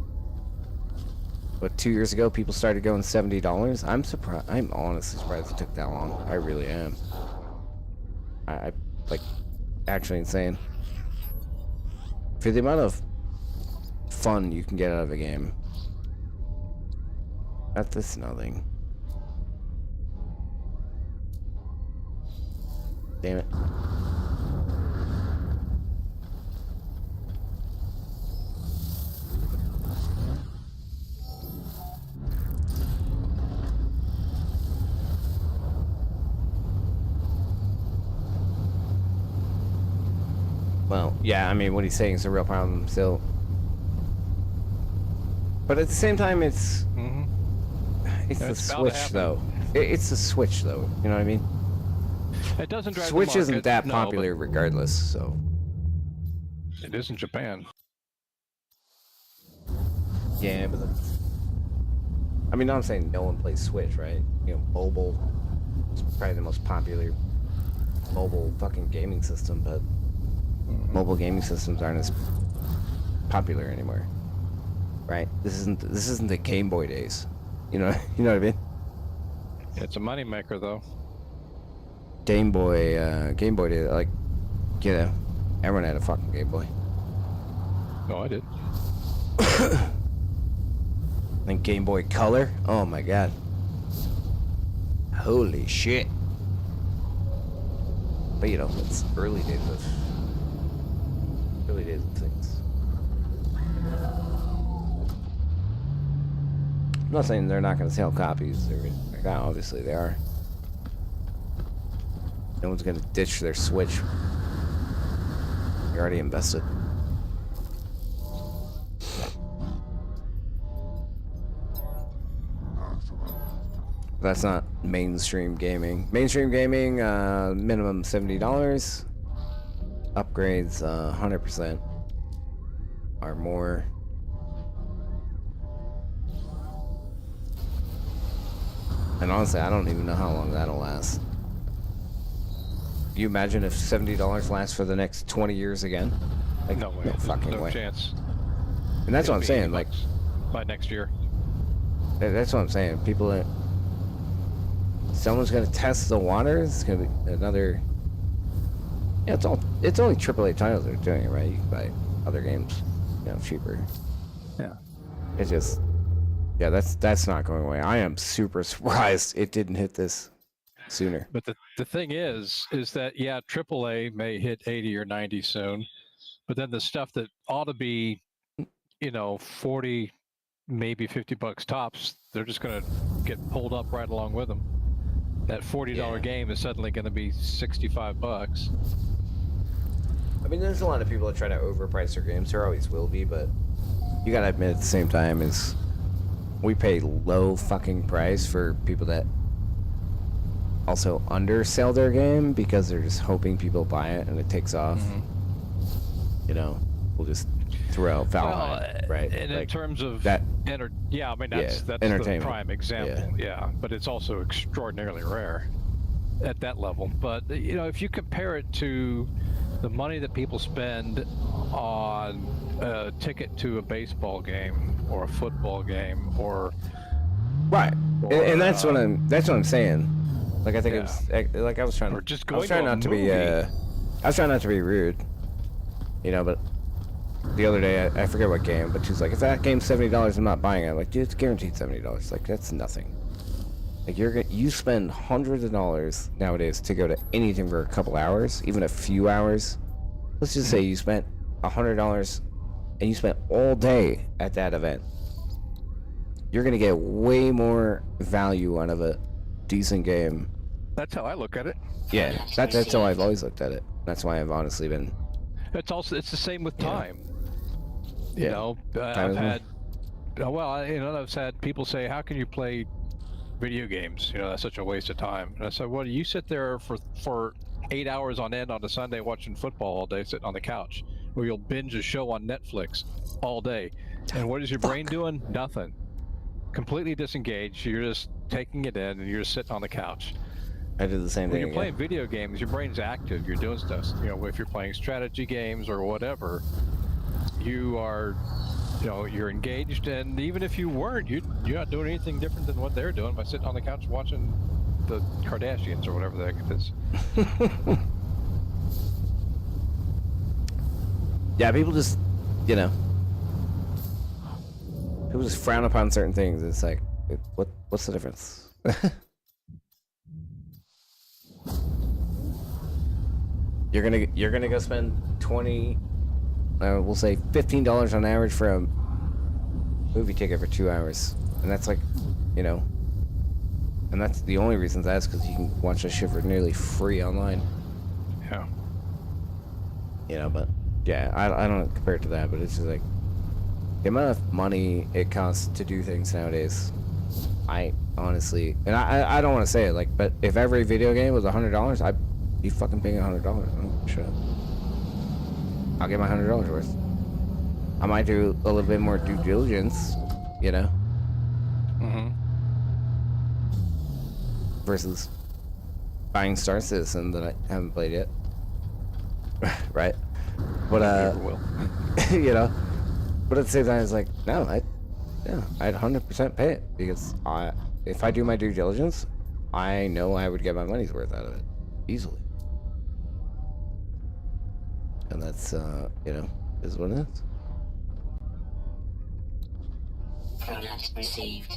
But 2 years ago, people started going $70. I'm surprised. I'm honestly surprised it took that long. I really am. I like, actually insane. For the amount of fun you can get out of a game. That's nothing. Damn it. Well, yeah, I mean, what he's saying is a real problem still. But at the same time, it's the Switch, though. It's the Switch, though. You know what I mean? It doesn't drive Switch the market, isn't that no, popular regardless, so. It is in Japan. Yeah, but I mean, I'm saying no one plays Switch, right? You know, mobile is probably the most popular mobile fucking gaming system, but mobile gaming systems aren't as popular anymore, right? This isn't the Game Boy days, you know what I mean? It's a moneymaker, though. Game Boy days, like, you know, everyone had a fucking Game Boy. No, I did. And Game Boy Color, oh my god, holy shit! But you know, it's early days of things. I'm not saying they're not going to sell copies or anything like that. Obviously, they are. No one's going to ditch their Switch. You're already invested. That's not mainstream gaming. Mainstream gaming, minimum $70. Upgrades, 100% or more. And honestly, I don't even know how long that'll last. You imagine if $70 lasts for the next 20 years again? Like, no way. No fucking no way. chance. And that's what I'm saying. Like, by next year. That's what I'm saying. People, someone's gonna test the water. It's gonna be another. Yeah, it's only AAA titles that are doing it, right? You can buy other games, you know, cheaper. Yeah. It's just, yeah, that's not going away. I am super surprised it didn't hit this sooner. But the thing is that, yeah, AAA may hit 80 or 90 soon, but then the stuff that ought to be, you know, 40, maybe $50 tops, they're just going to get pulled up right along with them. That $40 game is suddenly going to be $65. I mean, there's a lot of people that try to overprice their games. There always will be, but you gotta admit at the same time is we pay low fucking price for people that also undersell their game because they're just hoping people buy it and it takes off. You know, we'll just throw out Valheim, right? And like, in terms of that, yeah, I mean that's the prime example. Yeah, but it's also extraordinarily rare at that level. But you know, if you compare it to the money that people spend on a ticket to a baseball game or a football game or right, and that's what I'm saying. Like I think it was like I was trying not to be rude, you know, but the other day I forget what game, but she's like, if that game's $70, I'm not buying it. I'm like, dude, it's guaranteed $70. Like that's nothing. Like you spend hundreds of dollars nowadays to go to anything for a couple hours, even a few hours. Let's just say you spent $100 and you spent all day at that event. You're gonna get way more value out of a decent game. That's how I look at it. Yeah, that's how I've always looked at it. That's why I've honestly been. It's the same with time. You know, I've had people say, how can you play video games? You know, that's such a waste of time. And I said, well, you sit there for 8 hours on end on a Sunday watching football all day, sitting on the couch, or you'll binge a show on Netflix all day. And what is your brain doing? Nothing. Completely disengaged. You're just taking it in, and you're just sitting on the couch. I did the same thing. When you're playing video games, your brain's active. You're doing stuff. You know, if you're playing strategy games or whatever, you are, you know, you're engaged. And even if you weren't, you're not doing anything different than what they're doing by sitting on the couch watching the Kardashians or whatever the heck it is. Yeah, people just, you know, people just frown upon certain things. It's like, what's the difference? You're gonna go spend we'll say $15 on average for a movie ticket for 2 hours, and that's like, you know, and that's the only reason that's because you can watch that shit for nearly free online. Yeah. You know, but Yeah, I don't compare it to that, but it's just like the amount of money it costs to do things nowadays. I honestly, and I don't want to say it like, but if every video game was $100, I'd be fucking paying $100. Oh, shut up. I'll get my $100 worth. I might do a little bit more due diligence, you know. Versus buying Star Citizen that I haven't played yet. Right? But you know. But at the same time, it's like, no, I'd 100% pay it because if I do my due diligence, I know I would get my money's worth out of it easily. And that's, you know, is what it is. Product received.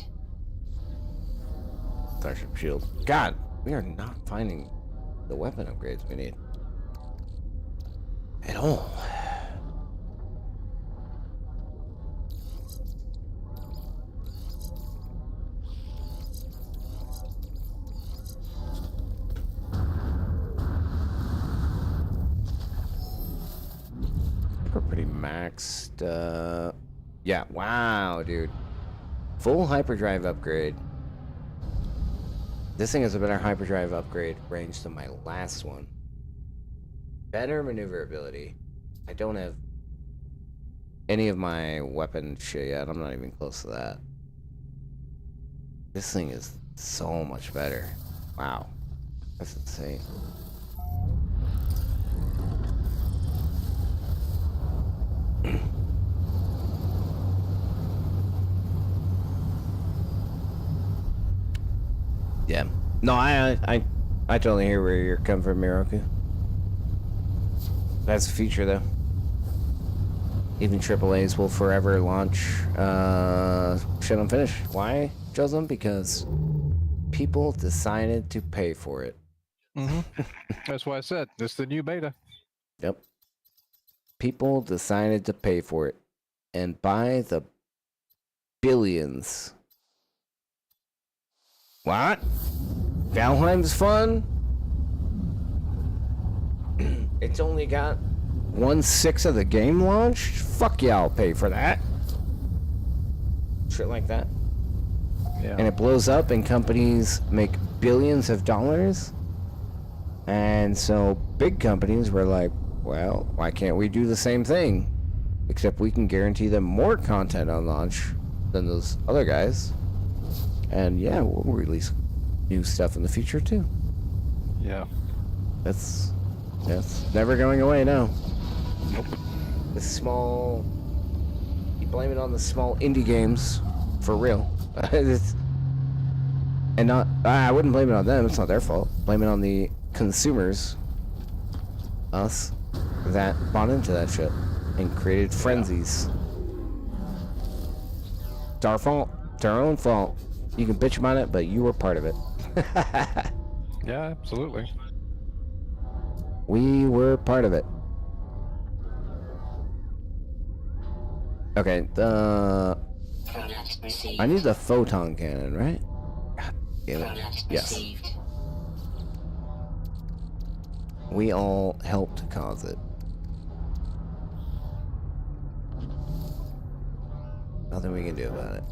Starship Shield. God, we are not finding the weapon upgrades we need at all. We're pretty maxed. Yeah, wow, dude. Full hyperdrive upgrade. This thing has a better hyperdrive upgrade range than my last one. Better maneuverability. I don't have any of my weapon shit yet. I'm not even close to that. This thing is so much better. Wow. That's insane. Yeah. No, I totally hear where you're coming from, Miroku. That's a feature, though. Even AAAs will forever launch shit unfinished. Why, Joseph? Because people decided to pay for it. That's why I said this is the new beta. Yep. People decided to pay for it. And by the billions. What? Valheim's fun? It's only got 1/6 of the game launched? Fuck yeah, I'll pay for that. Shit like that. Yeah. And it blows up and companies make billions of dollars. And so big companies were like, well, why can't we do the same thing? Except we can guarantee them more content on launch than those other guys. And yeah, we'll release new stuff in the future too. Yeah. That's never going away now. Nope. The small, you blame it on the small indie games, for real. And not, I wouldn't blame it on them. It's not their fault. Blame it on the consumers, us, that bought into that shit and created frenzies. It's our fault. It's our own fault. You can bitch about it, but you were part of it. Yeah, absolutely. We were part of it. Okay, I need the photon cannon, right? God damn it. Yes. We all helped cause it. Nothing we can do about it.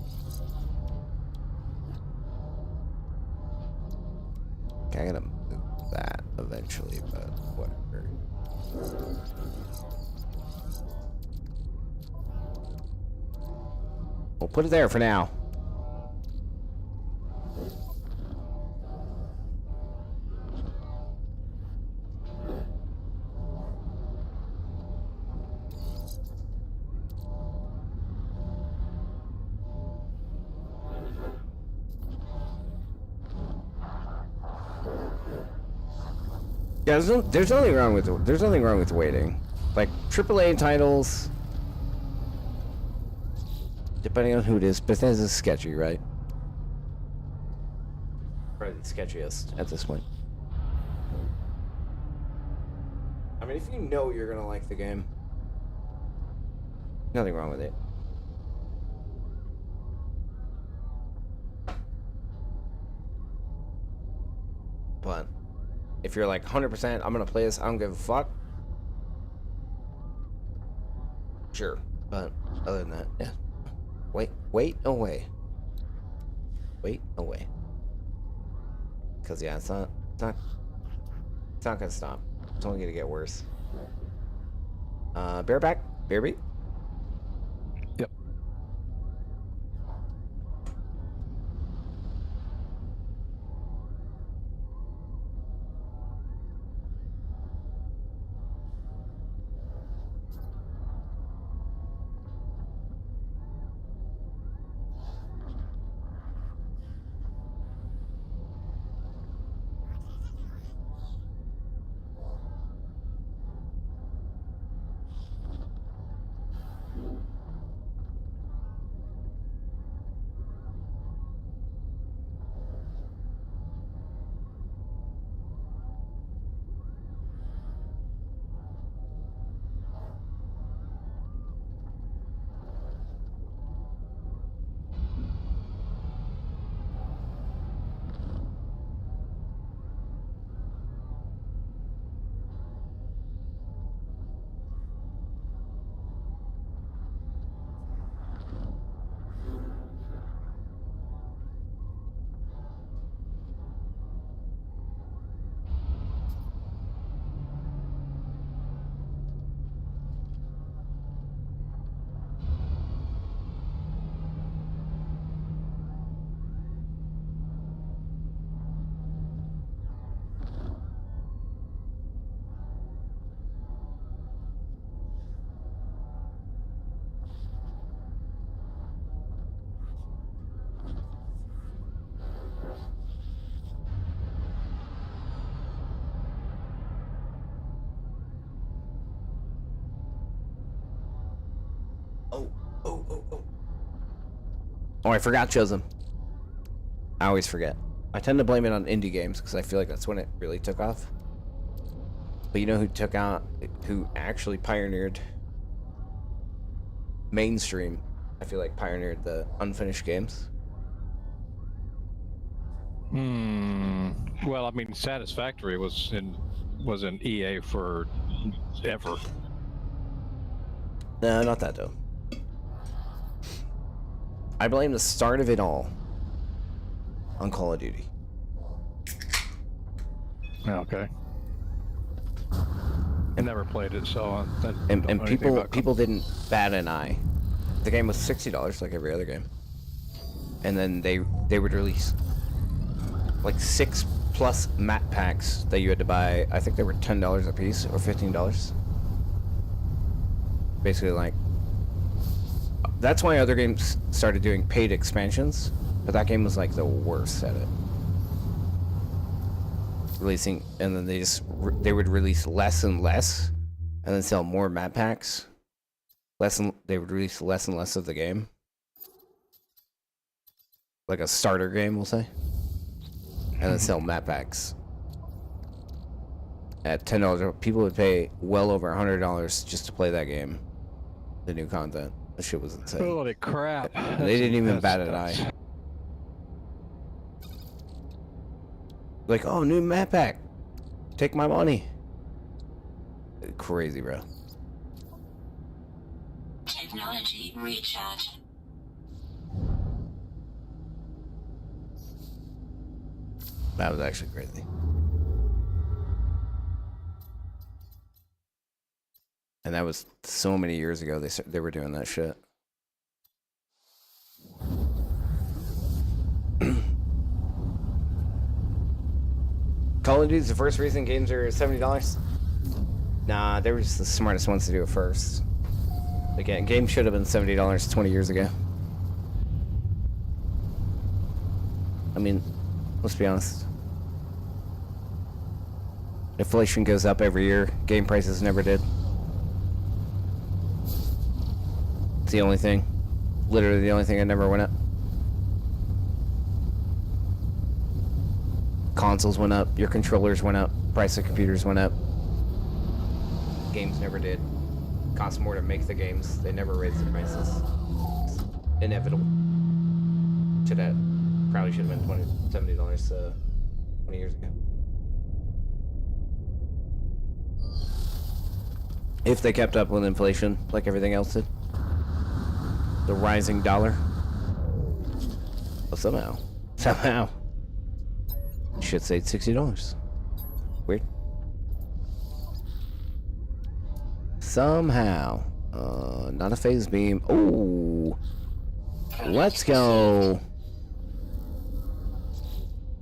Okay, I gotta move that eventually, but whatever. We'll put it there for now. Yeah, there's nothing wrong with waiting. Like AAA titles, depending on who it is, Bethesda's sketchy, right? Probably the sketchiest at this point. I mean, if you know you're gonna like the game, nothing wrong with it. But if you're like 100%, I'm gonna play this, I don't give a fuck. Sure, but other than that, yeah. Wait away. Because yeah, it's not gonna stop. It's only gonna get worse. Bareback, Bearbeat. Yep. Oh, I forgot Chosen. I always forget. I tend to blame it on indie games because I feel like that's when it really took off. But you know who actually pioneered mainstream? I feel like pioneered the unfinished games. Well, I mean, Satisfactory was in EA for ever. No, not that though. I blame the start of it all on Call of Duty. Okay. I never played it, so and people didn't bat an eye. The game was $60 like every other game, and then they would release like 6+ map packs that you had to buy. I think they were $10 a piece or $15. Basically, like that's why other games started doing paid expansions, but that game was like the worst at it. Releasing, and then they would release less and less, and then sell more map packs. They would release less and less of the game, like a starter game, we'll say, and then sell map packs at $10. People would pay well over $100 just to play that game. The new content, that shit was insane. Holy crap! They didn't even bat an eye. Like, oh, new map pack. Take my money. Crazy, bro. Technology recharge. That was actually crazy. And that was so many years ago. They were doing that shit. Call of Duty is the first reason games are $70? Nah, they were just the smartest ones to do it first. Again, games should have been $70 20 years ago. I mean, let's be honest. Inflation goes up every year. Game prices never did. It's the only thing. Literally the only thing that never went up. Consoles went up, your controllers went up, price of computers went up. Games never did. Cost more to make the games. They never raised the prices. It's inevitable. Probably should have been $70 20 years ago. If they kept up with inflation like everything else did. The rising dollar. But somehow. Shit saved $60. Weird. Somehow. Not a phase beam. Oh. Let's go.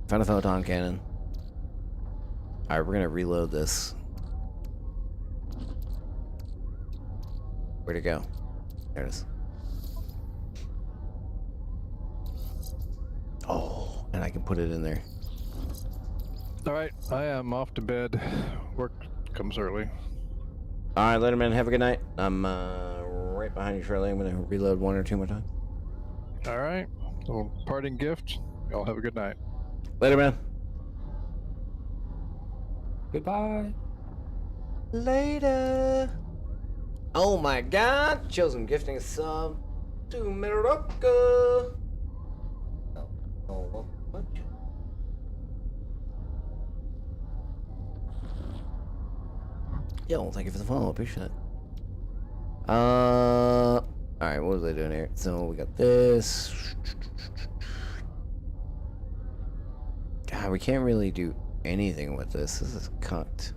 Found a photon cannon. Alright, we're gonna reload this. Where'd it go? There it is. Oh, and I can put it in there. Alright, I am off to bed. Work comes early. Alright, later, man. Have a good night. I'm right behind you, Shirley. I'm gonna reload 1 or 2 more times. Alright. Little parting gift. Y'all have a good night. Later, man. Goodbye. Later. Oh my god. Chosen gifting a sub to Miroka. Oh, what? Yo, thank you for the follow. Appreciate it. Alright, what was I doing here? So we got this. God, we can't really do anything with this. This is cucked.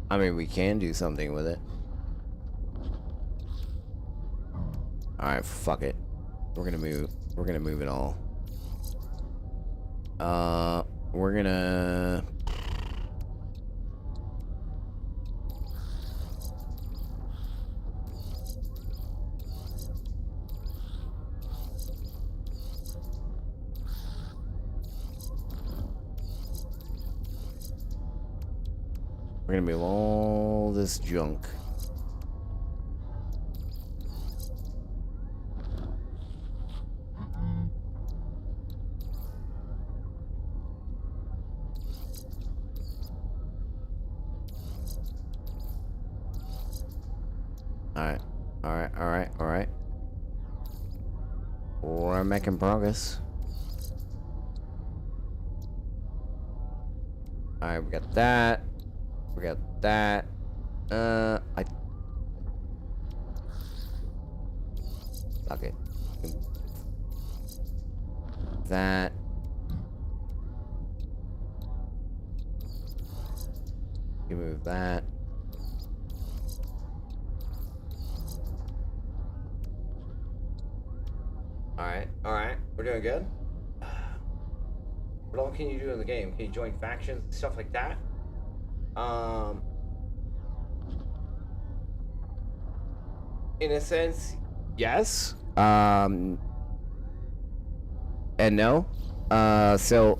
I mean, we can do something with it. Alright, fuck it. We're gonna move it all. We're gonna... We're gonna move all this junk. Alright. We're making progress. Alright, we got that. We got that. Fuck it. That. You move that. Alright. We're doing good. What all can you do in the game? Can you join factions and stuff like that? In a sense, yes. And no. So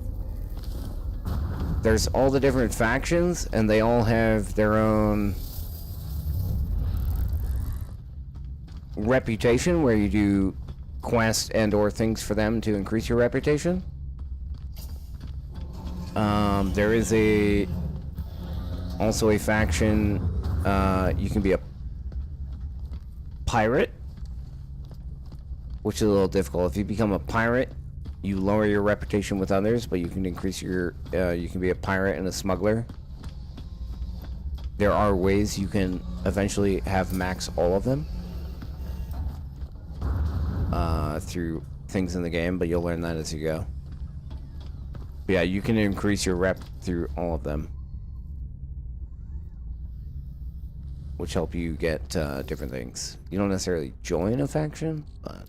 there's all the different factions, and they all have their own reputation, where you do quests and or things for them to increase your reputation. There is also a faction, you can be a pirate, which is a little difficult. If you become a pirate, you lower your reputation with others, but you can increase your, you can be a pirate and a smuggler. There are ways you can eventually have max all of them through things in the game, but you'll learn that as you go. But yeah, you can increase your rep through all of them, which help you get different things. You don't necessarily join a faction, but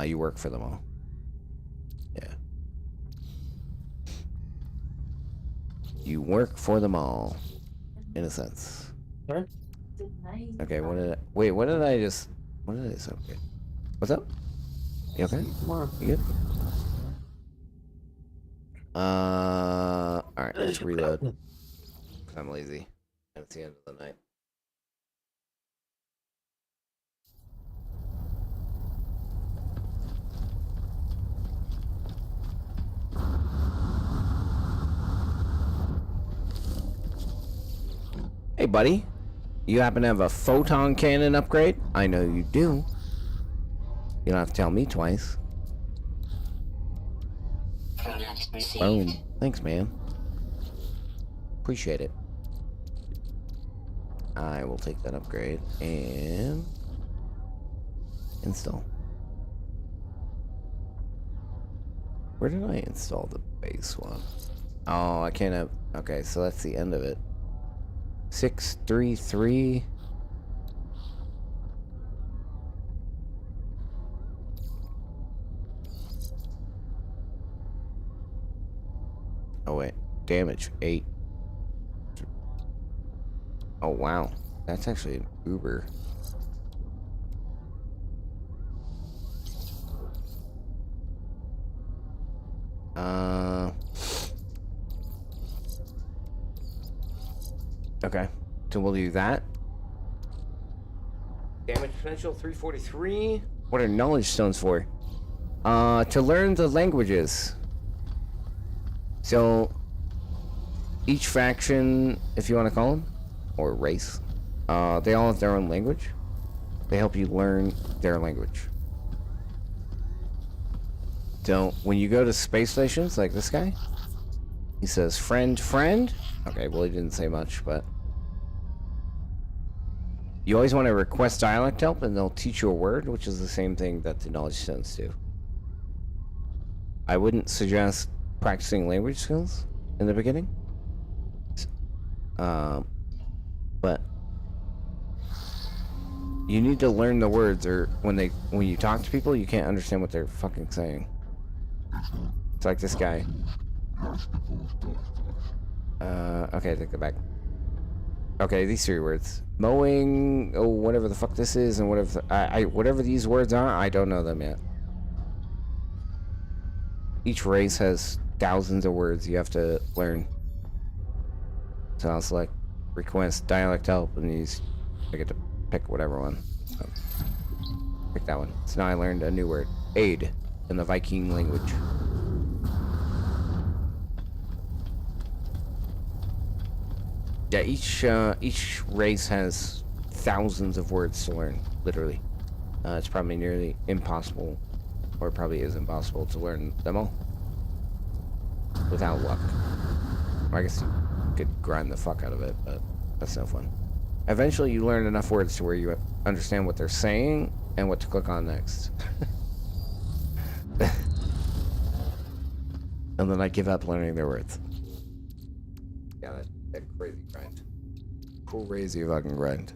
you work for them all. Yeah. You work for them all, in a sense. Sure. Okay, what did I say? Okay. What's up? You okay? You good? Alright, let's reload. I'm lazy. And it's the end of the night. Hey, buddy. You happen to have a photon cannon upgrade? I know you do. You don't have to tell me twice. Boom. Thanks, man. Appreciate it. I will take that upgrade and install. Where did I install the base one? Oh, I can't have... Okay, so that's the end of it. 633. Oh, wait. Damage, 8. Oh, wow. That's actually an Uber. Okay. So we'll do that. Damage potential 343. What are knowledge stones for? To learn the languages. So each faction, if you want to call them, or race, they all have their own language. They help you learn their language. So when you go to space stations like this guy, he says friend, friend. Okay, well he didn't say much, but you always want to request dialect help and they'll teach you a word, which is the same thing that the knowledge stones do. I wouldn't suggest practicing language skills in the beginning. But you need to learn the words, or when you talk to people, you can't understand what they're fucking saying. It's like this guy. Okay, take it back. Okay, these 3 words. Mowing, oh, whatever the fuck this is, and whatever whatever these words are, I don't know them yet. Each race has thousands of words you have to learn. So I'll select request dialect help, and I get to pick whatever one. So, pick that one. So now I learned a new word. Aid in the Viking language. Yeah, each race has thousands of words to learn, literally. It's probably nearly impossible, or probably is impossible to learn them all. Without luck. Or I guess you could grind the fuck out of it, but that's no fun. Eventually you learn enough words to where you understand what they're saying and what to click on next. And then I give up learning their words. Yeah, that crazy grind. Crazy fucking grind.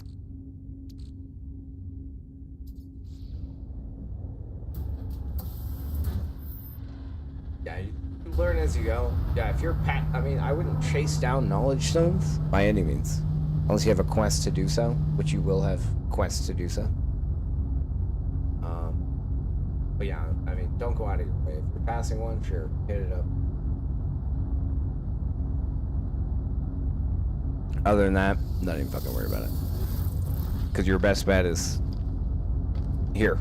Yeah, you learn as you go. Yeah, if you're I mean, I wouldn't chase down knowledge stones by any means. Unless you have a quest to do so, which you will have quests to do so. But yeah, I mean, don't go out of your way. If you're passing one, sure, hit it up. Other than that, not even fucking worry about it. Because your best bet is here.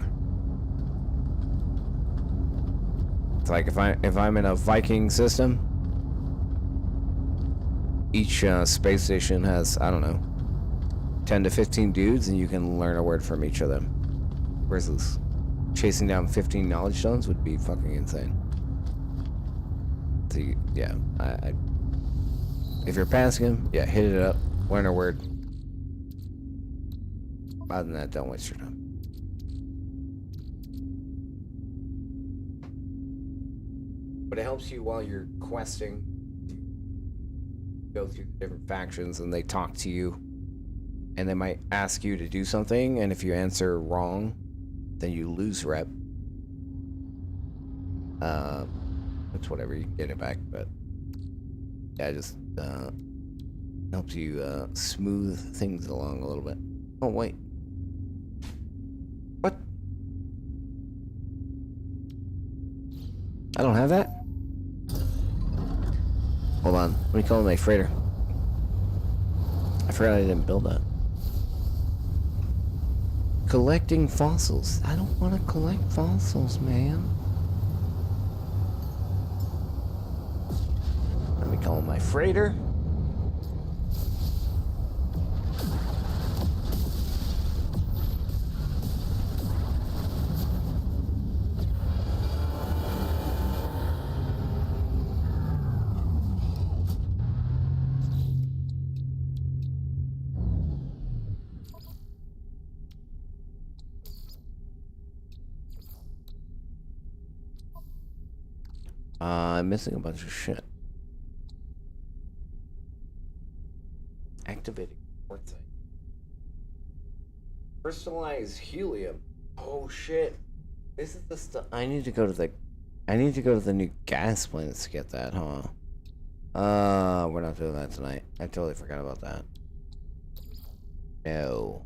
It's like if I'm in a Viking system, each space station has, I don't know, 10 to 15 dudes, and you can learn a word from each of them. Versus chasing down 15 knowledge stones would be fucking insane. So yeah, if you're passing him, yeah, hit it up, learn a word. Other than that, don't waste your time. But it helps you while you're questing. Go through the different factions and they talk to you. And they might ask you to do something, and if you answer wrong, then you lose rep. It's whatever, you can get it back, but yeah, it just helps you smooth things along a little bit. Oh, wait. What? I don't have that? Hold on, let me call my freighter. I forgot I didn't build that. Collecting fossils. I don't want to collect fossils, man. Let me call my freighter. I'm missing a bunch of shit. Activating quartzite. Crystallized helium. Oh shit. This is the stuff I need to go to the new gas plants to get that, huh? We're not doing that tonight. I totally forgot about that. No.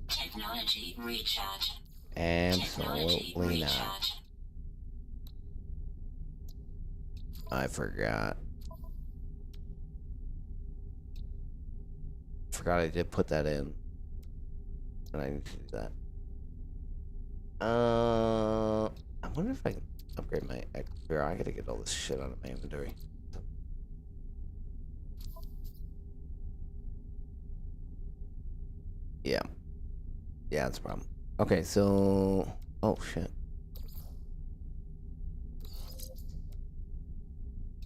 Technology recharge. Absolutely not. I forgot. I did put that in. And I need to do that. I wonder if I can upgrade my... I gotta get all this shit out of my inventory. Yeah. Yeah, that's a problem. Okay, so... Oh, shit.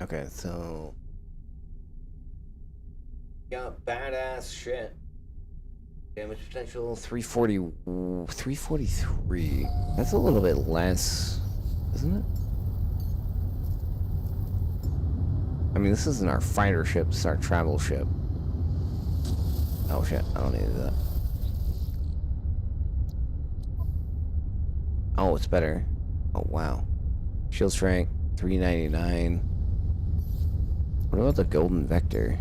Okay, so... Got badass shit. Damage potential 343. That's a little bit less, isn't it? I mean, this isn't our fighter ship, it's our travel ship. Oh shit, I don't need to do that. Oh, it's better. Oh wow. Shield strength 399. What about the golden vector?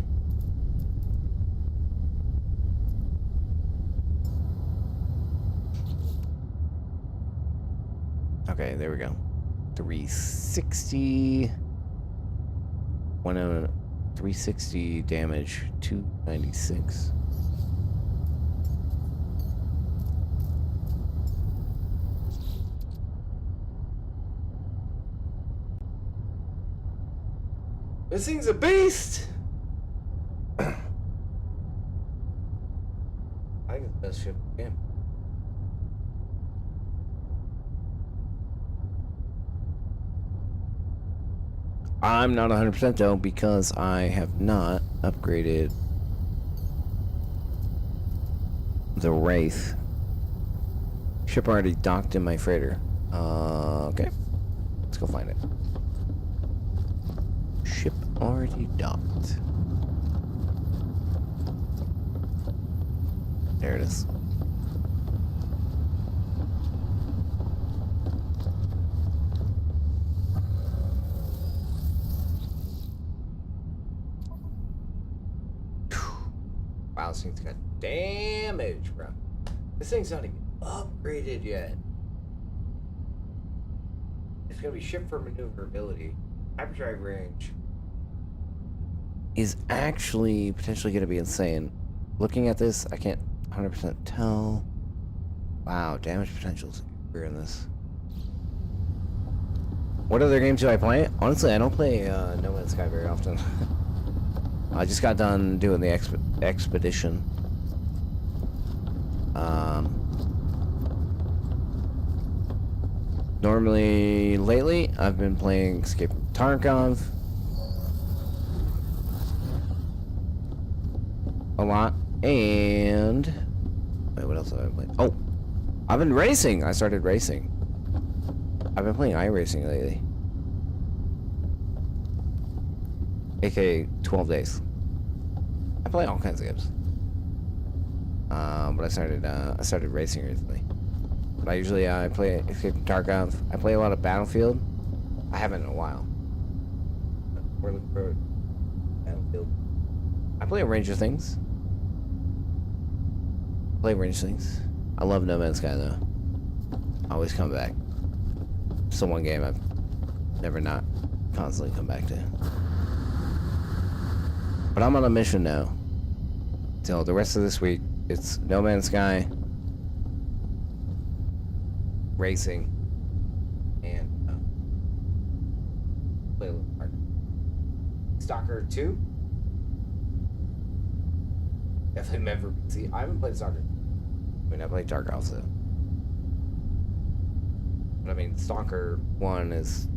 Okay, there we go. 360. 360 damage. 296. This thing's a beast! I think it's the best ship in the game. I'm not 100% though, because I have not upgraded the Wraith. Ship already docked in my freighter. Okay. Let's go find it. Ship already docked. There it is. Wow, this thing's got damage, bro. This thing's not even upgraded yet. It's gonna be shipped for maneuverability. Hyperdrive range is actually potentially gonna be insane. Looking at this, I can't 100% tell. Wow, damage potential's bigger in this. What other games do I play? Honestly, I don't play No Man's Sky very often. I just got done doing the expedition. Normally, lately, I've been playing Escape from Tarkov a lot, and wait, what else have I played? Oh, I've been racing. I started racing. I've been playing iRacing lately. AKA 12 days. I play all kinds of games. But I started racing recently. But I usually play Escape from Tarkov. I play a lot of Battlefield. I haven't in a while. We're looking for Battlefield. I play a range of things. I love No Man's Sky though. I always come back. It's the one game I've never not constantly come back to. But I'm on a mission now. So the rest of this week, it's No Man's Sky, racing, and play a little part. Stalker 2. Definitely never. See, I haven't played Stalker. I mean, I played Tarkov, so. But I mean, Stalker 1 is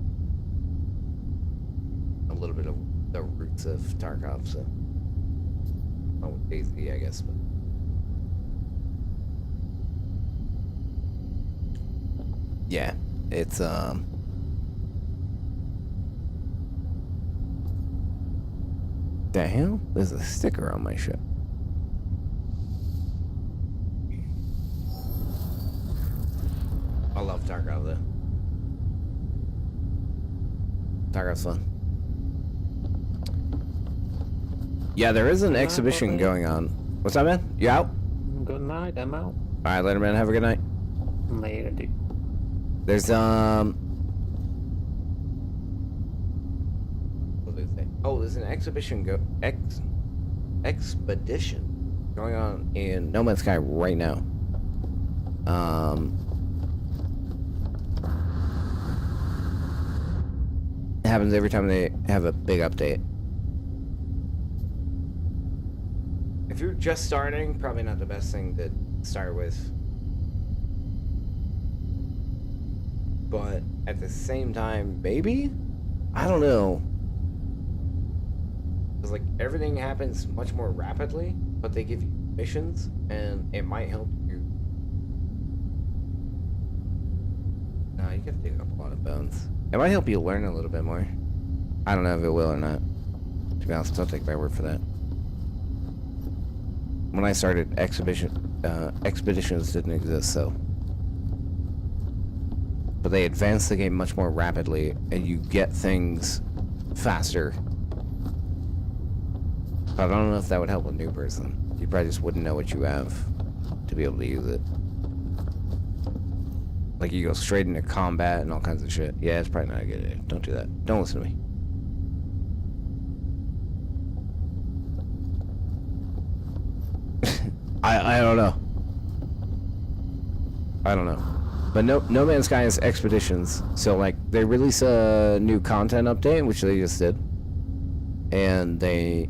a little bit of the roots of Tarkov, so. Oh, DayZ, I guess, but. Yeah, it's The hell? There's a sticker on my ship. I love Tarkov though. Tarkov's fun. Yeah, there is an exhibition going on. What's up, man? You out? Good night, I'm out. Alright, later, man. Have a good night. Later, dude. There's, what did it say? Oh, there's an exhibition expedition going on in No Man's Sky right now. It happens every time they have a big update. If you're just starting, probably not the best thing to start with. But at the same time, maybe? I don't know. Because, like, everything happens much more rapidly, but they give you missions, and it might help you. Nah, you gotta dig up a lot of bones. It might help you learn a little bit more. I don't know if it will or not. To be honest, don't take my word for that. When I started, expeditions didn't exist, so. But they advance the game much more rapidly, and you get things faster. But I don't know if that would help a new person. You probably just wouldn't know what you have to be able to use it. Like, you go straight into combat and all kinds of shit. Yeah, it's probably not a good idea. Don't do that. Don't listen to me. I don't know. I don't know. But No Man's Sky is expeditions. So, like, they release a new content update, which they just did. And they...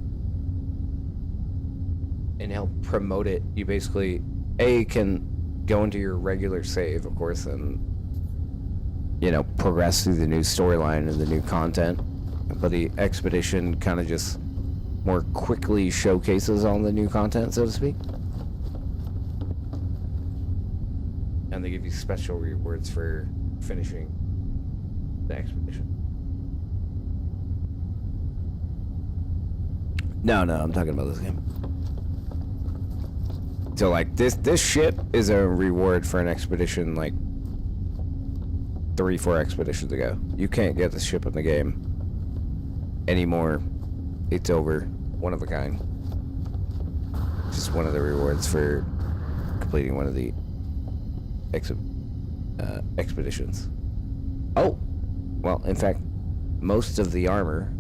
And help promote it. You basically, can go into your regular save, of course, and, you know, progress through the new storyline and the new content. But the expedition kind of just more quickly showcases all the new content, so to speak. And they give you special rewards for finishing the expedition. No, I'm talking about this game. So, like, this ship is a reward for an expedition, like, 3-4 expeditions ago. You can't get this ship in the game anymore. It's over. One of a kind. Just one of the rewards for completing one of the expeditions. Oh! Well, in fact, most of the armor,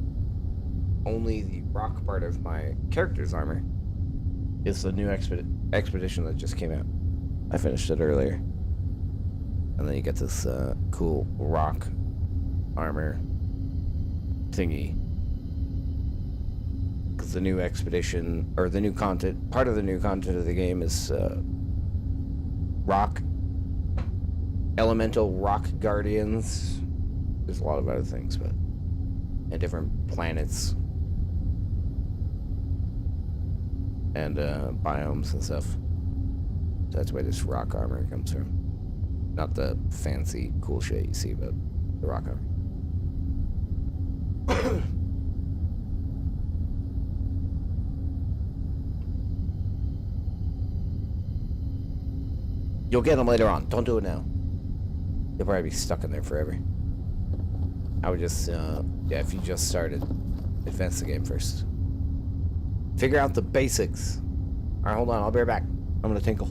only the rock part of my character's armor, is the new expedition that just came out. I finished it earlier. And then you get this cool rock armor thingy. Because the new expedition, or the new content, part of the new content of the game is rock, elemental rock guardians. There's a lot of other things, but, and different planets. And biomes and stuff. So that's where this rock armor comes from. Not the fancy cool shit you see, but the rock armor. You'll get them later on. Don't do it now. You'll probably be stuck in there forever. I would just, yeah, if you just started, advance the game first. Figure out the basics. Alright, hold on. I'll be right back. I'm gonna tinkle.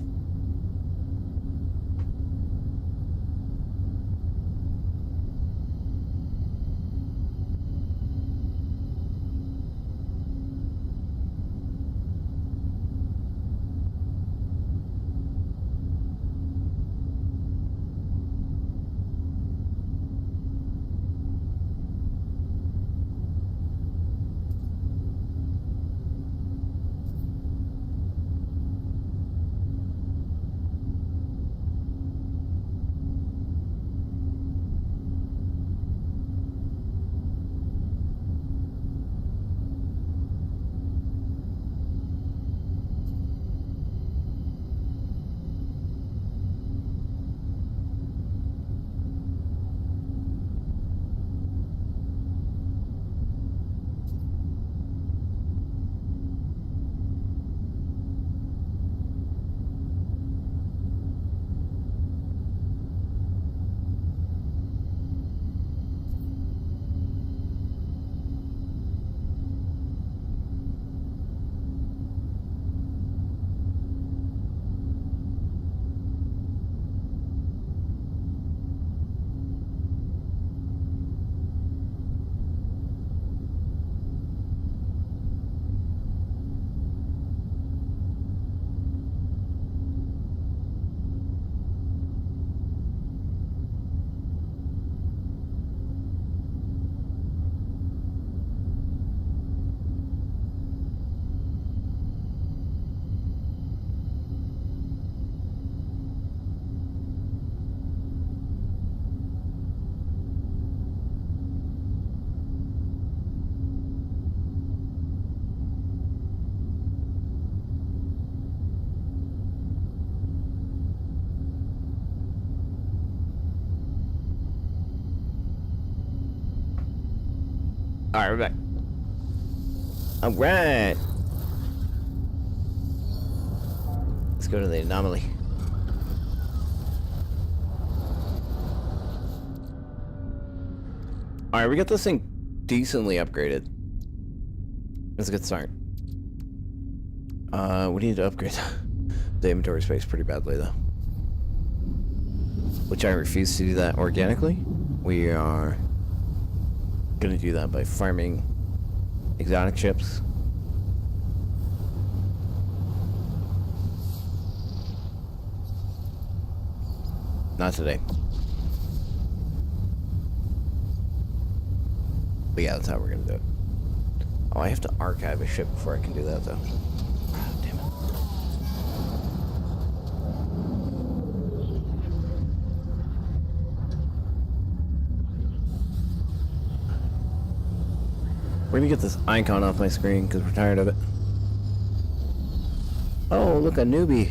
Alright, we're back. Alright. Let's go to the anomaly. Alright, we got this thing decently upgraded. That's a good start. We need to upgrade the inventory space pretty badly, though. Which I refuse to do that organically. We are gonna do that by farming exotic chips. Not today. But yeah, that's how we're gonna do it. Oh, I have to archive a ship before I can do that, though. Oh, damn it. We're gonna get this icon off my screen because we're tired of it. Oh, look, a newbie.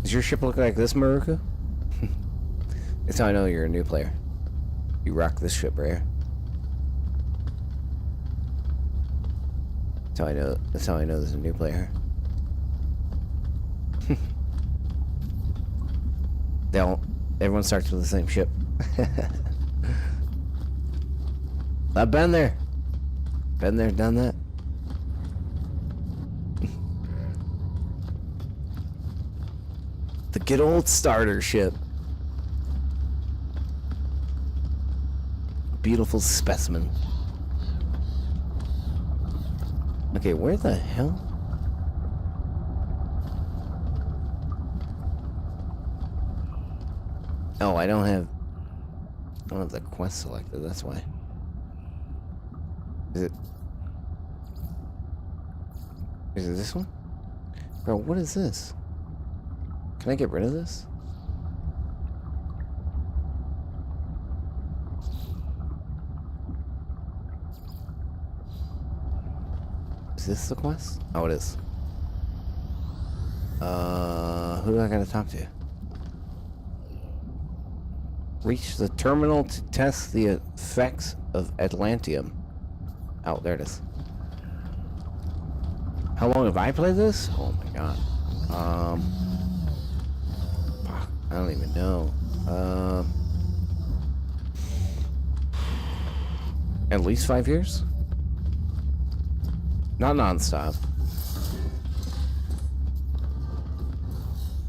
Does your ship look like this, Maruka? That's how I know you're a new player. You rock this ship right here. That's how I know there's a new player. Everyone starts with the same ship. I've been there. Been there, done that. The good old starter ship. Beautiful specimen. Okay, where the hell? Oh, I don't have the quest selected, that's why. Is it this one? Bro, what is this? Can I get rid of this? Is this the quest? Oh, it is. Who do I gotta talk to? Reach the terminal to test the effects of Atlantium. Oh, there it is. How long have I played this? Oh my god. Fuck, I don't even know. At least 5 years? Not non-stop.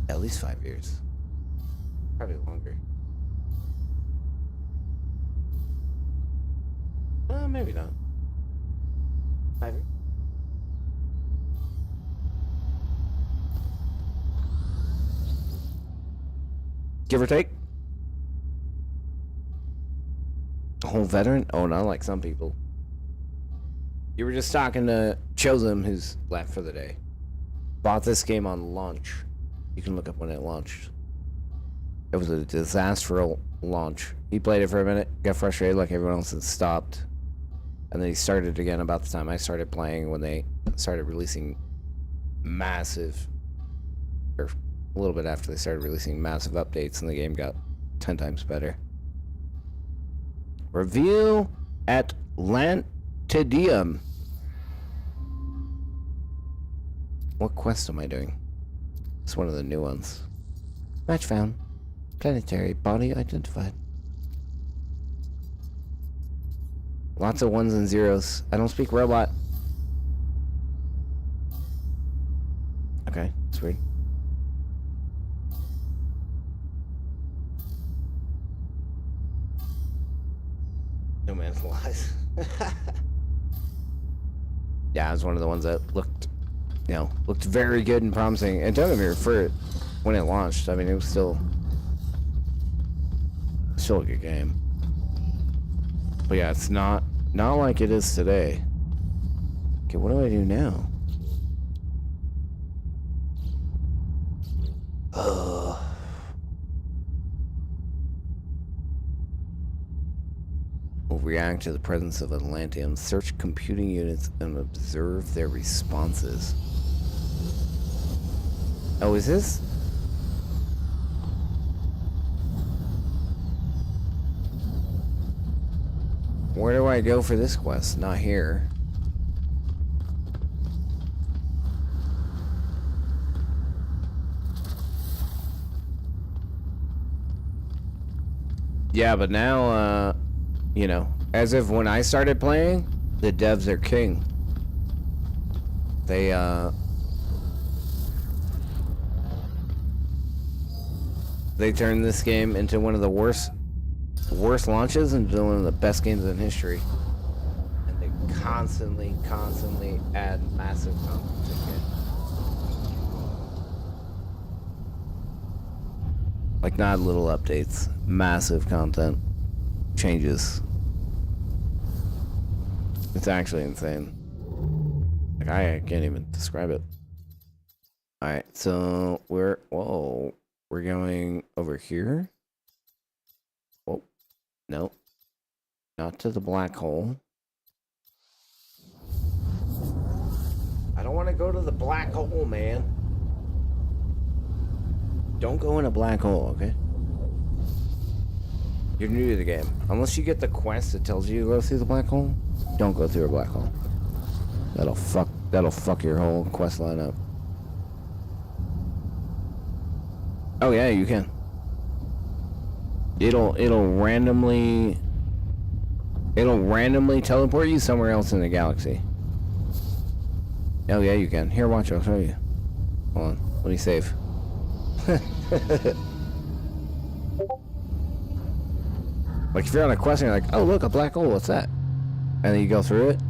At least 5 years. Probably longer. Maybe not. 5 years. Give or take. A whole veteran? Oh, not like some people. You were just talking to Chosem, who's left for the day. Bought this game on launch. You can look up when it launched. It was a disastrous launch. He played it for a minute, got frustrated like everyone else, and stopped. And then he started again about the time I started playing, when they started releasing massive, or a little bit after they started releasing massive updates, and the game got 10 times better. Review Atlantidium. What quest am I doing? It's one of the new ones. Match found. Planetary body identified. Lots of ones and zeros. I don't speak robot. Okay, that's weird. No man's lies. Yeah, it was one of the ones that looked, looked very good and promising. And don't get me wrong, for when it launched, I mean, it was still a good game. But yeah, it's not like it is today. Okay, what do I do now? Will react to the presence of Atlantium. Search computing units and observe their responses. Oh, is this? Where do I go for this quest? Not here. Yeah, but now, you know, as of when I started playing, the devs are king. They turned this game into one of the worst launches into one of the best games in history. And they constantly add massive content to the game. Like, not little updates, massive content changes. It's actually insane. Like, I can't even describe it. Alright, so we're going over here. Oh, no. Not to the black hole. I don't want to go to the black hole, man. Don't go in a black hole, okay? You're new to the game. Unless you get the quest that tells you to go through the black hole, don't go through a black hole. That'll fuck your whole quest line up. Oh yeah, you can. It'll randomly teleport you somewhere else in the galaxy. Oh yeah, you can. Here, watch, I'll show you. Hold on, let me save. Like, if you're on a quest and you're like, oh look, a black hole, what's that? And then you go through it.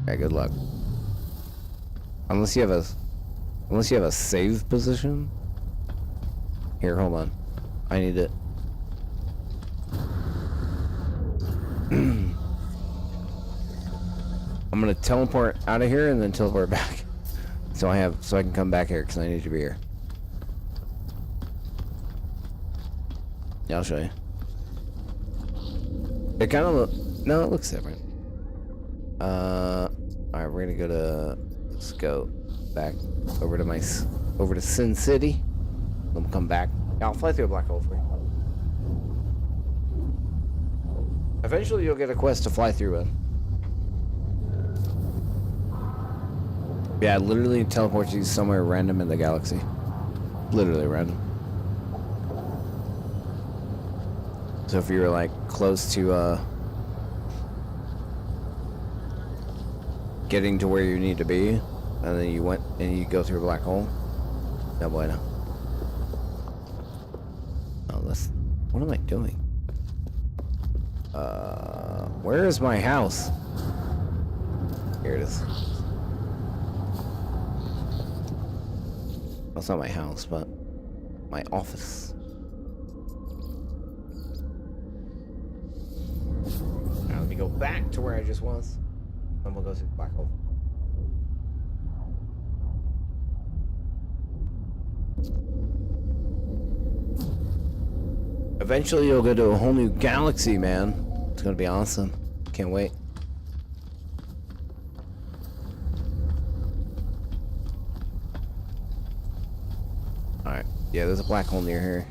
Yeah, good luck. Unless you have a save position. Here, hold on. I need it. I'm gonna teleport out of here and then teleport back. So I can come back here because I need to be here. Yeah, I'll show you. It kind of no, it looks different. Alright, we're gonna go to, let's go back over to Sin City. Then we'll come back. Yeah, I'll fly through a black hole for you. Eventually you'll get a quest to fly through one. Yeah, it literally teleports you somewhere random in the galaxy. Literally random. So if you were like close to getting to where you need to be, and then you went and you go through a black hole, no bueno. Oh, what am I doing? Where is my house? Here it is. That's not my house, but my office. Now let me go back to where I just was. And we'll go through the black hole. Eventually you'll go to a whole new galaxy, man. It's gonna be awesome. Can't wait. Alright. Yeah, there's a black hole near here.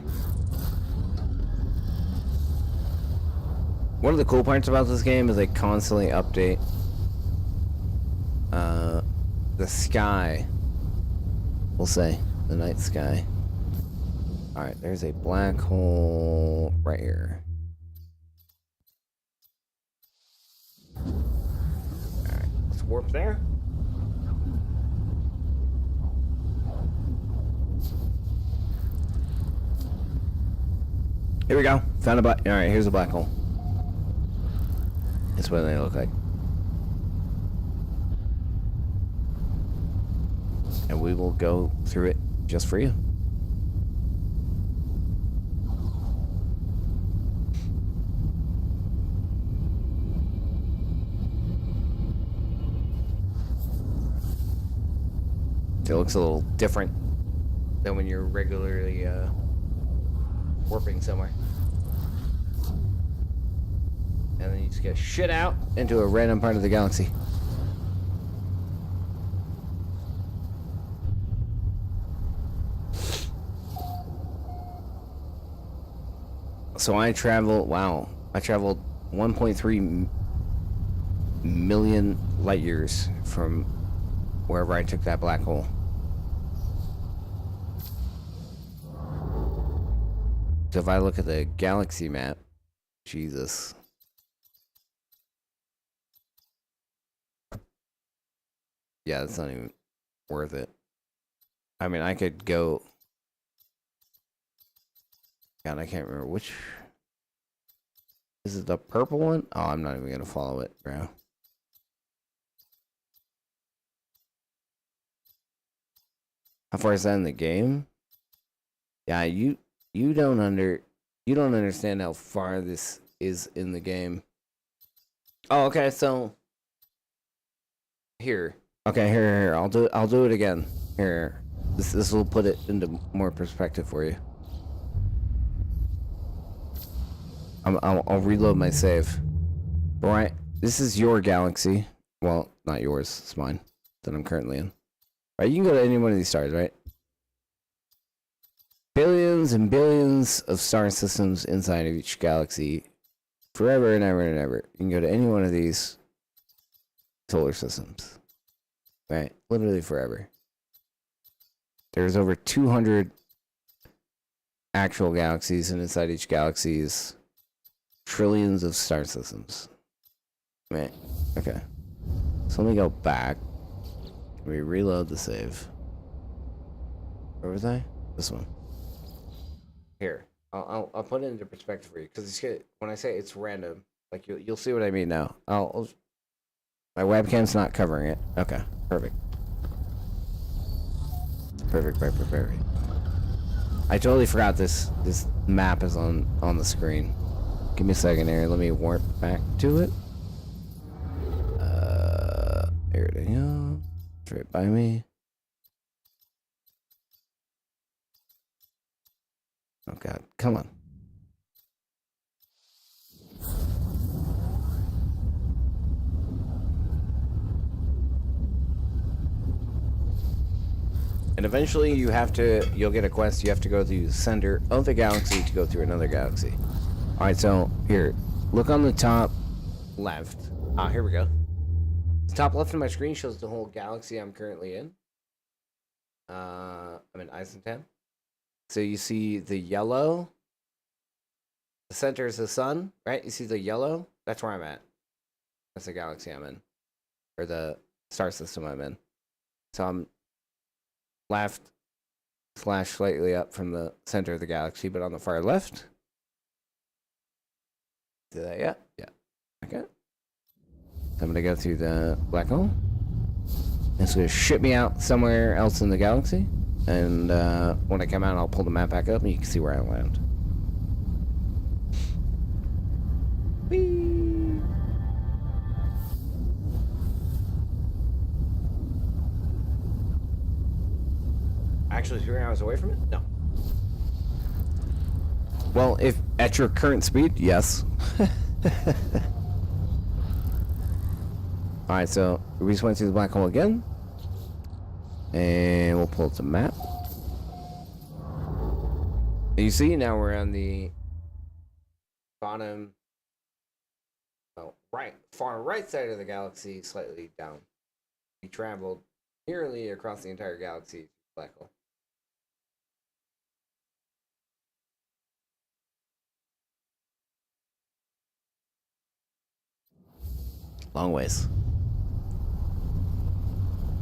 One of the cool parts about this game is they constantly update the sky. We'll say the night sky. Alright, there's a black hole right here. Alright, let's warp there. Here we go. Found a black. Alright, here's a black hole. That's what they look like. And we will go through it just for you. It looks a little different than when you're regularly warping somewhere. And then you just get shit out into a random part of the galaxy. So I traveled 1.3 million light years from wherever I took that black hole. So if I look at the galaxy map, Jesus. Yeah, it's not even worth it. I mean, I could go... God, I can't remember which... Is it the purple one? Oh, I'm not even gonna follow it, bro. How far is that in the game? Yeah, you don't understand how far this is in the game. Oh, okay, so here. Okay, here. I'll do it again. Here. This will put it into more perspective for you. I'll reload my save. All right, this is your galaxy. Well, not yours. It's mine that I'm currently in. All right, you can go to any one of these stars, right? Billions and billions of star systems inside of each galaxy, forever and ever and ever. You can go to any one of these solar systems, right? Literally forever. There's over 200 actual galaxies, and inside each galaxy is trillions of star systems. Right. Okay. So let me go back. Let me reload the save. Where was I? This one. Here. I'll put it into perspective for you, because when I say it's random, like you'll see what I mean now. My webcam's not covering it. Okay. Perfect. Perfect. I totally forgot this map is on the screen. Give me a second here. Let me warp back to it. There it is. It's right by me. Oh God, come on. And eventually you'll get a quest. You have to go to the center of the galaxy to go through another galaxy. Alright, so here, look on the top left. Here we go. The top left of my screen shows the whole galaxy I'm currently in. I'm in Eisentam. So you see the yellow. The center is the sun, right? You see the yellow? That's where I'm at. That's the galaxy I'm in. Or the star system I'm in. So I'm left / slightly up from the center of the galaxy, but on the far left. See that? Yeah. Okay. I'm gonna go through the black hole. It's gonna ship me out somewhere else in the galaxy, and when I come out, I'll pull the map back up, and you can see where I land. Whee! Actually, 3 hours away from it? No. Well, if at your current speed, yes. Alright, so we just went through the black hole again. And we'll pull up the map. And you see, now we're on the bottom, far right side of the galaxy, slightly down. We traveled nearly across the entire galaxy, black hole. Long ways.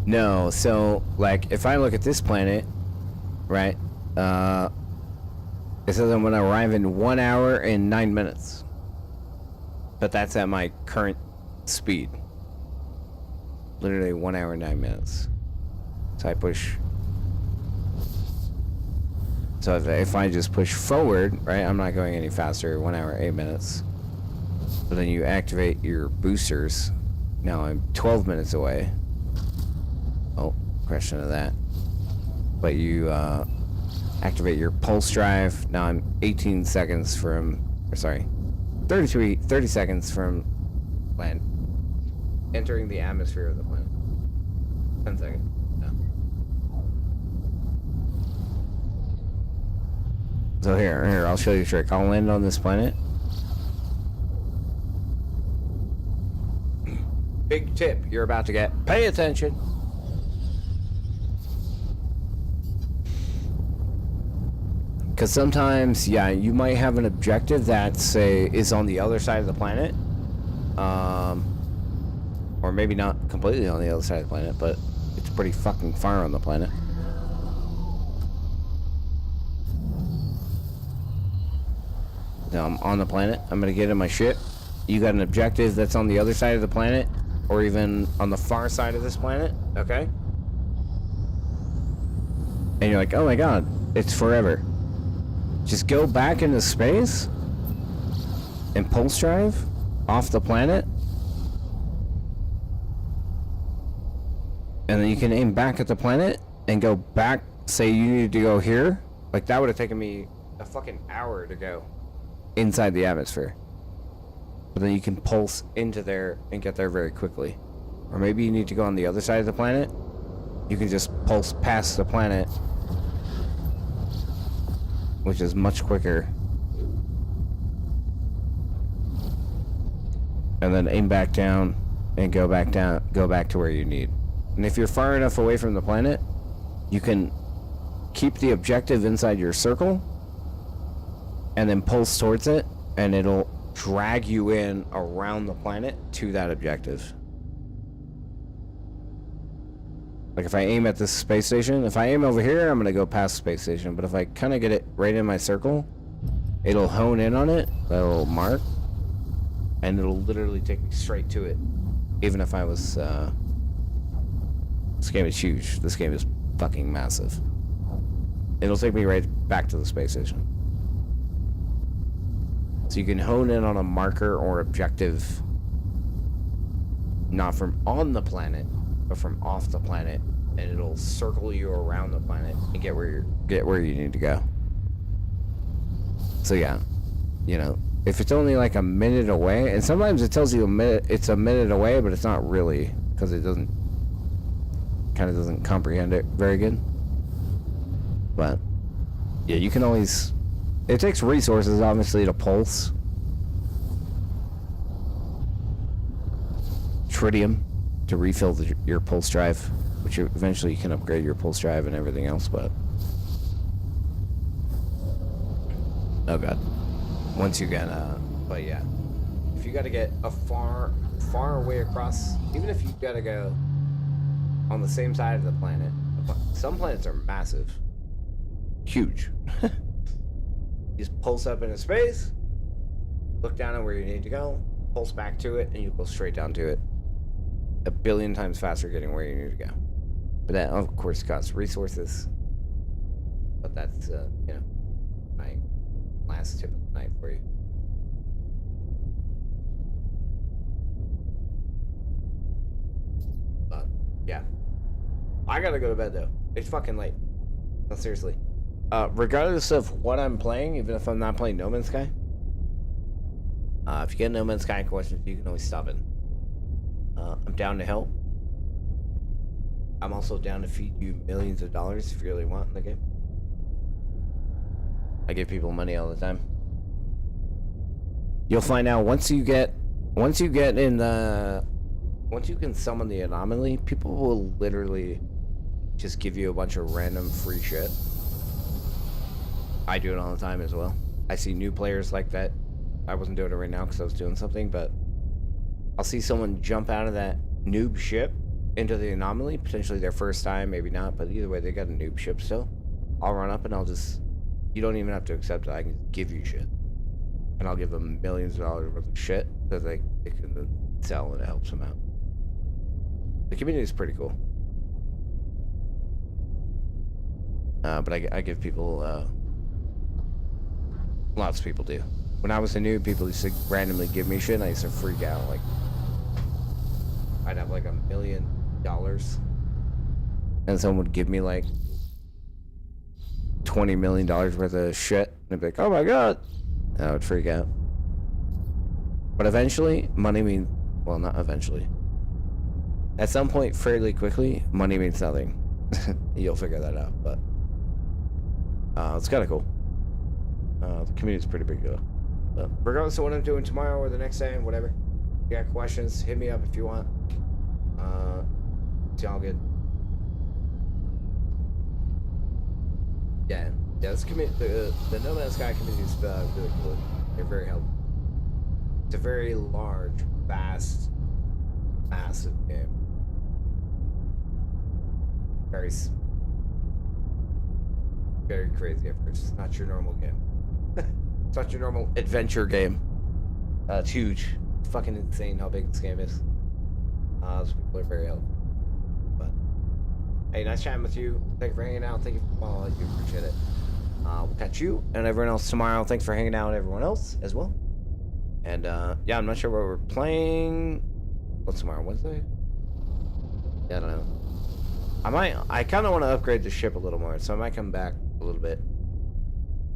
No, so like if I look at this planet, right? It says I'm gonna arrive in 1 hour and 9 minutes. But that's at my current speed. Literally 1 hour and 9 minutes. So I push. So if I just push forward, right? I'm not going any faster. 1 hour, 8 minutes. But then you activate your boosters. Now I'm 12 minutes away. Oh, question of that. But you activate your pulse drive. Now I'm 18 seconds from, or sorry, 30 seconds from land entering the atmosphere of the planet. 10 seconds. No. So here, I'll show you a trick. I'll land on this planet. big tip you're about to get. Pay attention. Because sometimes, yeah, you might have an objective that, say, is on the other side of the planet. Or maybe not completely on the other side of the planet, but it's pretty fucking far on the planet. Now I'm on the planet. I'm gonna get in my ship. You got an objective that's on the other side of the planet, or even on the far side of this planet, okay? And you're like, oh my god, it's forever. Just go back into space and pulse drive off the planet, and then you can aim back at the planet and go back. Say you needed to go here, like that would have taken me a fucking hour to go inside the atmosphere, but then you can pulse into there and get there very quickly. Or maybe you need to go on the other side of the planet, you can just pulse past the planet, which is much quicker, and then aim back down and go back to where you need. And if you're far enough away from the planet, you can keep the objective inside your circle and then pulse towards it, and it'll drag you in around the planet to that objective. Like if I aim at this space station, if I aim over here, I'm gonna go past the space station, but if I kind of get it right in my circle, it'll hone in on it, that little mark, and it'll literally take me straight to it. Even if I was, this game is huge. This game is fucking massive. It'll take me right back to the space station. So you can hone in on a marker or objective, not from on the planet, but from off the planet, and it'll circle you around the planet and get where you need to go. So yeah, you know, if it's only like a minute away, and sometimes it tells you it's a minute away, but it's not really, because it doesn't comprehend it very good. But yeah, you can always. It takes resources, obviously, to pulse. Tritium to refill your pulse drive, which eventually you can upgrade your pulse drive and everything else, but... Oh god. Once you get, but yeah. If you gotta get a far away across, even if you gotta go on the same side of the planet, some planets are massive. Huge. You just pulse up into space, look down at where you need to go, pulse back to it, and you go straight down to it. 1 billion times faster getting where you need to go. But that, of course, costs resources. But that's, you know, my last tip of the night for you. But, yeah. I gotta go to bed, though. It's fucking late. No, seriously. Regardless of what I'm playing, even if I'm not playing No Man's Sky, if you get No Man's Sky questions, you can always stop in. I'm down to help. I'm also down to feed you millions of dollars if you really want in the game. I give people money all the time. You'll find out once you can summon the anomaly, people will literally just give you a bunch of random free shit. I do it all the time as well. I see new players like that. I wasn't doing it right now because I was doing something, but I'll see someone jump out of that noob ship into the anomaly, potentially their first time, maybe not, but either way, they got a noob ship still. I'll run up and I'll just, you don't even have to accept it, I can give you shit. And I'll give them millions of dollars worth of shit that they can sell, and it helps them out. The community is pretty cool. But I give people, lots of people do. When I was a noob, people used to randomly give me shit, and I used to freak out. Like, I'd have like $1 million, and someone would give me like $20 million worth of shit, and I'd be like, oh my god, and I would freak out. But eventually, money means, well, not eventually. At some point, fairly quickly, money means nothing. You'll figure that out, but it's kind of cool. The community's pretty big though. But regardless of what I'm doing tomorrow or the next day, whatever, you got questions, hit me up if you want. It's all good. Yeah, this community, the No Man's Sky community is really cool. They're very helpful. It's a very large, vast, massive game. Very crazy at first. It's not your normal game. It's not your normal adventure game. It's huge. It's fucking insane how big this game is. Those people are very helpful. But hey, nice chatting with you. Thank you for hanging out. Thank you for following. I do appreciate it. We'll catch you and everyone else tomorrow. Thanks for hanging out with everyone else as well. And yeah, I'm not sure what we're playing. What's tomorrow? Wednesday? Yeah, I don't know. I kind of want to upgrade the ship a little more, so I might come back a little bit.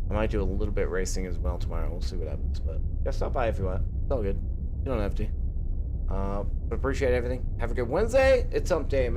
I might do a little bit racing as well tomorrow. We'll see what happens, but yeah, stop by if you want. It's all good. You don't have to. But appreciate everything. Have a good Wednesday. It's hump day.